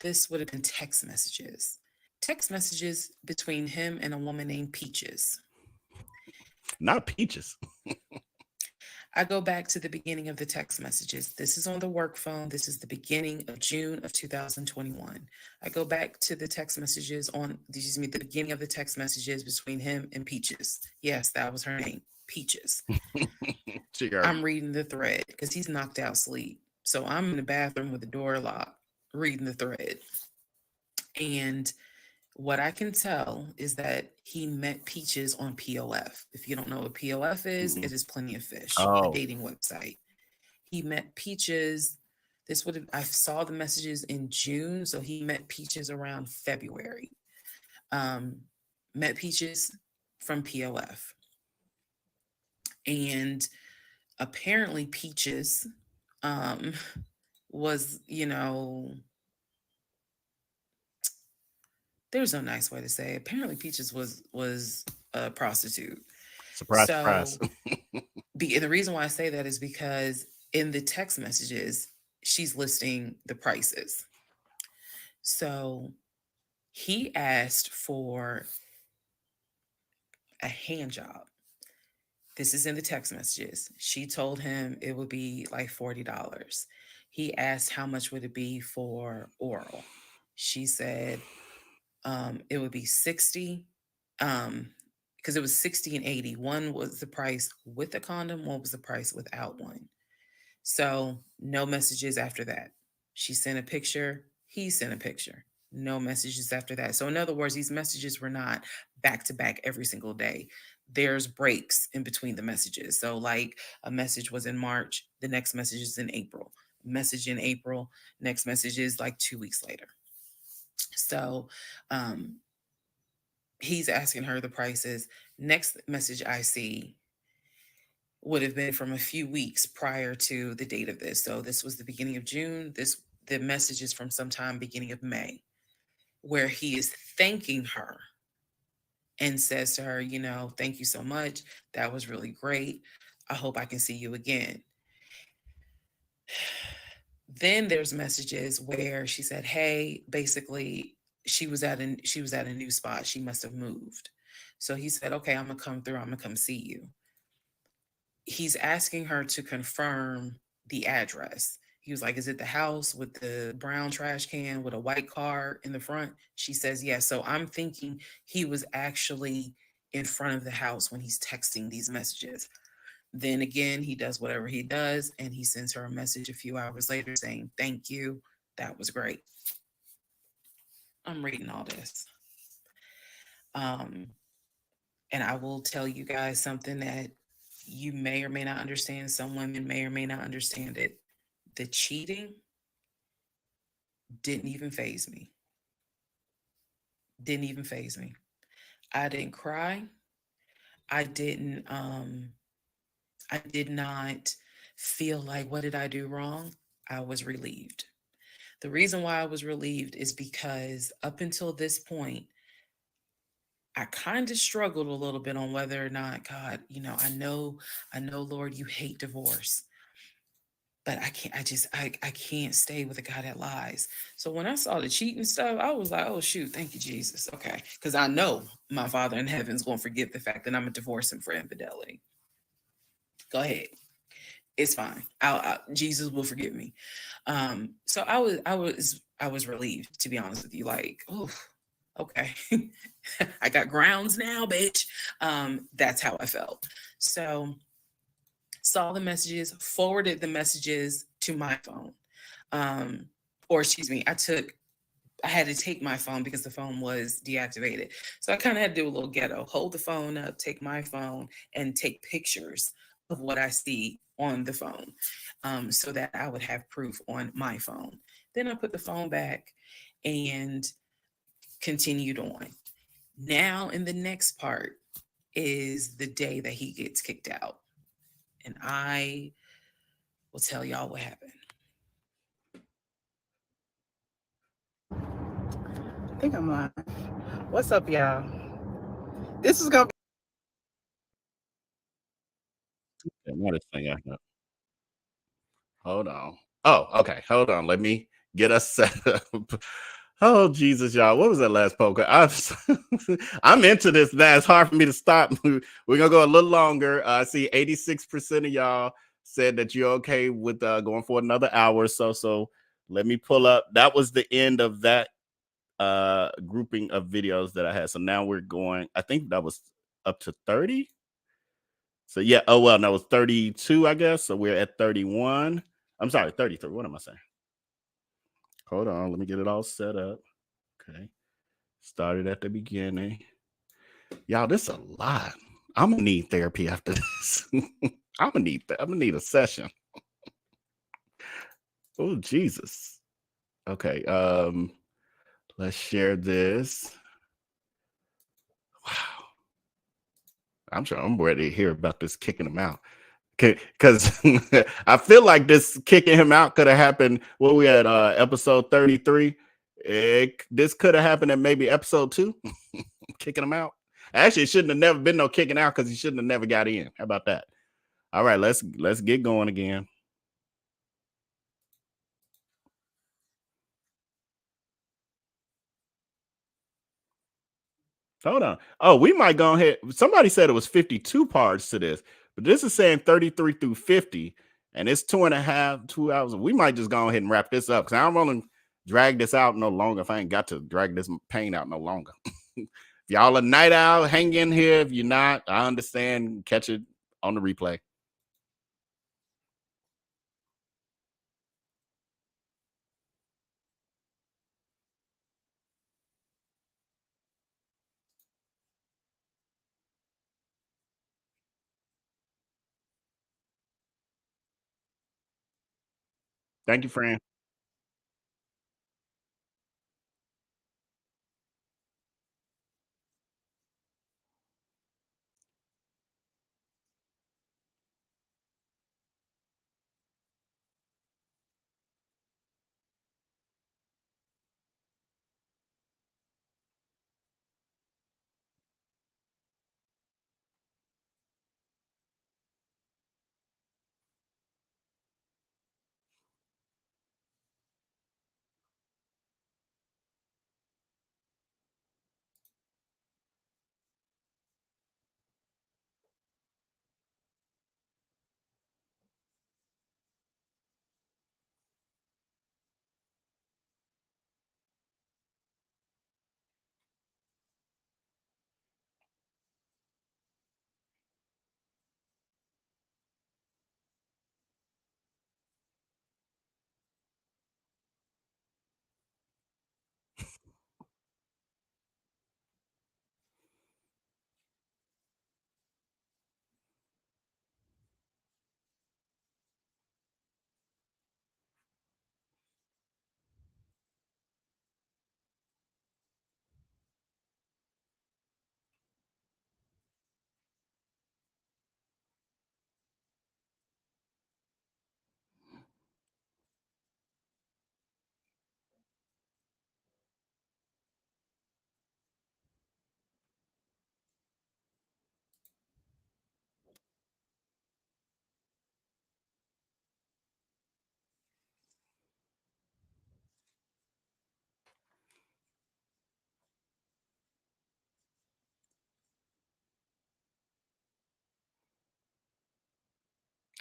this would have been text messages. Text messages between him and a woman named Peaches. Not Peaches. I go back to the beginning of the text messages. This is on the work phone. This is the beginning of June of 2021. I go back to the text messages the beginning of the text messages between him and Peaches. Yes, that was her name, Peaches. I'm reading the thread because he's knocked out sleep. So I'm in the bathroom with the door locked, reading the thread. And what I can tell is that he met Peaches on POF. If you don't know what POF is, it is Plenty of Fish, the dating website. He met Peaches. I saw the messages in June, so he met Peaches around February. Met Peaches from POF. And apparently Peaches was, there's no nice way to say it. Apparently Peaches was a prostitute. Surprise. The reason why I say that is because in the text messages, she's listing the prices. So he asked for a hand job. This is in the text messages. She told him it would be like $40. He asked how much would it be for oral. She said it would be 60. Because it was 60 and 80. One was the price with the condom, one was the price without one. So no messages after that. She sent a picture, he sent a picture. No messages after that. So in other words, these messages were not back to back every single day. There's breaks in between the messages. So like a message was in March, the next message is in April. Message in April, next message is like 2 weeks later. So he's asking her the prices. Next message I see would have been from a few weeks prior to the date of this. So this was the beginning of June. The message is from sometime beginning of May, where he is thanking her and says to her, you know, thank you so much. That was really great. I hope I can see you again. Then there's messages where she said, hey, basically she was at a new spot. She must have moved. So he said, okay, I'm gonna come through. I'm gonna come see you. He's asking her to confirm the address. He was like, is it the house with the brown trash can with a white car in the front? She says, yes. So I'm thinking he was actually in front of the house when he's texting these messages. Then again, he does whatever he does, and he sends her a message a few hours later saying, thank you. That was great. I'm reading all this. And I will tell you guys something that you may or may not understand. Some women may or may not understand it. The cheating didn't even faze me. Didn't even faze me. I didn't cry. I did not feel like, what did I do wrong? I was relieved. The reason why I was relieved is because up until this point, I kind of struggled a little bit on whether or not, God, you know, I know, Lord, you hate divorce, but I can't stay with a guy that lies. So when I saw the cheating stuff, I was like, oh shoot, thank you, Jesus. Okay. Because I know my Father in heaven is going to forgive the fact that I'm a divorce him for infidelity. Go ahead. It's fine. Jesus will forgive me. So I was relieved, to be honest with you. Like, oh, okay. I got grounds now, bitch. That's how I felt. So saw the messages, forwarded the messages to my phone. Or excuse me, I had to take my phone because the phone was deactivated. So I kind of had to do a little ghetto, hold the phone up, take my phone, and take pictures of what I see on the phone, so that I would have proof on my phone. Then I put the phone back and continued on. Now, in the next part is the day that he gets kicked out. And I will tell y'all what happened. I think I'm live. What's up, y'all? This is gonna be Hold on. Oh, okay. Hold on. Let me get us set up. Oh, Jesus, y'all. What was that last poker? I'm into this now. It's hard for me to stop. We're going to go a little longer. I see 86% of y'all said that you're okay with going for another hour or so. So let me pull up. That was the end of that grouping of videos that I had. So now we're going, I think that was up to 30. So yeah. Oh, well, that was 32, I guess. So we're at 31. I'm sorry, 33. What am I saying? Hold on. Let me get it all set up. Okay. Started at the beginning. Y'all, this is a lot. I'm going to need therapy after this. I'm going to need a session. Oh, Jesus. Okay. Let's share this. Wow. I'm sure I'm ready to hear about this kicking him out. Because I feel like this kicking him out could have happened when we had episode 33. This could have happened at maybe episode 2, kicking him out. Actually, it shouldn't have never been no kicking out because he shouldn't have never got in. How about that? All right, let's get going again. Hold on. Oh, we might go ahead. Somebody said it was 52 parts to this, but this is saying 33 through 50, and it's 2.5, 2 hours. We might just go ahead and wrap this up because I don't want to drag this out no longer. If I ain't got to drag this pain out no longer. If y'all a night owl, hang in here. If you're not, I understand. Catch it on the replay. Thank you, friend.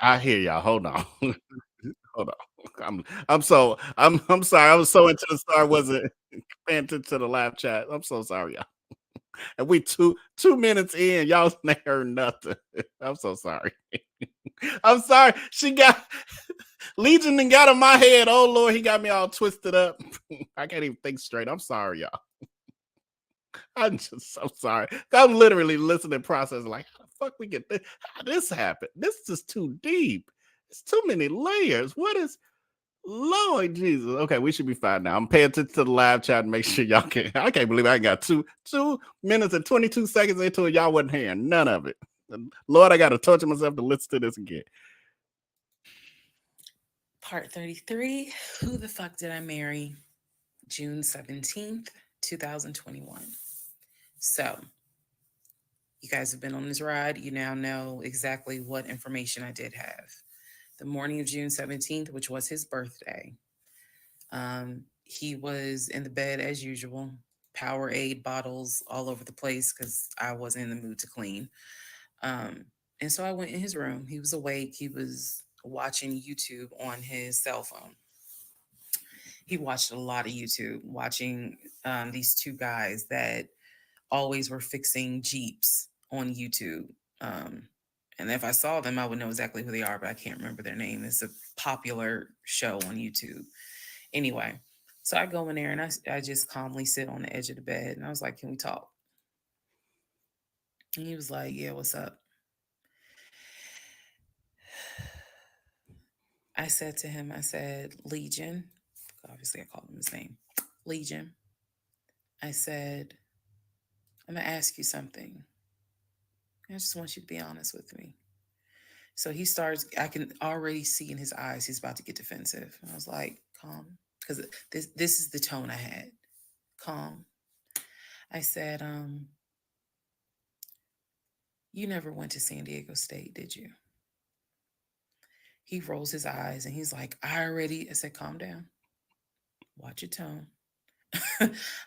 I hear y'all. Hold on. Hold on. I'm sorry. I was so into the star, wasn't paying attention to the live chat. I'm so sorry, y'all. And we two minutes in, y'all ain't heard nothing. I'm so sorry. I'm sorry. She got Legion and got in my head. Oh Lord, he got me all twisted up. I can't even think straight. I'm sorry, y'all. I'm just so sorry. I'm literally listening process like how the fuck we get this? How this happened? This is just too deep. It's too many layers. What is Lord Jesus? Okay, we should be fine now. I'm paying attention to the live chat and make sure y'all can. I can't believe I got 2 minutes and 22 seconds into it. Y'all wasn't hearing none of it. Lord, I got to torture myself to listen to this again. Part 33. Who the fuck did I marry? June 17th, 2021. So, you guys have been on this ride. You now know exactly what information I did have. The morning of June 17th, which was his birthday, he was in the bed as usual, Powerade bottles all over the place because I wasn't in the mood to clean. Um, and so I went in his room. He was awake. He was watching YouTube on his cell phone. He watched a lot of YouTube, watching these two guys that always were fixing Jeeps on YouTube. Um, and if I saw them, I would know exactly who they are, but I can't remember their name. It's a popular show on YouTube. Anyway, so I go in there and I just calmly sit on the edge of the bed and I was like, "Can we talk?" And he was like, "Yeah, what's up?" I said to him, I said, "Legion," obviously I called him his name, "Legion." I said, "I'm going to ask you something. I just want you to be honest with me." So he starts, I can already see in his eyes, he's about to get defensive. And I was like, "Calm." Because this is the tone I had. Calm. I said, "You never went to San Diego State, did you?" He rolls his eyes and he's like, I said, "Calm down. Watch your tone."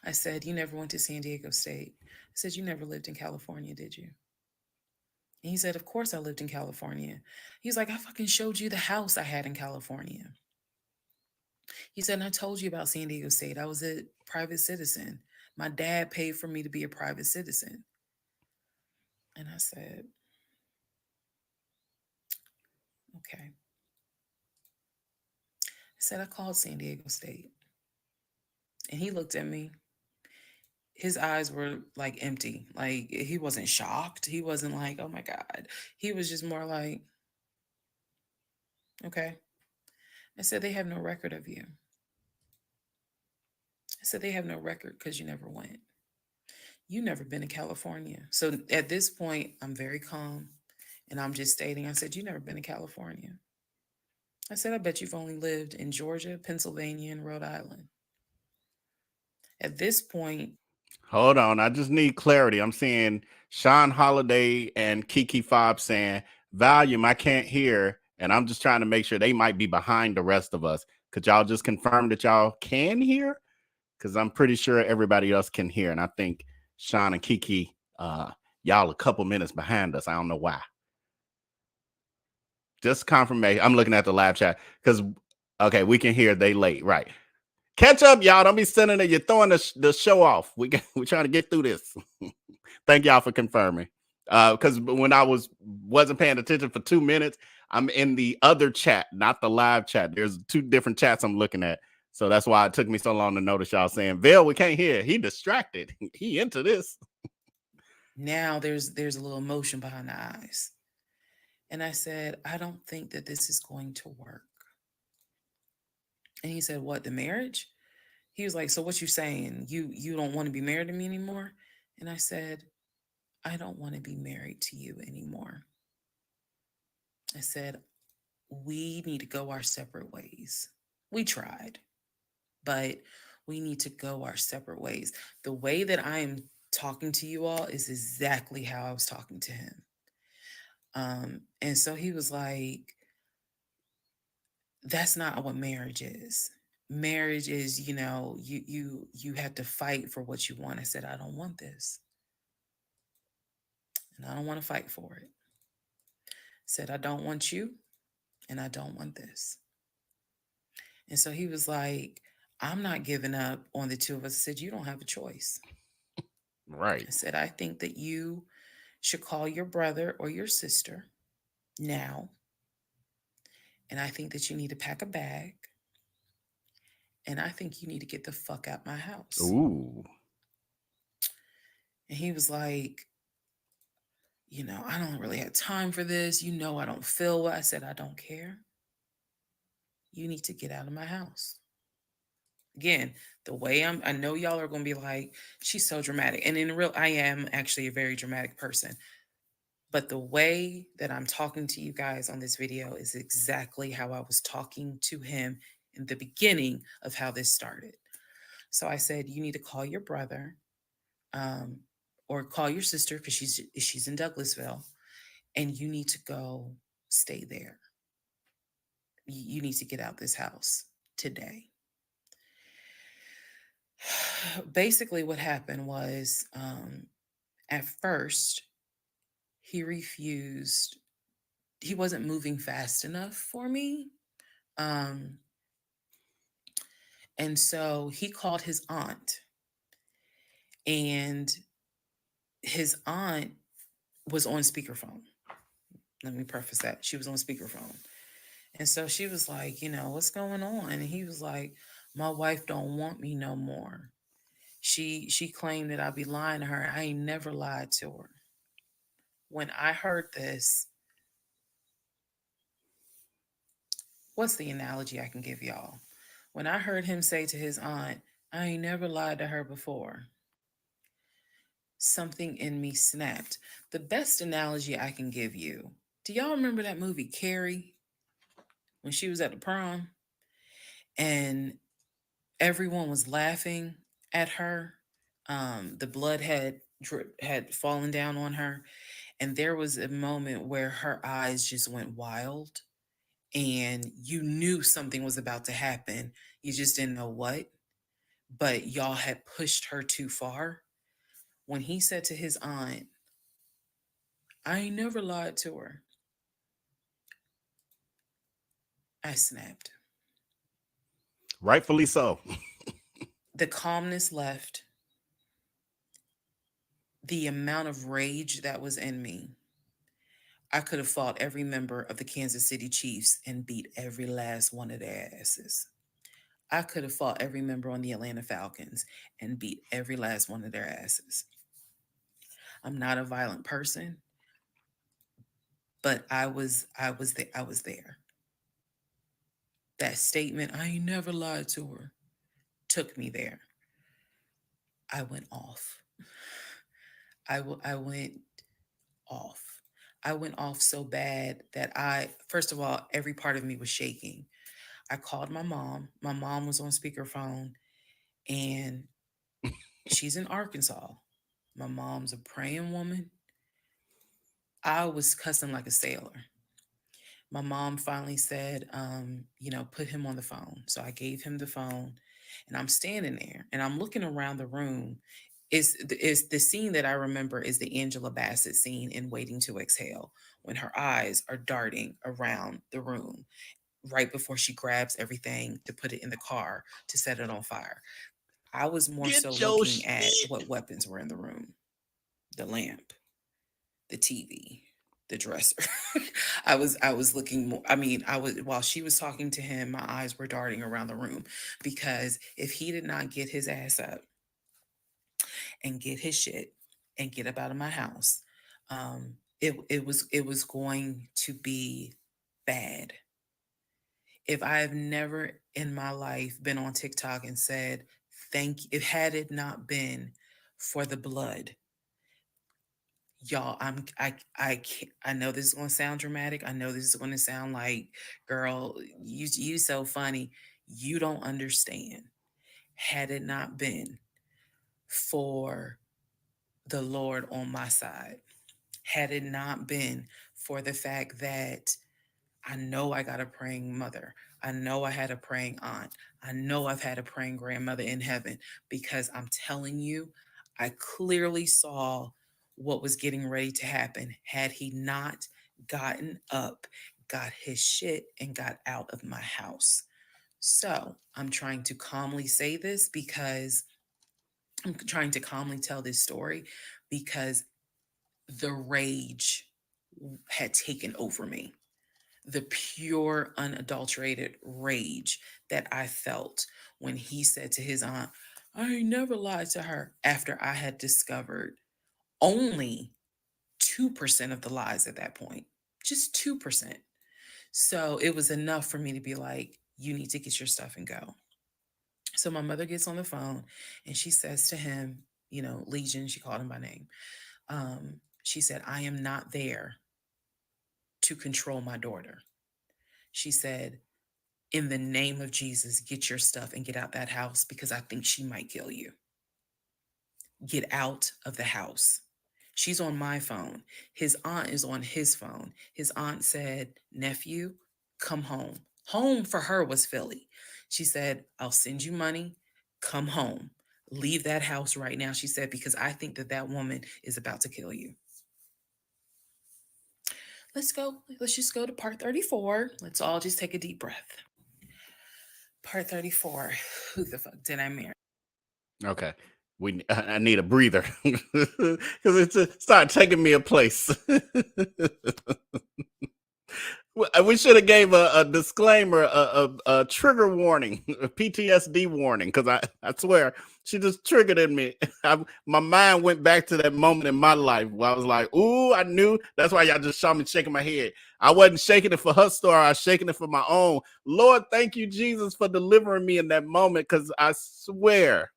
I said, "You never went to San Diego State." I said, you never lived in California, did you? And he said, of course I lived in California. He's like, I fucking showed you the house I had in California. He said, and I told you about San Diego State. I was a private citizen. My dad paid for me to be a private citizen. And I said, okay. I said, I called San Diego State. And he looked at me. His eyes were like empty. Like he wasn't shocked. He wasn't like, oh my God. He was just more like, okay. I said, they have no record of you. I said, they have no record because you never went. You never been to California. So at this point, I'm very calm and I'm just stating, I said, you never been to California. I said, I bet you've only lived in Georgia, Pennsylvania, and Rhode Island. At this point, Hold on. I just need clarity. I'm seeing Sean Holiday and Kiki Fobb saying, volume, I can't hear. And I'm just trying to make sure they might be behind the rest of us. Could y'all just confirm that y'all can hear? Because I'm pretty sure everybody else can hear. And I think Sean and Kiki, y'all a couple minutes behind us. I don't know why. Just confirmation. I'm looking at the live chat because, okay, we can hear they late. Right. Catch up, y'all. Don't be sending it. You're throwing the show off. We're trying to get through this. Thank y'all for confirming. Because when I wasn't paying attention for 2 minutes, I'm in the other chat, not the live chat. There's 2 different chats I'm looking at. So that's why it took me so long to notice y'all saying, Vell, we can't hear. He distracted. He into this. Now there's a little emotion behind the eyes. And I said, I don't think that this is going to work. And he said, what, the marriage? He was like, so what you saying? You don't want to be married to me anymore? And I said, I don't want to be married to you anymore. I said, we need to go our separate ways. We tried, but we need to go our separate ways. The way that I am talking to you all is exactly how I was talking to him. And so he was like, that's not what marriage is. Marriage is, you have to fight for what you want. I said, I don't want this. And I don't want to fight for it. I said, I don't want you and I don't want this. And so he was like, I'm not giving up on the two of us. I said, you don't have a choice. Right. I said, I think that you should call your brother or your sister now. And I think that you need to pack a bag. And I think you need to get the fuck out my house. Ooh. And he was like, I don't really have time for this. I don't feel well. I said, I don't care. You need to get out of my house. Again, the way I know y'all are going to be like, she's so dramatic. And in real, I am actually a very dramatic person. But the way that I'm talking to you guys on this video is exactly how I was talking to him in the beginning of how this started. So I said, you need to call your brother or call your sister because she's in Douglasville, and you need to go stay there. You need to get out this house today. Basically, what happened was at first, he refused. He wasn't moving fast enough for me. And so he called his aunt. And his aunt was on speakerphone. Let me preface that. She was on speakerphone. And so she was like, what's going on? And he was like, my wife don't want me no more. She claimed that I'd be lying to her. I ain't never lied to her. When I heard this, what's the analogy I can give y'all? When I heard him say to his aunt, I ain't never lied to her before, something in me snapped. The best analogy I can give you, do y'all remember that movie Carrie? When she was at the prom and everyone was laughing at her. The blood had fallen down on her. And there was a moment where her eyes just went wild and you knew something was about to happen. You just didn't know what, but y'all had pushed her too far. When he said to his aunt, I ain't never lied to her, I snapped. Rightfully so. The calmness left. The amount of rage that was in me. I could have fought every member of the Kansas City Chiefs and beat every last one of their asses. I could have fought every member on the Atlanta Falcons and beat every last one of their asses. I'm not a violent person, but I was there. That statement, I ain't never lied to her, took me there. I went off. I went off. I went off so bad that first of all, every part of me was shaking. I called my mom. My mom was on speakerphone, and she's in Arkansas. My mom's a praying woman. I was cussing like a sailor. My mom finally said, put him on the phone. So I gave him the phone, and I'm standing there and I'm looking around the room. Is the scene that I remember is the Angela Bassett scene in Waiting to Exhale, when her eyes are darting around the room right before she grabs everything to put it in the car to set it on fire. I was more so looking at what weapons were in the room: the lamp, the TV, the dresser. I was looking more. I mean, while she was talking to him, my eyes were darting around the room, because if he did not get his ass up and get his shit and get up out of my house, it was going to be bad. If I have never in my life been on TikTok and said thank you, if had it not been for the blood, y'all, I know this is going to sound dramatic. I know this is going to sound like, girl, you so funny. You don't understand. Had it not been for the Lord on my side, had it not been for the fact that I know I got a praying mother, I know I had a praying aunt, I know I've had a praying grandmother in heaven, because I'm telling you, I clearly saw what was getting ready to happen had he not gotten up, got his shit, and got out of my house. So I'm trying to calmly say this because I'm trying to calmly tell this story because the rage had taken over me. The pure, unadulterated rage that I felt when he said to his aunt, I ain't never lied to her, after I had discovered only 2% of the lies at that point. Just 2%. So it was enough for me to be like, you need to get your stuff and go. So my mother gets on the phone and she says to him, Legion, she called him by name. She said, I am not there to control my daughter. She said, in the name of Jesus, get your stuff and get out that house, because I think she might kill you. Get out of the house. She's on my phone. His aunt is on his phone. His aunt said, nephew, come home. Home for her was Philly. She said, I'll send you money. Come home. Leave that house right now, she said, because I think that woman is about to kill you. Let's go. Let's just go to part 34. Let's all just take a deep breath. Part 34. Who the fuck did I marry? Okay. I need a breather because it started taking me a place. We should have gave a disclaimer, a trigger warning, a PTSD warning, because I swear she just triggered in me. My mind went back to that moment in my life where I was like, ooh, I knew. That's why y'all just saw me shaking my head. I wasn't shaking it for her story. I was shaking it for my own. Lord, thank you, Jesus, for delivering me in that moment, because I swear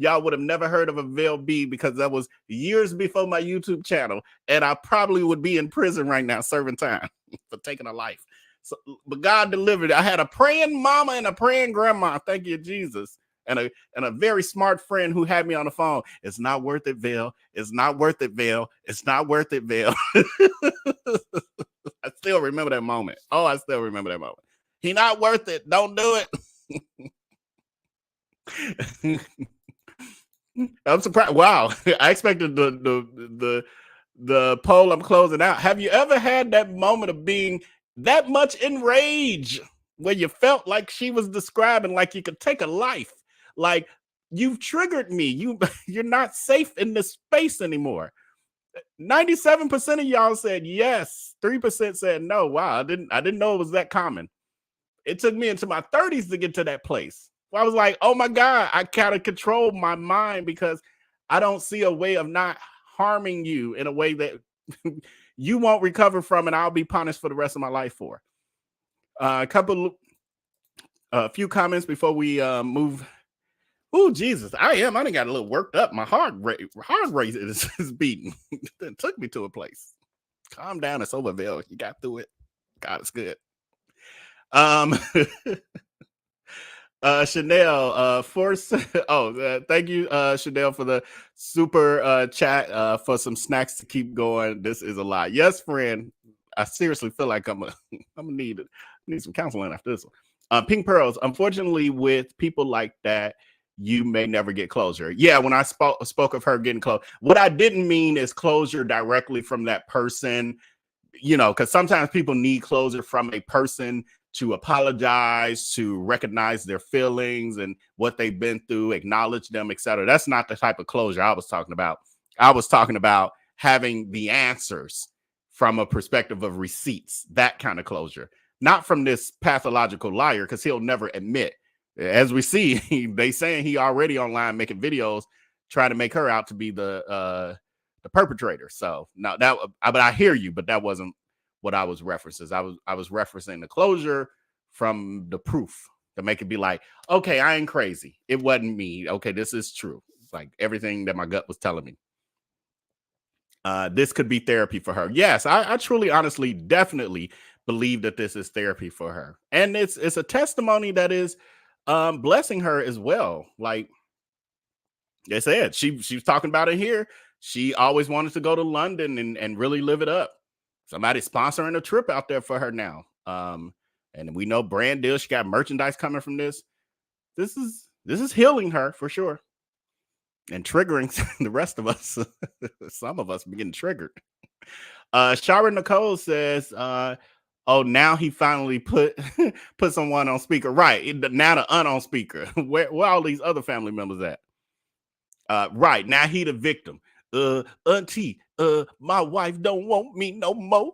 y'all would have never heard of a Vell B, because that was years before my YouTube channel, and I probably would be in prison right now serving time for taking a life. So, but God delivered. I had a praying mama and a praying grandma. Thank you, Jesus. And a very smart friend who had me on the phone. It's not worth it, Vell. It's not worth it, Vell. It's not worth it, Vell. I still remember that moment. Oh, I still remember that moment. He not worth it. Don't do it. I'm surprised. Wow, I expected the poll I'm closing out. Have you ever had that moment of being that much enraged where you felt like she was describing, like you could take a life, like you've triggered me. You're not safe in this space anymore. 97% of y'all said yes. 3% said no. Wow, I didn't know it was that common. It took me into my 30s to get to that place. I was like, oh my God, I gotta control my mind because I don't see a way of not harming you in a way that you won't recover from and I'll be punished for the rest of my life for. A few comments before we move. Oh, Jesus, I done got a little worked up. My heart rate is beating. It took me to a place. Calm down, it's over, Vell. You got through it. God, it's good. Chanel, thank you, Chanel, for the super chat for some snacks to keep going. This is a lot. Yes, friend. I seriously feel like I'm gonna need some counseling after this one. Pink Pearls, unfortunately, with people like that, you may never get closure. Yeah, when I spoke of her getting close, what I didn't mean is closure directly from that person, because sometimes people need closure from a person to apologize, to recognize their feelings and what they've been through, acknowledge them, etc. That's not the type of closure I was talking about. I was talking about having the answers from a perspective of receipts, that kind of closure, not from this pathological liar, because he'll never admit. As we see, they saying he already online making videos trying to make her out to be the perpetrator. So now but I hear you, but that wasn't what I was referencing. I was referencing the closure from the proof to make it be like, okay, I ain't crazy. It wasn't me. Okay, this is true. It's like everything that my gut was telling me. This could be therapy for her. Yes, I truly, honestly, definitely believe that this is therapy for her. And it's a testimony that is blessing her as well. Like they said, she was talking about it here. She always wanted to go to London and really live it up. Somebody's sponsoring a trip out there for her now. And we know brand deal. She got merchandise coming from this. This is healing her for sure. And triggering the rest of us. Some of us be getting triggered. Shara Nicole says, oh, now he finally put someone on speaker. Right. Now the aunt on speaker. Where all these other family members at? Right. Now he the victim. Auntie, my wife don't want me no more.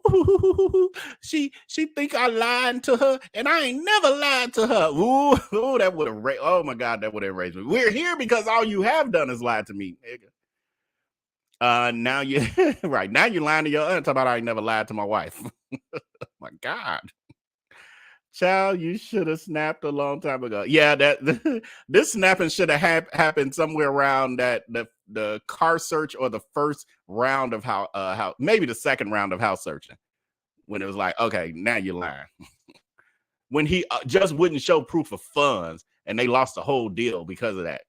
she think I lied to her, and I ain't never lied to her. Ooh, that would have oh my God, that would have enraged me. We're here because all you have done is lied to me, nigga. Now you right now you're lying to your aunt about I ain't never lied to my wife. My God. Child, you should have snapped a long time ago. Yeah, this snapping should have happened somewhere around the car search or the first round of how maybe the second round of house searching, when it was like, okay, now you're lying. When he just wouldn't show proof of funds, and they lost the whole deal because of that.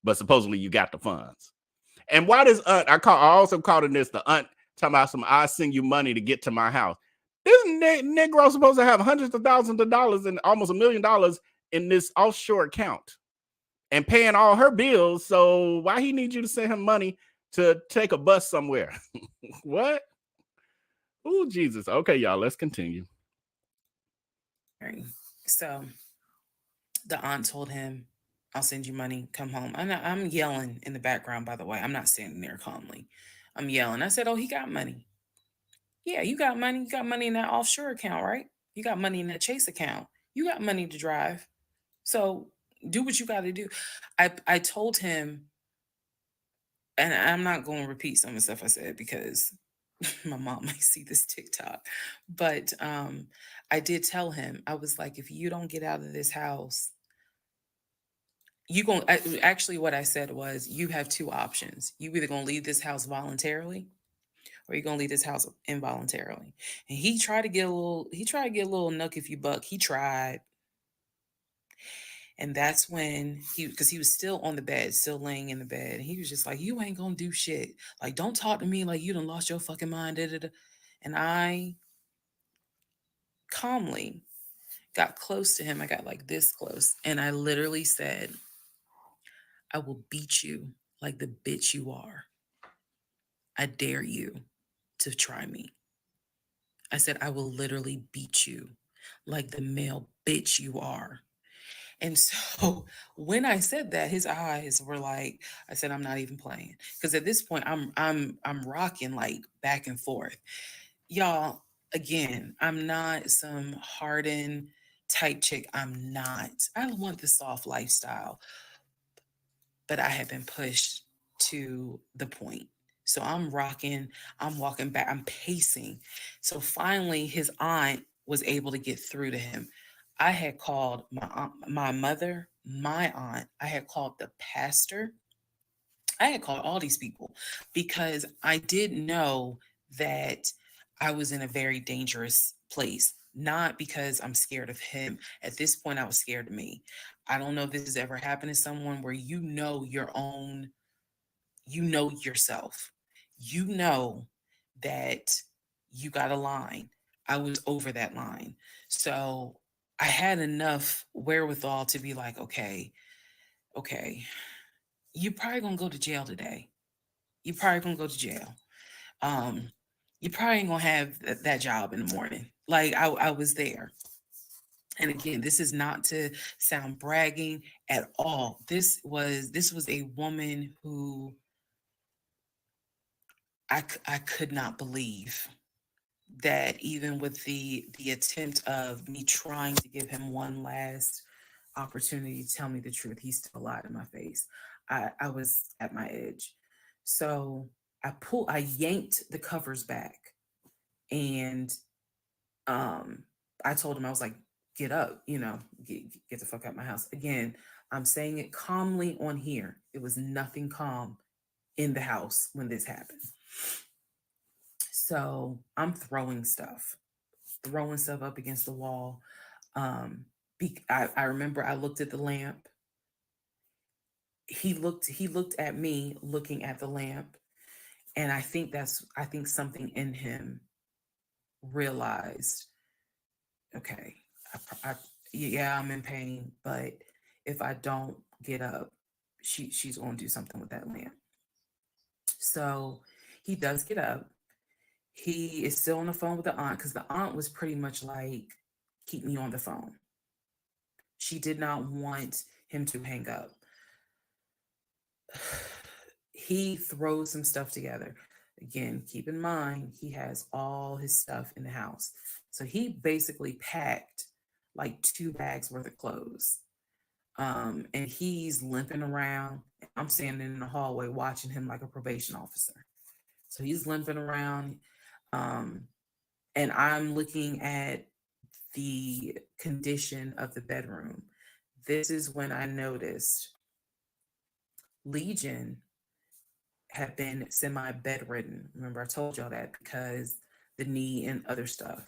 But supposedly you got the funds. And why does aunt? I also called in this the aunt talking about I send you money to get to my house. This Negro supposed to have hundreds of thousands of dollars and almost $1 million in this offshore account and paying all her bills. So why he need you to send him money to take a bus somewhere? What? Oh, Jesus. Okay, y'all, let's continue. So the aunt told him, I'll send you money, come home. I'm yelling in the background, by the way. I'm not standing there calmly. I'm yelling. I said, oh, he got money. Yeah, you got money. You got money in that offshore account, right? You got money in that Chase account. You got money to drive. So do what you got to do. I told him, and I'm not going to repeat some of the stuff I said because my mom might see this TikTok. But I did tell him, I was like, if you don't get out of this house, actually what I said was, you have two options. You either going to leave this house voluntarily, or you're gonna leave this house involuntarily. And he tried to get a little nuck if you buck. He tried. And that's when because he was still on the bed, still laying in the bed. And he was just like, you ain't gonna do shit. Like, don't talk to me like you done lost your fucking mind. Da, da, da. And I calmly got close to him. I got like this close. And I literally said, I will beat you like the bitch you are. I dare you to try me. I said, I will literally beat you like the male bitch you are. And so when I said that, his eyes were like, I said, I'm not even playing. Because at this point, I'm rocking like back and forth. Y'all, again, I'm not some hardened type chick. I'm not. I want the soft lifestyle, but I have been pushed to the point. So I'm rocking, I'm walking back, I'm pacing. So finally, his aunt was able to get through to him. I had called my aunt, my mother, my aunt. I had called the pastor. I had called all these people because I did know that I was in a very dangerous place. Not because I'm scared of him. At this point, I was scared of me. I don't know if this has ever happened to someone where you know your own, you know yourself. You know that you got a line. I was over that line. So I had enough wherewithal to be like, okay, okay, you probably gonna go to jail today. You probably gonna go to jail. Um, you probably ain't gonna have that job in the morning. Like I was there. And again, this is not to sound bragging at all. This was a woman who I could not believe that even with the attempt of me trying to give him one last opportunity to tell me the truth, he still lied in my face. I was at my edge. So I yanked the covers back and um I told him, I was like, get up, get the fuck out of my house. Again, I'm saying it calmly on here. It was nothing calm in the house when this happened. So I'm throwing stuff up against the wall. I remember I looked at the lamp. He looked at me looking at the lamp. And I think something in him realized, okay, yeah, I'm in pain, but if I don't get up, she's going to do something with that lamp. So he does get up. He is still on the phone with the aunt because the aunt was pretty much like, keep me on the phone. She did not want him to hang up. He throws some stuff together. Again, keep in mind, he has all his stuff in the house. So he basically packed like 2 bags worth of clothes. And he's limping around. I'm standing in the hallway watching him like a probation officer. So he's limping around. Um, and I'm looking at the condition of the bedroom. This is when I noticed Legion had been semi bedridden. Remember, I told y'all that because the knee and other stuff.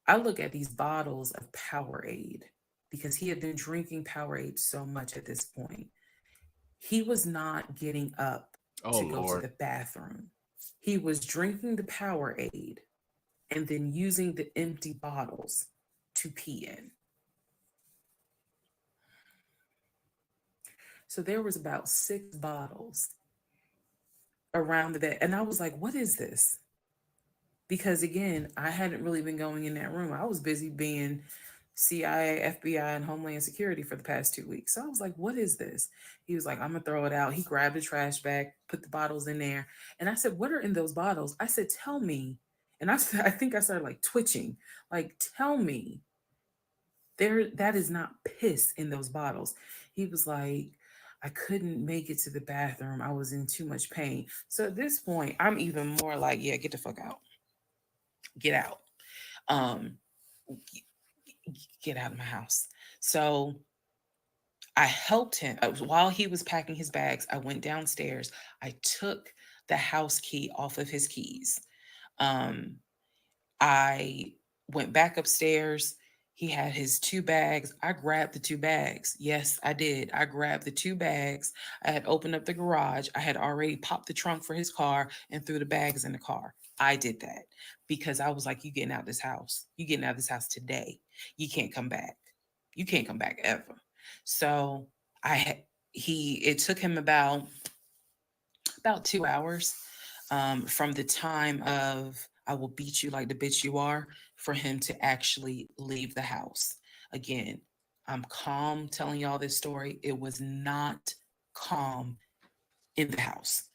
I look at these bottles of Powerade because he had been drinking Powerade so much at this point. He was not getting up Oh to go to Lord. the bathroom. He was drinking the Powerade and then using the empty bottles to pee in. So there was about 6 bottles around the bed. And I was like, what is this? Because again, I hadn't really been going in that room. I was busy being CIA, FBI, and Homeland Security for the past 2 weeks. So I was like, what is this? He was like, I'm going to throw it out. He grabbed a trash bag, put the bottles in there. And I said, what are in those bottles? I said, tell me. And I think I started like twitching. Like, tell me. That is not piss in those bottles. He was like, I couldn't make it to the bathroom. I was in too much pain. So at this point, I'm even more like, yeah, get the fuck out. Get out. Um, get out of my house. So I helped him while he was packing his bags. I went downstairs. I took the house key off of his keys. Um, I went back upstairs. He had his 2 bags. I grabbed the 2 bags. Yes, I did. I grabbed the 2 bags. I had opened up the garage. I had already popped the trunk for his car and threw the bags in the car. I did that because I was like, you getting out of this house. You getting out of this house today. You can't come back. You can't come back ever. So I had it took him about 2 hours from the time of I will beat you like the bitch you are for him to actually leave the house. Again, I'm calm telling y'all this story. It was not calm in the house.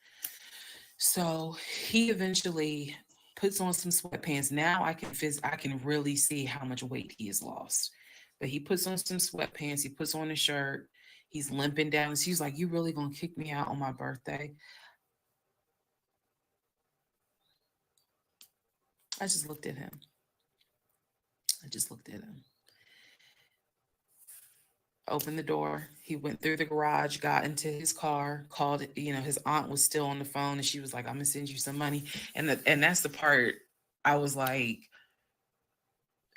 So he eventually puts on some sweatpants. Now I can really see how much weight he has lost. But he puts on some sweatpants, he puts on a shirt, he's limping down. He's like, "You really gonna kick me out on my birthday?" I just looked at him. I just looked at him. Opened the door. He went through the garage, got into his car, called, his aunt was still on the phone and she was like, "I'm gonna send you some money." And that's the part I was like,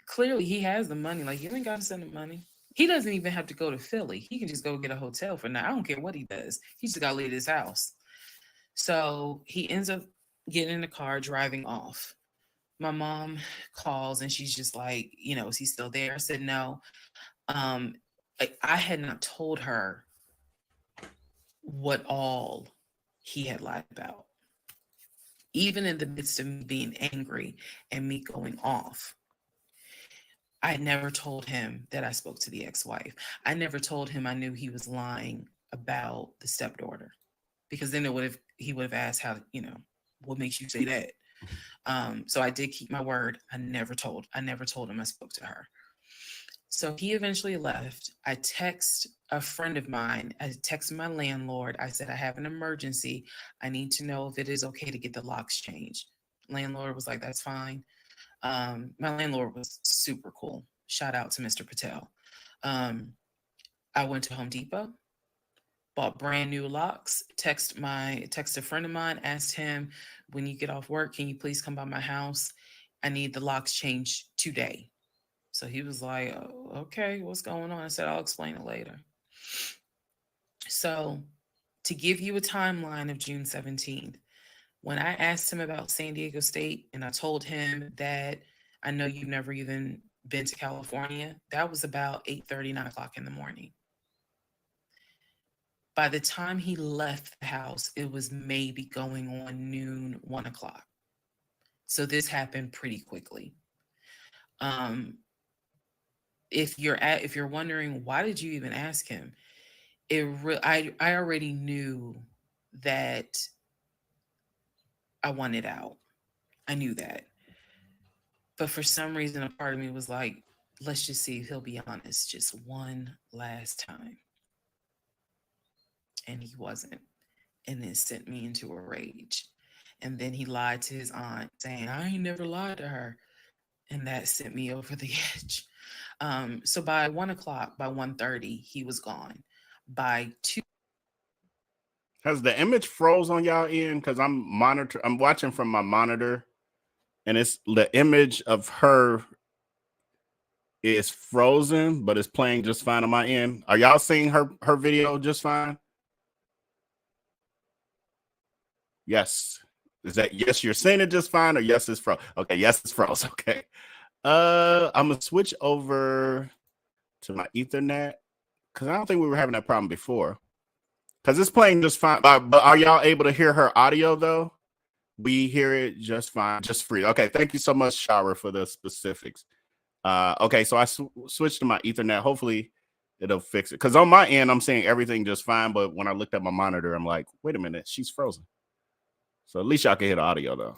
clearly he has the money. Like, you ain't gotta send him money. He doesn't even have to go to Philly. He can just go get a hotel for now. I don't care what he does. He just gotta leave his house. So he ends up getting in the car, driving off. My mom calls and she's just like, "Is he still there?" I said no. Um, I had not told her what all he had lied about. Even in the midst of me being angry and me going off, I never told him that I spoke to the ex-wife. I never told him I knew he was lying about the stepdaughter, because then he would have asked what makes you say that. So I did keep my word. I never told him I spoke to her. So he eventually left. I text a friend of mine. I texted my landlord. I said, "I have an emergency. I need to know if it is okay to get the locks changed." Landlord was like, "That's fine." My landlord was super cool. Shout out to Mr. Patel. Um, I went to Home Depot, bought brand new locks, text a friend of mine, asked him, "When you get off work, can you please come by my house? I need the locks changed today." So he was like, "Oh, okay, what's going on?" I said, "I'll explain it later." So to give you a timeline of June 17th, when I asked him about San Diego State and I told him that I know you've never even been to California, that was about 8:30, 9 o'clock in the morning. By the time he left the house, it was maybe going on noon, 1 o'clock. So this happened pretty quickly. Um, if you're wondering why did you even ask him, I already knew that I wanted out. I knew that. But for some reason, a part of me was like, let's just see if he'll be honest just one last time. And he wasn't. And it sent me into a rage. And then he lied to his aunt, saying, "I ain't never lied to her." And that sent me over the edge. So by 1 o'clock, by 1:30, he was gone. By 2. Has the image froze on y'all end? Because I'm watching from my monitor, and it's the image of her is frozen, but it's playing just fine on my end. Are y'all seeing her video just fine? Yes. Is that yes, you're seeing it just fine, or yes, it's froze? Okay, yes, it's froze. Okay. I'm gonna switch over to my Ethernet because I don't think we were having that problem before. Because it's playing just fine. But are y'all able to hear her audio though? We hear it just fine, just free. Okay, thank you so much, Shara, for the specifics. Okay, so I switched to my Ethernet. Hopefully, it'll fix it. Because on my end, I'm seeing everything just fine. But when I looked at my monitor, I'm like, wait a minute, she's frozen. So at least y'all can hear the audio though.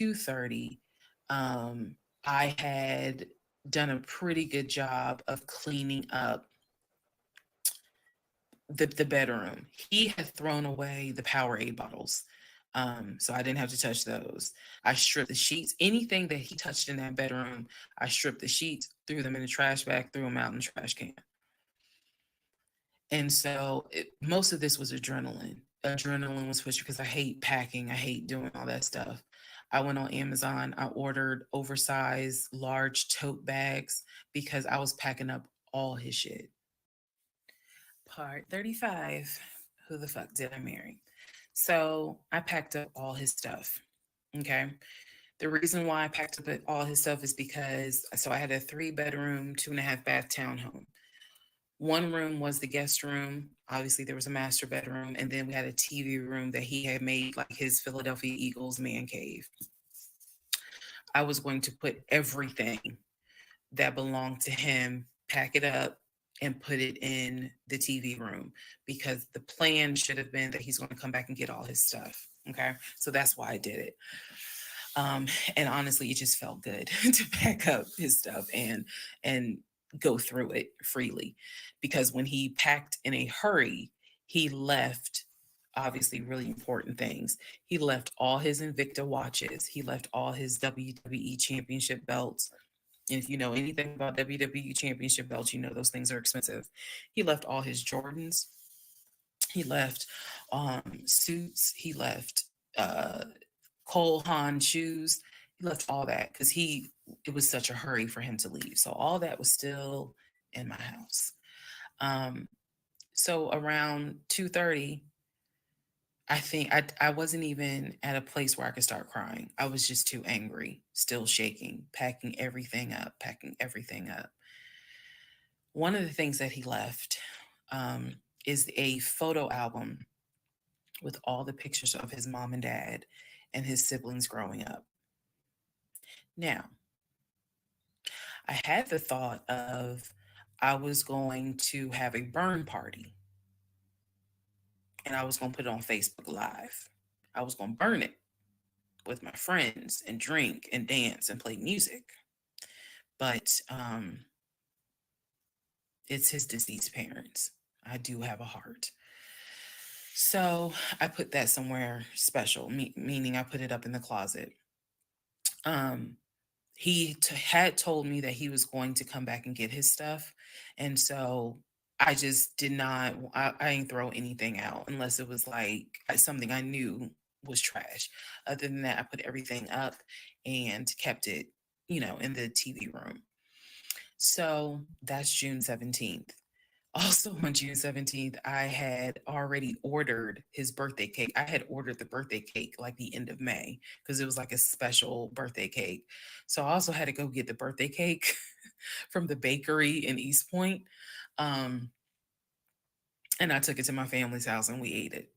2:30, I had done a pretty good job of cleaning up the bedroom. He had thrown away the Powerade bottles. So I didn't have to touch those. I stripped the sheets. Anything that he touched in that bedroom, I stripped the sheets, threw them in the trash bag, threw them out in the trash can. And so most of this was adrenaline. Adrenaline was pushed because I hate packing. I hate doing all that stuff. I went on Amazon. I ordered oversized, large tote bags because I was packing up all his shit. Part 35. Who the fuck did I marry? So I packed up all his stuff. Okay. The reason why I packed up all his stuff is because I had a 3-bedroom, 2.5-bath townhome. One room was the guest room. Obviously, there was a master bedroom, and then we had a TV room that he had made like his Philadelphia Eagles man cave. I was going to put everything that belonged to him, pack it up, and put it in the TV room because the plan should have been that he's going to come back and get all his stuff. Okay. So that's why I did it. And honestly, it just felt good to pack up his stuff and go through it freely. Because when he packed in a hurry, he left obviously really important things. He left all his Invicta watches. He left all his WWE championship belts. And if you know anything about WWE championship belts, you know those things are expensive. He left all his Jordans. He left suits. He left uh, Cole Haan shoes. He left all that because it was such a hurry for him to leave. So all that was still in my house. So around 2:30, I think I wasn't even at a place where I could start crying. I was just too angry, still shaking, packing everything up, packing everything up. One of the things that he left is a photo album with all the pictures of his mom and dad and his siblings growing up. Now, I had the thought of I was going to have a burn party and I was going to put it on Facebook Live. I was going to burn it with my friends and drink and dance and play music. But it's his deceased parents. I do have a heart. So I put that somewhere special, meaning I put it up in the closet. He had told me that he was going to come back and get his stuff. And so I just did not, I didn't throw anything out unless it was like something I knew was trash. Other than that, I put everything up and kept it, in the TV room. So that's June 17th. Also on June 17th, I had already ordered his birthday cake. I had ordered the birthday cake like the end of May because it was like a special birthday cake. So I also had to go get the birthday cake from the bakery in East Point. And I took it to my family's house and we ate it.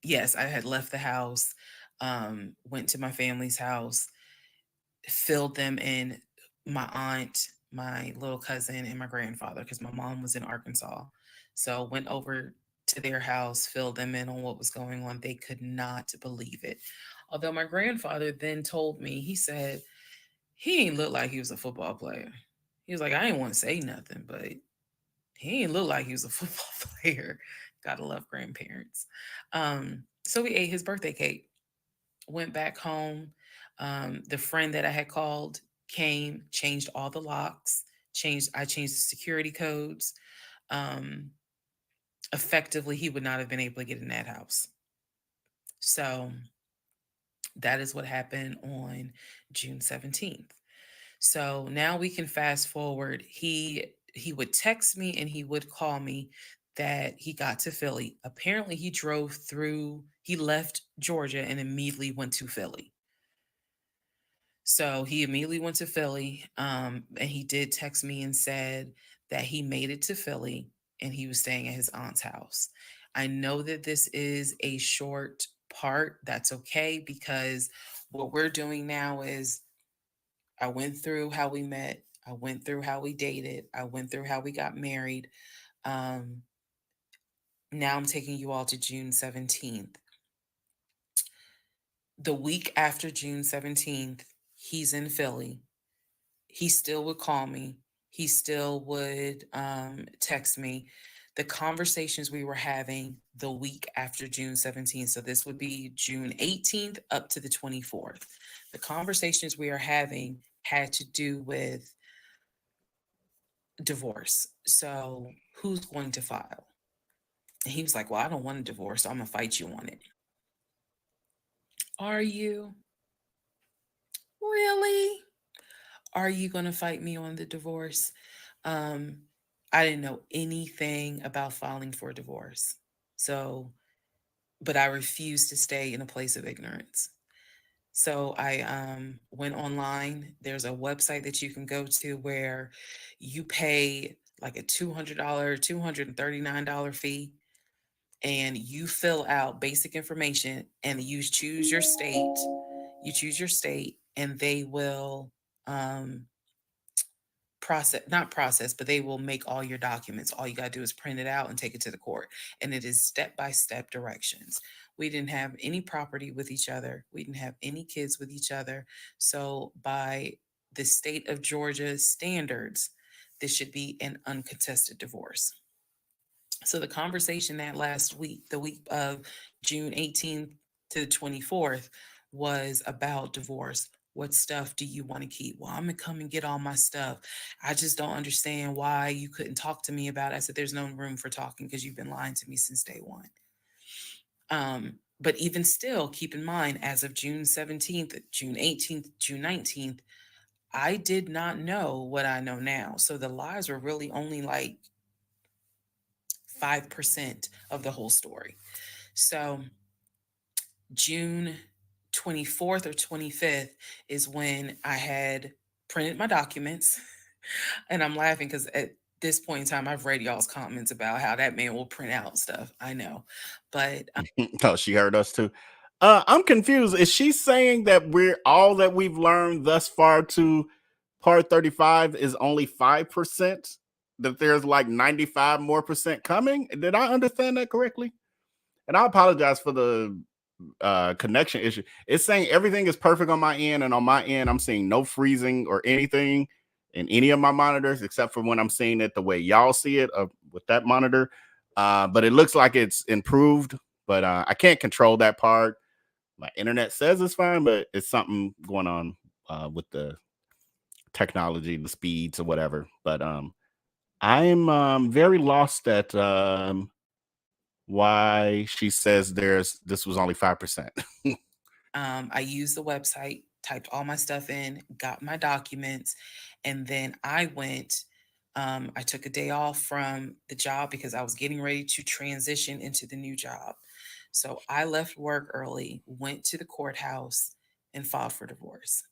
Yes, I had left the house, went to my family's house, filled them in, my aunt, my little cousin, and my grandfather, because my mom was in Arkansas. So went over to their house, filled them in on what was going on. They could not believe it. Although my grandfather then told me, he said, he ain't look like he was a football player. He was like, I didn't want to say nothing, but he ain't look like he was a football player. Gotta love grandparents. So we ate his birthday cake, went back home. The friend that I had called came, changed all the locks, I changed the security codes. Effectively, he would not have been able to get in that house. So that is what happened on June 17th. So now we can fast forward. He would text me and he would call me that he got to Philly. Apparently he left Georgia and immediately went to Philly. So he immediately went to Philly, and he did text me and said that he made it to Philly and he was staying at his aunt's house. I know that this is a short part. That's okay because what we're doing now is I went through how we met. I went through how we dated. I went through how we got married. Now I'm taking you all to June 17th. The week after June 17th, he's in Philly. He still would call me. He still would text me. The conversations we were having the week after June 17th, so this would be June 18th up to the 24th. The conversations we are having had to do with divorce. So who's going to file? And he was like, well, I don't want a divorce, so I'm going to fight you on it. Are you? Really? Are you going to fight me on the divorce? I didn't know anything about filing for divorce. So, but I refused to stay in a place of ignorance. So I went online. There's a website that you can go to where you pay like a $200, $239 fee, and you fill out basic information and you choose your state. You choose your state, and they will process, not process, but they will make all your documents. All you got to do is print it out and take it to the court. And it is step-by-step directions. We didn't have any property with each other. We didn't have any kids with each other. So by the state of Georgia's standards, this should be an uncontested divorce. So the conversation that last week, the week of June 18th to the 24th, was about divorce. What stuff do you want to keep? Well, I'm going to come and get all my stuff. I just don't understand why you couldn't talk to me about it. I said, there's no room for talking because you've been lying to me since day one. But even still, keep in mind, as of June 17th, June 18th, June 19th, I did not know what I know now. So the lies were really only like 5% of the whole story. So June 24th or 25th is when I had printed my documents. And I'm laughing because at this point in time, I've read y'all's comments about how that man will print out stuff. I know. But Oh, she heard us too. I'm confused. Is she saying that we're all that we've learned thus far to part 35 is only 5%? That there's like 95 more percent coming? Did I understand that correctly? And I apologize for the connection issue. It's saying everything is perfect on my end, and on my end, I'm seeing no freezing or anything in any of my monitors, except for when I'm seeing it the way y'all see it with that monitor. But it looks like it's improved, but I can't control that part. My internet says it's fine, but it's something going on with the technology, the speeds or whatever. But I'm very lost at why she says this was only 5%. I used the website, typed all my stuff in, got my documents, and then I went. I took a day off from the job because I was getting ready to transition into the new job. So I left work early, went to the courthouse, and filed for divorce.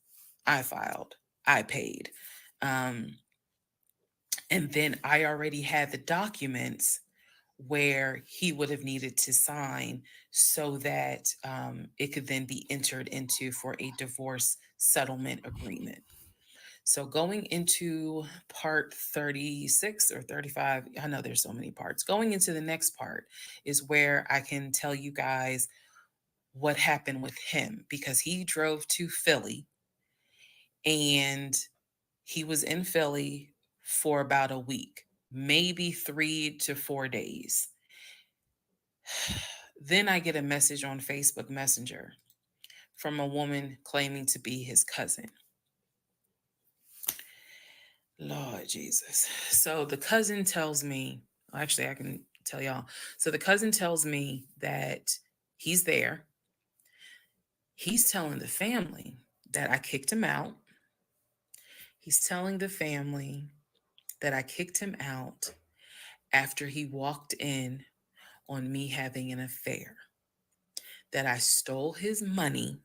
I filed, I paid. And then I already had the documents where he would have needed to sign so that it could then be entered into for a divorce settlement agreement. So going into part 36 or 35, I know there's so many parts. Going into the next part is where I can tell you guys what happened with him, because he drove to Philly and he was in Philly for about a week, maybe 3 to 4 days. Then I get a message on Facebook Messenger from a woman claiming to be his cousin. Lord Jesus. So the cousin tells me, actually, I can tell y'all. So the cousin tells me that he's there. He's telling the family that I kicked him out. He's telling the family that I kicked him out after he walked in on me having an affair, that I stole his money,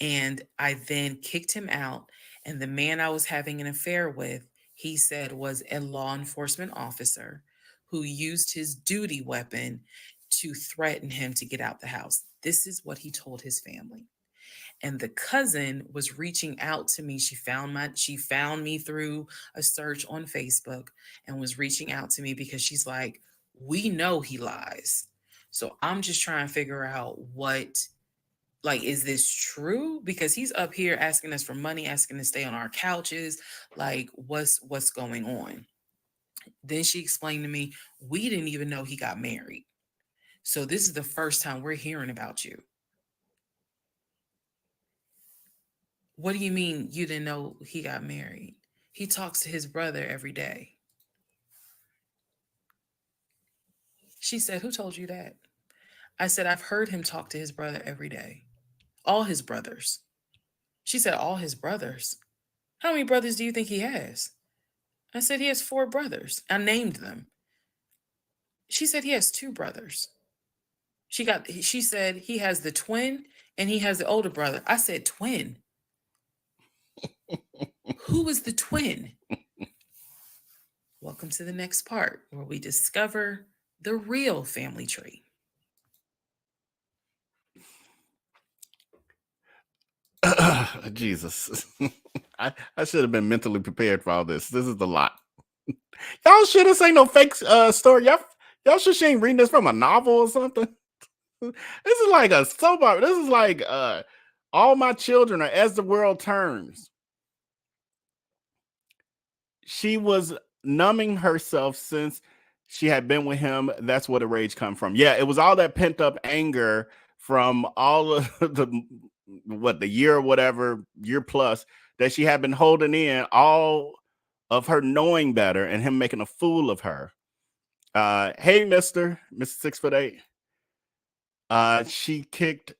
and I then kicked him out. And the man I was having an affair with, he said, was a law enforcement officer who used his duty weapon to threaten him to get out the house. This is what he told his family. And the cousin was reaching out to me. She found me through a search on Facebook and was reaching out to me because she's like, we know he lies. So I'm just trying to figure out is this true? Because he's up here asking us for money, asking to stay on our couches. Like, what's going on? Then she explained to me, we didn't even know he got married. So this is the first time we're hearing about you. What do you mean you didn't know he got married? He talks to his brother every day. She said, who told you that? I said, I've heard him talk to his brother every day. All his brothers. She said, all his brothers? How many brothers do you think he has? I said, he has 4 brothers. I named them. She said, he has 2 brothers. She said, he has the twin and he has the older brother. I said, twin? Who is the twin? Welcome to the next part where we discover the real family tree. Jesus. I should have been mentally prepared for all this. This is a lot. Y'all sure this ain't no fake story? Y'all sure she ain't reading this from a novel or something? This is like a soap opera. This is like All My Children or As the World Turns. She was numbing herself since she had been with him. That's where the rage come from. Yeah, it was all that pent up anger from all of the year or whatever, year plus, that she had been holding in, all of her knowing better and him making a fool of her. Hey, Mr. 6'8". She kicked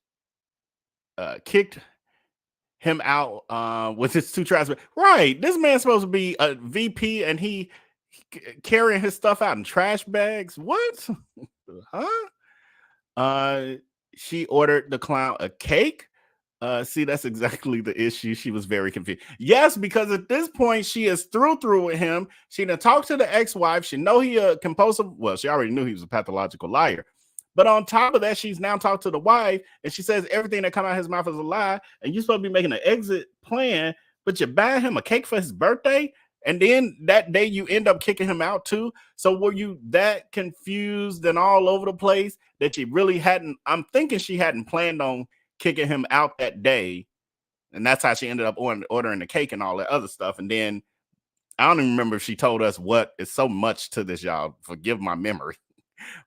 him out with his 2 tries. Right, this man's supposed to be a VP and he carrying his stuff out in trash bags. What? Huh? She ordered the clown a cake. See, that's exactly the issue. She was very confused. Yes, because at this point she is through with him. She done talked to the ex-wife. She know he a compulsive. Well, she already knew he was a pathological liar. But on top of that, she's now talked to the wife, and she says everything that come out of his mouth is a lie. And you're supposed to be making an exit plan, but you're buying him a cake for his birthday, and then that day you end up kicking him out too. So were you that confused and all over the place that you really hadn't? I'm thinking she hadn't planned on kicking him out that day, and that's how she ended up ordering the cake and all that other stuff. And then I don't even remember if she told us what. It's so much to this, y'all. Forgive my memory.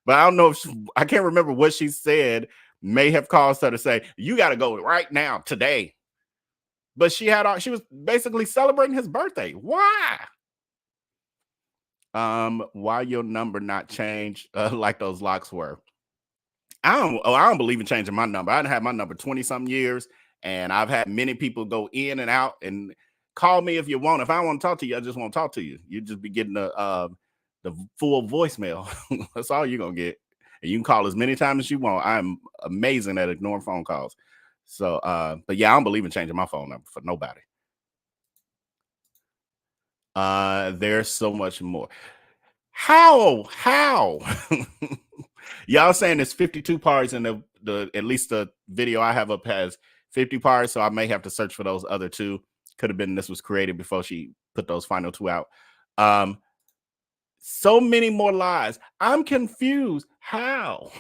But I don't know if I can't remember what she said may have caused her to say, you got to go right now, today. But she was basically celebrating his birthday. Why? Why your number not changed like those locks were? I don't believe in changing my number. I done had my number 20-something years, and I've had many people go in and out and call me if you want. If I want to talk to you, I just want to talk to you. You just be getting the full voicemail. That's all you're gonna get. And you can call as many times as you want. I'm amazing at ignoring phone calls. So but yeah, I don't believe in changing my phone number for nobody. There's so much more. How y'all saying there's 52 parts, and the at least the video I have up has 50 parts, so I may have to search for those other 2. Could have been this was created before she put those final 2 out. So many more lies. I'm confused. How?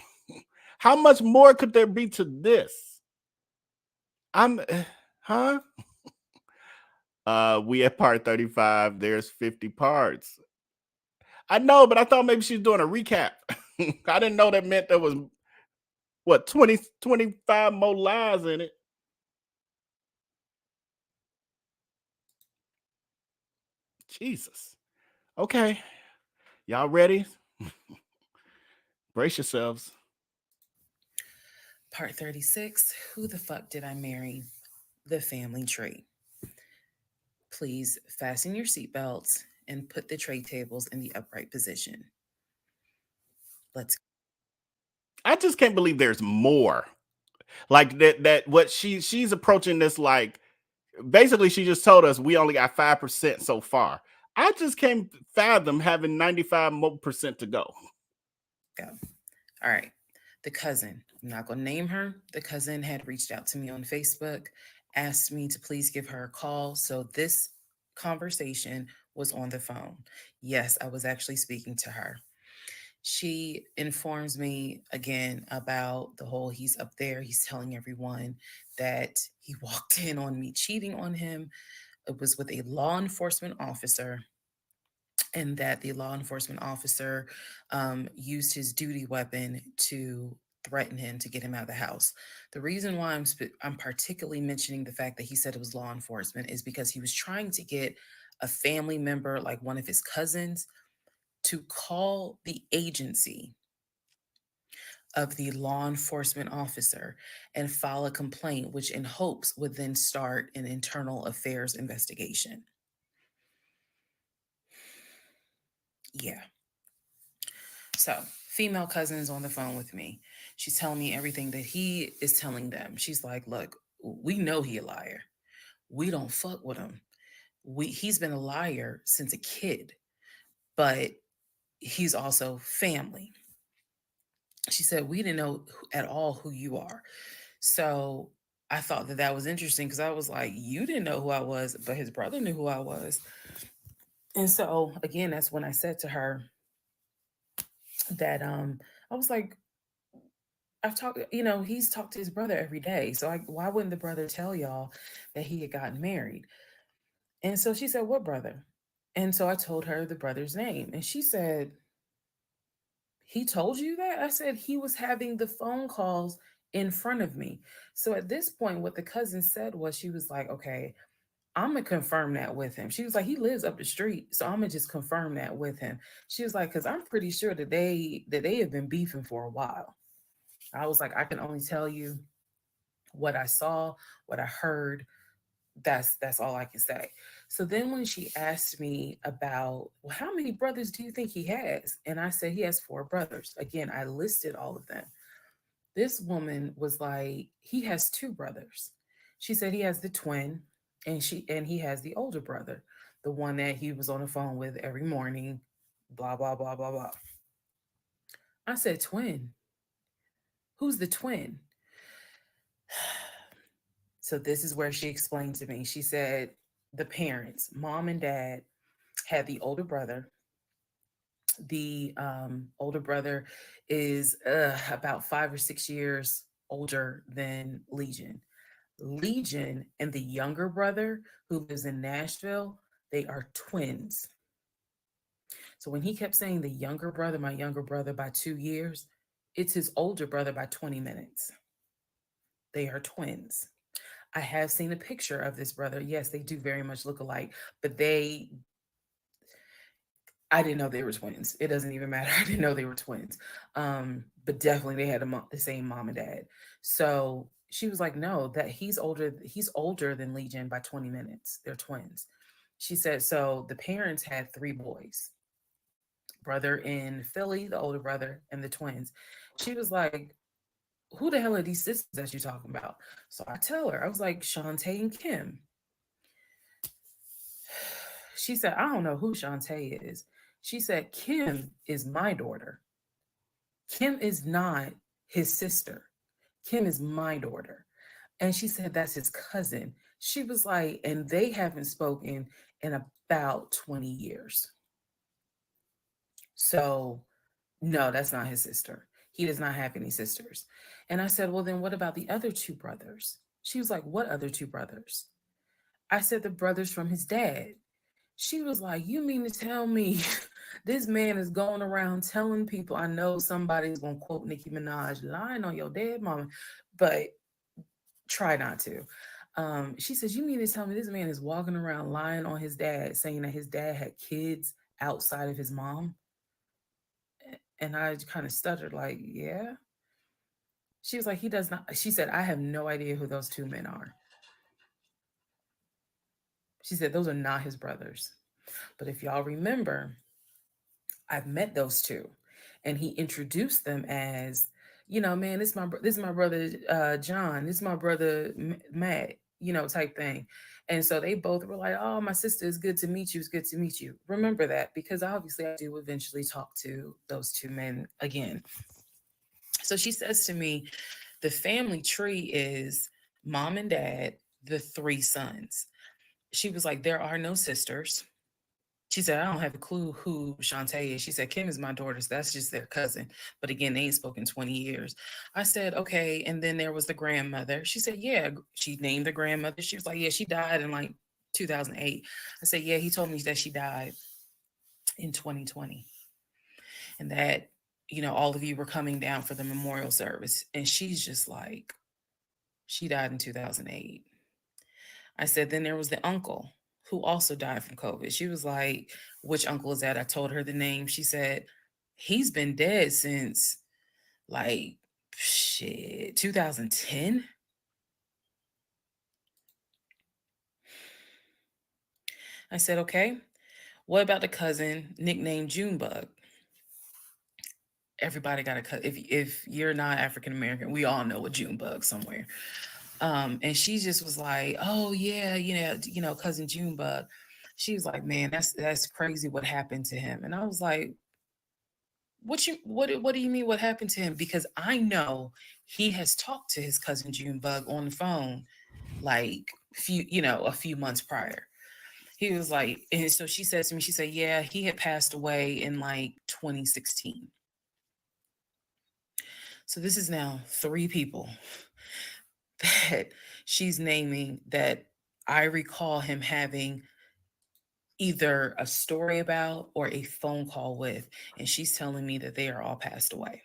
How much more could there be to this? Huh? We at part 35. There's 50 parts. I know, but I thought maybe she's doing a recap. I didn't know that meant there was, what, 25 more lies in it. Jesus. Okay. Y'all ready? Brace yourselves. Part 36, Who the Fuck Did I Marry? The Family Tree. Please fasten your seatbelts and put the tray tables in the upright position. Let's. I just can't believe there's more. Like that what she's approaching this like, basically she just told us we only got 5% so far. I just can't fathom having 95% more to go. All right. The cousin, I'm not going to name her. The cousin had reached out to me on Facebook, asked me to please give her a call. So this conversation was on the phone. Yes, I was actually speaking to her. She informs me again about the whole he's up there. He's telling everyone that he walked in on me cheating on him. It was with a law enforcement officer, and that the law enforcement officer used his duty weapon to threaten him to get him out of the house. The reason why I'm particularly mentioning the fact that he said it was law enforcement is because he was trying to get a family member, like one of his cousins, to call the agency of the law enforcement officer and file a complaint, which in hopes would then start an internal affairs investigation. Yeah. So, female cousin's on the phone with me. She's telling me everything that he is telling them. She's like, look, we know he a liar. We don't fuck with him. He's been a liar since a kid. but he's also family. She said, we didn't know at all who you are. So I thought that that was interesting because I was like, you didn't know who I was, but his brother knew who I was. And so again, that's when I said to her that I was like, I've talked, he's talked to his brother every day. So why wouldn't the brother tell y'all that he had gotten married? And so she said, what brother? And so I told her the brother's name. And she said, he told you that? I said, he was having the phone calls in front of me. So at this point, what the cousin said was, she was like, okay, I'm gonna confirm that with him. She was like, he lives up the street, so I'm gonna just confirm that with him. She was like, because I'm pretty sure that they have been beefing for a while. I was like, I can only tell you what I saw, what I heard. That's all I can say. So then when she asked me about, well, how many brothers do you think he has? And I said he has 4 brothers. Again, I listed all of them. This woman was like, he has 2 brothers. She said he has the twin, and he has the older brother, the one that he was on the phone with every morning, blah blah blah blah blah. I said, twin? Who's the twin? So this is where she explained to me. She said the parents, mom and dad, had the older brother. The older brother is about 5 or 6 years older than Legion. Legion and the younger brother who lives in Nashville, they are twins. So when he kept saying the younger brother, my younger brother by 2 years, it's his older brother by 20 minutes. They are twins. I have seen a picture of this brother. Yes, they do very much look alike, but I didn't know they were twins. It doesn't even matter. I didn't know they were twins. But definitely they had the same mom and dad. So she was like, no, that he's older than Legion by 20 minutes. They're twins. She said, so the parents had 3 boys, brother in Philly, the older brother, and the twins. She was like, who the hell are these sisters that you're talking about? So I tell her, I was like, Shantae and Kim. She said, I don't know who Shantae is. She said, Kim is my daughter. Kim is not his sister. Kim is my daughter. And she said, that's his cousin. She was like, and they haven't spoken in about 20 years. So, no, that's not his sister. He does not have any sisters. And I said, well, then what about the other 2 brothers? She was like, what other 2 brothers? I said, the brothers from his dad. She was like, you mean to tell me this man is going around telling people, I know somebody's going to quote Nicki Minaj, lying on your dead mama, but try not to. She says, you mean to tell me this man is walking around lying on his dad, saying that his dad had kids outside of his mom? And I kind of stuttered like, yeah. She was like, he does not. She said, I have no idea who those 2 men are. She said, those are not his brothers. But if y'all remember, I've met those 2, and he introduced them as, man, this is my brother John, this is my brother Matt, type thing. And so they both were like, oh, my sister, it's good to meet you. It's good to meet you. Remember that, because obviously I do eventually talk to those 2 men again. So she says to me, the family tree is mom and dad, the 3 sons. She was like, there are no sisters. She said, I don't have a clue who Shantae is. She said, Kim is my daughter, so that's just their cousin. But again, they ain't spoken 20 years. I said, okay. And then there was the grandmother. She said, yeah. She named the grandmother. She was like, yeah, she died in like 2008. I said, yeah, he told me that she died in 2020. And that, all of you were coming down for the memorial service. And she's just like, she died in 2008. I said, then there was the uncle who also died from COVID. She was like, which uncle is that? I told her the name. She said, he's been dead since like 2010. I said, okay, what about the cousin nicknamed Junebug? Everybody got a cousin. If you're not African American, we all know a Junebug somewhere. And she just was like, oh yeah, cousin Junebug. She was like, man, that's crazy what happened to him. And I was like, what do you mean what happened to him? Because I know he has talked to his cousin Junebug on the phone like a few months prior. He was like, and so she said to me, she said, yeah, he had passed away in like 2016. So this is now three people that she's naming that I recall him having either a story about or a phone call with. And she's telling me that they are all passed away.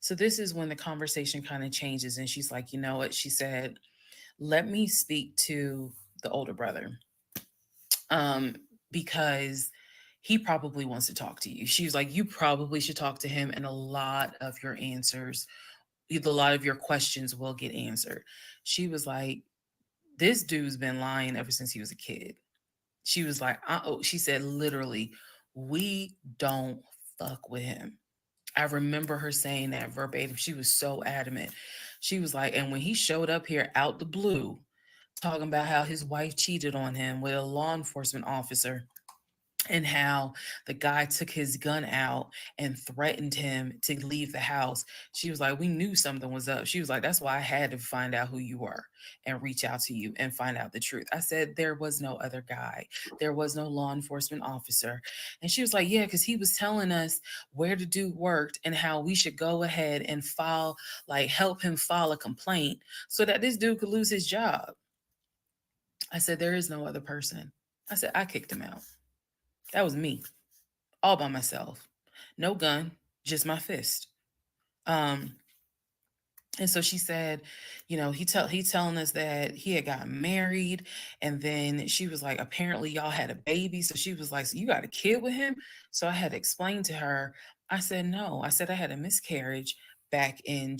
So this is when the conversation kind of changes. And she's like, you know what? She said, let me speak to the older brother. Um, because he probably wants to talk to you. She was like, you probably should talk to him, and a lot of your answers, a lot of your questions will get answered. She was like, this dude's been lying ever since he was a kid. She was like, she said, literally, we don't fuck with him. I remember her saying that verbatim. She was so adamant. She was like, and when he showed up here out the blue, talking about how his wife cheated on him with a law enforcement officer, and how the guy took his gun out and threatened him to leave the house. She was like, we knew something was up. She was like, that's why I had to find out who you were and reach out to you and find out the truth. I said, there was no other guy. There was no law enforcement officer. And she was like, yeah, because he was telling us where the dude worked and how we should go ahead and help him file a complaint so that this dude could lose his job. I said, there is no other person. I said, I kicked him out. That was me, all by myself. No gun, just my fist. Um, and so she said, he's telling us that he had gotten married, and then she was like, apparently y'all had a baby. So she was like, so you got a kid with him? So I had to explain to her. I said, no. I said I had a miscarriage back in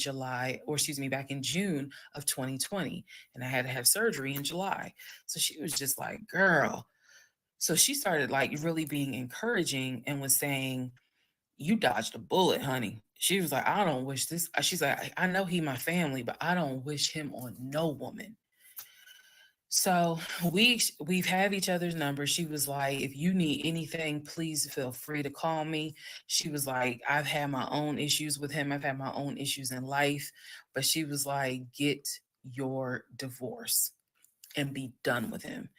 back in June of 2020, and I had to have surgery in July. So she was just like, girl. So she started like really being encouraging and was saying, you dodged a bullet, honey. She was like, I don't wish this. She's like, I know he my family, but I don't wish him on no woman. So we've had each other's numbers. She was like, if you need anything, please feel free to call me. She was like, I've had my own issues with him. I've had my own issues in life. But she was like, get your divorce and be done with him.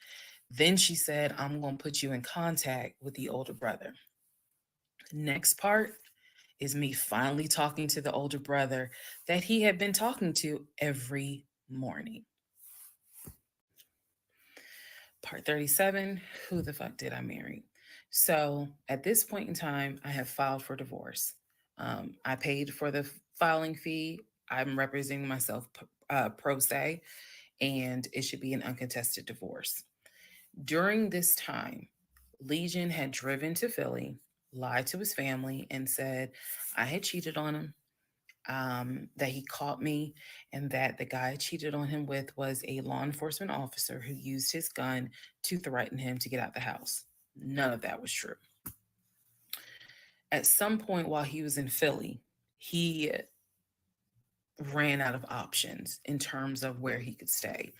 Then she said, I'm going to put you in contact with the older brother. Next part is me finally talking to the older brother that he had been talking to every morning. Part 37, who the fuck did I marry? So at this point in time, I have filed for divorce. I paid for the filing fee. I'm representing myself pro se, and it should be an uncontested divorce. During this time, Legion had driven to Philly, lied to his family, and said I had cheated on him, that he caught me, and that the guy I cheated on him with was a law enforcement officer who used his gun to threaten him to get out the house. None of that was true. At some point while he was in Philly, he ran out of options in terms of where he could stay.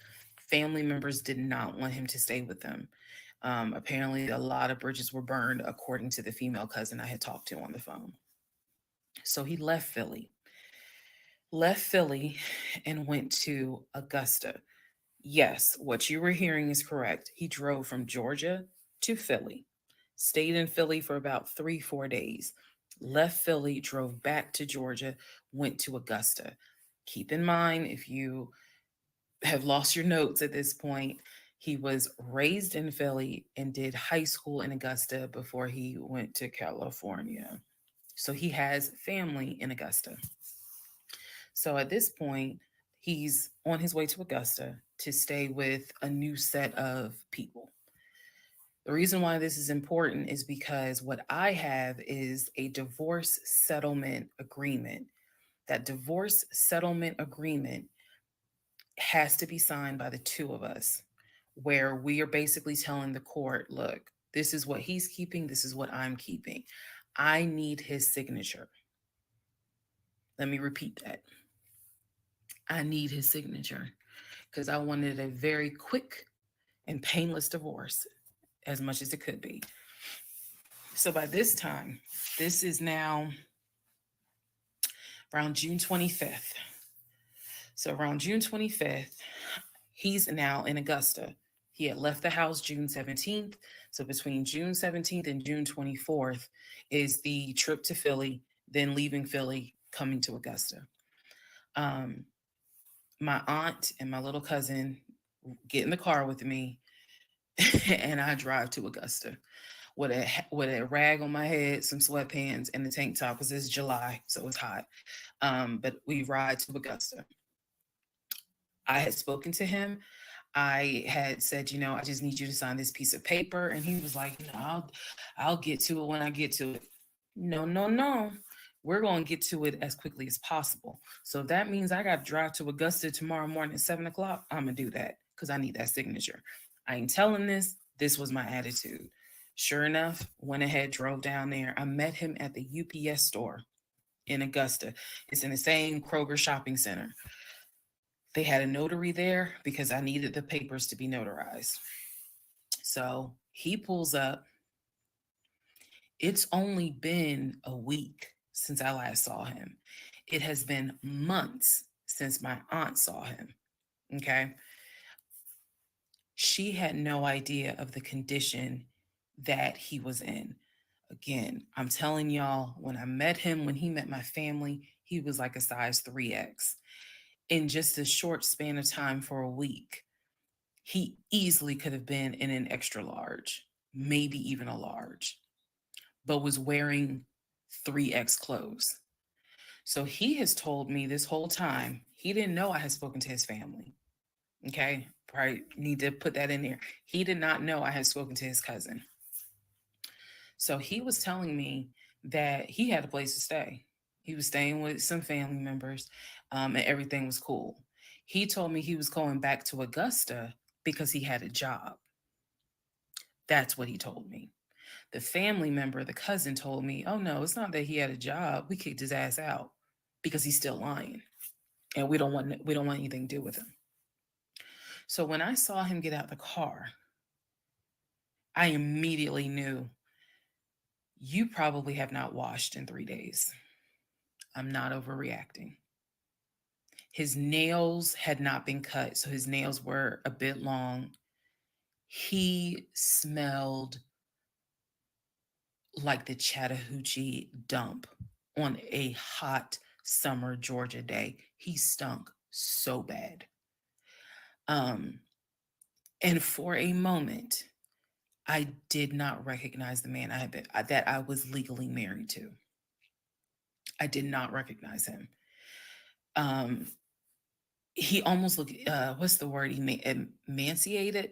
Family members did not want him to stay with them. Apparently, a lot of bridges were burned, according to the female cousin I had talked to on the phone. So he left Philly and went to Augusta. Yes, what you were hearing is correct. He drove from Georgia to Philly, stayed in Philly for about 3-4 days, left Philly, drove back to Georgia, went to Augusta. Keep in mind, if you have lost your notes at this point, he was raised in Philly and did high school in Augusta before he went to California. So he has family in Augusta. So at this point, he's on his way to Augusta to stay with a new set of people. The reason why this is important is because what I have is a divorce settlement agreement. That divorce settlement agreement has to be signed by the two of us, where we are basically telling the court, look, this is what he's keeping, this is what I'm keeping. I need his signature. Let me repeat that. I need his signature because I wanted a very quick and painless divorce as much as it could be. So by this time, this is now around June 25th. So around June 25th, he's now in Augusta. He had left the house June 17th. So between June 17th and June 24th is the trip to Philly, then leaving Philly, coming to Augusta. Um, my aunt and my little cousin get in the car with me, and I drive to Augusta with a rag on my head, some sweatpants, and a tank top because it's July, so it's hot. But we ride to Augusta. I had spoken to him. I had said, I just need you to sign this piece of paper, and he was like, I'll get to it when I get to it. No, no, no. We're going to get to it as quickly as possible. So if that means I got to drive to Augusta tomorrow morning at 7 o'clock, I'm going to do that because I need that signature. I ain't telling this. This was my attitude. Sure enough, went ahead, drove down there. I met him at the UPS store in Augusta. It's in the same Kroger shopping center. They had a notary there because I needed the papers to be notarized. So he pulls up. It's only been a week since I last saw him. It has been months since my aunt saw him. Okay. She had no idea of the condition that he was in. Again, I'm telling y'all, when I met him, when he met my family, he was like a size 3X. In just a short span of time for a week, he easily could have been in an extra large, maybe even a large, but was wearing 3X clothes. So he has told me this whole time, he didn't know I had spoken to his family. Okay, probably need to put that in there. He did not know I had spoken to his cousin. So he was telling me that he had a place to stay. He was staying with some family members, and everything was cool. He told me he was going back to Augusta because he had a job. That's what he told me. The family member, the cousin, told me, oh no, it's not that he had a job. We kicked his ass out because he's still lying. And we don't want anything to do with him. So when I saw him get out the car, I immediately knew, you probably have not washed in 3 days. I'm not overreacting. His nails had not been cut, so his nails were a bit long. He smelled like the Chattahoochee dump on a hot summer Georgia day. He stunk so bad. And for a moment, I did not recognize the man that I was legally married to. I did not recognize him. He almost looked, what's the word? Emaciated.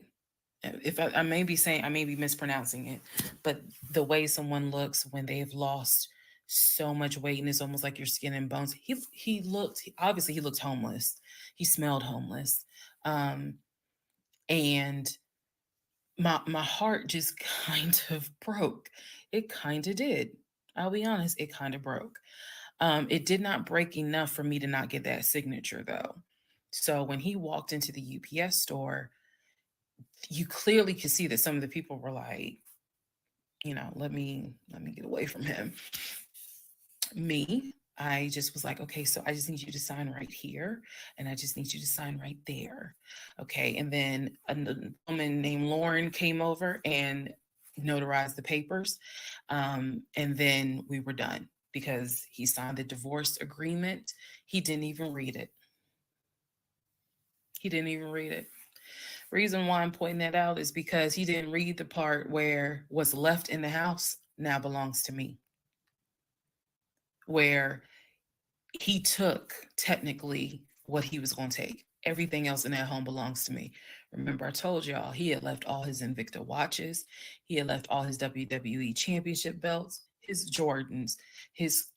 If I may be mispronouncing it, but the way someone looks when they've lost so much weight and it's almost like your skin and bones. He looked homeless. He smelled homeless. And my heart just kind of broke. It kind of did. I'll be honest, it kind of broke. It did not break enough for me to not get that signature though. So when he walked into the UPS store, you clearly could see that some of the people were like, let me get away from him. Me, I just was like, okay, so I just need you to sign right here, and I just need you to sign right there. Okay, and then a woman named Lauren came over and notarized the papers, and then we were done because he signed the divorce agreement. He didn't even read it. Reason why I'm pointing that out is because he didn't read the part where what's left in the house now belongs to me. Where he took technically what he was going to take. Everything else in that home belongs to me. Remember, I told y'all he had left all his Invicta watches. He had left all his WWE championship belts, his Jordans,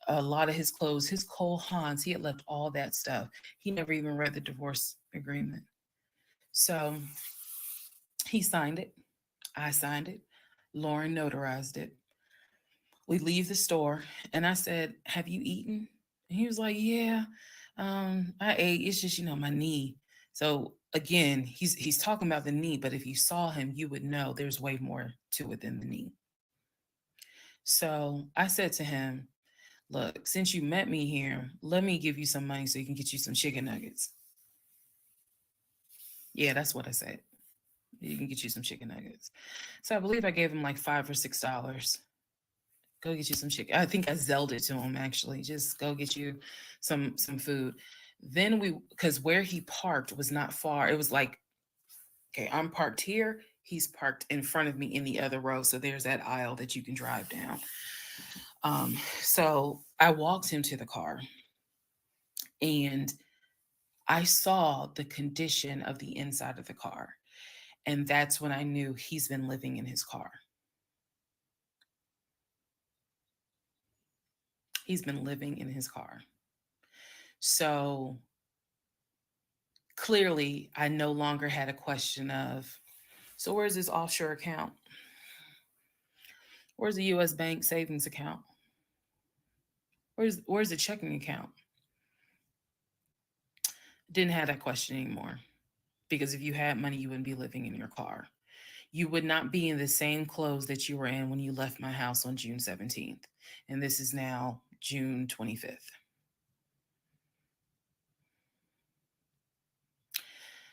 a lot of his clothes, his Cole Haans. He had left all that stuff. He never even read the divorce agreement. So he signed it. I signed it. Lauren notarized it. We leave the store and I said, have you eaten? And he was like, yeah, I ate. It's just, my knee. So again, he's talking about the knee, but if you saw him, you would know there's way more to it than the knee. So I said to him, look, since you met me here, let me give you some money so you can get you some chicken nuggets. Yeah, that's what I said. You can get you some chicken nuggets. So I believe I gave him like $5 or $6. Go get you some chicken. I think I zelled it to him actually. Just go get you some food. Then because where he parked was not far. It was like, okay, I'm parked here. He's parked in front of me in the other row. So there's that aisle that you can drive down. So I walked him to the car and I saw the condition of the inside of the car. And that's when I knew he's been living in his car. He's been living in his car. So clearly, I no longer had a question of, so where's this offshore account? Where's the US bank savings account? Where's the checking account? Didn't have that question anymore. Because if you had money, you wouldn't be living in your car. You would not be in the same clothes that you were in when you left my house on June 17th. And this is now June 25th.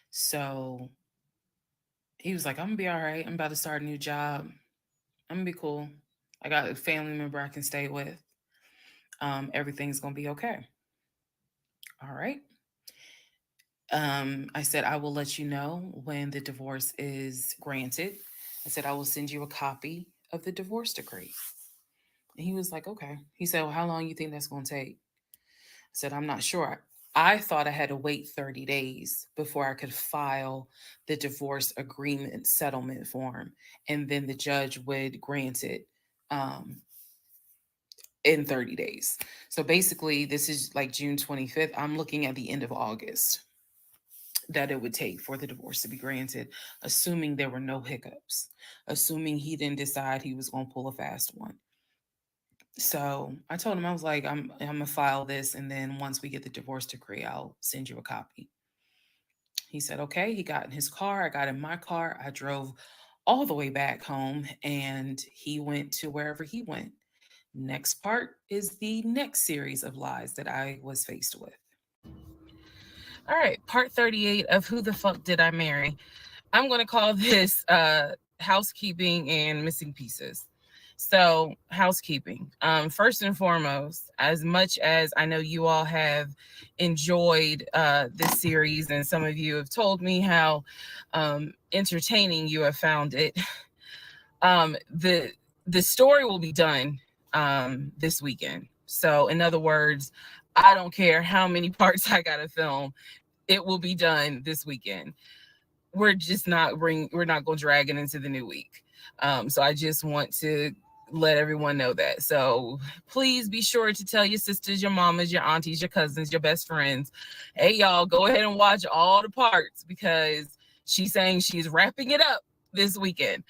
So he was like, I'm gonna be all right. I'm about to start a new job. I'm gonna be cool. I got a family member I can stay with. Everything's gonna be okay. All right. I said, I will let you know when the divorce is granted. I said, I will send you a copy of the divorce decree. And he was like, okay. He said, well, how long you think that's going to take? I said, I'm not sure. I thought I had to wait 30 days before I could file the divorce agreement settlement form. And then the judge would grant it in 30 days. So basically, this is like June 25th. I'm looking at the end of August that it would take for the divorce to be granted, assuming there were no hiccups, assuming he didn't decide he was going to pull a fast one. So I told him, I was like, I'm going to file this. And then once we get the divorce decree, I'll send you a copy. He said, okay. He got in his car. I got in my car. I drove all the way back home and he went to wherever he went. Next part is the next series of lies that I was faced with. All right, part 38 of Who the Fuck Did I Marry? I'm going to call this housekeeping and missing pieces. So, housekeeping. First and foremost, as much as I know you all have enjoyed this series, and some of you have told me how entertaining you have found it, the story will be done this weekend. So, in other words, I don't care how many parts I gotta film, it will be done this weekend. We're not going to drag it into the new week. So I just want to let everyone know that. So please be sure to tell your sisters, your mamas, your aunties, your cousins, your best friends, hey, y'all, go ahead and watch all the parts because she's saying she's wrapping it up this weekend.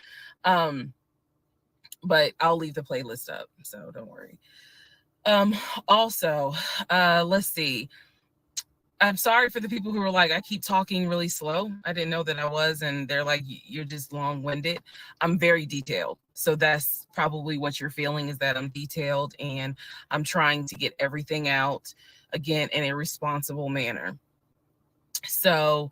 But I'll leave the playlist up, so don't worry. Also, let's see. I'm sorry for the people who were like, I keep talking really slow. I didn't know that I was. And they're like, you're just long-winded. I'm very detailed. So that's probably what you're feeling, is that I'm detailed and I'm trying to get everything out, again, in a responsible manner. So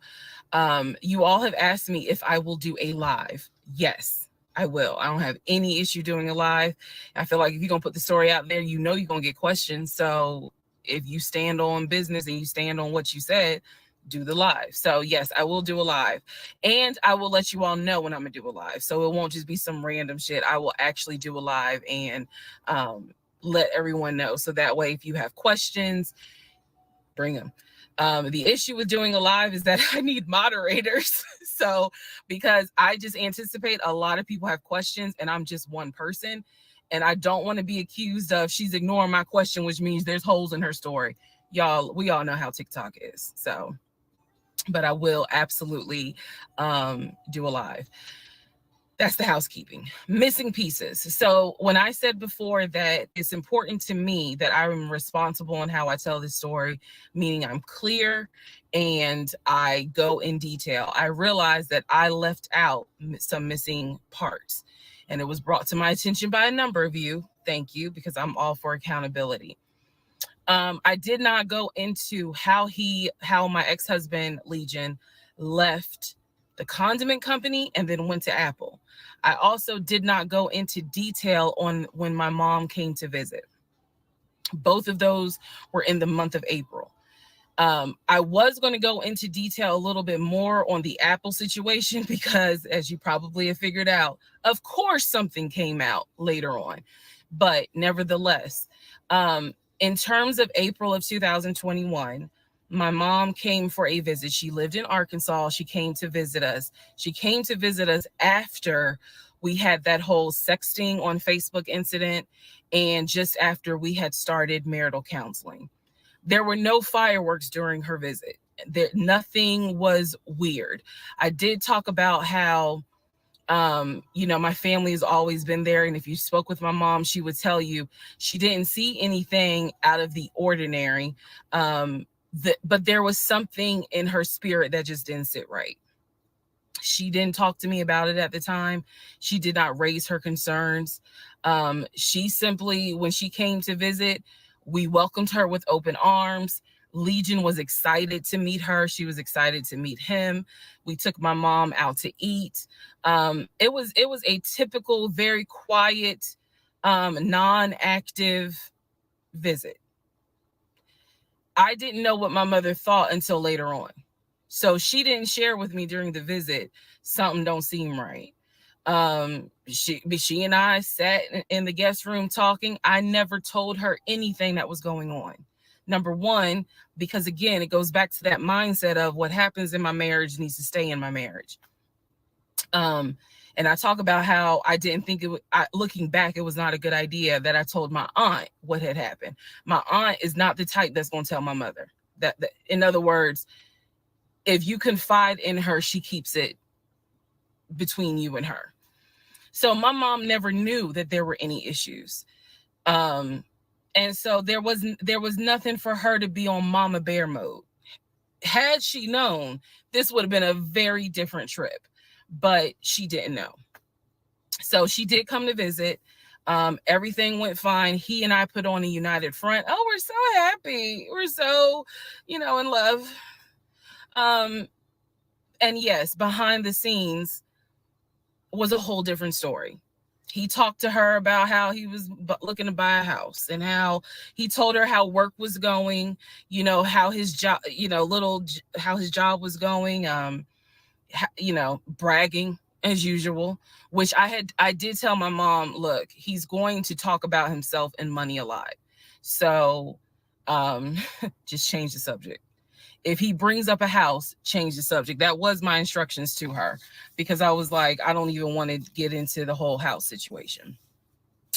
you all have asked me if I will do a live. Yes, I will. I don't have any issue doing a live. I feel like if you're going to put the story out there, you know you're going to get questions. So if you stand on business and you stand on what you said, do the live. So yes, I will do a live, and I will let you all know when I'm gonna do a live. So it won't just be some random shit. I will actually do a live and let everyone know. So that way, if you have questions, bring them. The issue with doing a live is that I need moderators. So because I just anticipate a lot of people have questions and I'm just one person. And I don't want to be accused of she's ignoring my question, which means there's holes in her story. Y'all, we all know how TikTok is. So, but I will absolutely do a live. That's the housekeeping. Missing pieces. So when I said before that it's important to me that I'm responsible in how I tell this story, meaning I'm clear and I go in detail, I realized that I left out some missing parts. And it was brought to my attention by a number of you. Thank you, because I'm all for accountability. I did not go into how my ex-husband, Legion, left the condiment company and then went to Apple. I also did not go into detail on when my mom came to visit. Both of those were in the month of April. I was going to go into detail a little bit more on the Apple situation because, as you probably have figured out, of course something came out later on. But nevertheless, in terms of April of 2021, my mom came for a visit. She lived in Arkansas. She came to visit us. She came to visit us after we had that whole sexting on Facebook incident and just after we had started marital counseling. There were no fireworks during her visit. Nothing was weird. I did talk about how my family has always been there. And if you spoke with my mom, she would tell you she didn't see anything out of the ordinary. But there was something in her spirit that just didn't sit right. She didn't talk to me about it at the time. She did not raise her concerns. She simply, when she came to visit, we welcomed her with open arms. Legion was excited to meet her. She was excited to meet him. We took my mom out to eat. It was a typical, very quiet, non-active visit. I didn't know what my mother thought until later on. So she didn't share with me during the visit, something don't seem right. She and I sat in the guest room talking. I never told her anything that was going on. Number one, because again, it goes back to that mindset of what happens in my marriage needs to stay in my marriage. And I talk about how I didn't think looking back, it was not a good idea that I told my aunt what had happened. My aunt is not the type that's going to tell my mother that, in other words, if you confide in her, she keeps it between you and her. So my mom never knew that there were any issues. And so there was nothing for her to be on mama bear mode. Had she known, this would have been a very different trip, but she didn't know. So she did come to visit. Everything went fine. He and I put on a united front. Oh, we're so happy. We're so, in love. And yes, behind the scenes was a whole different story. He talked to her about how he was looking to buy a house and how he told her how work was going, how his job, how his job was going, bragging as usual, which I did tell my mom, look, he's going to talk about himself and money a lot. So just change the subject. If he brings up a house, change the subject. That was my instructions to her because I was like, I don't even want to get into the whole house situation.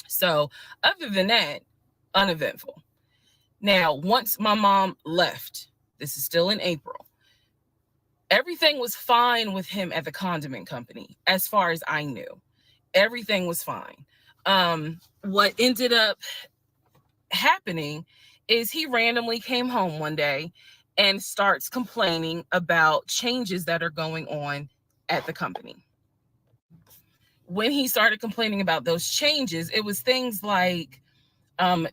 So other than that, uneventful. Now, once my mom left, this is still in April, everything was fine with him at the condiment company. As far as I knew, everything was fine. What ended up happening is he randomly came home one day and starts complaining about changes that are going on at the company. When he started complaining about those changes, it was things like,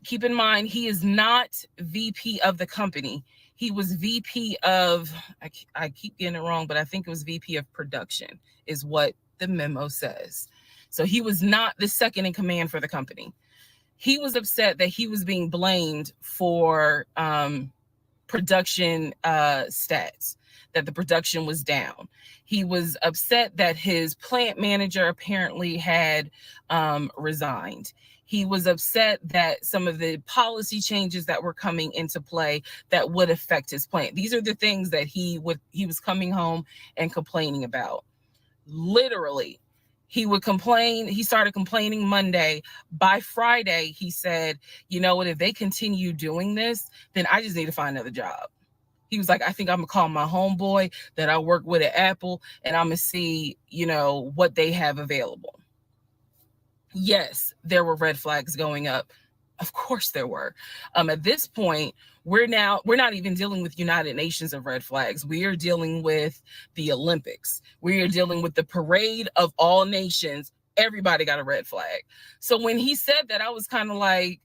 keep in mind, he is not VP of the company. He was VP of, I keep getting it wrong, but I think it was VP of production is what the memo says. So he was not the second in command for the company. He was upset that he was being blamed for production stats, that the production was down. He was upset that his plant manager apparently had resigned. He was upset that some of the policy changes that were coming into play that would affect his plant. These are the things that he was coming home and complaining about. Literally, he would complain. He started complaining Monday. By Friday, he said, you know what, if they continue doing this, then I just need to find another job. He was like, I think I'm gonna call my homeboy that I work with at Apple, and I'm gonna see, what they have available. Yes, there were red flags going up. Of course there were. At this point, we're not even dealing with United Nations of red flags. We are dealing with the Olympics. We are dealing with the parade of all nations. Everybody got a red flag. So when he said that, I was kind of like,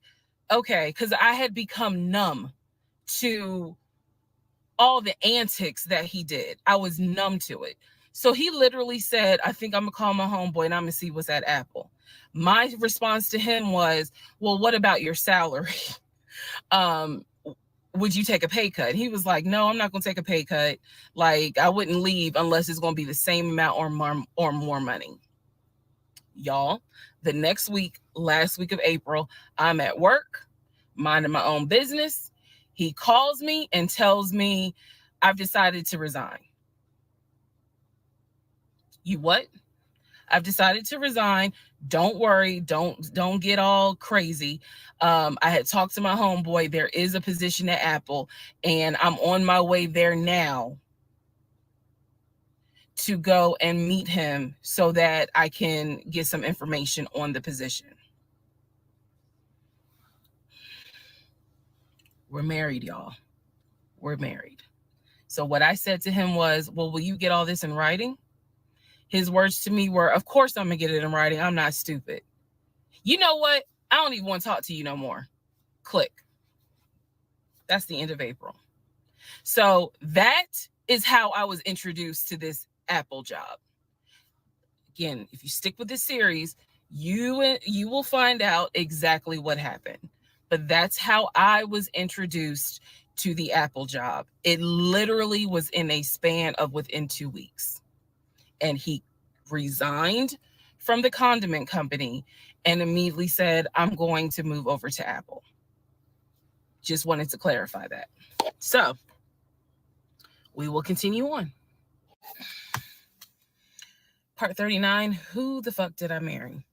okay, because I had become numb to all the antics that he did. I was numb to it. So he literally said, I think I'm gonna call my homeboy and I'm gonna see what's at Apple. My response to him was, well, what about your salary? Would you take a pay cut? He was like, no, I'm not gonna take a pay cut. Like, I wouldn't leave unless it's gonna be the same amount or more money. Y'all, the next week, last week of April, I'm at work, minding my own business. He calls me and tells me, I've decided to resign. You what? I've decided to resign. Don't worry. Don't get all crazy. I had talked to my homeboy. There is a position at Apple, and I'm on my way there now to go and meet him so that I can get some information on the position. We're married, y'all. We're married. So what I said to him was, well, will you get all this in writing? His words to me were, of course I'm going to get it in writing. I'm not stupid. You know what? I don't even want to talk to you no more. Click. That's the end of April. So that is how I was introduced to this Apple job. Again, if you stick with this series, you will find out exactly what happened. But that's how I was introduced to the Apple job. It literally was in a span of within 2 weeks. And he resigned from the condiment company and immediately said, I'm going to move over to Apple. Just wanted to clarify that. So we will continue on. Part 39, who the fuck did I marry?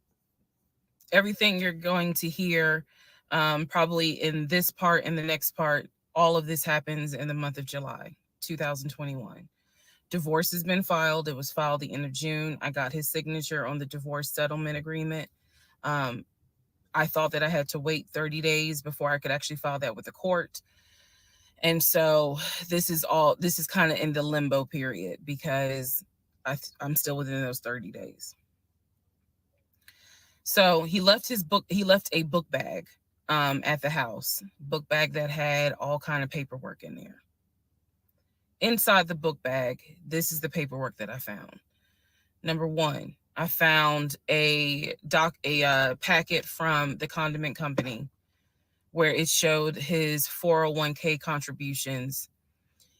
Everything you're going to hear probably in this part and the next part, all of this happens in the month of July, 2021. Divorce has been filed. It was filed the end of June. I got his signature on the divorce settlement agreement. I thought that I had to wait 30 days before I could actually file that with the court. And so this is kind of in the limbo period because I'm still within those 30 days. So he left a book bag at the house, book bag that had all kind of paperwork in there. Inside the book bag, this is the paperwork that I found. Number one, I found a packet from the condiment company where it showed his 401k contributions.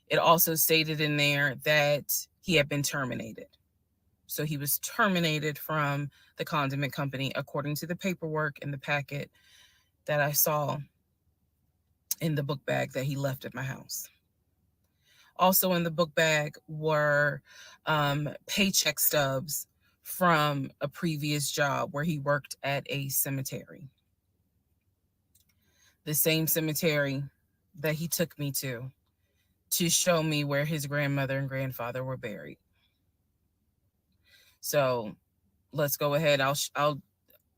It also stated in there that he had been terminated. So he was terminated from the condiment company according to the paperwork in the packet that I saw in the book bag that he left at my house. Also in the book bag were paycheck stubs from a previous job where he worked at a cemetery. The same cemetery that he took me to show me where his grandmother and grandfather were buried. So let's go ahead. I'll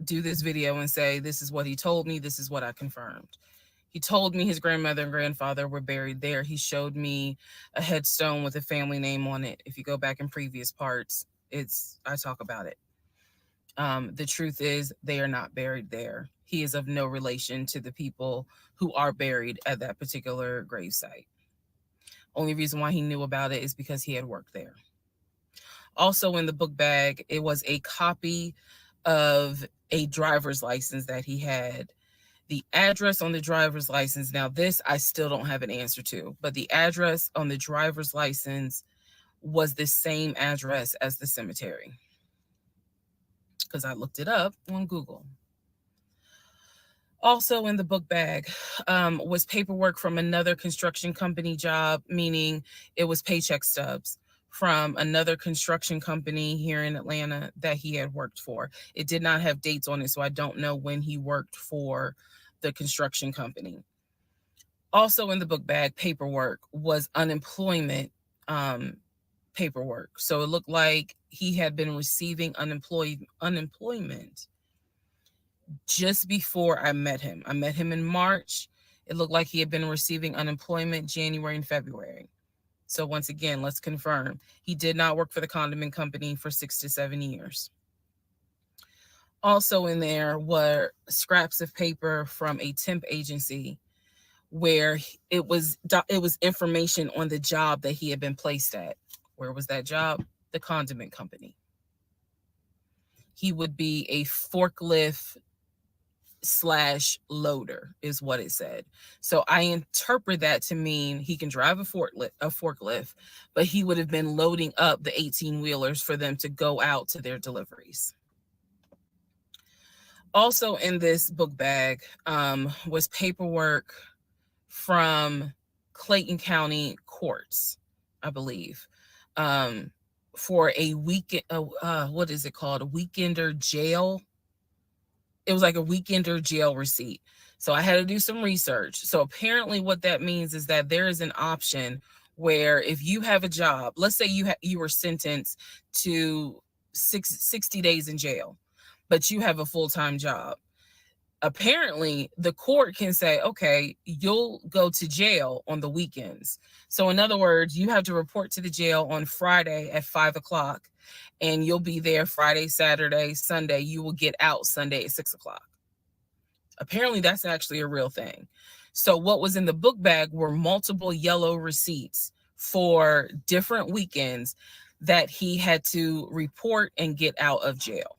do this video and say, this is what he told me. This is what I confirmed. He told me his grandmother and grandfather were buried there. He showed me a headstone with a family name on it. If you go back in previous parts, I talk about it. The truth is they are not buried there. He is of no relation to the people who are buried at that particular gravesite. Only reason why he knew about it is because he had worked there. Also in the book bag, it was a copy of a driver's license that he had. The address on the driver's license, now this I still don't have an answer to, but the address on the driver's license was the same address as the cemetery because I looked it up on Google. Also in the book bag was paperwork from another construction company job, meaning it was paycheck stubs from another construction company here in Atlanta that he had worked for. It did not have dates on it, so I don't know when he worked for the construction company. Also in the book bag paperwork was unemployment paperwork. So it looked like he had been receiving unemployment just before I met him. I met him in March. It looked like he had been receiving unemployment January and February. So once again, let's confirm. He did not work for the condiment company for 6 to 7 years. Also in there were scraps of paper from a temp agency where it was information on the job that he had been placed at. Where was that job? The condiment company. He would be a forklift / loader is what it said. So I interpret that to mean he can drive a forklift, but he would have been loading up the 18-wheelers for them to go out to their deliveries. Also in this book bag was paperwork from Clayton County courts, I believe, for a weekend, what is it called? A weekender jail. It was like a weekender jail receipt. So I had to do some research. So apparently what that means is that there is an option where if you have a job, let's say you were sentenced to 60 days in jail, but you have a full-time job. Apparently the court can say, okay, you'll go to jail on the weekends. So in other words, you have to report to the jail on Friday at 5 o'clock and you'll be there Friday, Saturday, Sunday. You will get out Sunday at 6 o'clock. Apparently that's actually a real thing. So what was in the book bag were multiple yellow receipts for different weekends that he had to report and get out of jail.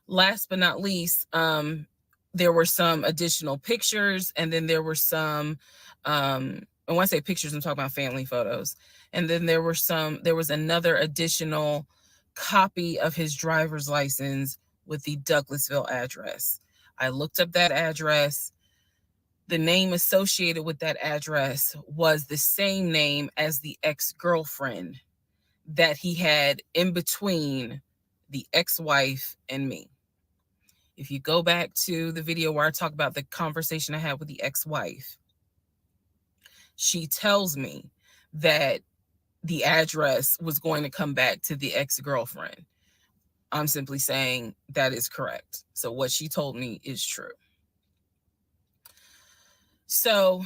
Last but not least, there were some additional pictures, and then there were some, and when I say pictures, I'm talking about family photos. And then there was another additional copy of his driver's license with the Douglasville address. I looked up that address. The name associated with that address was the same name as the ex-girlfriend that he had in between the ex-wife and me. If you go back to the video where I talk about the conversation I had with the ex-wife, she tells me that the address was going to come back to the ex-girlfriend. I'm simply saying that is correct. So what she told me is true. So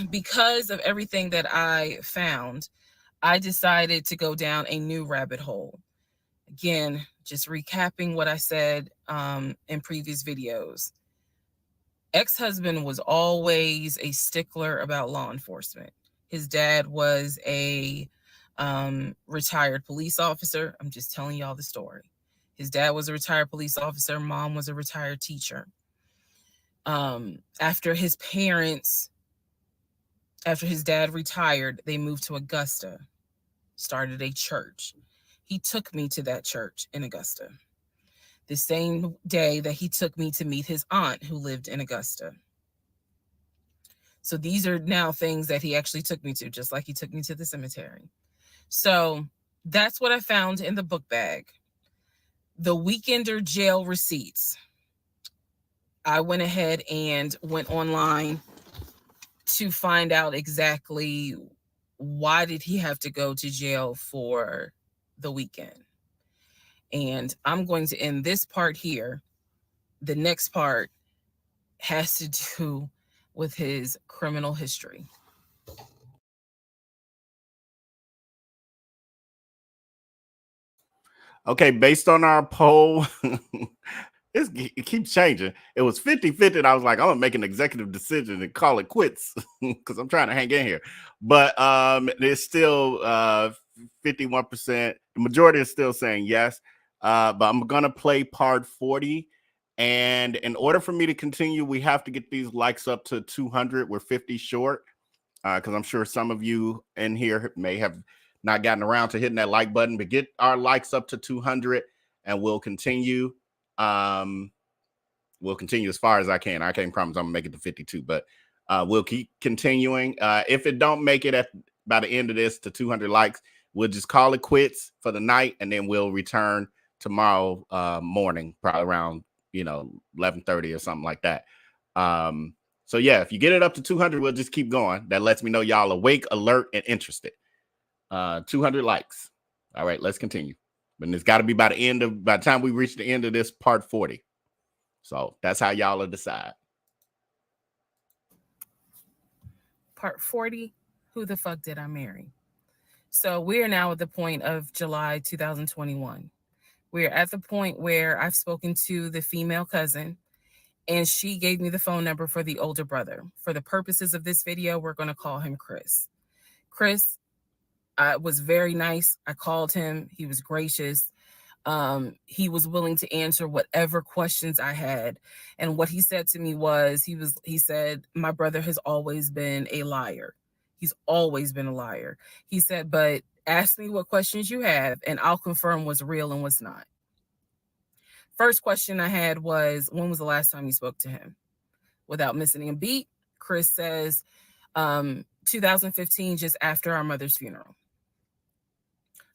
because of everything that I found, I decided to go down a new rabbit hole. Again, just recapping what I said in previous videos. Ex-husband was always a stickler about law enforcement. His dad was a retired police officer. I'm just telling y'all the story. His dad was a retired police officer. Mom was a retired teacher. After his dad retired, they moved to Augusta, started a church. He took me to that church in Augusta. The same day that he took me to meet his aunt who lived in Augusta. So these are now things that he actually took me to, just like he took me to the cemetery. So that's what I found in the book bag. The weekender jail receipts. I went ahead and went online to find out exactly why did he have to go to jail for the weekend. And I'm going to end this part here. The next part has to do with his criminal history. Okay, based on our poll, it keeps changing. It was 50-50, and I was like, I'm gonna make an executive decision and call it quits because I'm trying to hang in here. But there's still 51%. The majority is still saying yes. But I'm gonna play part 40. And in order for me to continue, we have to get these likes up to 200. We're 50 short. Because I'm sure some of you in here may have not gotten around to hitting that like button, but get our likes up to 200 and we'll continue. We'll continue as far as I can. I can't promise I'm gonna make it to 52, but we'll keep continuing. If it don't make it by the end of this to 200 likes, we'll just call it quits for the night, and then we'll return tomorrow morning, probably around 11:30 or something like that. So yeah, if you get it up to 200, we'll just keep going. That lets me know y'all awake, alert, and interested. 200 likes. All right, let's continue. But it's got to be by the time we reach the end of this part 40. So that's how y'all will decide. Part 40, who the fuck did I marry? So we are now at the point of July 2021. We're at the point where I've spoken to the female cousin, and she gave me the phone number for the older brother. For the purposes of this video, we're going to call him Chris. Chris was very nice. I called him. He was gracious. He was willing to answer whatever questions I had. And what he said to me was, he said, my brother has always been a liar. He's always been a liar. He said, but ask me what questions you have and I'll confirm what's real and what's not. First question I had was, when was the last time you spoke to him? Without missing a beat, Chris says, 2015, just after our mother's funeral.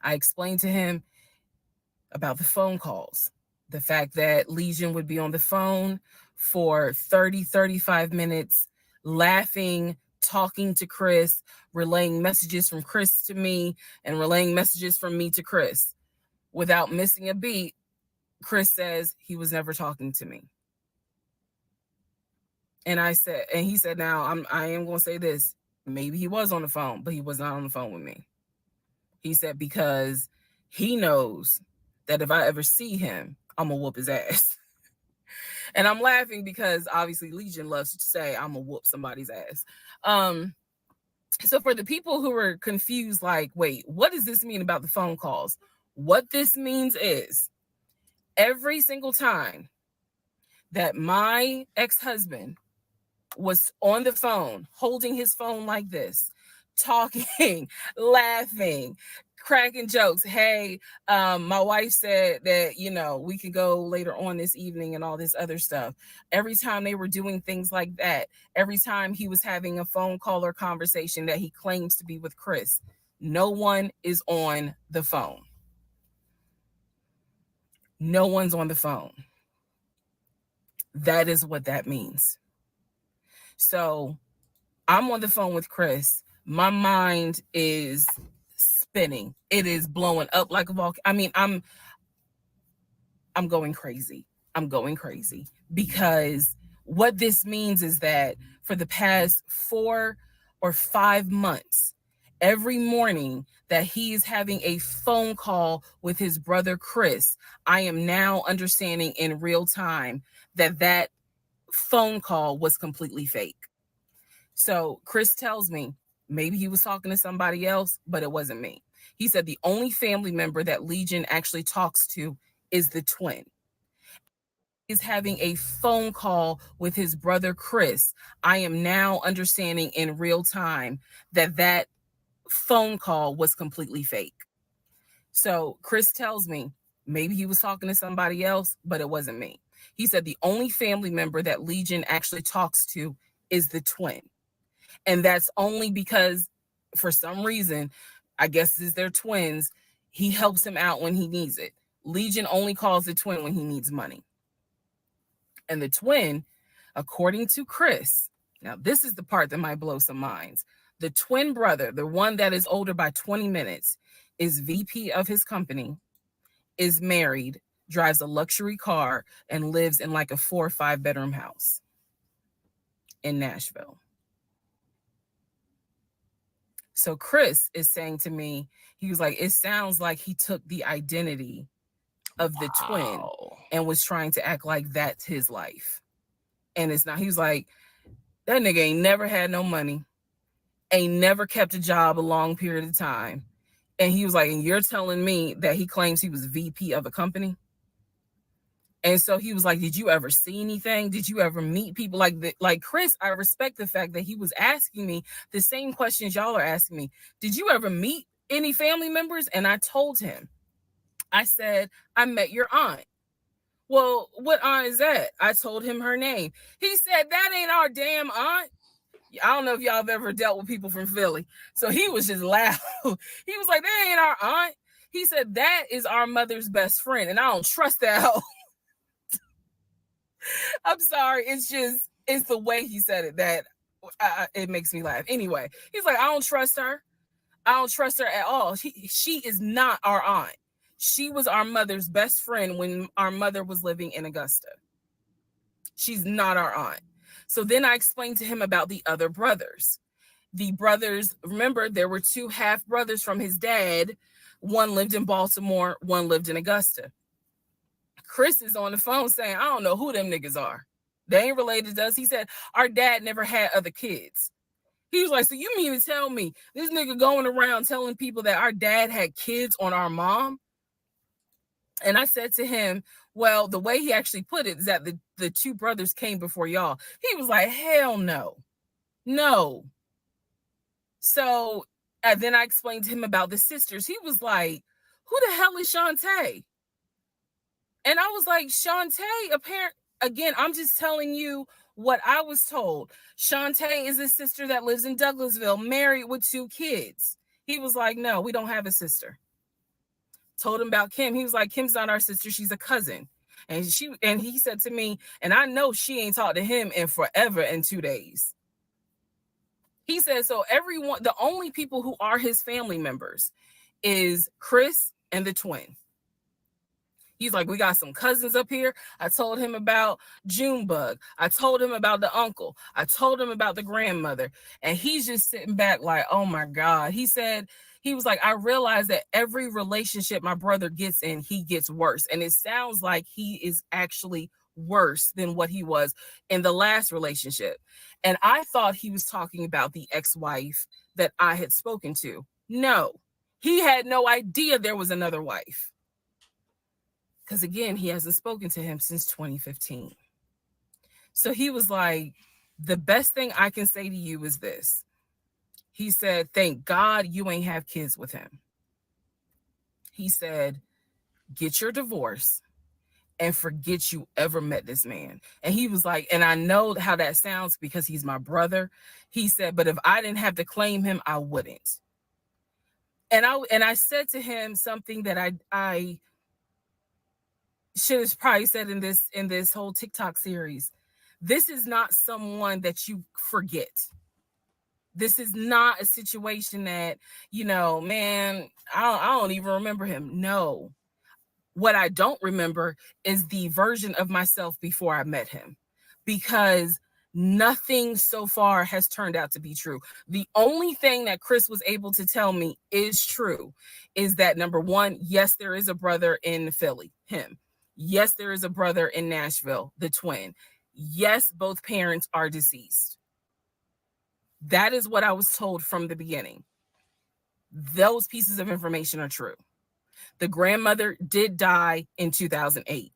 I explained to him about the phone calls, the fact that Legion would be on the phone for 30, 35 minutes, laughing, talking to Chris, relaying messages from Chris to me, and relaying messages from me to Chris. Without missing a beat, Chris says he was never talking to me. And he said, now I am going to say this. Maybe he was on the phone, but he was not on the phone with me. He said, because he knows that if I ever see him, I'm going to whoop his ass. And I'm laughing because obviously Legion loves to say I'm going to whoop somebody's ass. So for the people who are confused, like, wait, what does this mean about the phone calls? What this means is every single time that my ex-husband was on the phone, holding his phone like this, talking, laughing, cracking jokes. Hey, my wife said that, we can go later on this evening and all this other stuff. Every time they were doing things like that, every time he was having a phone call or conversation that he claims to be with Chris, no one is on the phone. No one's on the phone. That is what that means. So I'm on the phone with Chris. My mind is spinning. It is blowing up like a volcano. I mean, I'm going crazy. I'm going crazy because what this means is that for the past 4 or 5 months, every morning that he is having a phone call with his brother Chris, I am now understanding in real time that phone call was completely fake. So Chris tells me maybe he was talking to somebody else, but it wasn't me. He said the only family member that Legion actually talks to is the twin. He's having a phone call with his brother Chris. I am now understanding in real time that phone call was completely fake. So Chris tells me maybe he was talking to somebody else, but it wasn't me. He said the only family member that Legion actually talks to is the twin. And that's only because for some reason, I guess it's their twins, he helps him out when he needs it. Legion only calls the twin when he needs money. And the twin, according to Chris, now this is the part that might blow some minds. The twin brother, the one that is older by 20 minutes, is VP of his company, is married, drives a luxury car, and lives in like a 4 or 5 bedroom house in Nashville. So Chris is saying to me, he was like, it sounds like he took the identity of the twin and was trying to act like that's his life. And it's not. He was like, that nigga ain't never had no money, ain't never kept a job a long period of time. And he was like, and you're telling me that he claims he was VP of a company? And so he was like, did you ever see anything? Did you ever meet people like that? Like Chris, I respect the fact that he was asking me the same questions y'all are asking me. Did you ever meet any family members? And I told him, I said, I met your aunt. Well, what aunt is that? I told him her name. He said, that ain't our damn aunt. I don't know if y'all have ever dealt with people from Philly. So he was just loud. He was like, that ain't our aunt. He said, that is our mother's best friend. And I don't trust that hoe. I'm sorry. It's just, It's the way he said it that it makes me laugh. Anyway, he's like, I don't trust her. I don't trust her at all. She is not our aunt. She was our mother's best friend when our mother was living in Augusta. She's not our aunt. So then I explained to him about the other brothers. The brothers, remember, there were 2 half brothers from his dad. One lived in Baltimore, one lived in Augusta. Chris is on the phone saying, I don't know who them niggas are. They ain't related to us. He said, our dad never had other kids. He was like, so you mean to tell me this nigga going around telling people that our dad had kids on our mom? And I said to him, well, the way he actually put it is that the 2 brothers came before y'all. He was like, hell no. No. So then I explained to him about the sisters. He was like, who the hell is Shantae? And I was like, Shantae, again, I'm just telling you what I was told. Shantae is a sister that lives in Douglasville, married with 2 kids. He was like, no, we don't have a sister. Told him about Kim. He was like, Kim's not our sister. She's a cousin. And he said to me, and I know she ain't talked to him in forever in 2 days. He said, so everyone, the only people who are his family members is Chris and the twin. He's like, we got some cousins up here. I told him about Junebug. I told him about the uncle. I told him about the grandmother. And he's just sitting back like, oh my God. He said, he was like, I realized that every relationship my brother gets in, he gets worse. And it sounds like he is actually worse than what he was in the last relationship. And I thought he was talking about the ex-wife that I had spoken to. No, he had no idea there was another wife. Because again, he hasn't spoken to him since 2015. So he was like, the best thing I can say to you is this. He said, thank God you ain't have kids with him. He said, get your divorce and forget you ever met this man. And he was like, and I know how that sounds because he's my brother. He said, but if I didn't have to claim him, I wouldn't. And I said to him something that I should have probably said in this whole TikTok series. This is not someone that you forget. This is not a situation that, man, I don't even remember him. No. What I don't remember is the version of myself before I met him, because nothing so far has turned out to be true. The only thing that Chris was able to tell me is true is that, number one, yes, there is a brother in Philly, him. Yes, there is a brother in Nashville, the twin. Yes, both parents are deceased. That is what I was told from the beginning. Those pieces of information are true. The grandmother did die in 2008.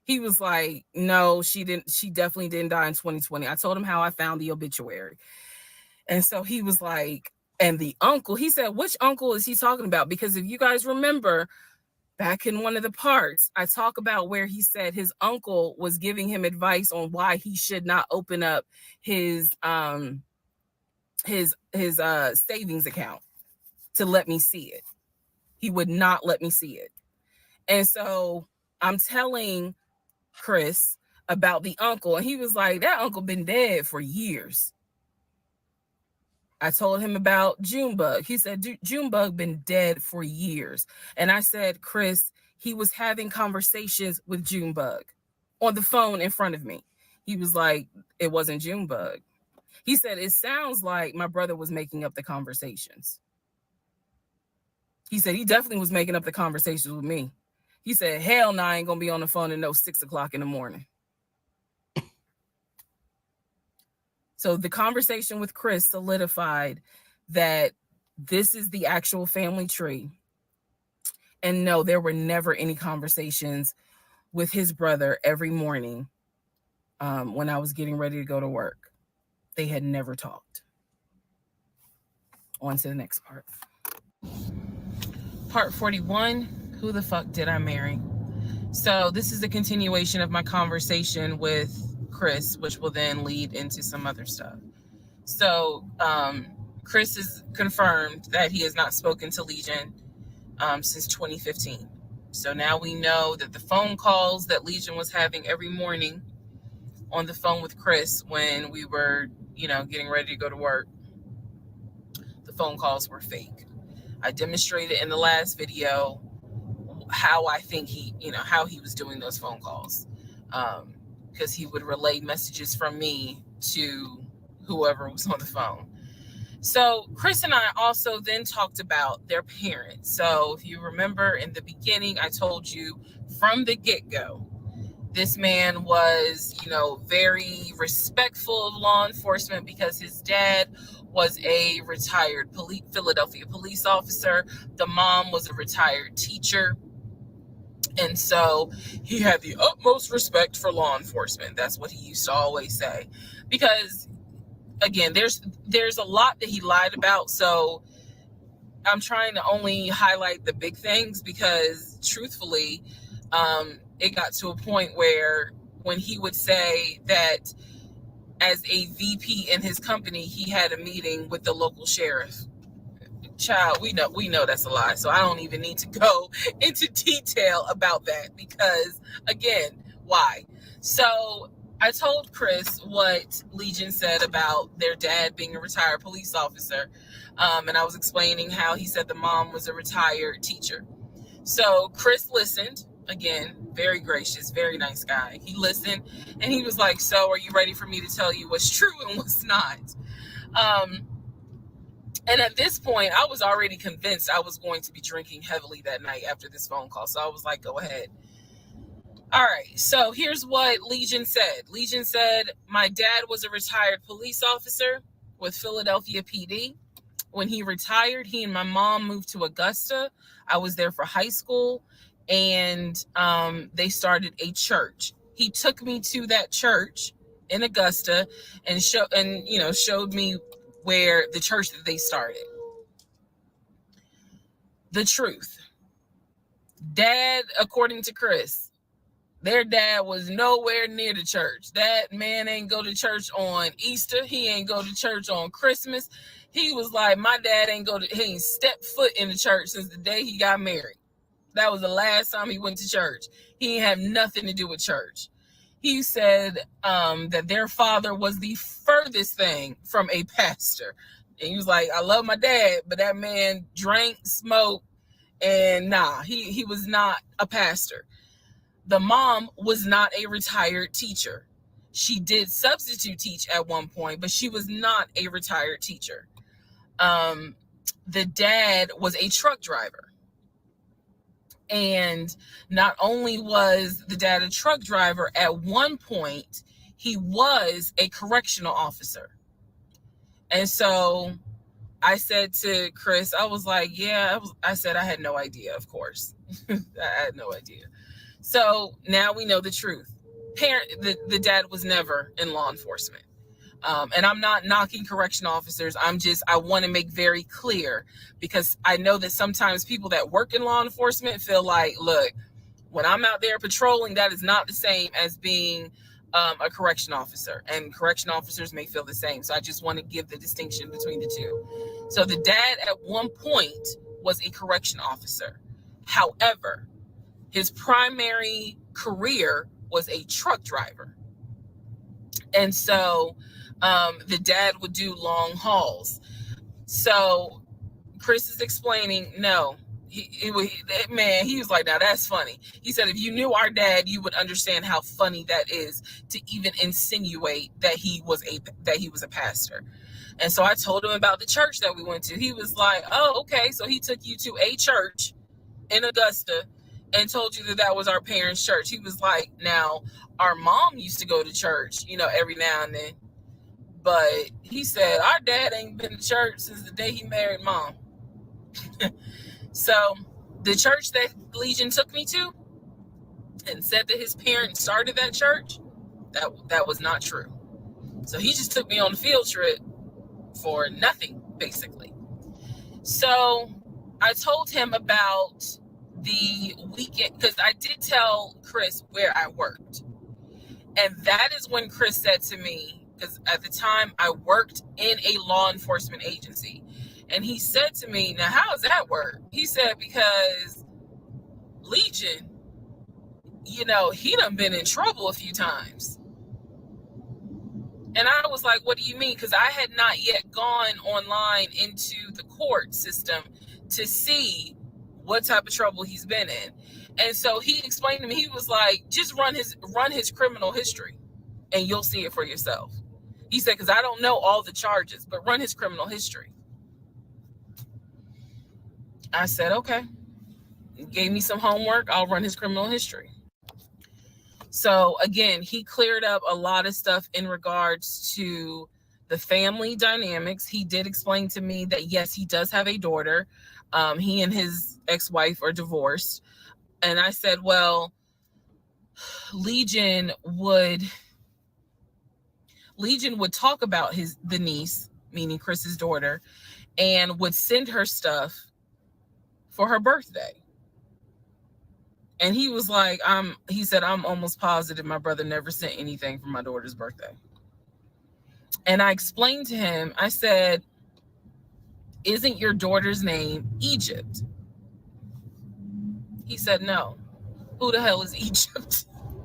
He was like, no, she didn't. She definitely didn't die in 2020. I told him how I found the obituary. And so he was like, and the uncle, he said, which uncle is he talking about? Because if you guys remember, back in one of the parts, I talk about where he said his uncle was giving him advice on why he should not open up his savings account to let me see it. He would not let me see it. And so I'm telling Chris about the uncle, and he was like, that uncle been dead for years. I told him about Junebug. He said, Junebug been dead for years. And I said, Chris, he was having conversations with Junebug on the phone in front of me. He was like, it wasn't Junebug. He said, it sounds like my brother was making up the conversations. He said, he definitely was making up the conversations with me. He said, hell no, I ain't going to be on the phone at no 6 o'clock in the morning. So the conversation with Chris solidified that this is the actual family tree. And no, there were never any conversations with his brother every morning when I was getting ready to go to work. They had never talked. On to the next part. Part 41, who the fuck did I marry? So this is a continuation of my conversation with Chris, which will then lead into some other stuff. So Chris has confirmed that he has not spoken to Legion since 2015. So now we know that the phone calls that Legion was having every morning on the phone with Chris when we were, getting ready to go to work. The phone calls were fake. I demonstrated in the last video how I think how he was doing those phone calls. Because he would relay messages from me to whoever was on the phone. So Chris and I also then talked about their parents. So if you remember in the beginning, I told you from the get-go, this man was, very respectful of law enforcement because his dad was a retired Philadelphia police officer. The mom was a retired teacher. And so he had the utmost respect for law enforcement. That's what he used to always say. Because, again, there's a lot that he lied about. So I'm trying to only highlight the big things because, truthfully, it got to a point where when he would say that as a VP in his company, he had a meeting with the local sheriff. Child, we know that's a lie. So I don't even need to go into detail about that because, again, why? So I told Chris what Legion said about their dad being a retired police officer. And I was explaining how he said the mom was a retired teacher. So Chris listened. Again, very gracious, very nice guy. He listened and he was like, so are you ready for me to tell you what's true and what's not? And at this point, I was already convinced I was going to be drinking heavily that night after this phone call. So I was like, go ahead. All right. So here's what Legion said. Legion said, my dad was a retired police officer with Philadelphia PD. When he retired, he and my mom moved to Augusta. I was there for high school. And they started a church. He took me to that church in Augusta and showed me where the church that they started. The truth. Dad, according to Chris, their dad was nowhere near the church. That man ain't go to church on Easter. He ain't go to church on Christmas. He was like, my dad he ain't stepped foot in the church since the day he got married. That was the last time he went to church. He didn't have nothing to do with church. He said that their father was the furthest thing from a pastor. And he was like, I love my dad, but that man drank, smoked, and he was not a pastor. The mom was not a retired teacher. She did substitute teach at one point, but she was not a retired teacher. The dad was a truck driver. And not only was the dad a truck driver, at one point, he was a correctional officer. And so I said to Chris, I was like, I said I had no idea, of course. I had no idea. So now we know the truth. The dad was never in law enforcement. And I'm not knocking correctional officers. I want to make very clear because I know that sometimes people that work in law enforcement feel like, look, when I'm out there patrolling, that is not the same as being a correction officer, and correction officers may feel the same. So I just want to give the distinction between the two. So the dad at one point was a correction officer. However, his primary career was a truck driver. And so the dad would do long hauls. So Chris is explaining, no, he was like, now that's funny. He said, if you knew our dad, you would understand how funny that is to even insinuate that he was a pastor. And so I told him about the church that we went to. He was like, oh, okay. So he took you to a church in Augusta and told you that was our parents' church. He was like, now our mom used to go to church, every now and then. But he said, our dad ain't been to church since the day he married mom. So the church that Legion took me to and said that his parents started that church, that was not true. So he just took me on a field trip for nothing, basically. So I told him about the weekend, because I did tell Chris where I worked. And that is when Chris said to me, because at the time I worked in a law enforcement agency. And he said to me, now how does that work? He said, because Legion, he done been in trouble a few times. And I was like, what do you mean? Because I had not yet gone online into the court system to see what type of trouble he's been in. And so he explained to me, he was like, just run his criminal history and you'll see it for yourself. He said, because I don't know all the charges, but run his criminal history. I said, okay. He gave me some homework. I'll run his criminal history. So again, he cleared up a lot of stuff in regards to the family dynamics. He did explain to me that, yes, he does have a daughter. He and his ex-wife are divorced. And I said, well, Legion would talk about the niece, meaning Chris's daughter, and would send her stuff for her birthday. And he was like, he said, I'm almost positive my brother never sent anything for my daughter's birthday. And I explained to him, I said, isn't your daughter's name Egypt? He said, no. Who the hell is Egypt?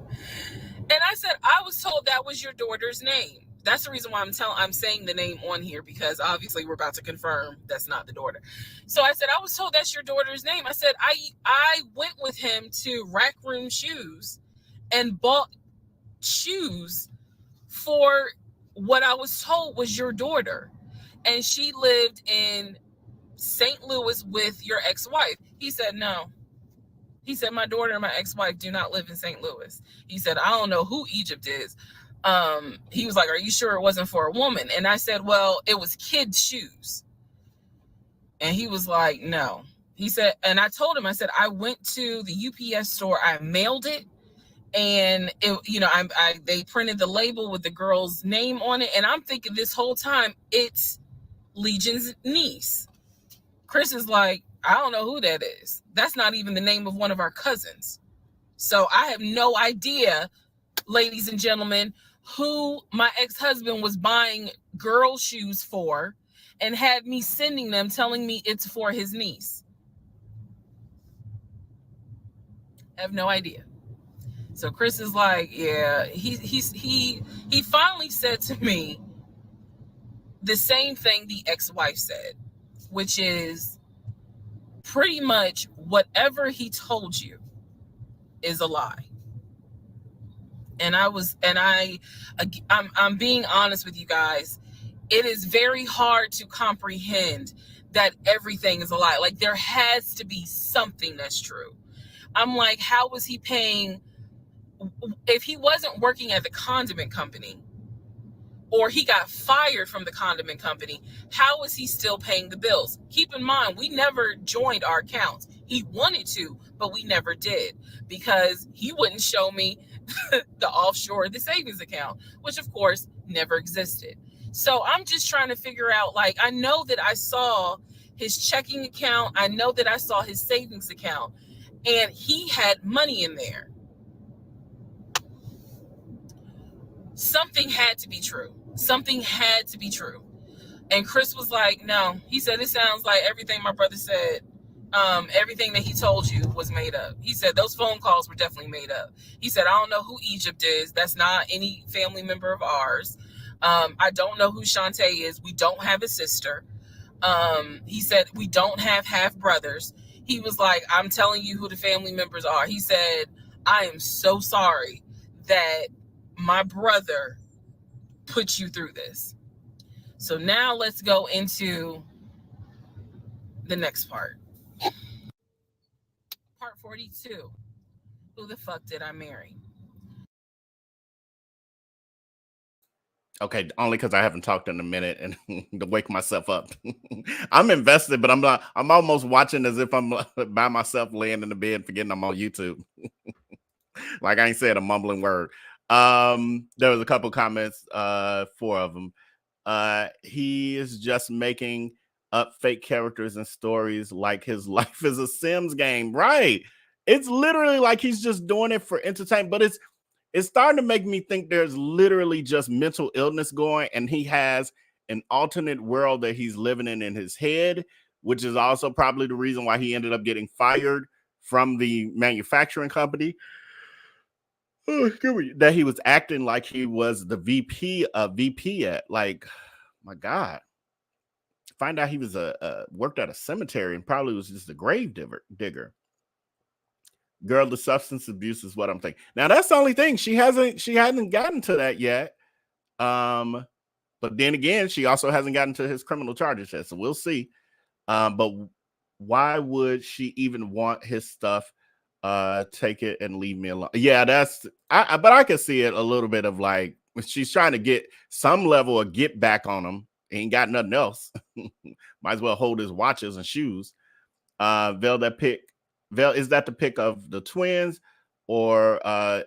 And I said, I was told that was your daughter's name. That's the reason why I'm saying the name on here, because obviously we're about to confirm that's not the daughter. So I said, I was told that's your daughter's name. I said, I went with him to Rack Room Shoes and bought shoes for what I was told was your daughter. And she lived in St. Louis with your ex-wife. He said, no. He said, my daughter and my ex-wife do not live in St. Louis. He said, I don't know who Egypt is. He was like, are you sure it wasn't for a woman? And I said, well, it was kids' shoes. And he was like, no. He said, and I told him, I said, I went to the UPS store, I mailed it, and it, you know, they printed the label with the girl's name on it. And I'm thinking this whole time it's Legion's niece. Chris is like, I don't know who that is. That's not even the name of one of our cousins. So I have no idea, ladies and gentlemen, who my ex-husband was buying girl shoes for and had me sending them, telling me it's for his niece. I have no idea. So Chris is like, yeah, he finally said to me the same thing the ex-wife said, which is pretty much whatever he told you is a lie. And I'm being honest with you guys. It is very hard to comprehend that everything is a lie. Like, there has to be something that's true. I'm like, how was he paying? If he wasn't working at the condiment company, or he got fired from the condiment company, how is he still paying the bills? Keep in mind, we never joined our accounts. He wanted to, but we never did, because he wouldn't show me the offshore, the savings account, which of course never existed. So I'm just trying to figure out, like, I know that I saw his checking account. I know that I saw his savings account, and he had money in there. Something had to be true. Something had to be true. And Chris was like, no. He said, it sounds like everything my brother said, everything that he told you was made up. He said, those phone calls were definitely made up. He said, I don't know who Egypt is. That's not any family member of ours. I don't know who Shantae is. We don't have a sister. He said, we don't have half brothers. He was like, I'm telling you who the family members are. He said, I am so sorry that my brother put you through this. So now let's go into the next part. Part 42. Who the fuck did I marry? Okay, only because I haven't talked in a minute and to wake myself up. I'm invested, but I'm almost watching as if I'm by myself laying in the bed, forgetting I'm on YouTube. Like I ain't said a mumbling word. There was a couple comments, 4 of them. He is just making up fake characters and stories like his life is a Sims game. Right. It's literally like he's just doing it for entertainment, but it's starting to make me think there's literally just mental illness going, and he has an alternate world that he's living in his head, which is also probably the reason why he ended up getting fired from the manufacturing company. that he was acting like he was the VP at. Like, my God. Find out he was worked at a cemetery and probably was just a grave digger. Girl, the substance abuse is what I'm thinking. Now that's the only thing. She hasn't gotten to that yet. But then again, she also hasn't gotten to his criminal charges yet. So we'll see. But why would she even want his stuff? Take it and leave me alone. Yeah, but I can see it a little bit of like she's trying to get some level of get back on him. He ain't got nothing else. Might as well hold his watches and shoes. Vell, is that the pick of the twins or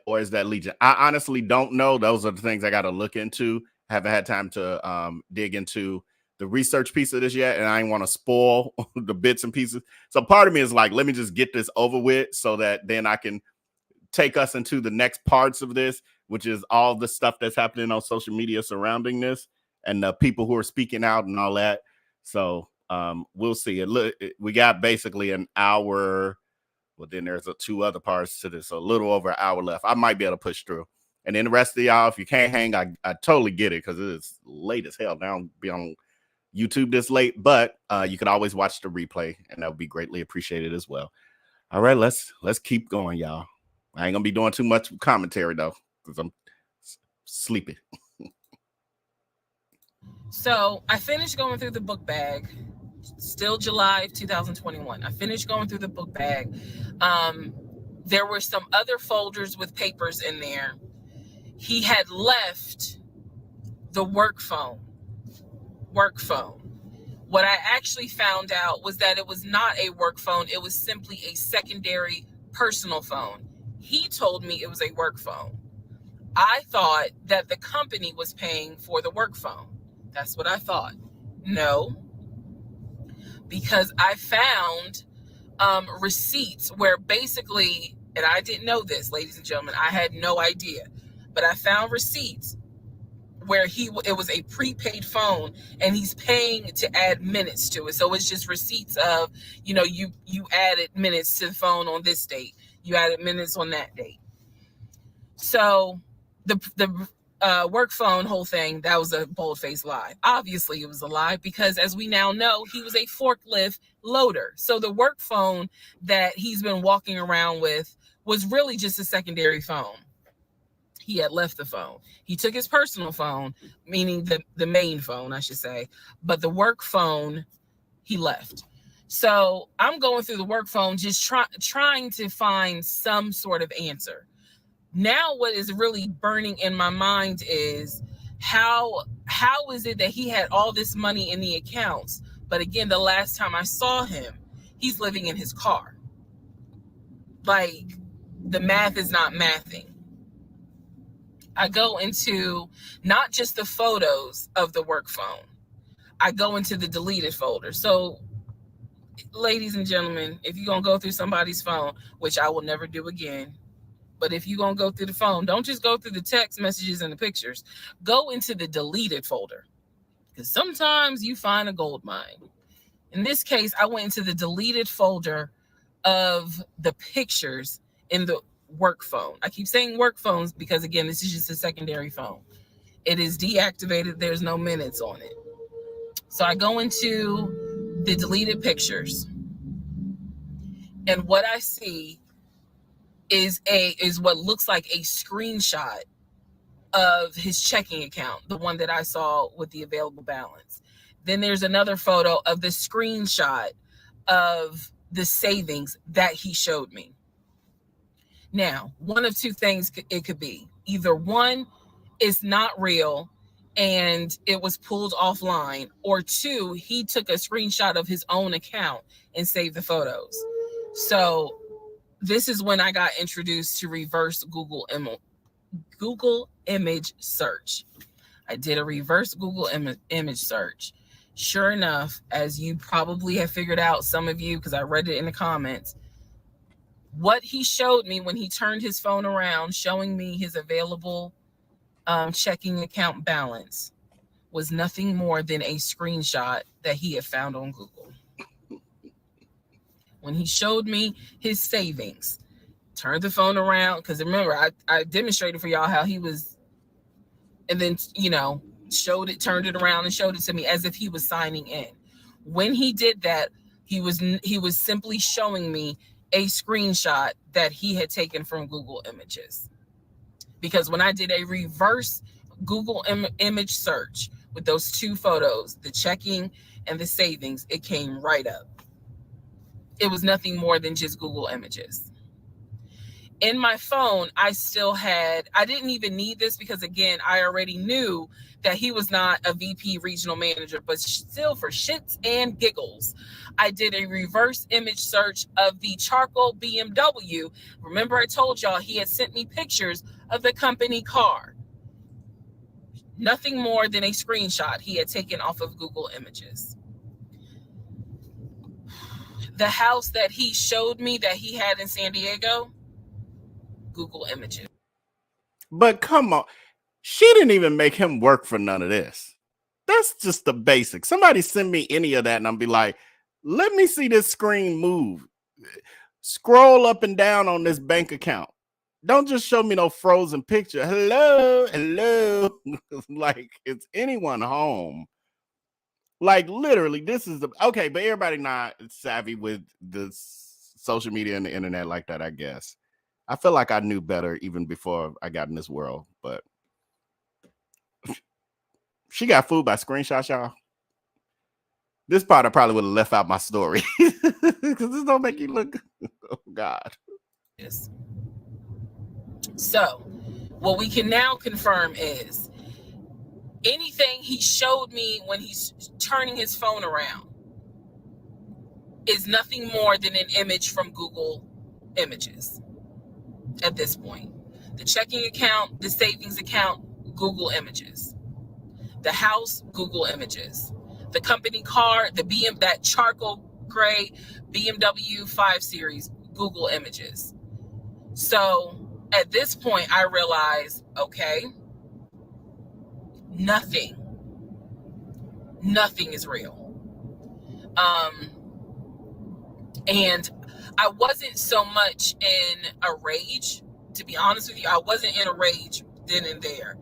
is that Legion? I honestly don't know. Those are the things I got to look into. Haven't had time to dig into the research piece of this yet, and I didn't want to spoil the bits and pieces. So part of me is like, let me just get this over with so that then I can take us into the next parts of this, which is all the stuff that's happening on social media surrounding this and the people who are speaking out and all that. So we'll see. We got basically an hour. Well, then there's two other parts to this, so a little over an hour left. I might be able to push through. And then the rest of y'all, if you can't hang, I totally get it because it is late as hell. Now I'll be on YouTube this late, but you could always watch the replay, and that would be greatly appreciated as well. All right, let's keep going, y'all. I ain't gonna be doing too much commentary though, because I'm sleepy. So I finished going through the book bag. Still July of 2021. I finished going through the book bag. There were some other folders with papers in there. He had left the work phone. What I actually found out was that it was not a work phone. It was simply a secondary personal phone. He told me it was a work phone. I thought that the company was paying for the work phone. That's what I thought. No, because I found receipts where basically, and I didn't know this, ladies and gentlemen, I had no idea, but I found receipts where it was a prepaid phone and he's paying to add minutes to it. So it's just receipts of, you added minutes to the phone on this date. You added minutes on that date. So the work phone whole thing, that was a bold-faced lie. Obviously, it was a lie because, as we now know, he was a forklift loader. So the work phone that he's been walking around with was really just a secondary phone. He had left the phone. He took his personal phone, meaning the main phone, I should say, but the work phone he left. So I'm going through the work phone, just trying to find some sort of answer. Now what is really burning in my mind is how is it that he had all this money in the accounts, but again, the last time I saw him, he's living in his car. Like, the math is not mathing. I go into not just the photos of the work phone. I go into the deleted folder. So, ladies and gentlemen, if you're going to go through somebody's phone, which I will never do again, but if you're going to go through the phone, don't just go through the text messages and the pictures. Go into the deleted folder, because sometimes you find a gold mine. In this case, I went into the deleted folder of the pictures in the work phone. I keep saying work phones because, again, this is just a secondary phone. It is deactivated. There's no minutes on it. So I go into the deleted pictures, and what I see is what looks like a screenshot of his checking account, the one that I saw with the available balance. Then there's another photo of the screenshot of the savings that he showed me. Now, one of two things it could be. Either one, it's not real and it was pulled offline, or two, he took a screenshot of his own account and saved the photos. So this is when I got introduced to reverse Google image search. I did a reverse Google image search. Sure enough, as you probably have figured out, some of you, because I read it in the comments, what he showed me when he turned his phone around, showing me his available checking account balance, was nothing more than a screenshot that he had found on Google. When he showed me his savings, turned the phone around, because remember, I demonstrated for y'all how he was, and then, turned it around and showed it to me as if he was signing in. When he did that, he was simply showing me a screenshot that he had taken from Google Images. Because when I did a reverse Google image search with those two photos, the checking and the savings, it came right up. It was nothing more than just Google Images. In my phone, I didn't even need this, because again, I already knew that he was not a VP regional manager, but still, for shits and giggles, I did a reverse image search of the charcoal BMW. Remember, I told y'all he had sent me pictures of the company car. Nothing more than a screenshot he had taken off of Google Images. The house that he showed me that he had in San Diego, Google Images. But come on, she didn't even make him work for none of this. That's just the basics. Somebody send me any of that and I'll be like, let me see this screen move. Scroll up and down on this bank account. Don't just show me no frozen picture. Hello. Like, is anyone home? Like, literally, this is okay, but everybody not savvy with the social media and the internet like that, I guess. I feel like I knew better even before I got in this world, but she got fooled by screenshots, y'all. This part I probably would have left out my story, because this don't make you look. Oh God. Yes. So, what we can now confirm is anything he showed me when he's turning his phone around is nothing more than an image from Google Images at this point. The checking account, the savings account, Google Images. The house, Google Images. The company car, that charcoal gray BMW 5 Series, Google Images. So at this point, I realized, okay, nothing is real. And I wasn't so much in a rage, to be honest with you. I wasn't in a rage then and there,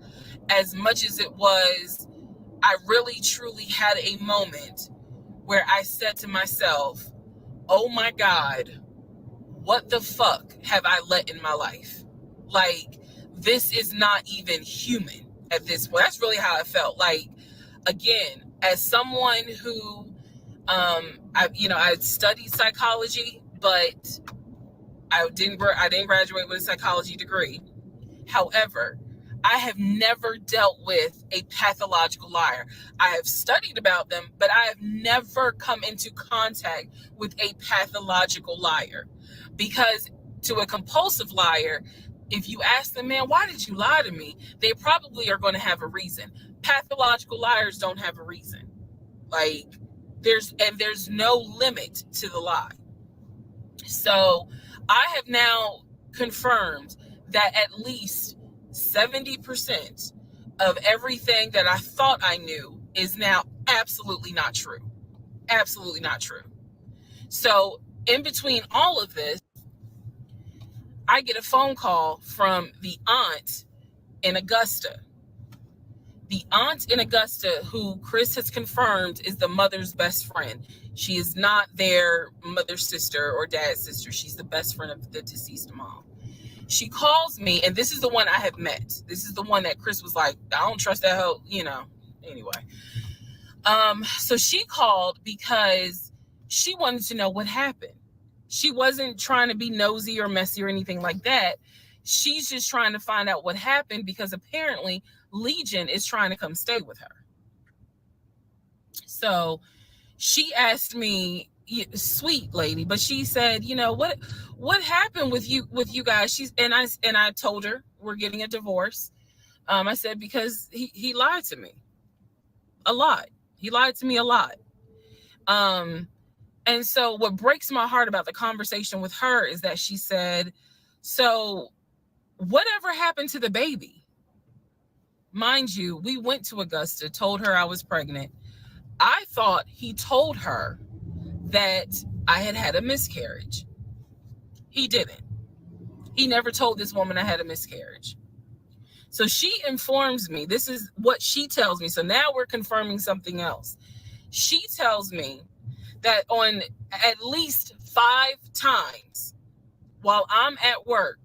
as much as it was, I really truly had a moment where I said to myself, oh my God, what the fuck have I let in my life? Like, this is not even human at this point. That's really how I felt. Like, again, as someone who, I studied psychology, but I didn't graduate with a psychology degree. However, I have never dealt with a pathological liar. I have studied about them, but I have never come into contact with a pathological liar. Because to a compulsive liar, if you ask them, man, why did you lie to me? They probably are going to have a reason. Pathological liars don't have a reason. Like, there's no limit to the lie. So I have now confirmed that at least 70% of everything that I thought I knew is now absolutely not true. Absolutely not true. So in between all of this, I get a phone call from the aunt in Augusta. The aunt in Augusta, who Chris has confirmed is the mother's best friend. She is not their mother's sister or dad's sister. She's the best friend of the deceased mom. She calls me, and this is the one I have met. This is the one that Chris was like, I don't trust that hoe, anyway. So she called because she wanted to know what happened. She wasn't trying to be nosy or messy or anything like that. She's just trying to find out what happened, because apparently Legion is trying to come stay with her. So she asked me, sweet lady, but she said, what happened with you guys? I told her we're getting a divorce. I said, because he lied to me a lot. He lied to me a lot. And so what breaks my heart about the conversation with her is that she said, so whatever happened to the baby? Mind you, we went to Augusta, told her I was pregnant. I thought he told her that I had had a miscarriage. He didn't. He never told this woman I had a miscarriage. So she informs me. This is what she tells me. So now we're confirming something else. She tells me that on at least 5 times while I'm at work,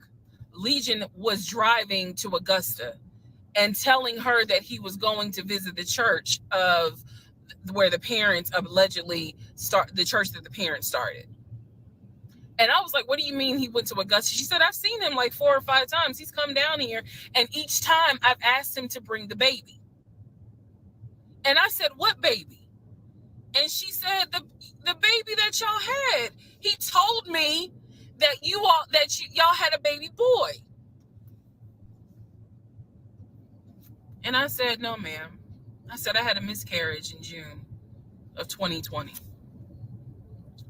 Legion was driving to Augusta and telling her that he was going to visit the church of where the parents allegedly the church that the parents started. And I was like, what do you mean he went to Augusta? She said, I've seen him like 4 or 5 times. He's come down here. And each time I've asked him to bring the baby. And I said, what baby? And she said, the baby that y'all had. He told me that y'all had a baby boy. And I said, no, ma'am. I said, I had a miscarriage in June of 2020.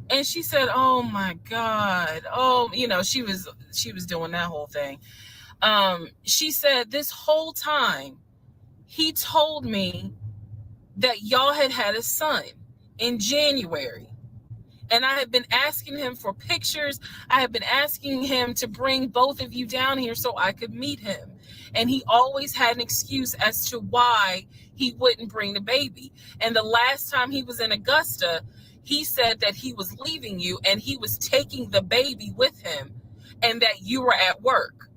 And she said, oh my God. Oh, she was doing that whole thing. She said this whole time he told me that y'all had a son in January. And I have been asking him for pictures. I have been asking him to bring both of you down here so I could meet him. And he always had an excuse as to why he wouldn't bring the baby. And the last time he was in Augusta, he said that he was leaving you and he was taking the baby with him and that you were at work.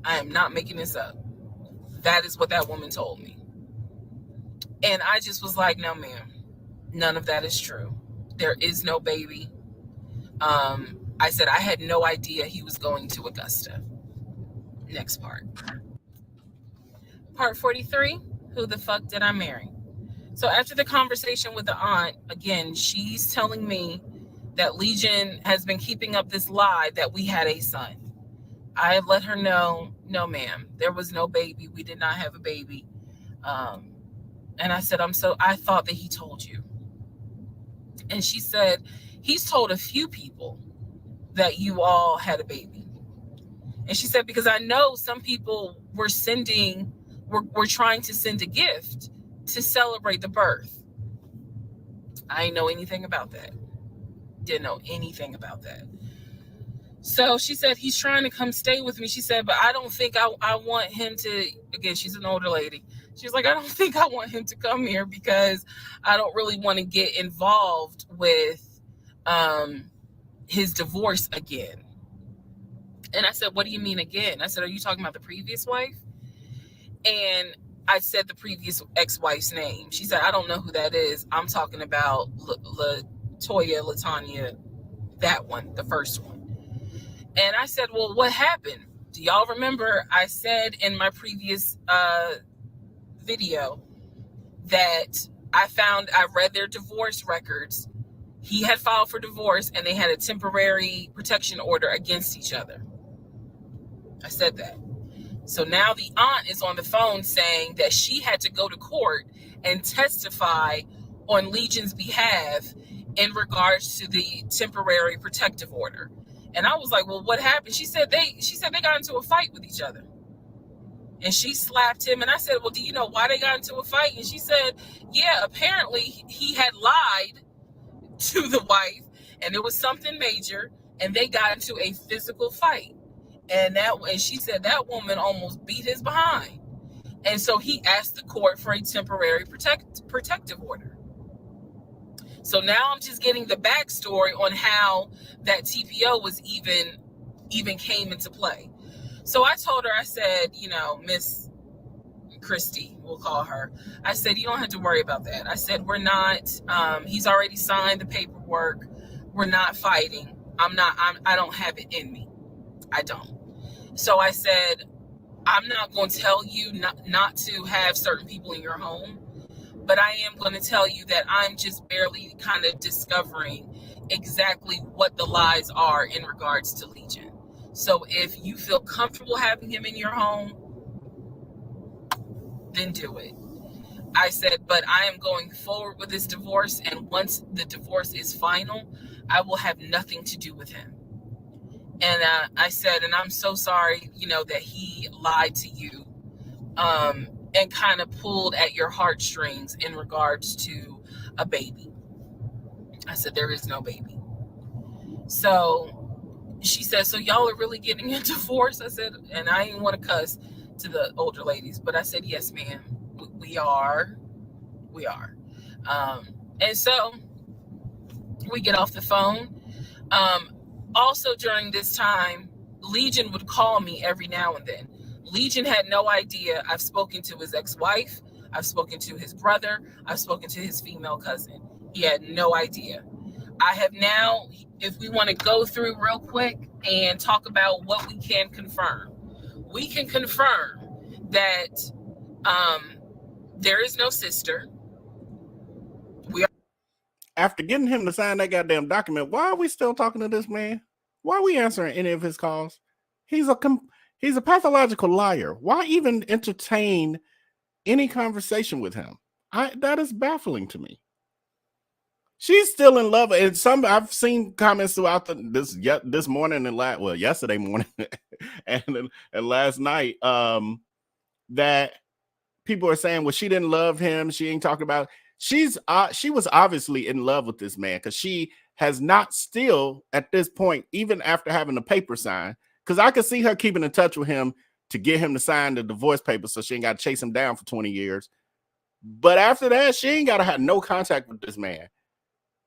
I am not making this up. That is what that woman told me. And I just was like, no, ma'am, none of that is true. There is no baby. I said I had no idea he was going to Augusta. Next part. Part 43, who the fuck did I marry? So after the conversation with the aunt, again, she's telling me that Legion has been keeping up this lie that we had a son. I let her know, no, ma'am, there was no baby. We did not have a baby. And I said, I thought that he told you. And she said, he's told a few people that you all had a baby. And she said, because I know some people were trying to send a gift to celebrate the birth. I didn't know anything about that. Didn't know anything about that. So she said, he's trying to come stay with me. She said, but I don't think I want him to, again, she's an older lady. She's like, I don't think I want him to come here because I don't really want to get involved with his divorce again. And I said, what do you mean again? I said, are you talking about the previous wife? And I said the previous ex-wife's name. She said, I don't know who that is. I'm talking about LaTanya, that one, the first one. And I said, well, what happened? Do y'all remember I said in my previous video that I read their divorce records. He had filed for divorce and they had a temporary protection order against each other. I said that. So now the aunt is on the phone saying that she had to go to court and testify on Legion's behalf in regards to the temporary protective order. And I was like, well, what happened? She said they got into a fight with each other. And she slapped him. And I said, well, do you know why they got into a fight? And she said, yeah, apparently he had lied to the wife and it was something major and they got into a physical fight. And she said that woman almost beat his behind. And so he asked the court for a temporary protective order. So now I'm just getting the backstory on how that TPO was even came into play. So I told her, I said, Miss Christie, we'll call her. I said, you don't have to worry about that. I said, we're not, he's already signed the paperwork. We're not fighting. I don't have it in me. I don't. So I said, I'm not going to tell you not to have certain people in your home, but I am going to tell you that I'm just barely kind of discovering exactly what the lies are in regards to Legion. So if you feel comfortable having him in your home, then do it. I said, but I am going forward with this divorce, and once the divorce is final, I will have nothing to do with him. And I said, and I'm so sorry, that he lied to you and kind of pulled at your heartstrings in regards to a baby. I said, there is no baby. So she said, so y'all are really getting a divorce? I said, and I didn't want to cuss to the older ladies, but I said, yes, ma'am, we are. And so we get off the phone. Also during this time, Legion would call me every now and then. Legion had no idea. I've spoken to his ex-wife. I've spoken to his brother. I've spoken to his female cousin. He had no idea. I have now, if we want to go through real quick and talk about what we can confirm. We can confirm that there is no sister. After getting him to sign that goddamn document, why are we still talking to this man? Why are we answering any of his calls? He's a pathological liar. Why even entertain any conversation with him? That is baffling to me. She's still in love, and I've seen comments throughout this morning and yesterday morning and last night that people are saying, well, she didn't love him. She ain't talking about. She was obviously in love with this man, because she has not still at this point, even after having the paper signed, because I could see her keeping in touch with him to get him to sign the divorce papers so she ain't got to chase him down for 20 years. But after that, she ain't got to have no contact with this man.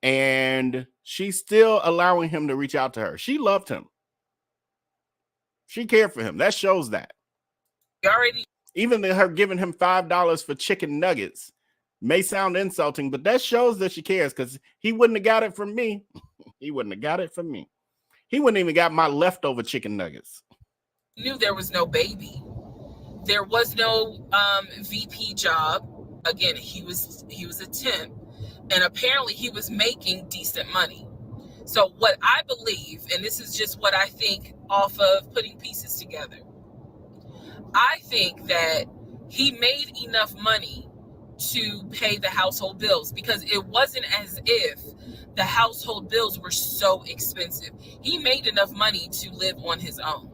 And she's still allowing him to reach out to her. She loved him. She cared for him. That shows that. Even her giving him $5 for chicken nuggets may sound insulting, but that shows that she cares, because he wouldn't have got it from me. He wouldn't have got it from me. He wouldn't even got my leftover chicken nuggets. Knew there was no baby. There was no VP job. Again, he was a temp, and apparently he was making decent money. So what I believe, and this is just what I think off of putting pieces together, I think that he made enough money to pay the household bills, because it wasn't as if the household bills were so expensive. He made enough money to live on his own.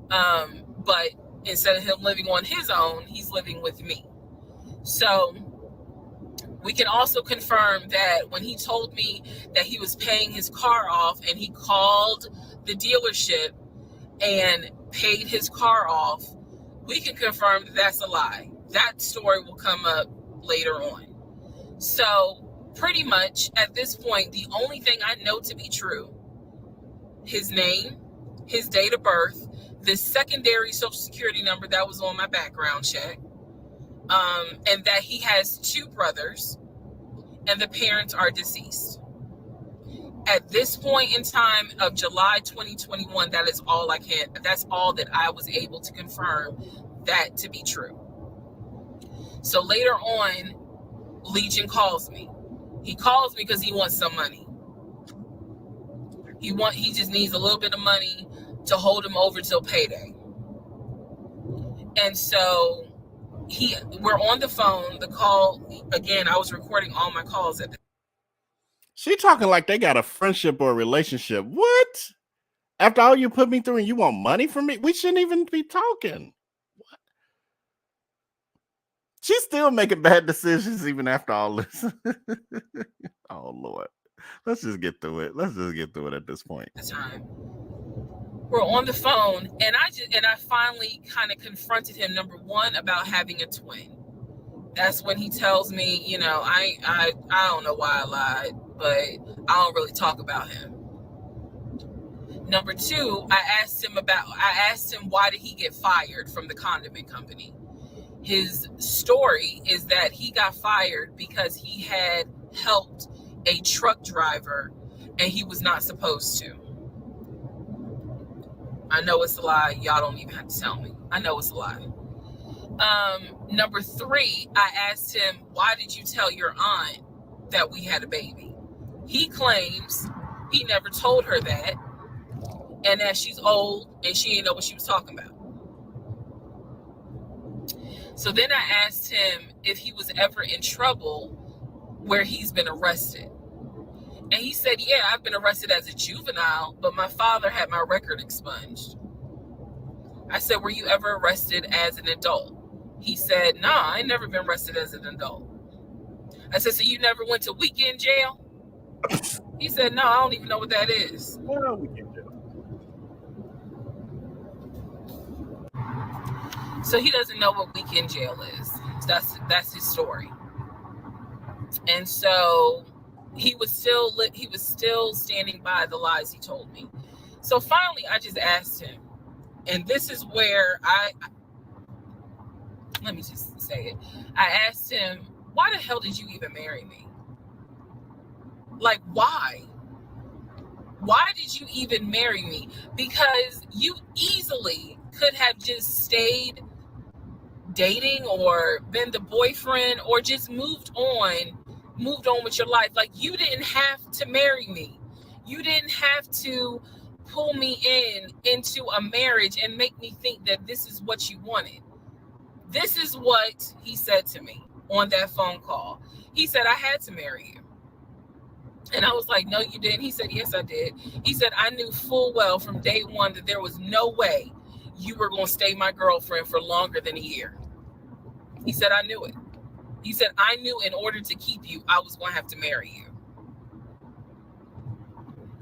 But instead of him living on his own, he's living with me. So we can also confirm that when he told me that he was paying his car off and he called the dealership and paid his car off, we can confirm that that's a lie. That story will come up later on. So pretty much at this point, the only thing I know to be true, his name, his date of birth, the secondary social security number that was on my background check, and that he has 2 brothers and the parents are deceased. At this point in time of July 2021, that's all that I was able to confirm that to be true. So later on, Legion calls me. He calls me because he wants some money. He just needs a little bit of money to hold him over till payday. And so we're on the phone. The call, again, I was recording all my calls at the. She talking like they got a friendship or a relationship. What? After all you put me through and you want money from me? We shouldn't even be talking. What? She's still making bad decisions even after all this. Oh, Lord. Let's just get through it. At this point. Time. We're on the phone, and I finally kind of confronted him, number one, about having a twin. That's when he tells me, I don't know why I lied, but I don't really talk about him. Number two, I asked him why did he get fired from the condiment company. His story is that he got fired because he had helped a truck driver and he was not supposed to. I know it's a lie. Y'all don't even have to tell me. I know it's a lie. Number three, I asked him, why did you tell your aunt that we had a baby? He claims he never told her that, and that she's old and she didn't know what she was talking about. So then I asked him if he was ever in trouble where he's been arrested. And he said, yeah, I've been arrested as a juvenile, but my father had my record expunged. I said, were you ever arrested as an adult? He said, nah, I ain't never been arrested as an adult. I said, so you never went to weekend jail? He said, no, I don't even know what that is. Well, weekend jail. So he doesn't know what weekend jail is. That's his story. And so he was still standing by the lies he told me. So finally I just asked him, and this is where let me just say it. I asked him, why the hell did you even marry me? Like, why? Why did you even marry me? Because you easily could have just stayed dating or been the boyfriend or just moved on with your life. Like, you didn't have to marry me. You didn't have to pull me into a marriage and make me think that this is what you wanted. This is what he said to me on that phone call. He said, I had to marry you. And I was like, no, you didn't. He said, yes, I did. He said, I knew full well from day one that there was no way you were going to stay my girlfriend for longer than a year. He said, I knew it. He said, I knew in order to keep you, I was going to have to marry you.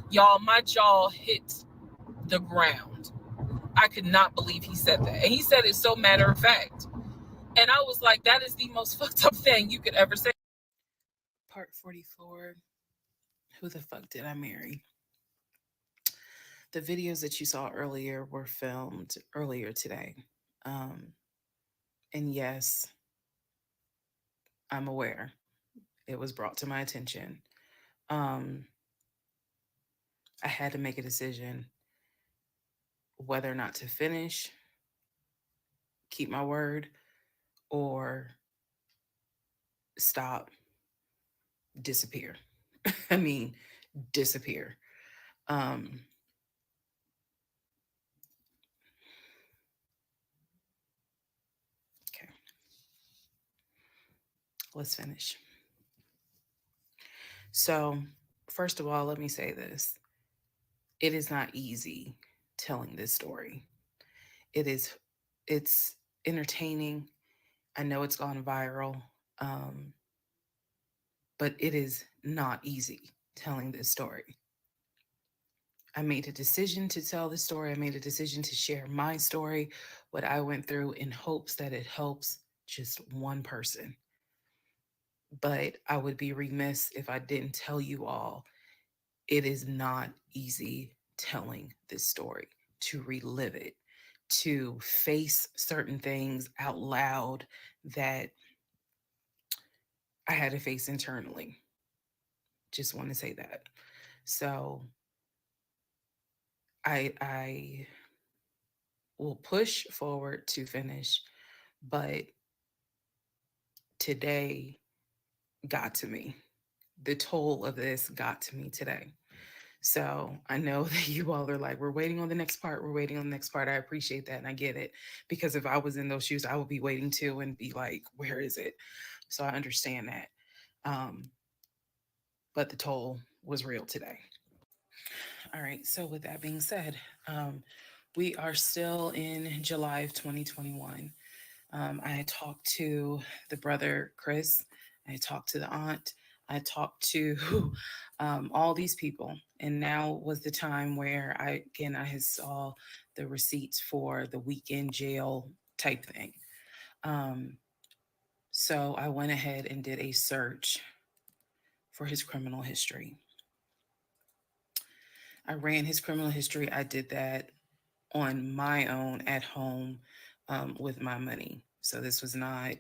Y'all, my jaw hit the ground. I could not believe he said that. And he said it so matter of fact. And I was like, that is the most fucked up thing you could ever say. Part 44. Who the fuck did I marry? The videos that you saw earlier were filmed earlier today. And yes, I'm aware. It was brought to my attention. I had to make a decision whether or not to finish, keep my word, or stop, disappear. I mean, disappear. Okay. Let's finish. So, first of all, let me say this. It is not easy telling this story. It's entertaining. I know it's gone viral. But it is not easy telling this story. I made a decision to tell this story. I made a decision to share my story, what I went through, in hopes that it helps just one person. But I would be remiss if I didn't tell you all, it is not easy telling this story, to relive it, to face certain things out loud that I had to face internally. Just want to say that. So I will push forward to finish, but today got to me. The toll of this got to me today. So I know that you all are like, we're waiting on the next part. We're waiting on the next part. I appreciate that. And I get it. Because if I was in those shoes, I would be waiting too and be like, where is it? So I understand that. But the toll was real today. All right. So with that being said, we are still in July of 2021. I talked to the brother, Chris. I talked to the aunt. I talked to all these people. And now was the time where I had saw the receipts for the weekend jail type thing. So I went ahead and did a search for his criminal history. I ran his criminal history. I did that on my own at home with my money. So this was not,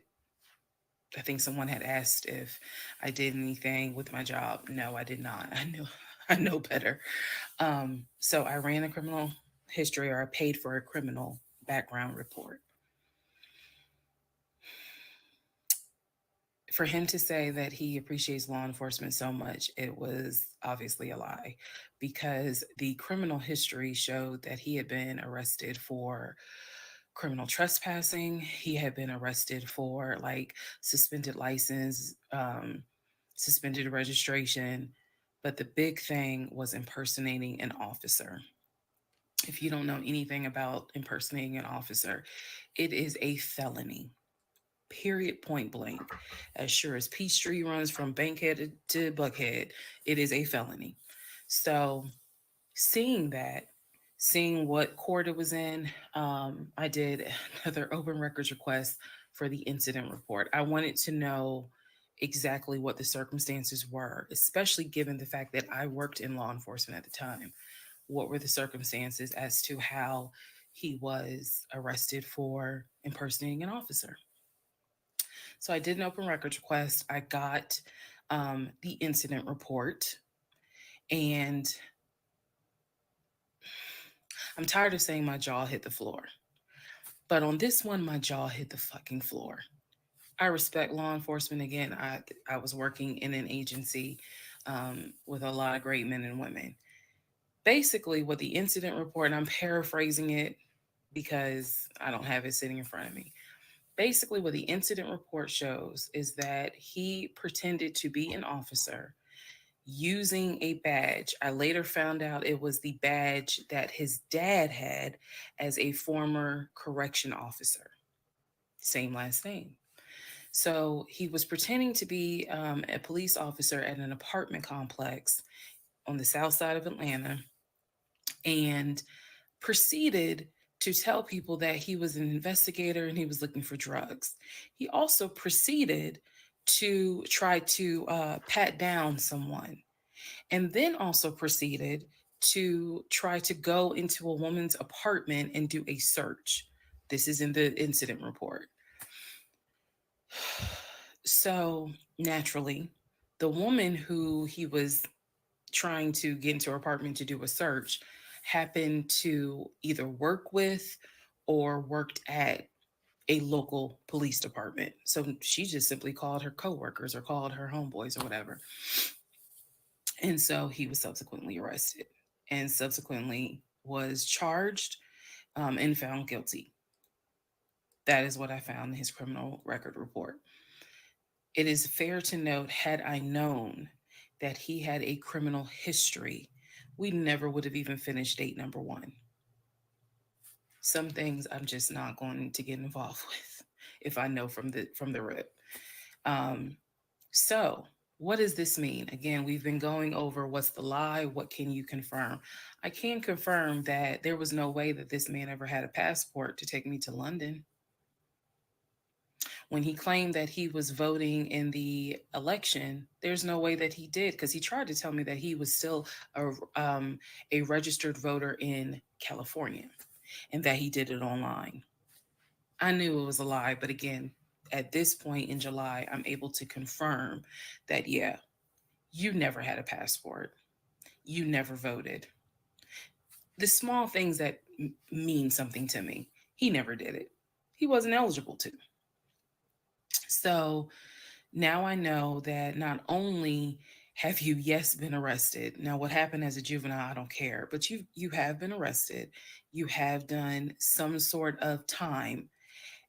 I think someone had asked if I did anything with my job. No, I did not. I know better. So I ran a criminal history, or I paid for a criminal background report. For him to say that he appreciates law enforcement so much, it was obviously a lie, because the criminal history showed that he had been arrested for criminal trespassing. He had been arrested for like suspended license, suspended registration. But the big thing was impersonating an officer. If you don't know anything about impersonating an officer, it is a felony. Period, point blank. As sure as Peachtree runs from Bankhead to Buckhead, it is a felony. So seeing that, seeing what court it was in, I did another open records request for the incident report. I wanted to know exactly what the circumstances were, especially given the fact that I worked in law enforcement at the time. What were the circumstances as to how he was arrested for impersonating an officer? So I did an open records request. I got the incident report, and I'm tired of saying my jaw hit the floor. But on this one, my jaw hit the fucking floor. I respect law enforcement. Again, I was working in an agency with a lot of great men and women. Basically, what the incident report, and I'm paraphrasing it because I don't have it sitting in front of me. Basically, what the incident report shows is that he pretended to be an officer using a badge. I later found out it was the badge that his dad had as a former correction officer. Same last name. So he was pretending to be a police officer at an apartment complex on the south side of Atlanta and proceeded to tell people that he was an investigator and he was looking for drugs. He also proceeded to try to pat down someone, and then also proceeded to try to go into a woman's apartment and do a search. This is in the incident report. So naturally, the woman who he was trying to get into her apartment to do a search happened to either work with or worked at a local police department. So she just simply called her coworkers or called her homeboys or whatever. And so he was subsequently arrested and subsequently was charged and found guilty. That is what I found in his criminal record report. It is fair to note, had I known that he had a criminal history, we never would have even finished date number one. Some things I'm just not going to get involved with if I know from the rip. So what does this mean? Again, we've been going over what's the lie, what can you confirm? I can confirm that there was no way that this man ever had a passport to take me to London. When he claimed that he was voting in the election, there's no way that he did, because he tried to tell me that he was still a registered voter in California and that he did it online. I knew it was a lie, but again, at this point in July, I'm able to confirm that, yeah, you never had a passport. You never voted. The small things that mean something to me, he never did it. He wasn't eligible to. So now I know that not only have you, yes, been arrested. Now, what happened as a juvenile, I don't care, but you have been arrested. You have done some sort of time.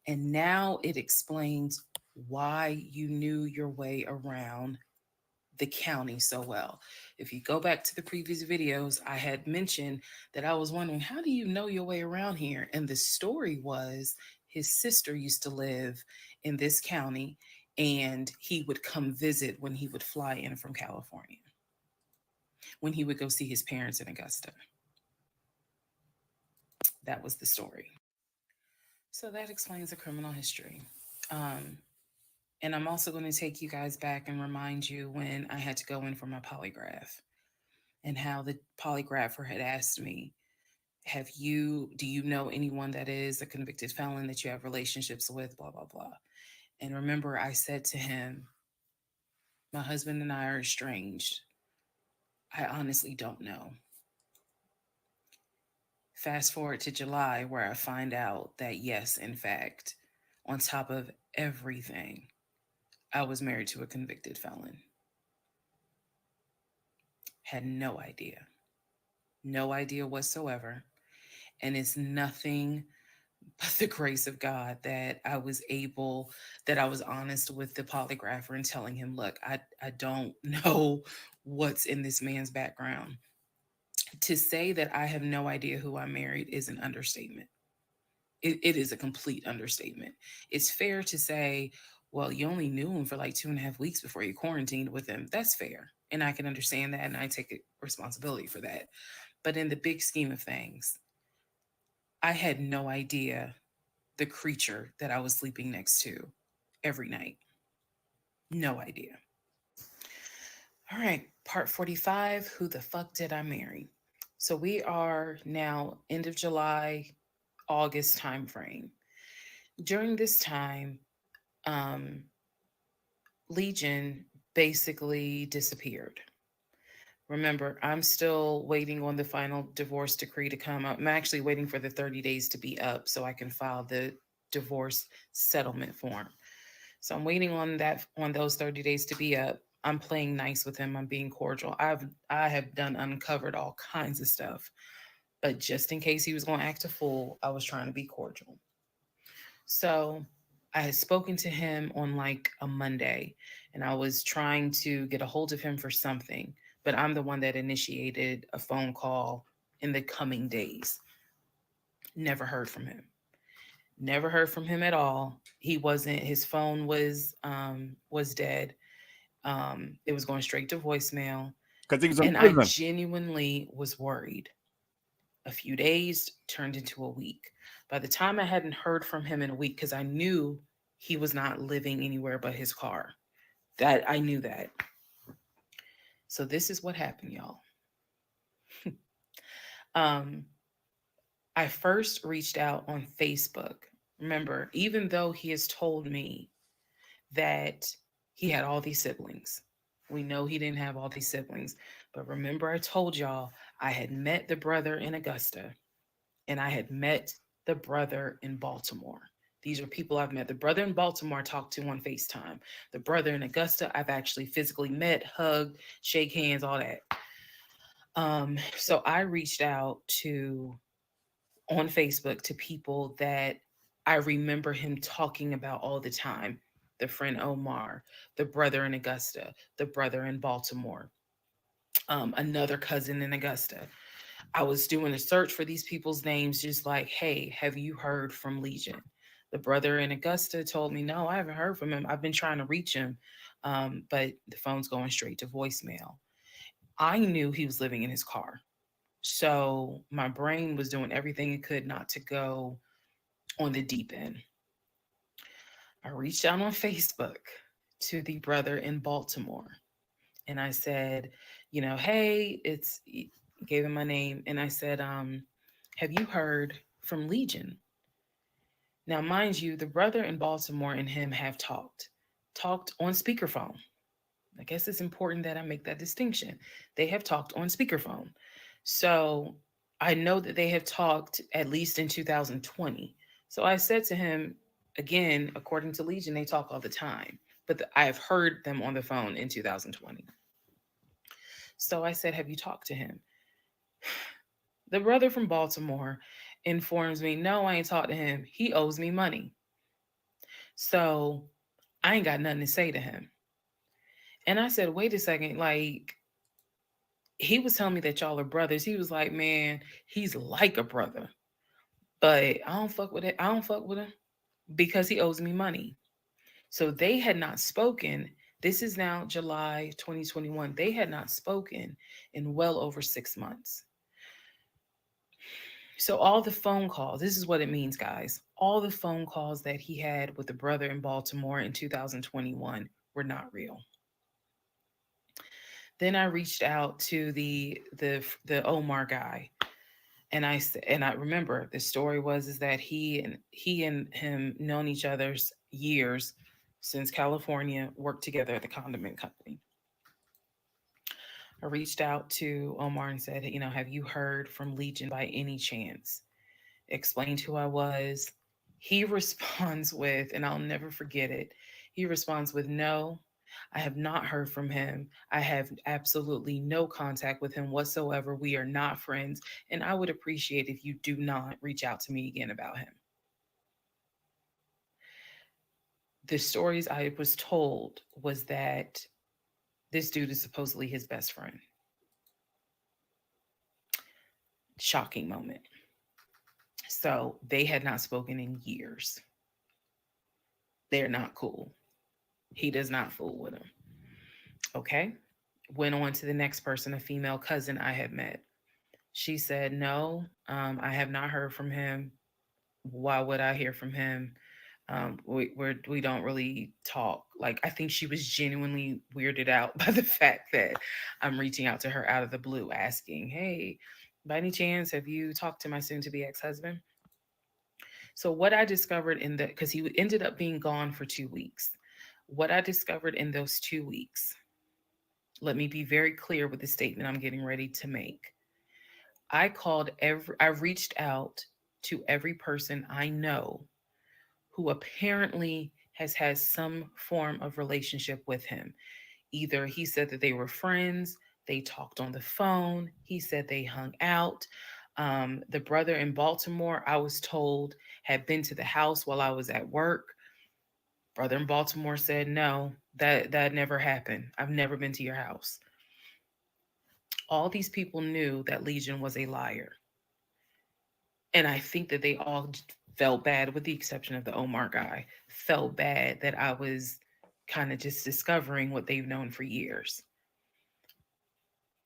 And now it explains why you knew your way around the county so well. If you go back to the previous videos, I had mentioned that I was wondering, how do you know your way around here? And the story was his sister used to live in this county and he would come visit when he would fly in from California, when he would go see his parents in Augusta. That was the story. So that explains the criminal history. And I'm also going to take you guys back and remind you when I had to go in for my polygraph and how the polygrapher had asked me, do you know anyone that is a convicted felon that you have relationships with, blah, blah, blah. And remember, I said to him, my husband and I are estranged. I honestly don't know. Fast forward to July, where I find out that, yes, in fact, on top of everything, I was married to a convicted felon. Had no idea whatsoever. And it's nothing but the grace of God that I was honest with the polygrapher and telling him, look, I don't know what's in this man's background. To say that I have no idea who I married is an understatement. It is a complete understatement. It's fair to say, well, you only knew him for like 2.5 weeks before you quarantined with him. That's fair. And I can understand that. And I take responsibility for that. But in the big scheme of things, I had no idea the creature that I was sleeping next to every night. No idea. All right, part 45, who the fuck did I marry? So we are now end of July, August timeframe. During this time, um, Legion basically disappeared. Remember, I'm still waiting on the final divorce decree to come up. I'm actually waiting for the 30 days to be up so I can file the divorce settlement form. So I'm waiting on that, on those 30 days to be up. I'm playing nice with him. I'm being cordial. I have done uncovered all kinds of stuff. But just in case he was going to act a fool, I was trying to be cordial. So I had spoken to him on like a Monday, and I was trying to get a hold of him for something, but I'm the one that initiated a phone call in the coming days. Never heard from him. Never heard from him at all. He wasn't, his phone was dead. It was going straight to voicemail. Because he was in And I prison. genuinely was worried. A few days turned into a week. By the time I hadn't heard from him in a week, because I knew he was not living anywhere but his car. That I knew that. So this is what happened, y'all. um, I first reached out on Facebook. Remember, even though he has told me that he had all these siblings, we know he didn't have all these siblings. But remember, I told y'all I had met the brother in Augusta and I had met the brother in Baltimore. These are people I've met. The brother in Baltimore I talked to on FaceTime. The brother in Augusta I've actually physically met, hugged, shake hands, all that. So I reached out to on Facebook to people that I remember him talking about all the time. The friend Omar, the brother in Augusta, the brother in Baltimore, another cousin in Augusta. I was doing a search for these people's names, just like, hey, have you heard from Legion? The brother in Augusta told me, no, I haven't heard from him. I've been trying to reach him, but the phone's going straight to voicemail. I knew he was living in his car. So my brain was doing everything it could not to go on the deep end. I reached out on Facebook to the brother in Baltimore and I said, hey, gave him my name. And I said, have you heard from Legion? Now, mind you, the brother in Baltimore and him have talked on speakerphone. I guess it's important that I make that distinction. They have talked on speakerphone. So I know that they have talked at least in 2020. So I said to him, again, according to Legion, they talk all the time, but I have heard them on the phone in 2020. So I said, have you talked to him? The brother from Baltimore informs me, no, I ain't talked to him. He owes me money. So I ain't got nothing to say to him. And I said, wait a second, like, he was telling me that y'all are brothers. He was like, man, he's like a brother. But I don't fuck with it. I don't fuck with him because he owes me money. So they had not spoken. This is now July 2021. They had not spoken in well over 6 months. So all the phone calls, this is what it means, guys. All the phone calls that he had with the brother in Baltimore in 2021 were not real. Then I reached out to the Omar guy, and I remember the story is that he and him known each other's years since California, worked together at the condiment company. I reached out to Omar and said, have you heard from Legion by any chance? Explained who I was. He responds with, and I'll never forget it, he responds with, no, I have not heard from him. I have absolutely no contact with him whatsoever. We are not friends, and I would appreciate if you do not reach out to me again about him. The stories I was told was that this dude is supposedly his best friend. Shocking moment. So they had not spoken in years. They're not cool. He does not fool with him. Okay. Went on to the next person, a female cousin I had met. She said, no, I have not heard from him. Why would I hear from him? We don't really talk. Like, I think she was genuinely weirded out by the fact that I'm reaching out to her out of the blue, asking, "Hey, by any chance, have you talked to my soon-to-be ex-husband?" So what I discovered because he ended up being gone for 2 weeks. What I discovered in those 2 weeks, let me be very clear with the statement I'm getting ready to make. I reached out to every person I know who apparently has had some form of relationship with him. Either he said that they were friends, they talked on the phone, he said they hung out. The brother in Baltimore, I was told, had been to the house while I was at work. Brother in Baltimore said, no, that never happened. I've never been to your house. All these people knew that Legion was a liar. And I think that they all felt bad, with the exception of the Omar guy, felt bad that I was kind of just discovering what they've known for years.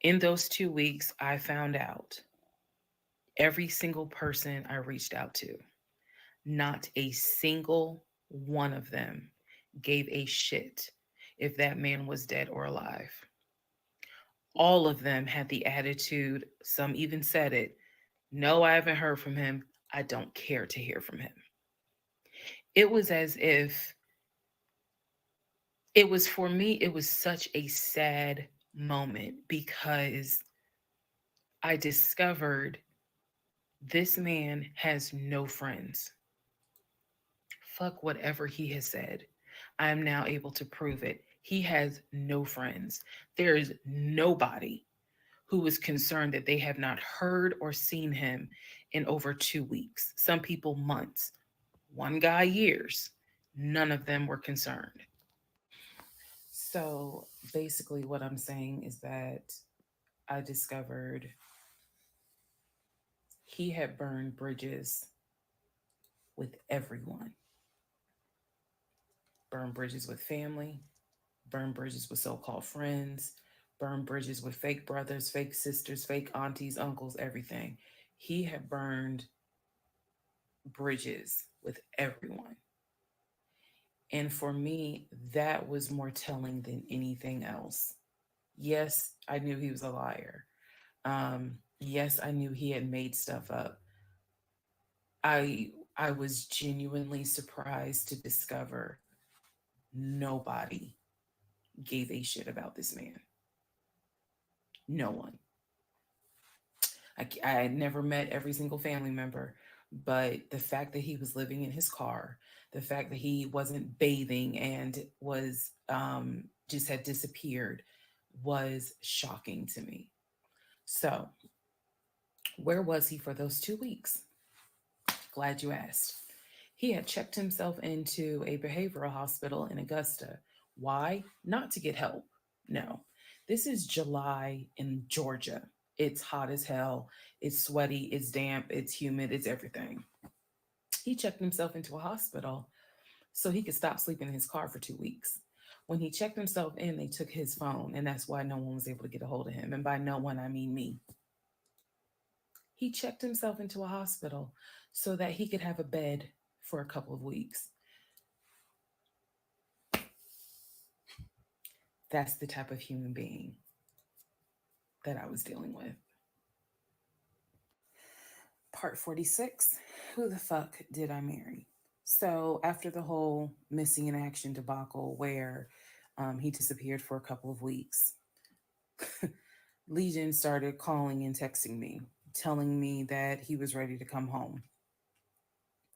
In those 2 weeks, I found out every single person I reached out to, not a single one of them gave a shit if that man was dead or alive. All of them had the attitude, some even said it, no, I haven't heard from him. I don't care to hear from him. It was as if it was for me, it was such a sad moment because I discovered this man has no friends. Fuck whatever he has said. I am now able to prove it. He has no friends. There is nobody who is concerned that they have not heard or seen him in over 2 weeks. Some people, months. One guy, years. None of them were concerned. So basically, what I'm saying is that I discovered he had burned bridges with everyone, burned bridges with family, burned bridges with so called friends, burned bridges with fake brothers, fake sisters, fake aunties, uncles, everything. He had burned bridges with everyone. And for me, that was more telling than anything else. Yes, I knew he was a liar. Yes, I knew he had made stuff up. I was genuinely surprised to discover nobody gave a shit about this man. No one. I had never met every single family member, but the fact that he was living in his car, the fact that he wasn't bathing and was just had disappeared was shocking to me. So, where was he for those 2 weeks? Glad you asked. He had checked himself into a behavioral hospital in Augusta. Why? Not to get help. No. This is July in Georgia. It's hot as hell. It's sweaty. It's damp. It's humid. It's everything. He checked himself into a hospital so he could stop sleeping in his car for 2 weeks. When he checked himself in, they took his phone, and that's why no one was able to get a hold of him. And by no one, I mean me. He checked himself into a hospital so that he could have a bed for a couple of weeks. That's the type of human being that I was dealing with. Part 46. Who the fuck did I marry? So, after the whole missing in action debacle where he disappeared for a couple of weeks, Legion started calling and texting me, telling me that he was ready to come home.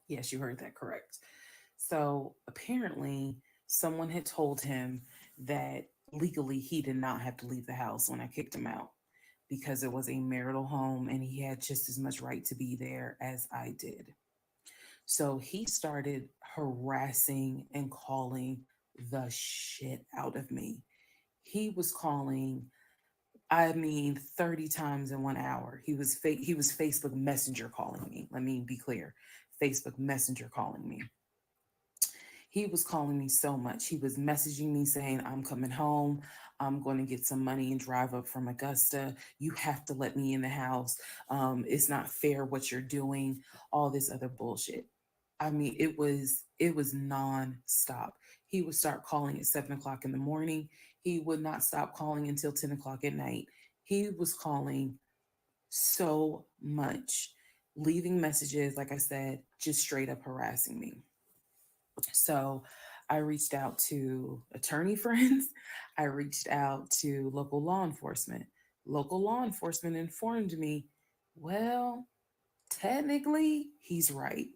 Yes, you heard that correct. So apparently, someone had told him that legally he did not have to leave the house when I kicked him out because it was a marital home and he had just as much right to be there as I did. So he started harassing and calling the shit out of me. He was calling, I mean, 30 times in 1 hour. He was Facebook Messenger calling me. Let me be clear. Facebook Messenger calling me. He was calling me so much. He was messaging me saying, I'm coming home. I'm going to get some money and drive up from Augusta. You have to let me in the house. It's not fair what you're doing. All this other bullshit. I mean, it was nonstop. He would start calling at 7 o'clock in the morning. He would not stop calling until 10 o'clock at night. He was calling so much, leaving messages, like I said, just straight up harassing me. So I reached out to attorney friends. I reached out to local law enforcement. Local law enforcement informed me, well, technically, he's right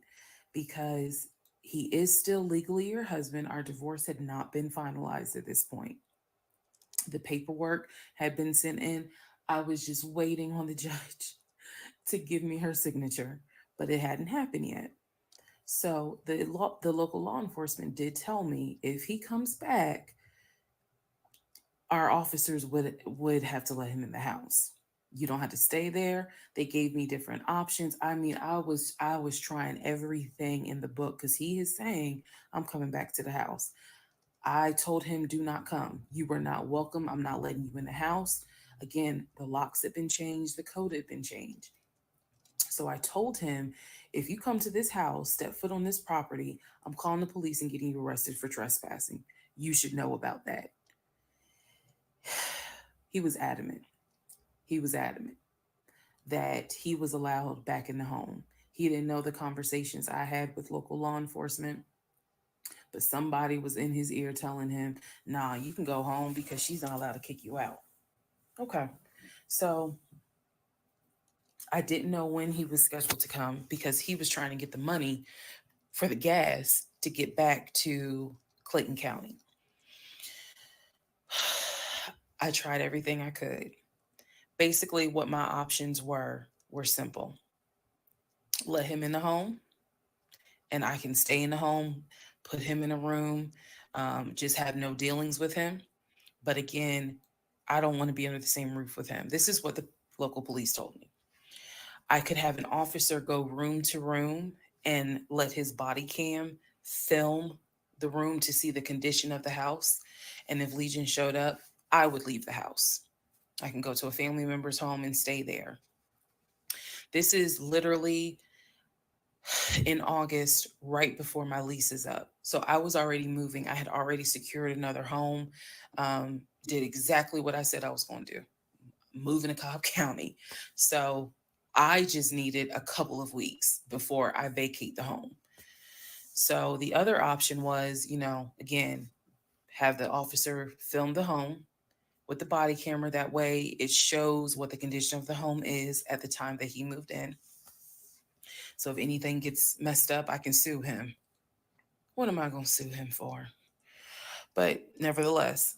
because he is still legally your husband. Our divorce had not been finalized at this point. The paperwork had been sent in. I was just waiting on the judge to give me her signature, but it hadn't happened yet. So the local law enforcement did tell me if he comes back, our officers would have to let him in the house. You don't have to stay there. They gave me different options. I mean, I was trying everything in the book because he is saying I'm coming back to the house. I told him, do not come. You were not welcome. I'm not letting you in the house. Again, the locks had been changed, the code had been changed. So I told him, if you come to this house, step foot on this property, I'm calling the police and getting you arrested for trespassing. You should know about that. He was adamant. He was adamant that he was allowed back in the home. He didn't know the conversations I had with local law enforcement, but somebody was in his ear telling him, nah, you can go home because she's not allowed to kick you out. Okay. So I didn't know when he was scheduled to come because he was trying to get the money for the gas to get back to Clayton County. I tried everything I could. Basically, what my options were simple. Let him in the home, and I can stay in the home, put him in a room, just have no dealings with him. But again, I don't want to be under the same roof with him. This is what the local police told me. I could have an officer go room to room and let his body cam film the room to see the condition of the house. And if Legion showed up, I would leave the house. I can go to a family member's home and stay there. This is literally in August, right before my lease is up. So I was already moving. I had already secured another home, did exactly what I said I was going to do, moving to Cobb County. So I just needed a couple of weeks before I vacate the home. So the other option was, again, have the officer film the home with the body camera. That way it shows what the condition of the home is at the time that he moved in. So if anything gets messed up, I can sue him. What am I going to sue him for? But nevertheless,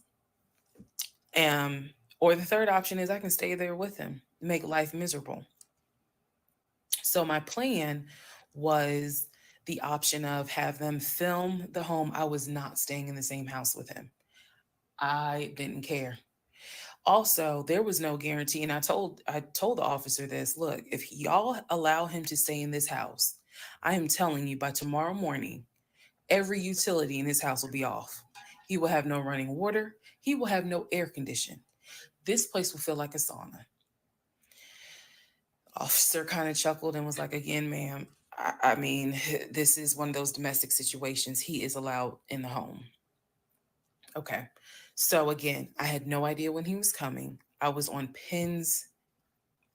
or the third option is I can stay there with him, make life miserable. So my plan was the option of have them film the home. I was not staying in the same house with him. I didn't care. Also, there was no guarantee, and I told the officer this. Look, if y'all allow him to stay in this house, I am telling you by tomorrow morning, every utility in his house will be off. He will have no running water. He will have no air condition. This place will feel like a sauna. Officer kind of chuckled and was like, again, ma'am, I mean, this is one of those domestic situations. He is allowed in the home. Okay. So again, I had no idea when he was coming. I was on pins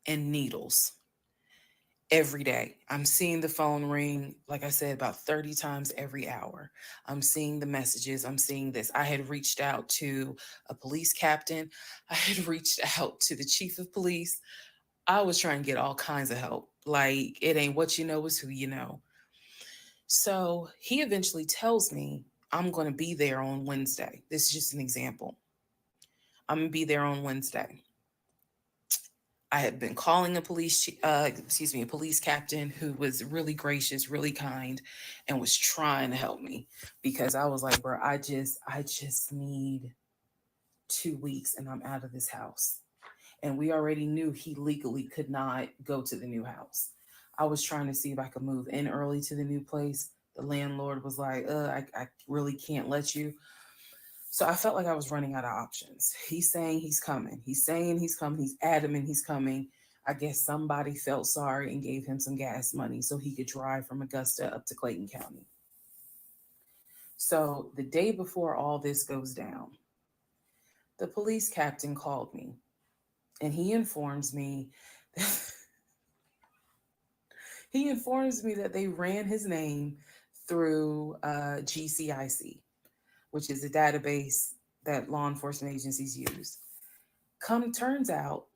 and needles every day. I'm seeing the phone ring, like I said, about 30 times every hour. I'm seeing the messages. I'm seeing this. I had reached out to a police captain. I had reached out to the chief of police. I was trying to get all kinds of help. Like, it ain't what you know, it's who you know. So he eventually tells me I'm going to be there on Wednesday. This is just an example. I'm going to be there on Wednesday. I had been calling a a police captain who was really gracious, really kind, and was trying to help me because I was like, bro, I just need 2 weeks and I'm out of this house. And we already knew he legally could not go to the new house. I was trying to see if I could move in early to the new place. The landlord was like, I really can't let you. So I felt like I was running out of options. He's saying he's coming. He's saying he's coming. He's adamant he's coming. I guess somebody felt sorry and gave him some gas money so he could drive from Augusta up to Clayton County. So the day before all this goes down, the police captain called me and he informs me that they ran his name through GCIC, which is a database that law enforcement agencies use. Turns out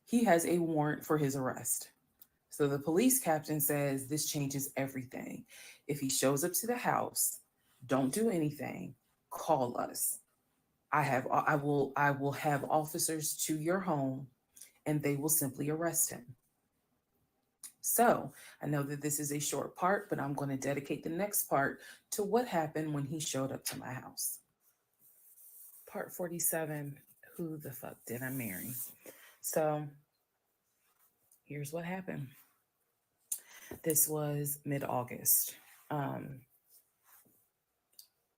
he has a warrant for his arrest. So the police captain says this changes everything. If he shows up to the house, don't do anything, call us. I will have officers to your home and they will simply arrest him. So I know that this is a short part, but I'm going to dedicate the next part to what happened when he showed up to my house. Part 47, who the fuck did I marry? So here's what happened. This was mid-August.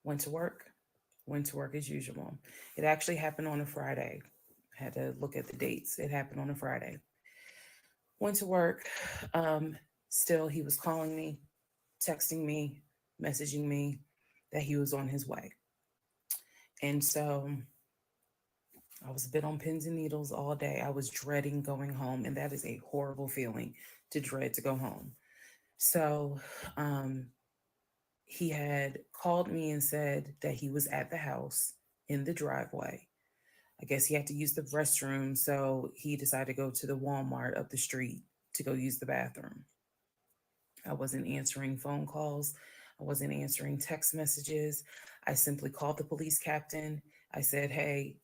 Went to work as usual. It actually happened on a Friday. I had to look at the dates. It happened on a Friday. Went to work. Still, he was calling me, texting me, messaging me that he was on his way. And so I was a bit on pins and needles all day. I was dreading going home, and that is a horrible feeling, to dread to go home. So he had called me and said that he was at the house in the driveway. I guess he had to use the restroom, so he decided to go to the Walmart up the street to go use the bathroom. I wasn't answering phone calls. I wasn't answering text messages. I simply called the police captain. I said, hey,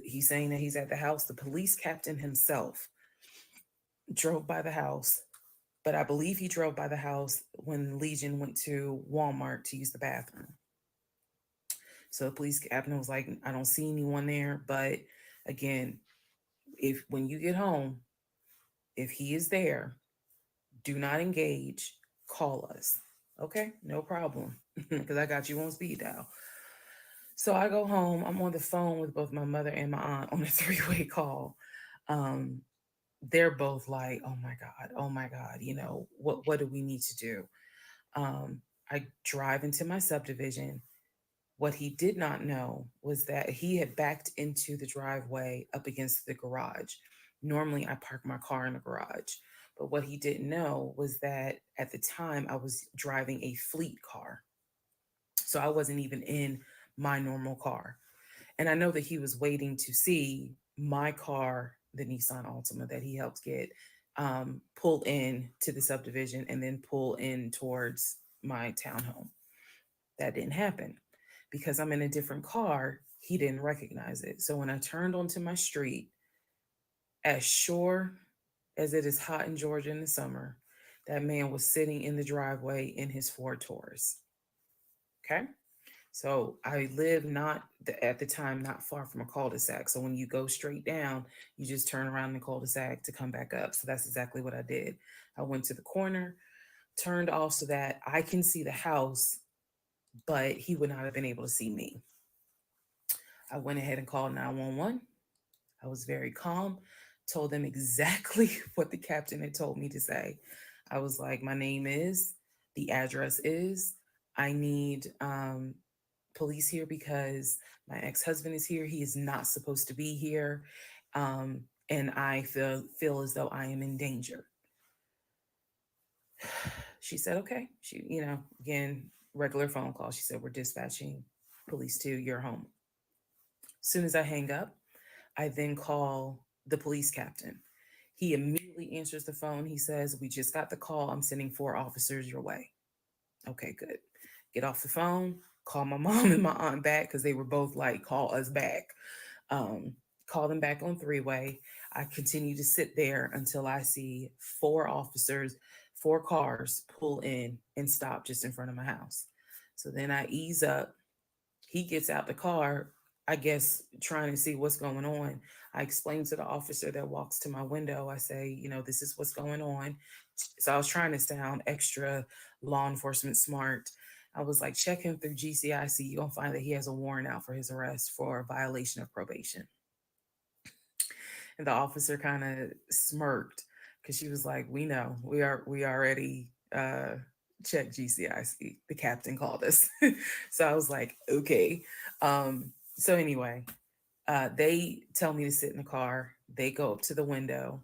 he's saying that he's at the house. The police captain himself drove by the house, but I believe he drove by the house when Legion went to Walmart to use the bathroom. So the police captain was like, I don't see anyone there. But again, when you get home, if he is there, do not engage, call us. Okay, no problem, because I got you on speed dial. So I go home. I'm on the phone with both my mother and my aunt on a 3-way call. They're both like, oh my God, what do we need to do? I drive into my subdivision. What he did not know was that he had backed into the driveway up against the garage. Normally I park my car in the garage, but what he didn't know was that at the time I was driving a fleet car. So I wasn't even in my normal car. And I know that he was waiting to see my car, the Nissan Altima that he helped get, pull in to the subdivision and then pull in towards my townhome. That didn't happen. Because I'm in a different car, he didn't recognize it. So when I turned onto my street, as sure as it is hot in Georgia in the summer, that man was sitting in the driveway in his Ford Taurus. Okay? So I live at the time, not far from a cul-de-sac. So when you go straight down, you just turn around in the cul-de-sac to come back up. So that's exactly what I did. I went to the corner, turned off so that I can see the house, but he would not have been able to see me. I went ahead and called 911. I was very calm, told them exactly what the captain had told me to say. I was like, my name is, the address is, I need police here because my ex-husband is here. He is not supposed to be here. And I feel as though I am in danger. She said, okay. She, again, regular phone call. She said, we're dispatching police to your home. As soon as I hang up, I then call the police captain. He immediately answers the phone. He says, we just got the call. I'm sending 4 officers your way. Okay, good. Get off the phone, call my mom and my aunt back because they were both like, call us back. Call them back on 3-way. I continue to sit there until I see 4 officers, 4 cars pull in and stop just in front of my house. So then I ease up. He gets out the car. I guess trying to see what's going on. I explained to the officer that walks to my window, I say, this is what's going on. So I was trying to sound extra law enforcement smart. I was like, check him through GCIC. You're going to find that he has a warrant out for his arrest for a violation of probation. And the officer kind of smirked because she was like, we know, we already checked GCIC. The captain called us. So I was like, okay. So anyway, they tell me to sit in the car. They go up to the window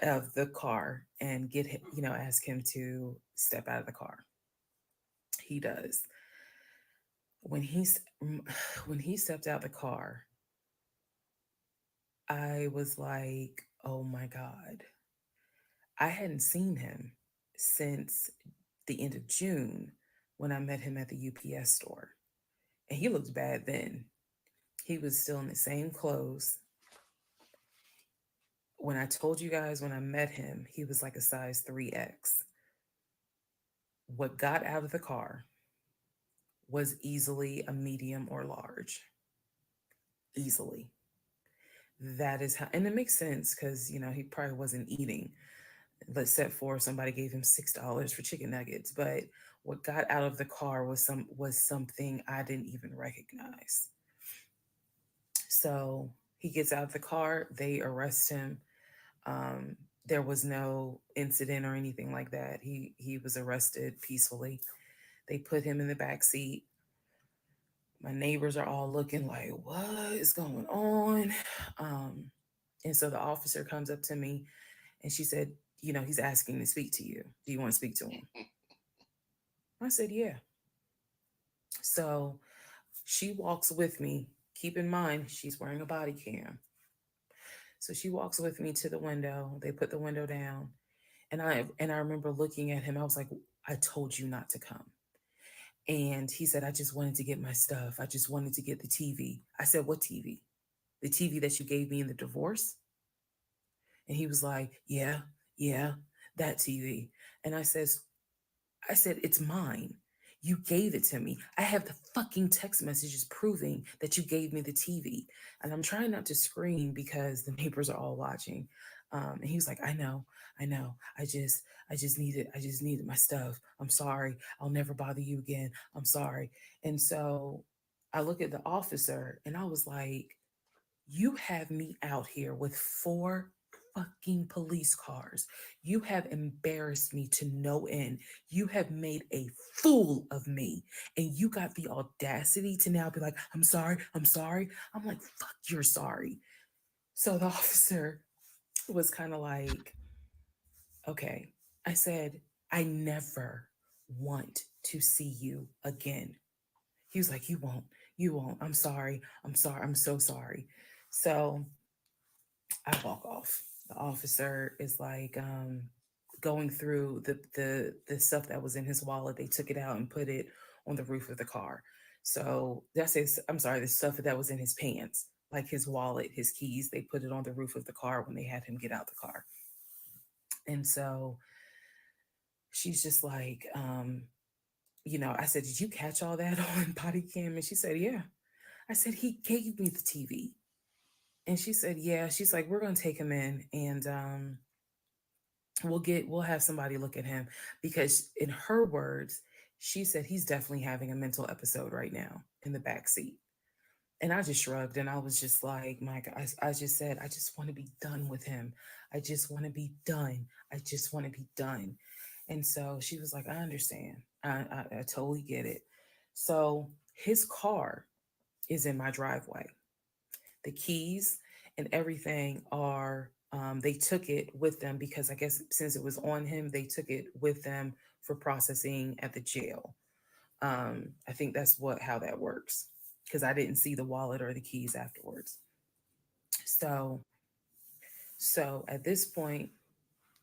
of the car and get him, ask him to step out of the car. He does. When he's when he stepped out the car, I was like, oh my God. I hadn't seen him since the end of June when I met him at the UPS store. And he looked bad then. He was still in the same clothes. When I told you guys when I met him, he was like a size 3X. What got out of the car was easily a medium or large. Easily. That is how, and it makes sense because, he probably wasn't eating. Let's set for somebody gave him $6 for chicken nuggets. But what got out of the car was something I didn't even recognize. So he gets out of the car, they arrest him. There was no incident or anything like that. He was arrested peacefully. They put him in the back seat. My neighbors are all looking like, what is going on? And so the officer comes up to me and she said, he's asking to speak to you. Do you want to speak to him? I said, yeah. So she walks with me. Keep in mind, she's wearing a body cam. So she walks with me to the window. They put the window down. And I remember looking at him. I was like, I told you not to come. And he said, I just wanted to get my stuff. I just wanted to get the TV. I said, what TV? The TV that you gave me in the divorce? And he was like, yeah, that TV. And I said, it's mine. You gave it to me. I have the fucking text messages proving that you gave me the TV. And I'm trying not to scream because the neighbors are all watching. And he was like, I know. I just needed my stuff. I'm sorry. I'll never bother you again. I'm sorry. And so I look at the officer and I was like, you have me out here with 4 fucking police cars. You have embarrassed me to no end. You have made a fool of me. And you got the audacity to now be like, I'm sorry, I'm sorry. I'm like, fuck, you're sorry. So the officer was kind of like, okay. I said, I never want to see you again. He was like, you won't. I'm sorry. I'm sorry. I'm so sorry. So I walk off. The officer is like going through the stuff that was in his wallet. They took it out and put it on the roof of the car. So that's his, I'm sorry, the stuff that was in his pants, like his wallet, his keys, they put it on the roof of the car when they had him get out the car. And so she's just like, I said, did you catch all that on body cam? And she said, yeah. I said, he gave me the TV. And she said, yeah. She's like, we're going to take him in and we'll have somebody look at him because in her words, she said he's definitely having a mental episode right now in the back seat. And I just shrugged and I was just like, my God, I just said, I just want to be done with him. I just want to be done. I just want to be done. And so she was like, I understand. I totally get it. So his car is in my driveway. The keys and everything are, they took it with them because I guess since it was on him, they took it with them for processing at the jail. I think that's how that works because I didn't see the wallet or the keys afterwards. So, so at this point,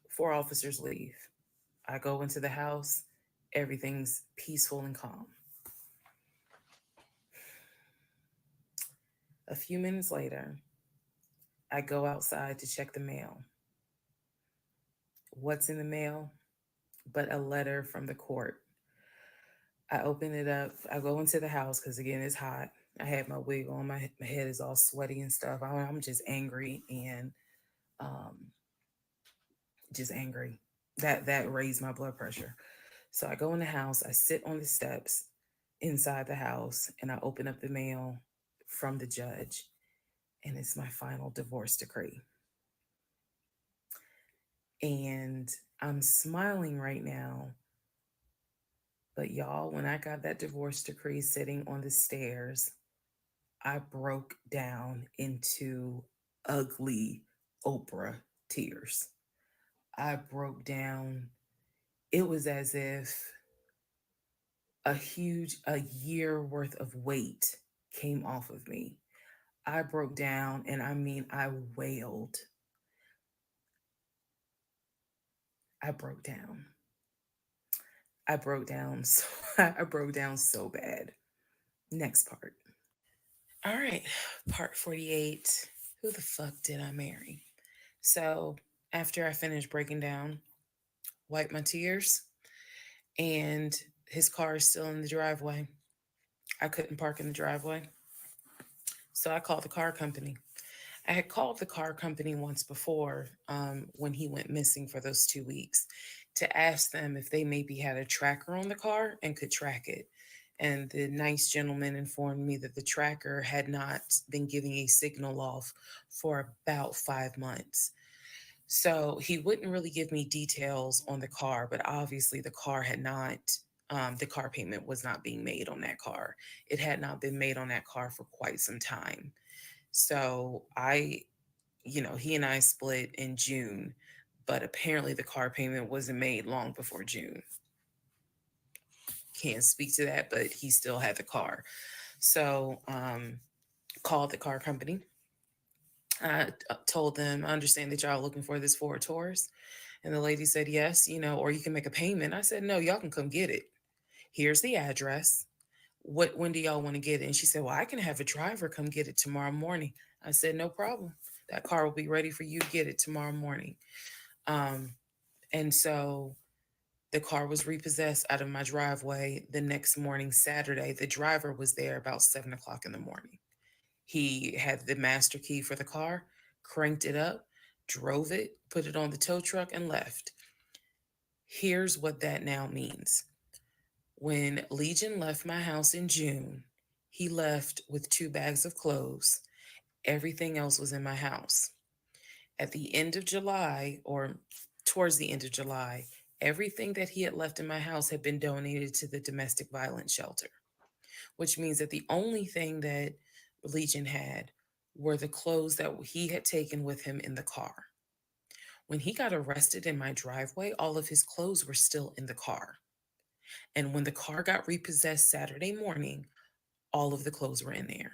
4 officers leave. I go into the house. Everything's peaceful and calm. A few minutes later, I go outside to check the mail. What's in the mail? But a letter from the court. I open it up. I go into the house because again, it's hot. I had my wig on. My head is all sweaty and stuff. I'm just angry and um, just angry. That raised my blood pressure. So I go in the house. I sit on the steps inside the house, and I open up the mail from the judge, and it's my final divorce decree. And I'm smiling right now, but y'all, when I got that divorce decree sitting on the stairs, I broke down into ugly Oprah tears. I broke down. It was as if a year worth of weight came off of me. I broke down, and I mean, I wailed. I broke down. I broke down so I broke down so bad. Next part. All right, part 48. Who the fuck did I marry? So, after I finished breaking down, wiped my tears, and his car is still in the driveway. I couldn't park in the driveway. So I called the car company. I had called the car company once before when he went missing for those 2 weeks to ask them if they maybe had a tracker on the car and could track it. And the nice gentleman informed me that the tracker had not been giving a signal off for about 5 months. So he wouldn't really give me details on the car, but obviously the car had not, the car payment was not being made on that car. It had not been made on that car for quite some time. So he and I split in June, but apparently the car payment wasn't made long before June. Can't speak to that, but he still had the car. So called the car company. I told them, I understand that y'all looking for this Ford Taurus. And the lady said, yes, or you can make a payment. I said, no, y'all can come get it. Here's the address. When do y'all want to get it? And she said, well, I can have a driver come get it tomorrow morning. I said, no problem. That car will be ready for you to get it tomorrow morning. Um, and so the car was repossessed out of my driveway the next morning, Saturday. The driver was there about 7 o'clock in the morning. He had the master key for the car, cranked it up, drove it, put it on the tow truck, and left. Here's what that now means. When Legion left my house in June, he left with 2 bags of clothes. Everything else was in my house. At the end of July, or towards the end of July, everything that he had left in my house had been donated to the domestic violence shelter, which means that the only thing that Legion had were the clothes that he had taken with him in the car. When he got arrested in my driveway, all of his clothes were still in the car. And when the car got repossessed Saturday morning, all of the clothes were in there,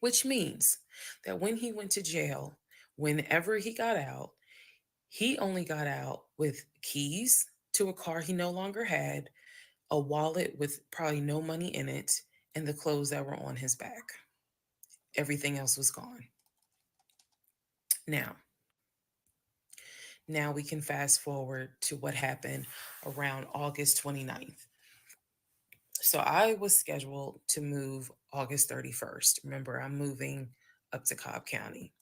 which means that when he went to jail, whenever he got out, he only got out with keys to a car he no longer had, a wallet with probably no money in it, and the clothes that were on his back. Everything else was gone. Now, now we can fast forward to what happened around August 29th. So I was scheduled to move August 31st. Remember, I'm moving up to Cobb County.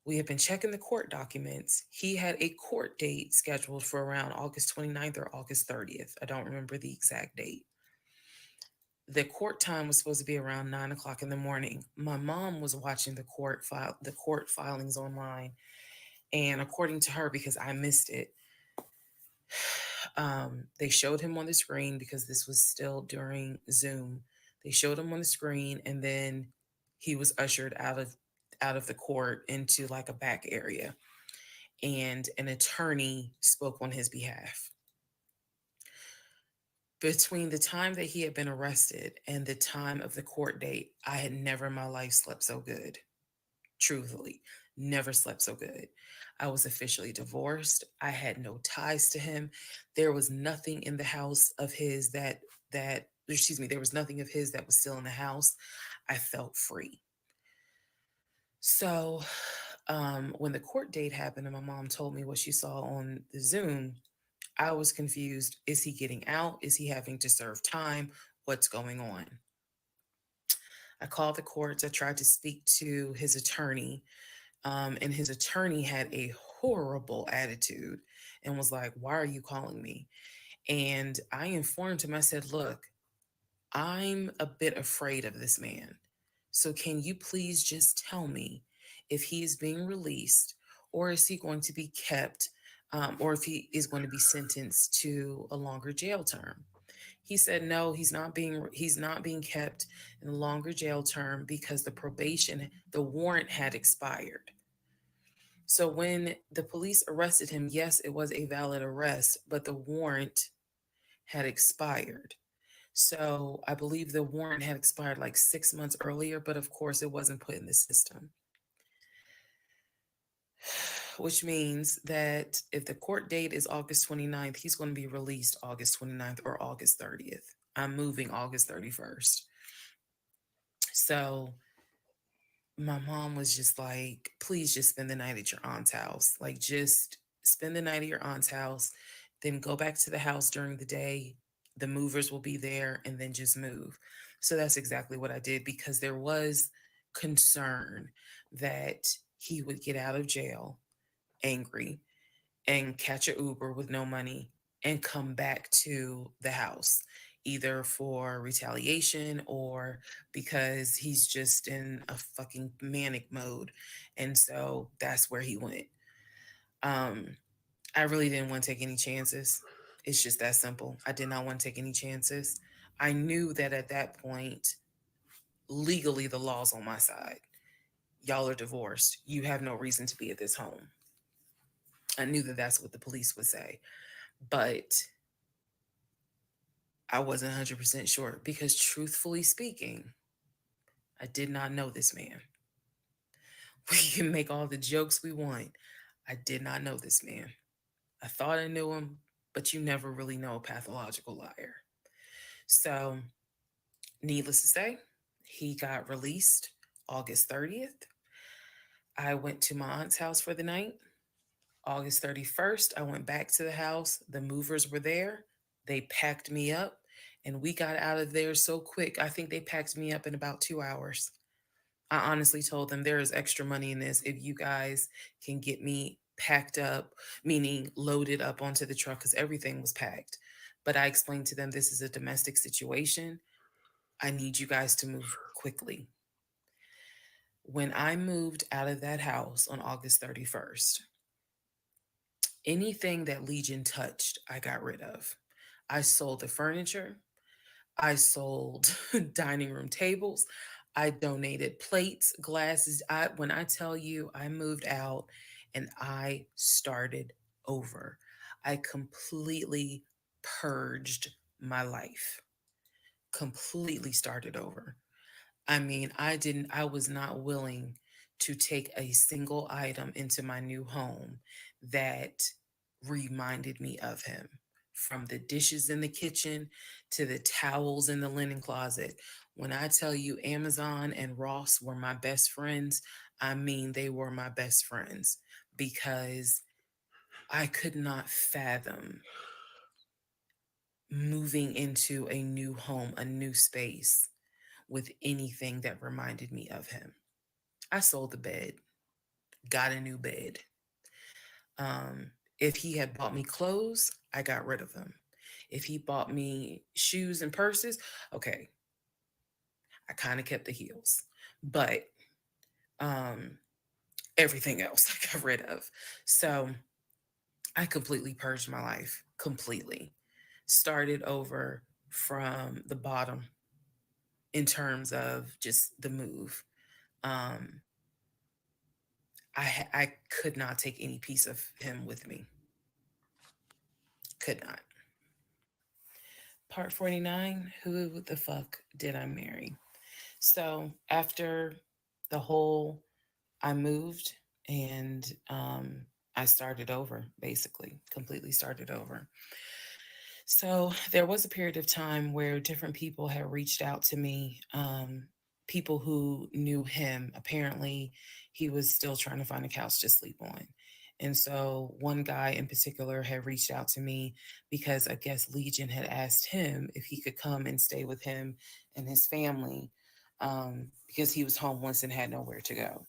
We have been checking the court documents. He had a court date scheduled for around August 29th or August 30th. I don't remember the exact date. The court time was supposed to be around 9 o'clock in the morning. My mom was watching the court filings online. And according to her, because I missed it, they showed him on the screen because this was still during Zoom. They showed him on the screen, and then he was ushered out of the court into like a back area, and an attorney spoke on his behalf. Between the time that he had been arrested and the time of the court date, I had never in my life slept so good. Truthfully, never slept so good. I was officially divorced. I had no ties to him. There was nothing in the house of his there was nothing of his that was still in the house. I felt free. So when the court date happened and my mom told me what she saw on the Zoom, I was confused. Is he getting out? Is he having to serve time? What's going on? I called the courts. I tried to speak to his attorney, and his attorney had a horrible attitude and was like, "Why are you calling me?" And I informed him, I said, "Look, I'm a bit afraid of this man. So can you please just tell me if he is being released, or is he going to be kept, or if he is going to be sentenced to a longer jail term?" He said, "No, he's not being kept in a longer jail term because the warrant had expired." So when the police arrested him, yes, it was a valid arrest, but the warrant had expired. So I believe the warrant had expired like 6 months earlier, but of course it wasn't put in the system, which means that if the court date is August 29th, he's going to be released August 29th or August 30th. I'm moving August 31st. So my mom was just like, "Please just spend the night at your aunt's house. Like, just spend the night at your aunt's house, then go back to the house during the day. The movers will be there, and then just move." So that's exactly what I did, because there was concern that he would get out of jail angry and catch a Uber with no money and come back to the house, either for retaliation or because he's just in a fucking manic mode. And so that's where he went. Um, I really didn't want to take any chances. It's just that simple. I did not want to take any chances. I knew that at that point, legally, the law's on my side. Y'all are divorced. You have no reason to be at this home. I knew that that's what the police would say. But I wasn't 100% sure because, truthfully speaking, I did not know this man. We can make all the jokes we want. I did not know this man. I thought I knew him, but you never really know a pathological liar. So, needless to say, he got released August 30th. I went to my aunt's house for the night. August 31st, I went back to the house. The movers were there. They packed me up and we got out of there so quick. I think they packed me up in about 2 hours. I honestly told them there is extra money in this if you guys can get me packed up, meaning loaded up onto the truck, because everything was packed. But I explained to them this is a domestic situation. I need you guys to move quickly. When I moved out of that house on August 31st, anything that Legion touched, I got rid of. I sold the furniture. I sold dining room tables. I donated plates, glasses. When I tell you I moved out and I started over, I completely purged my life. Completely started over. I mean, I was not willing to take a single item into my new home that reminded me of him. From the dishes in the kitchen to the towels in the linen closet. When I tell you Amazon and Ross were my best friends, I mean, they were my best friends because I could not fathom moving into a new home, a new space with anything that reminded me of him. I sold the bed, got a new bed. If he had bought me clothes, I got rid of them. If he bought me shoes and purses, okay, I kind of kept the heels. But um, everything else I got rid of. So I completely purged my life, completely. Started over from the bottom in terms of just the move. Um, I could not take any piece of him with me. Could not. Part 49, who the fuck did I marry? So after the whole, I moved and I started over, basically, completely started over. So there was a period of time where different people had reached out to me, people who knew him. Apparently, he was still trying to find a couch to sleep on. And so one guy in particular had reached out to me because I guess Legion had asked him if he could come and stay with him and his family because he was homeless and had nowhere to go.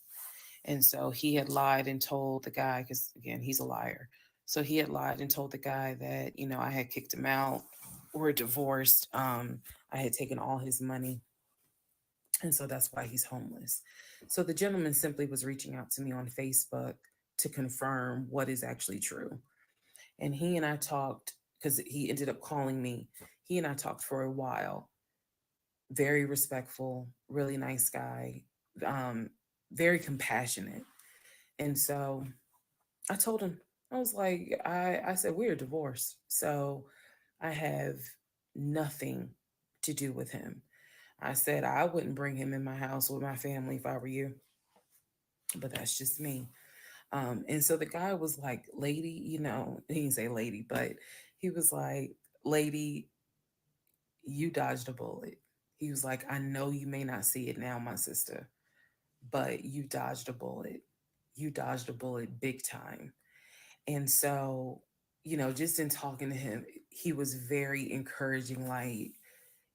And so he had lied and told the guy, because again, he's a liar. So he had lied and told the guy that, I had kicked him out. We're divorced. I had taken all his money. And so that's why he's homeless. So the gentleman simply was reaching out to me on Facebook to confirm what is actually true. And he and I talked, because he ended up calling me. He and I talked for a while. Very respectful, really nice guy, um, very compassionate. And so I told him, I was like, I said, we're divorced. So I have nothing to do with him. I said, I wouldn't bring him in my house with my family if I were you, but that's just me. And so the guy was like, lady, he didn't say lady, but he was like, lady, you dodged a bullet. He was like, I know you may not see it now, my sister, but you dodged a bullet. You dodged a bullet big time. And so, just in talking to him, he was very encouraging. Like,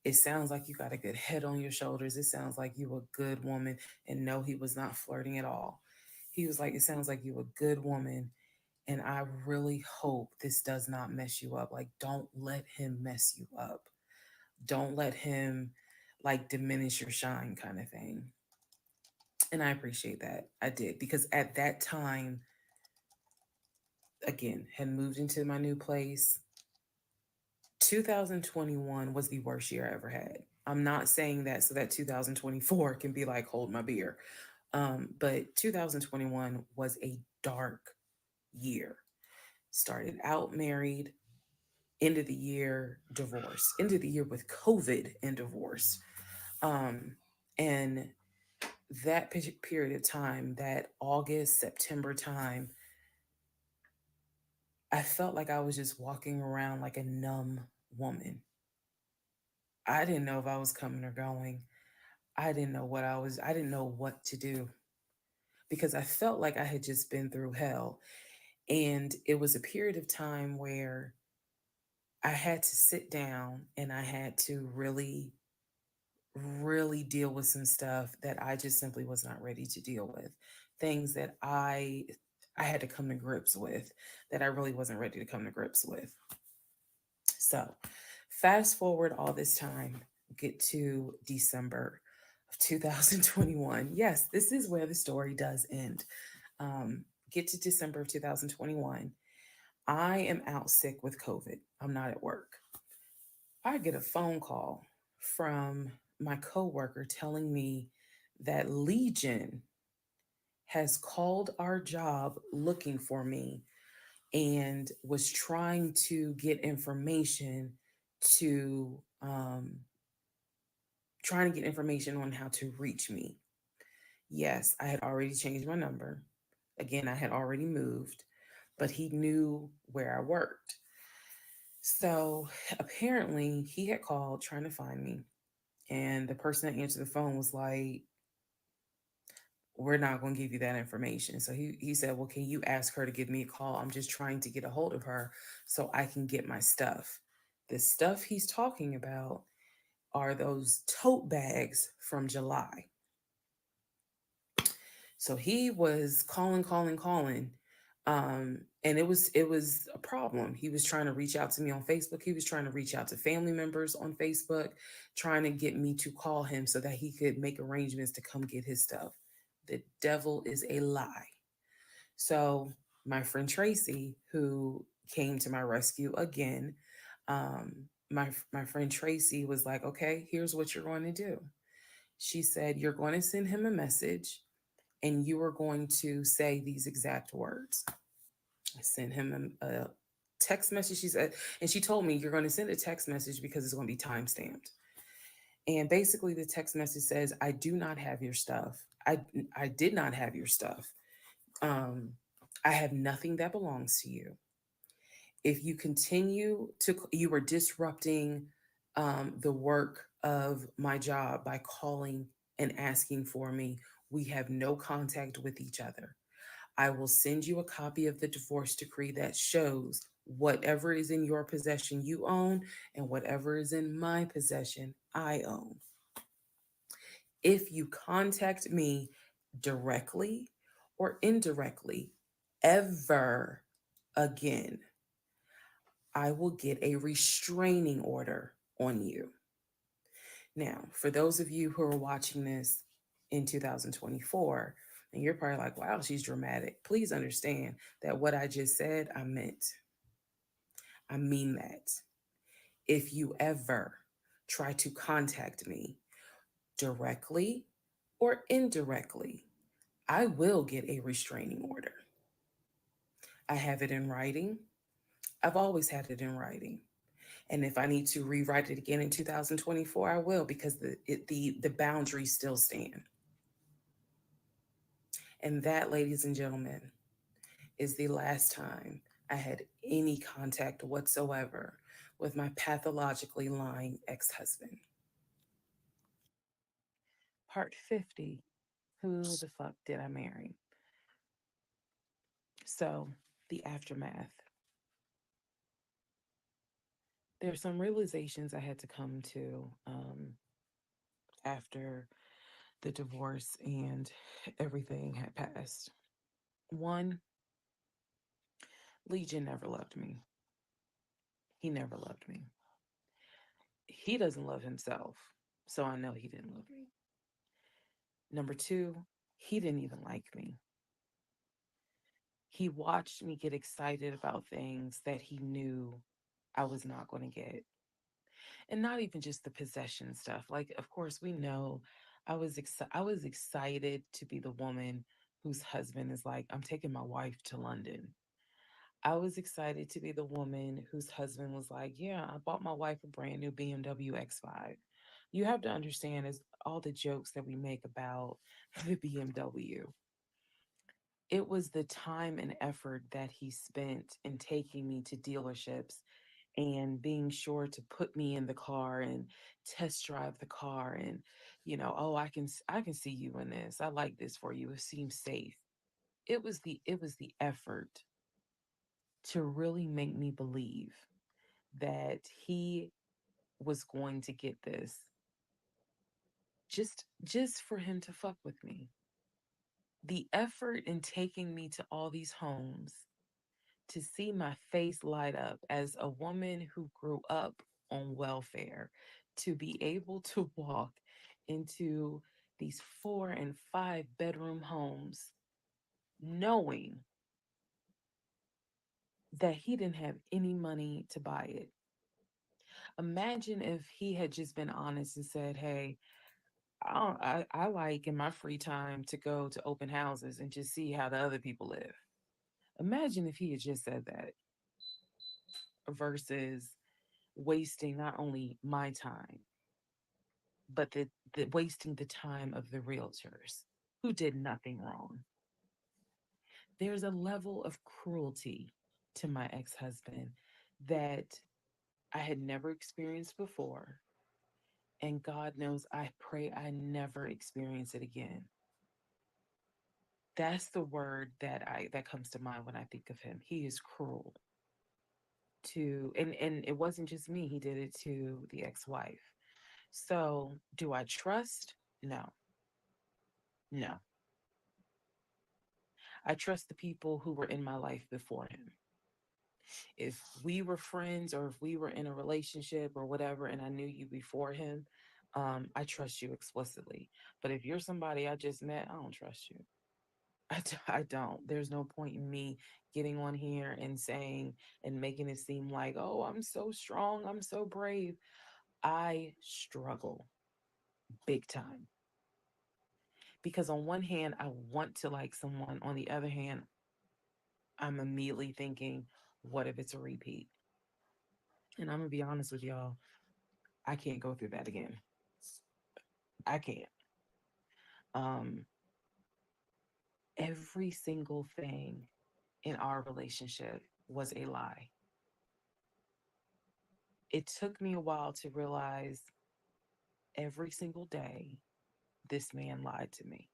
it sounds like you got a good head on your shoulders. It sounds like you a good woman. And no, he was not flirting at all. He was like, it sounds like you a good woman. And I really hope this does not mess you up. Like, don't let him mess you up. Don't let him like diminish your shine, kind of thing. And I appreciate that. I did, because at that time, again, had moved into my new place. 2021 was the worst year I ever had. I'm not saying that so that 2024 can be like, hold my beer. But 2021 was a dark year. Started out married, end of the year divorce, end of the year with COVID and divorce. And that period of time, that August, September time, I felt like I was just walking around like a numb woman. I didn't know if I was coming or going. I didn't know what to do, because I felt like I had just been through hell. And it was a period of time where I had to sit down and I had to really, really deal with some stuff that I just simply was not ready to deal with. Things that I had to come to grips with that I really wasn't ready to come to grips with. So, fast forward all this time, get to December of 2021. Yes, this is where the story does end. Get to December of 2021. I am out sick with COVID. I'm not at work. I get a phone call from my coworker telling me that Legion has called our job looking for me and was trying to get information to trying to get information on how to reach me. Yes, I had already changed my number. Again, I had already moved, but he knew where I worked. So apparently he had called trying to find me. And the person that answered the phone was like, we're not going to give you that information. So he said, well, can you ask her to give me a call? I'm just trying to get a hold of her so I can get my stuff. The stuff he's talking about are those tote bags from July. So he was calling. And it was a problem. He was trying to reach out to me on Facebook. He was trying to reach out to family members on Facebook, trying to get me to call him so that he could make arrangements to come get his stuff. The devil is a lie. So my friend Tracy, who came to my rescue again, my friend Tracy was like, okay, here's what you're going to do. She said, you're going to send him a message and you are going to say these exact words. I sent him a text message. She said, and she told me, you're going to send a text message because it's going to be time stamped. And basically the text message says, I do not have your stuff. I did not have your stuff. I have nothing that belongs to you. If you continue you are disrupting the work of my job by calling and asking for me. We have no contact with each other. I will send you a copy of the divorce decree that shows whatever is in your possession you own and whatever is in my possession I own. If you contact me directly or indirectly ever again, I will get a restraining order on you. Now, for those of you who are watching this in 2024, and you're probably like, wow, she's dramatic. Please understand that what I just said, I meant. I mean that. If you ever try to contact me directly or indirectly, I will get a restraining order. I have it in writing. I've always had it in writing. And if I need to rewrite it again in 2024, I will, because the boundaries still stand. And that, ladies and gentlemen, is the last time I had any contact whatsoever with my pathologically lying ex-husband. Part 50. Who the fuck did I marry? So, the aftermath. There's some realizations I had to come to after the divorce and everything had passed. One, Legion never loved me. He never loved me. He doesn't love himself, so I know he didn't love me. Number two, he didn't even like me. He watched me get excited about things that he knew I was not going to get. And not even just the possession stuff. Like, of course, we know I was excited to be the woman whose husband is like, I'm taking my wife to London. I was excited to be the woman whose husband was like, yeah, I bought my wife a brand new BMW X5. You have to understand is all the jokes that we make about the BMW. It was the time and effort that he spent in taking me to dealerships and being sure to put me in the car and test drive the car and, oh, I can see you in this. I like this for you. It seems safe. It was the effort to really make me believe that he was going to get this just for him to fuck with me. The effort in taking me to all these homes to see my face light up as a woman who grew up on welfare, to be able to walk into these 4 and 5 bedroom homes knowing that he didn't have any money to buy it. Imagine if he had just been honest and said, hey, I like in my free time to go to open houses and just see how the other people live. Imagine if he had just said that versus wasting not only my time, but the wasting the time of the realtors who did nothing wrong. There's a level of cruelty to my ex-husband that I had never experienced before. And God knows I pray I never experience it again. That's the word that comes to mind when I think of him. He is cruel to and it wasn't just me, he did it to the ex-wife. So, do I trust? No. No. I trust the people who were in my life before him. If we were friends or if we were in a relationship or whatever, and I knew you before him, I trust you explicitly. But if you're somebody I just met, I don't trust you. I don't. There's no point in me getting on here and saying and making it seem like, oh, I'm so strong, I'm so brave. I struggle big time. Because on one hand, I want to like someone. On the other hand, I'm immediately thinking, what if it's a repeat? And I'm gonna be honest with y'all, I can't go through that again. I can't. Um, every single thing in our relationship was a lie. It took me a while to realize every single day this man lied to me.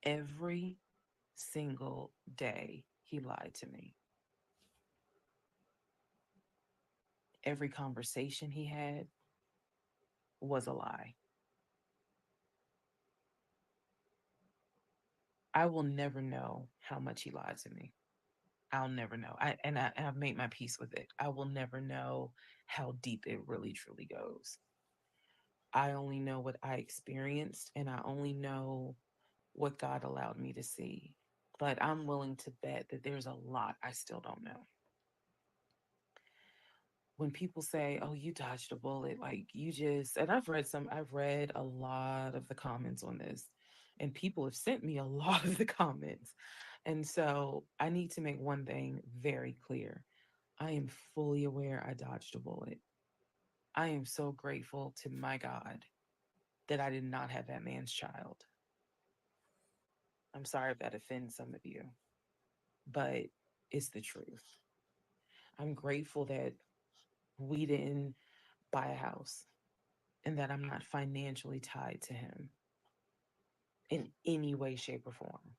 Every single day he lied to me. Every conversation he had was a lie. I will never know how much he lied to me. I'll never know. I've made my peace with it. I will never know how deep it really truly goes. I only know what I experienced, and I only know what God allowed me to see. But I'm willing to bet that there's a lot I still don't know. When people say, "Oh, you dodged a bullet," like you just, and I've read a lot of the comments on this, and people have sent me a lot of the comments. And so I need to make one thing very clear. I am fully aware I dodged a bullet. I am so grateful to my God that I did not have that man's child. I'm sorry if that offends some of you, but it's the truth. I'm grateful that we didn't buy a house and that I'm not financially tied to him in any way, shape, or form.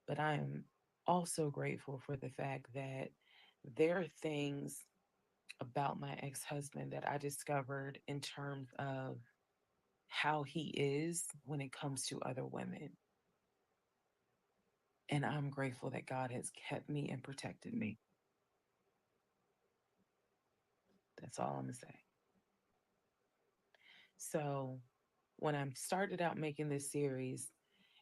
But I am also grateful for the fact that there are things about my ex husband that I discovered in terms of how he is when it comes to other women. And I'm grateful that God has kept me and protected me. That's all I'm going to say. So when I started out making this series,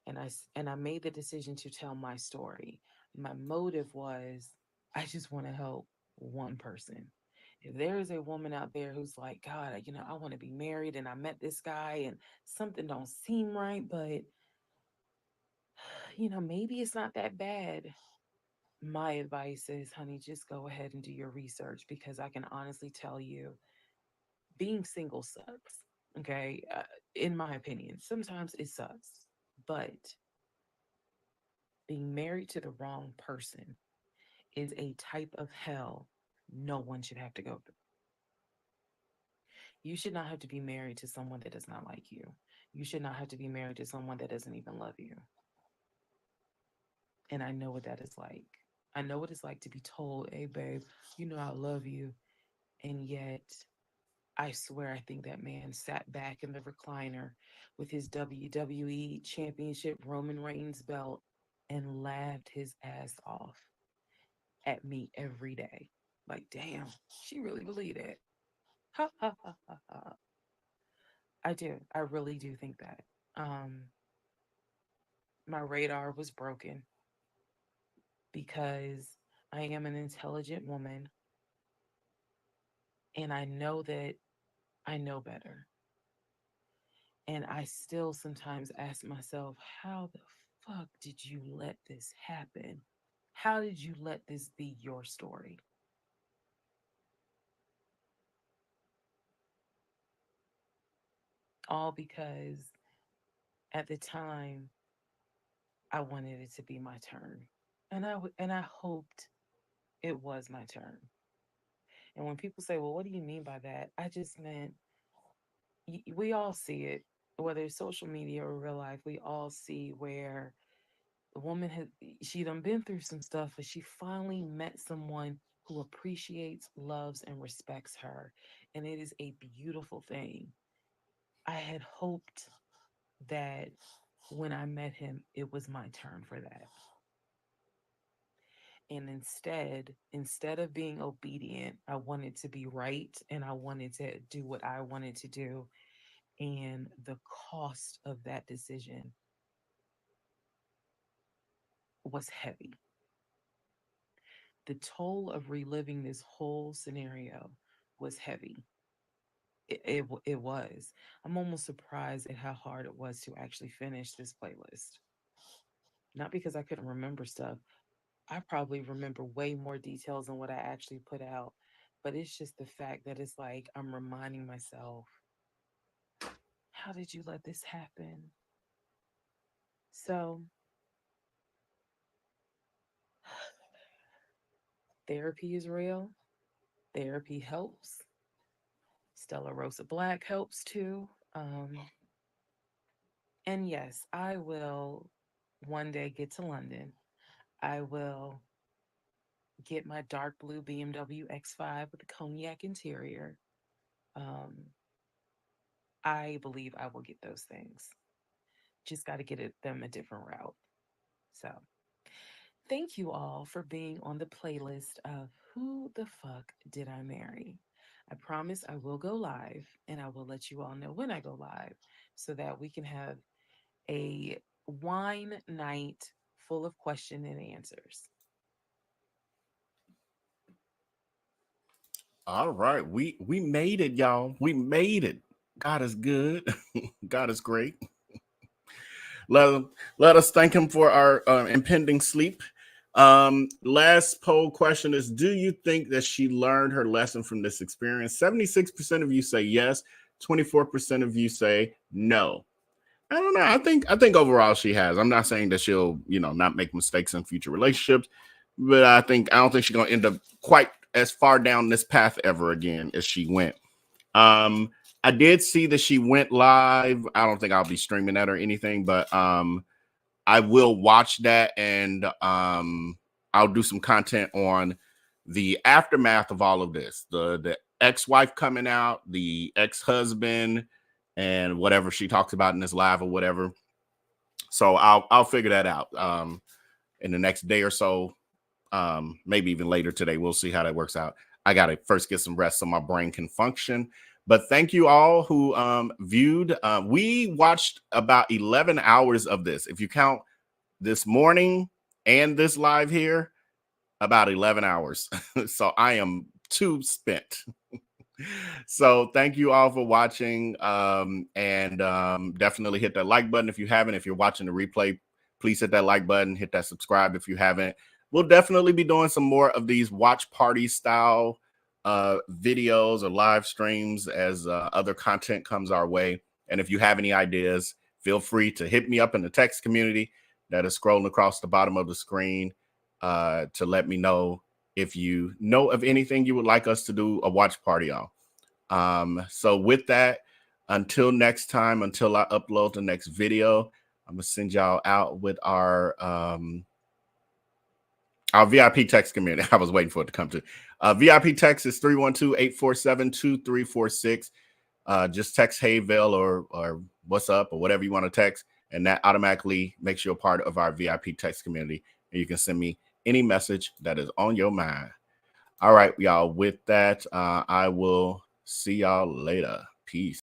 and I made the decision to tell my story, my motive was I just want to help one person. If there is a woman out there who's like, God, I want to be married and I met this guy and something don't seem right, but maybe it's not that bad. My advice is, honey, just go ahead and do your research, because I can honestly tell you being single sucks. Okay. In my opinion, sometimes it sucks, but being married to the wrong person is a type of hell no one should have to go through. You should not have to be married to someone that does not like you. You should not have to be married to someone that doesn't even love you. And I know what that is like. I know what it's like to be told, hey, babe, I love you. And yet, I swear, I think that man sat back in the recliner with his WWE Championship Roman Reigns belt and laughed his ass off at me every day. Like, damn, she really believed it. Ha ha ha ha ha. I do. I really do think that. Um, my radar was broken because I am an intelligent woman and I know that I know better. And I still sometimes ask myself, how the fuck did you let this happen? How did you let this be your story? All because at the time I wanted it to be my turn. And I hoped it was my turn. And when people say, "Well, what do you mean by that?" I just meant we all see it, whether it's social media or real life. We all see where the woman she done been through some stuff, but she finally met someone who appreciates, loves, and respects her, and it is a beautiful thing. I had hoped that when I met him, it was my turn for that. And instead of being obedient, I wanted to be right and I wanted to do what I wanted to do. And the cost of that decision was heavy. The toll of reliving this whole scenario was heavy. It was. I'm almost surprised at how hard it was to actually finish this playlist. Not because I couldn't remember stuff. I probably remember way more details than what I actually put out. But it's just the fact that it's like I'm reminding myself, how did you let this happen? So, therapy is real. Therapy helps. Stella Rosa Black helps too. And yes, I will one day get to London. I will get my dark blue BMW X5 with a cognac interior. Um, I believe I will get those things. Just got to get them a different route. So thank you all for being on the playlist of Who the Fuck Did I Marry? I promise I will go live and I will let you all know when I go live so that we can have a wine night full of question and answers. All right, we made it, y'all. We made it. God is good. God is great. Let us thank him for our impending sleep. Last poll question is: do you think that she learned her lesson from this experience? 76% of you say yes. 24% of you say no. I don't know. I think overall she has. I'm not saying that she'll, not make mistakes in future relationships, but I don't think she's gonna end up quite as far down this path ever again as she went. I did see that she went live. I don't think I'll be streaming that or anything, but I will watch that, and I'll do some content on the aftermath of all of this. The ex-wife coming out, the ex-husband, and whatever she talks about in this live or whatever. So I'll figure that out in the next day or so, maybe even later today. We'll see how that works out. I got to first get some rest so my brain can function. But thank you all who viewed. We watched about 11 hours of this. If you count this morning and this live here, about 11 hours. So I am too spent. So thank you all for watching, and definitely hit that like button if you haven't. If you're watching the replay, please hit that like button, hit that subscribe if you haven't. We'll definitely be doing some more of these watch party style videos or live streams as other content comes our way. And if you have any ideas, feel free to hit me up in the text community that is scrolling across the bottom of the screen to let me know if you know of anything you would like us to do a watch party on. So with that, until next time, until I upload the next video, I'm gonna send y'all out with our VIP text community. I was waiting for it to come to. VIP text is 312-847-2346. Just text "Hey Vell" or "What's up" or whatever you want to text, and that automatically makes you a part of our VIP text community. And you can send me any message that is on your mind. All right, y'all. With that, I will see y'all later. Peace.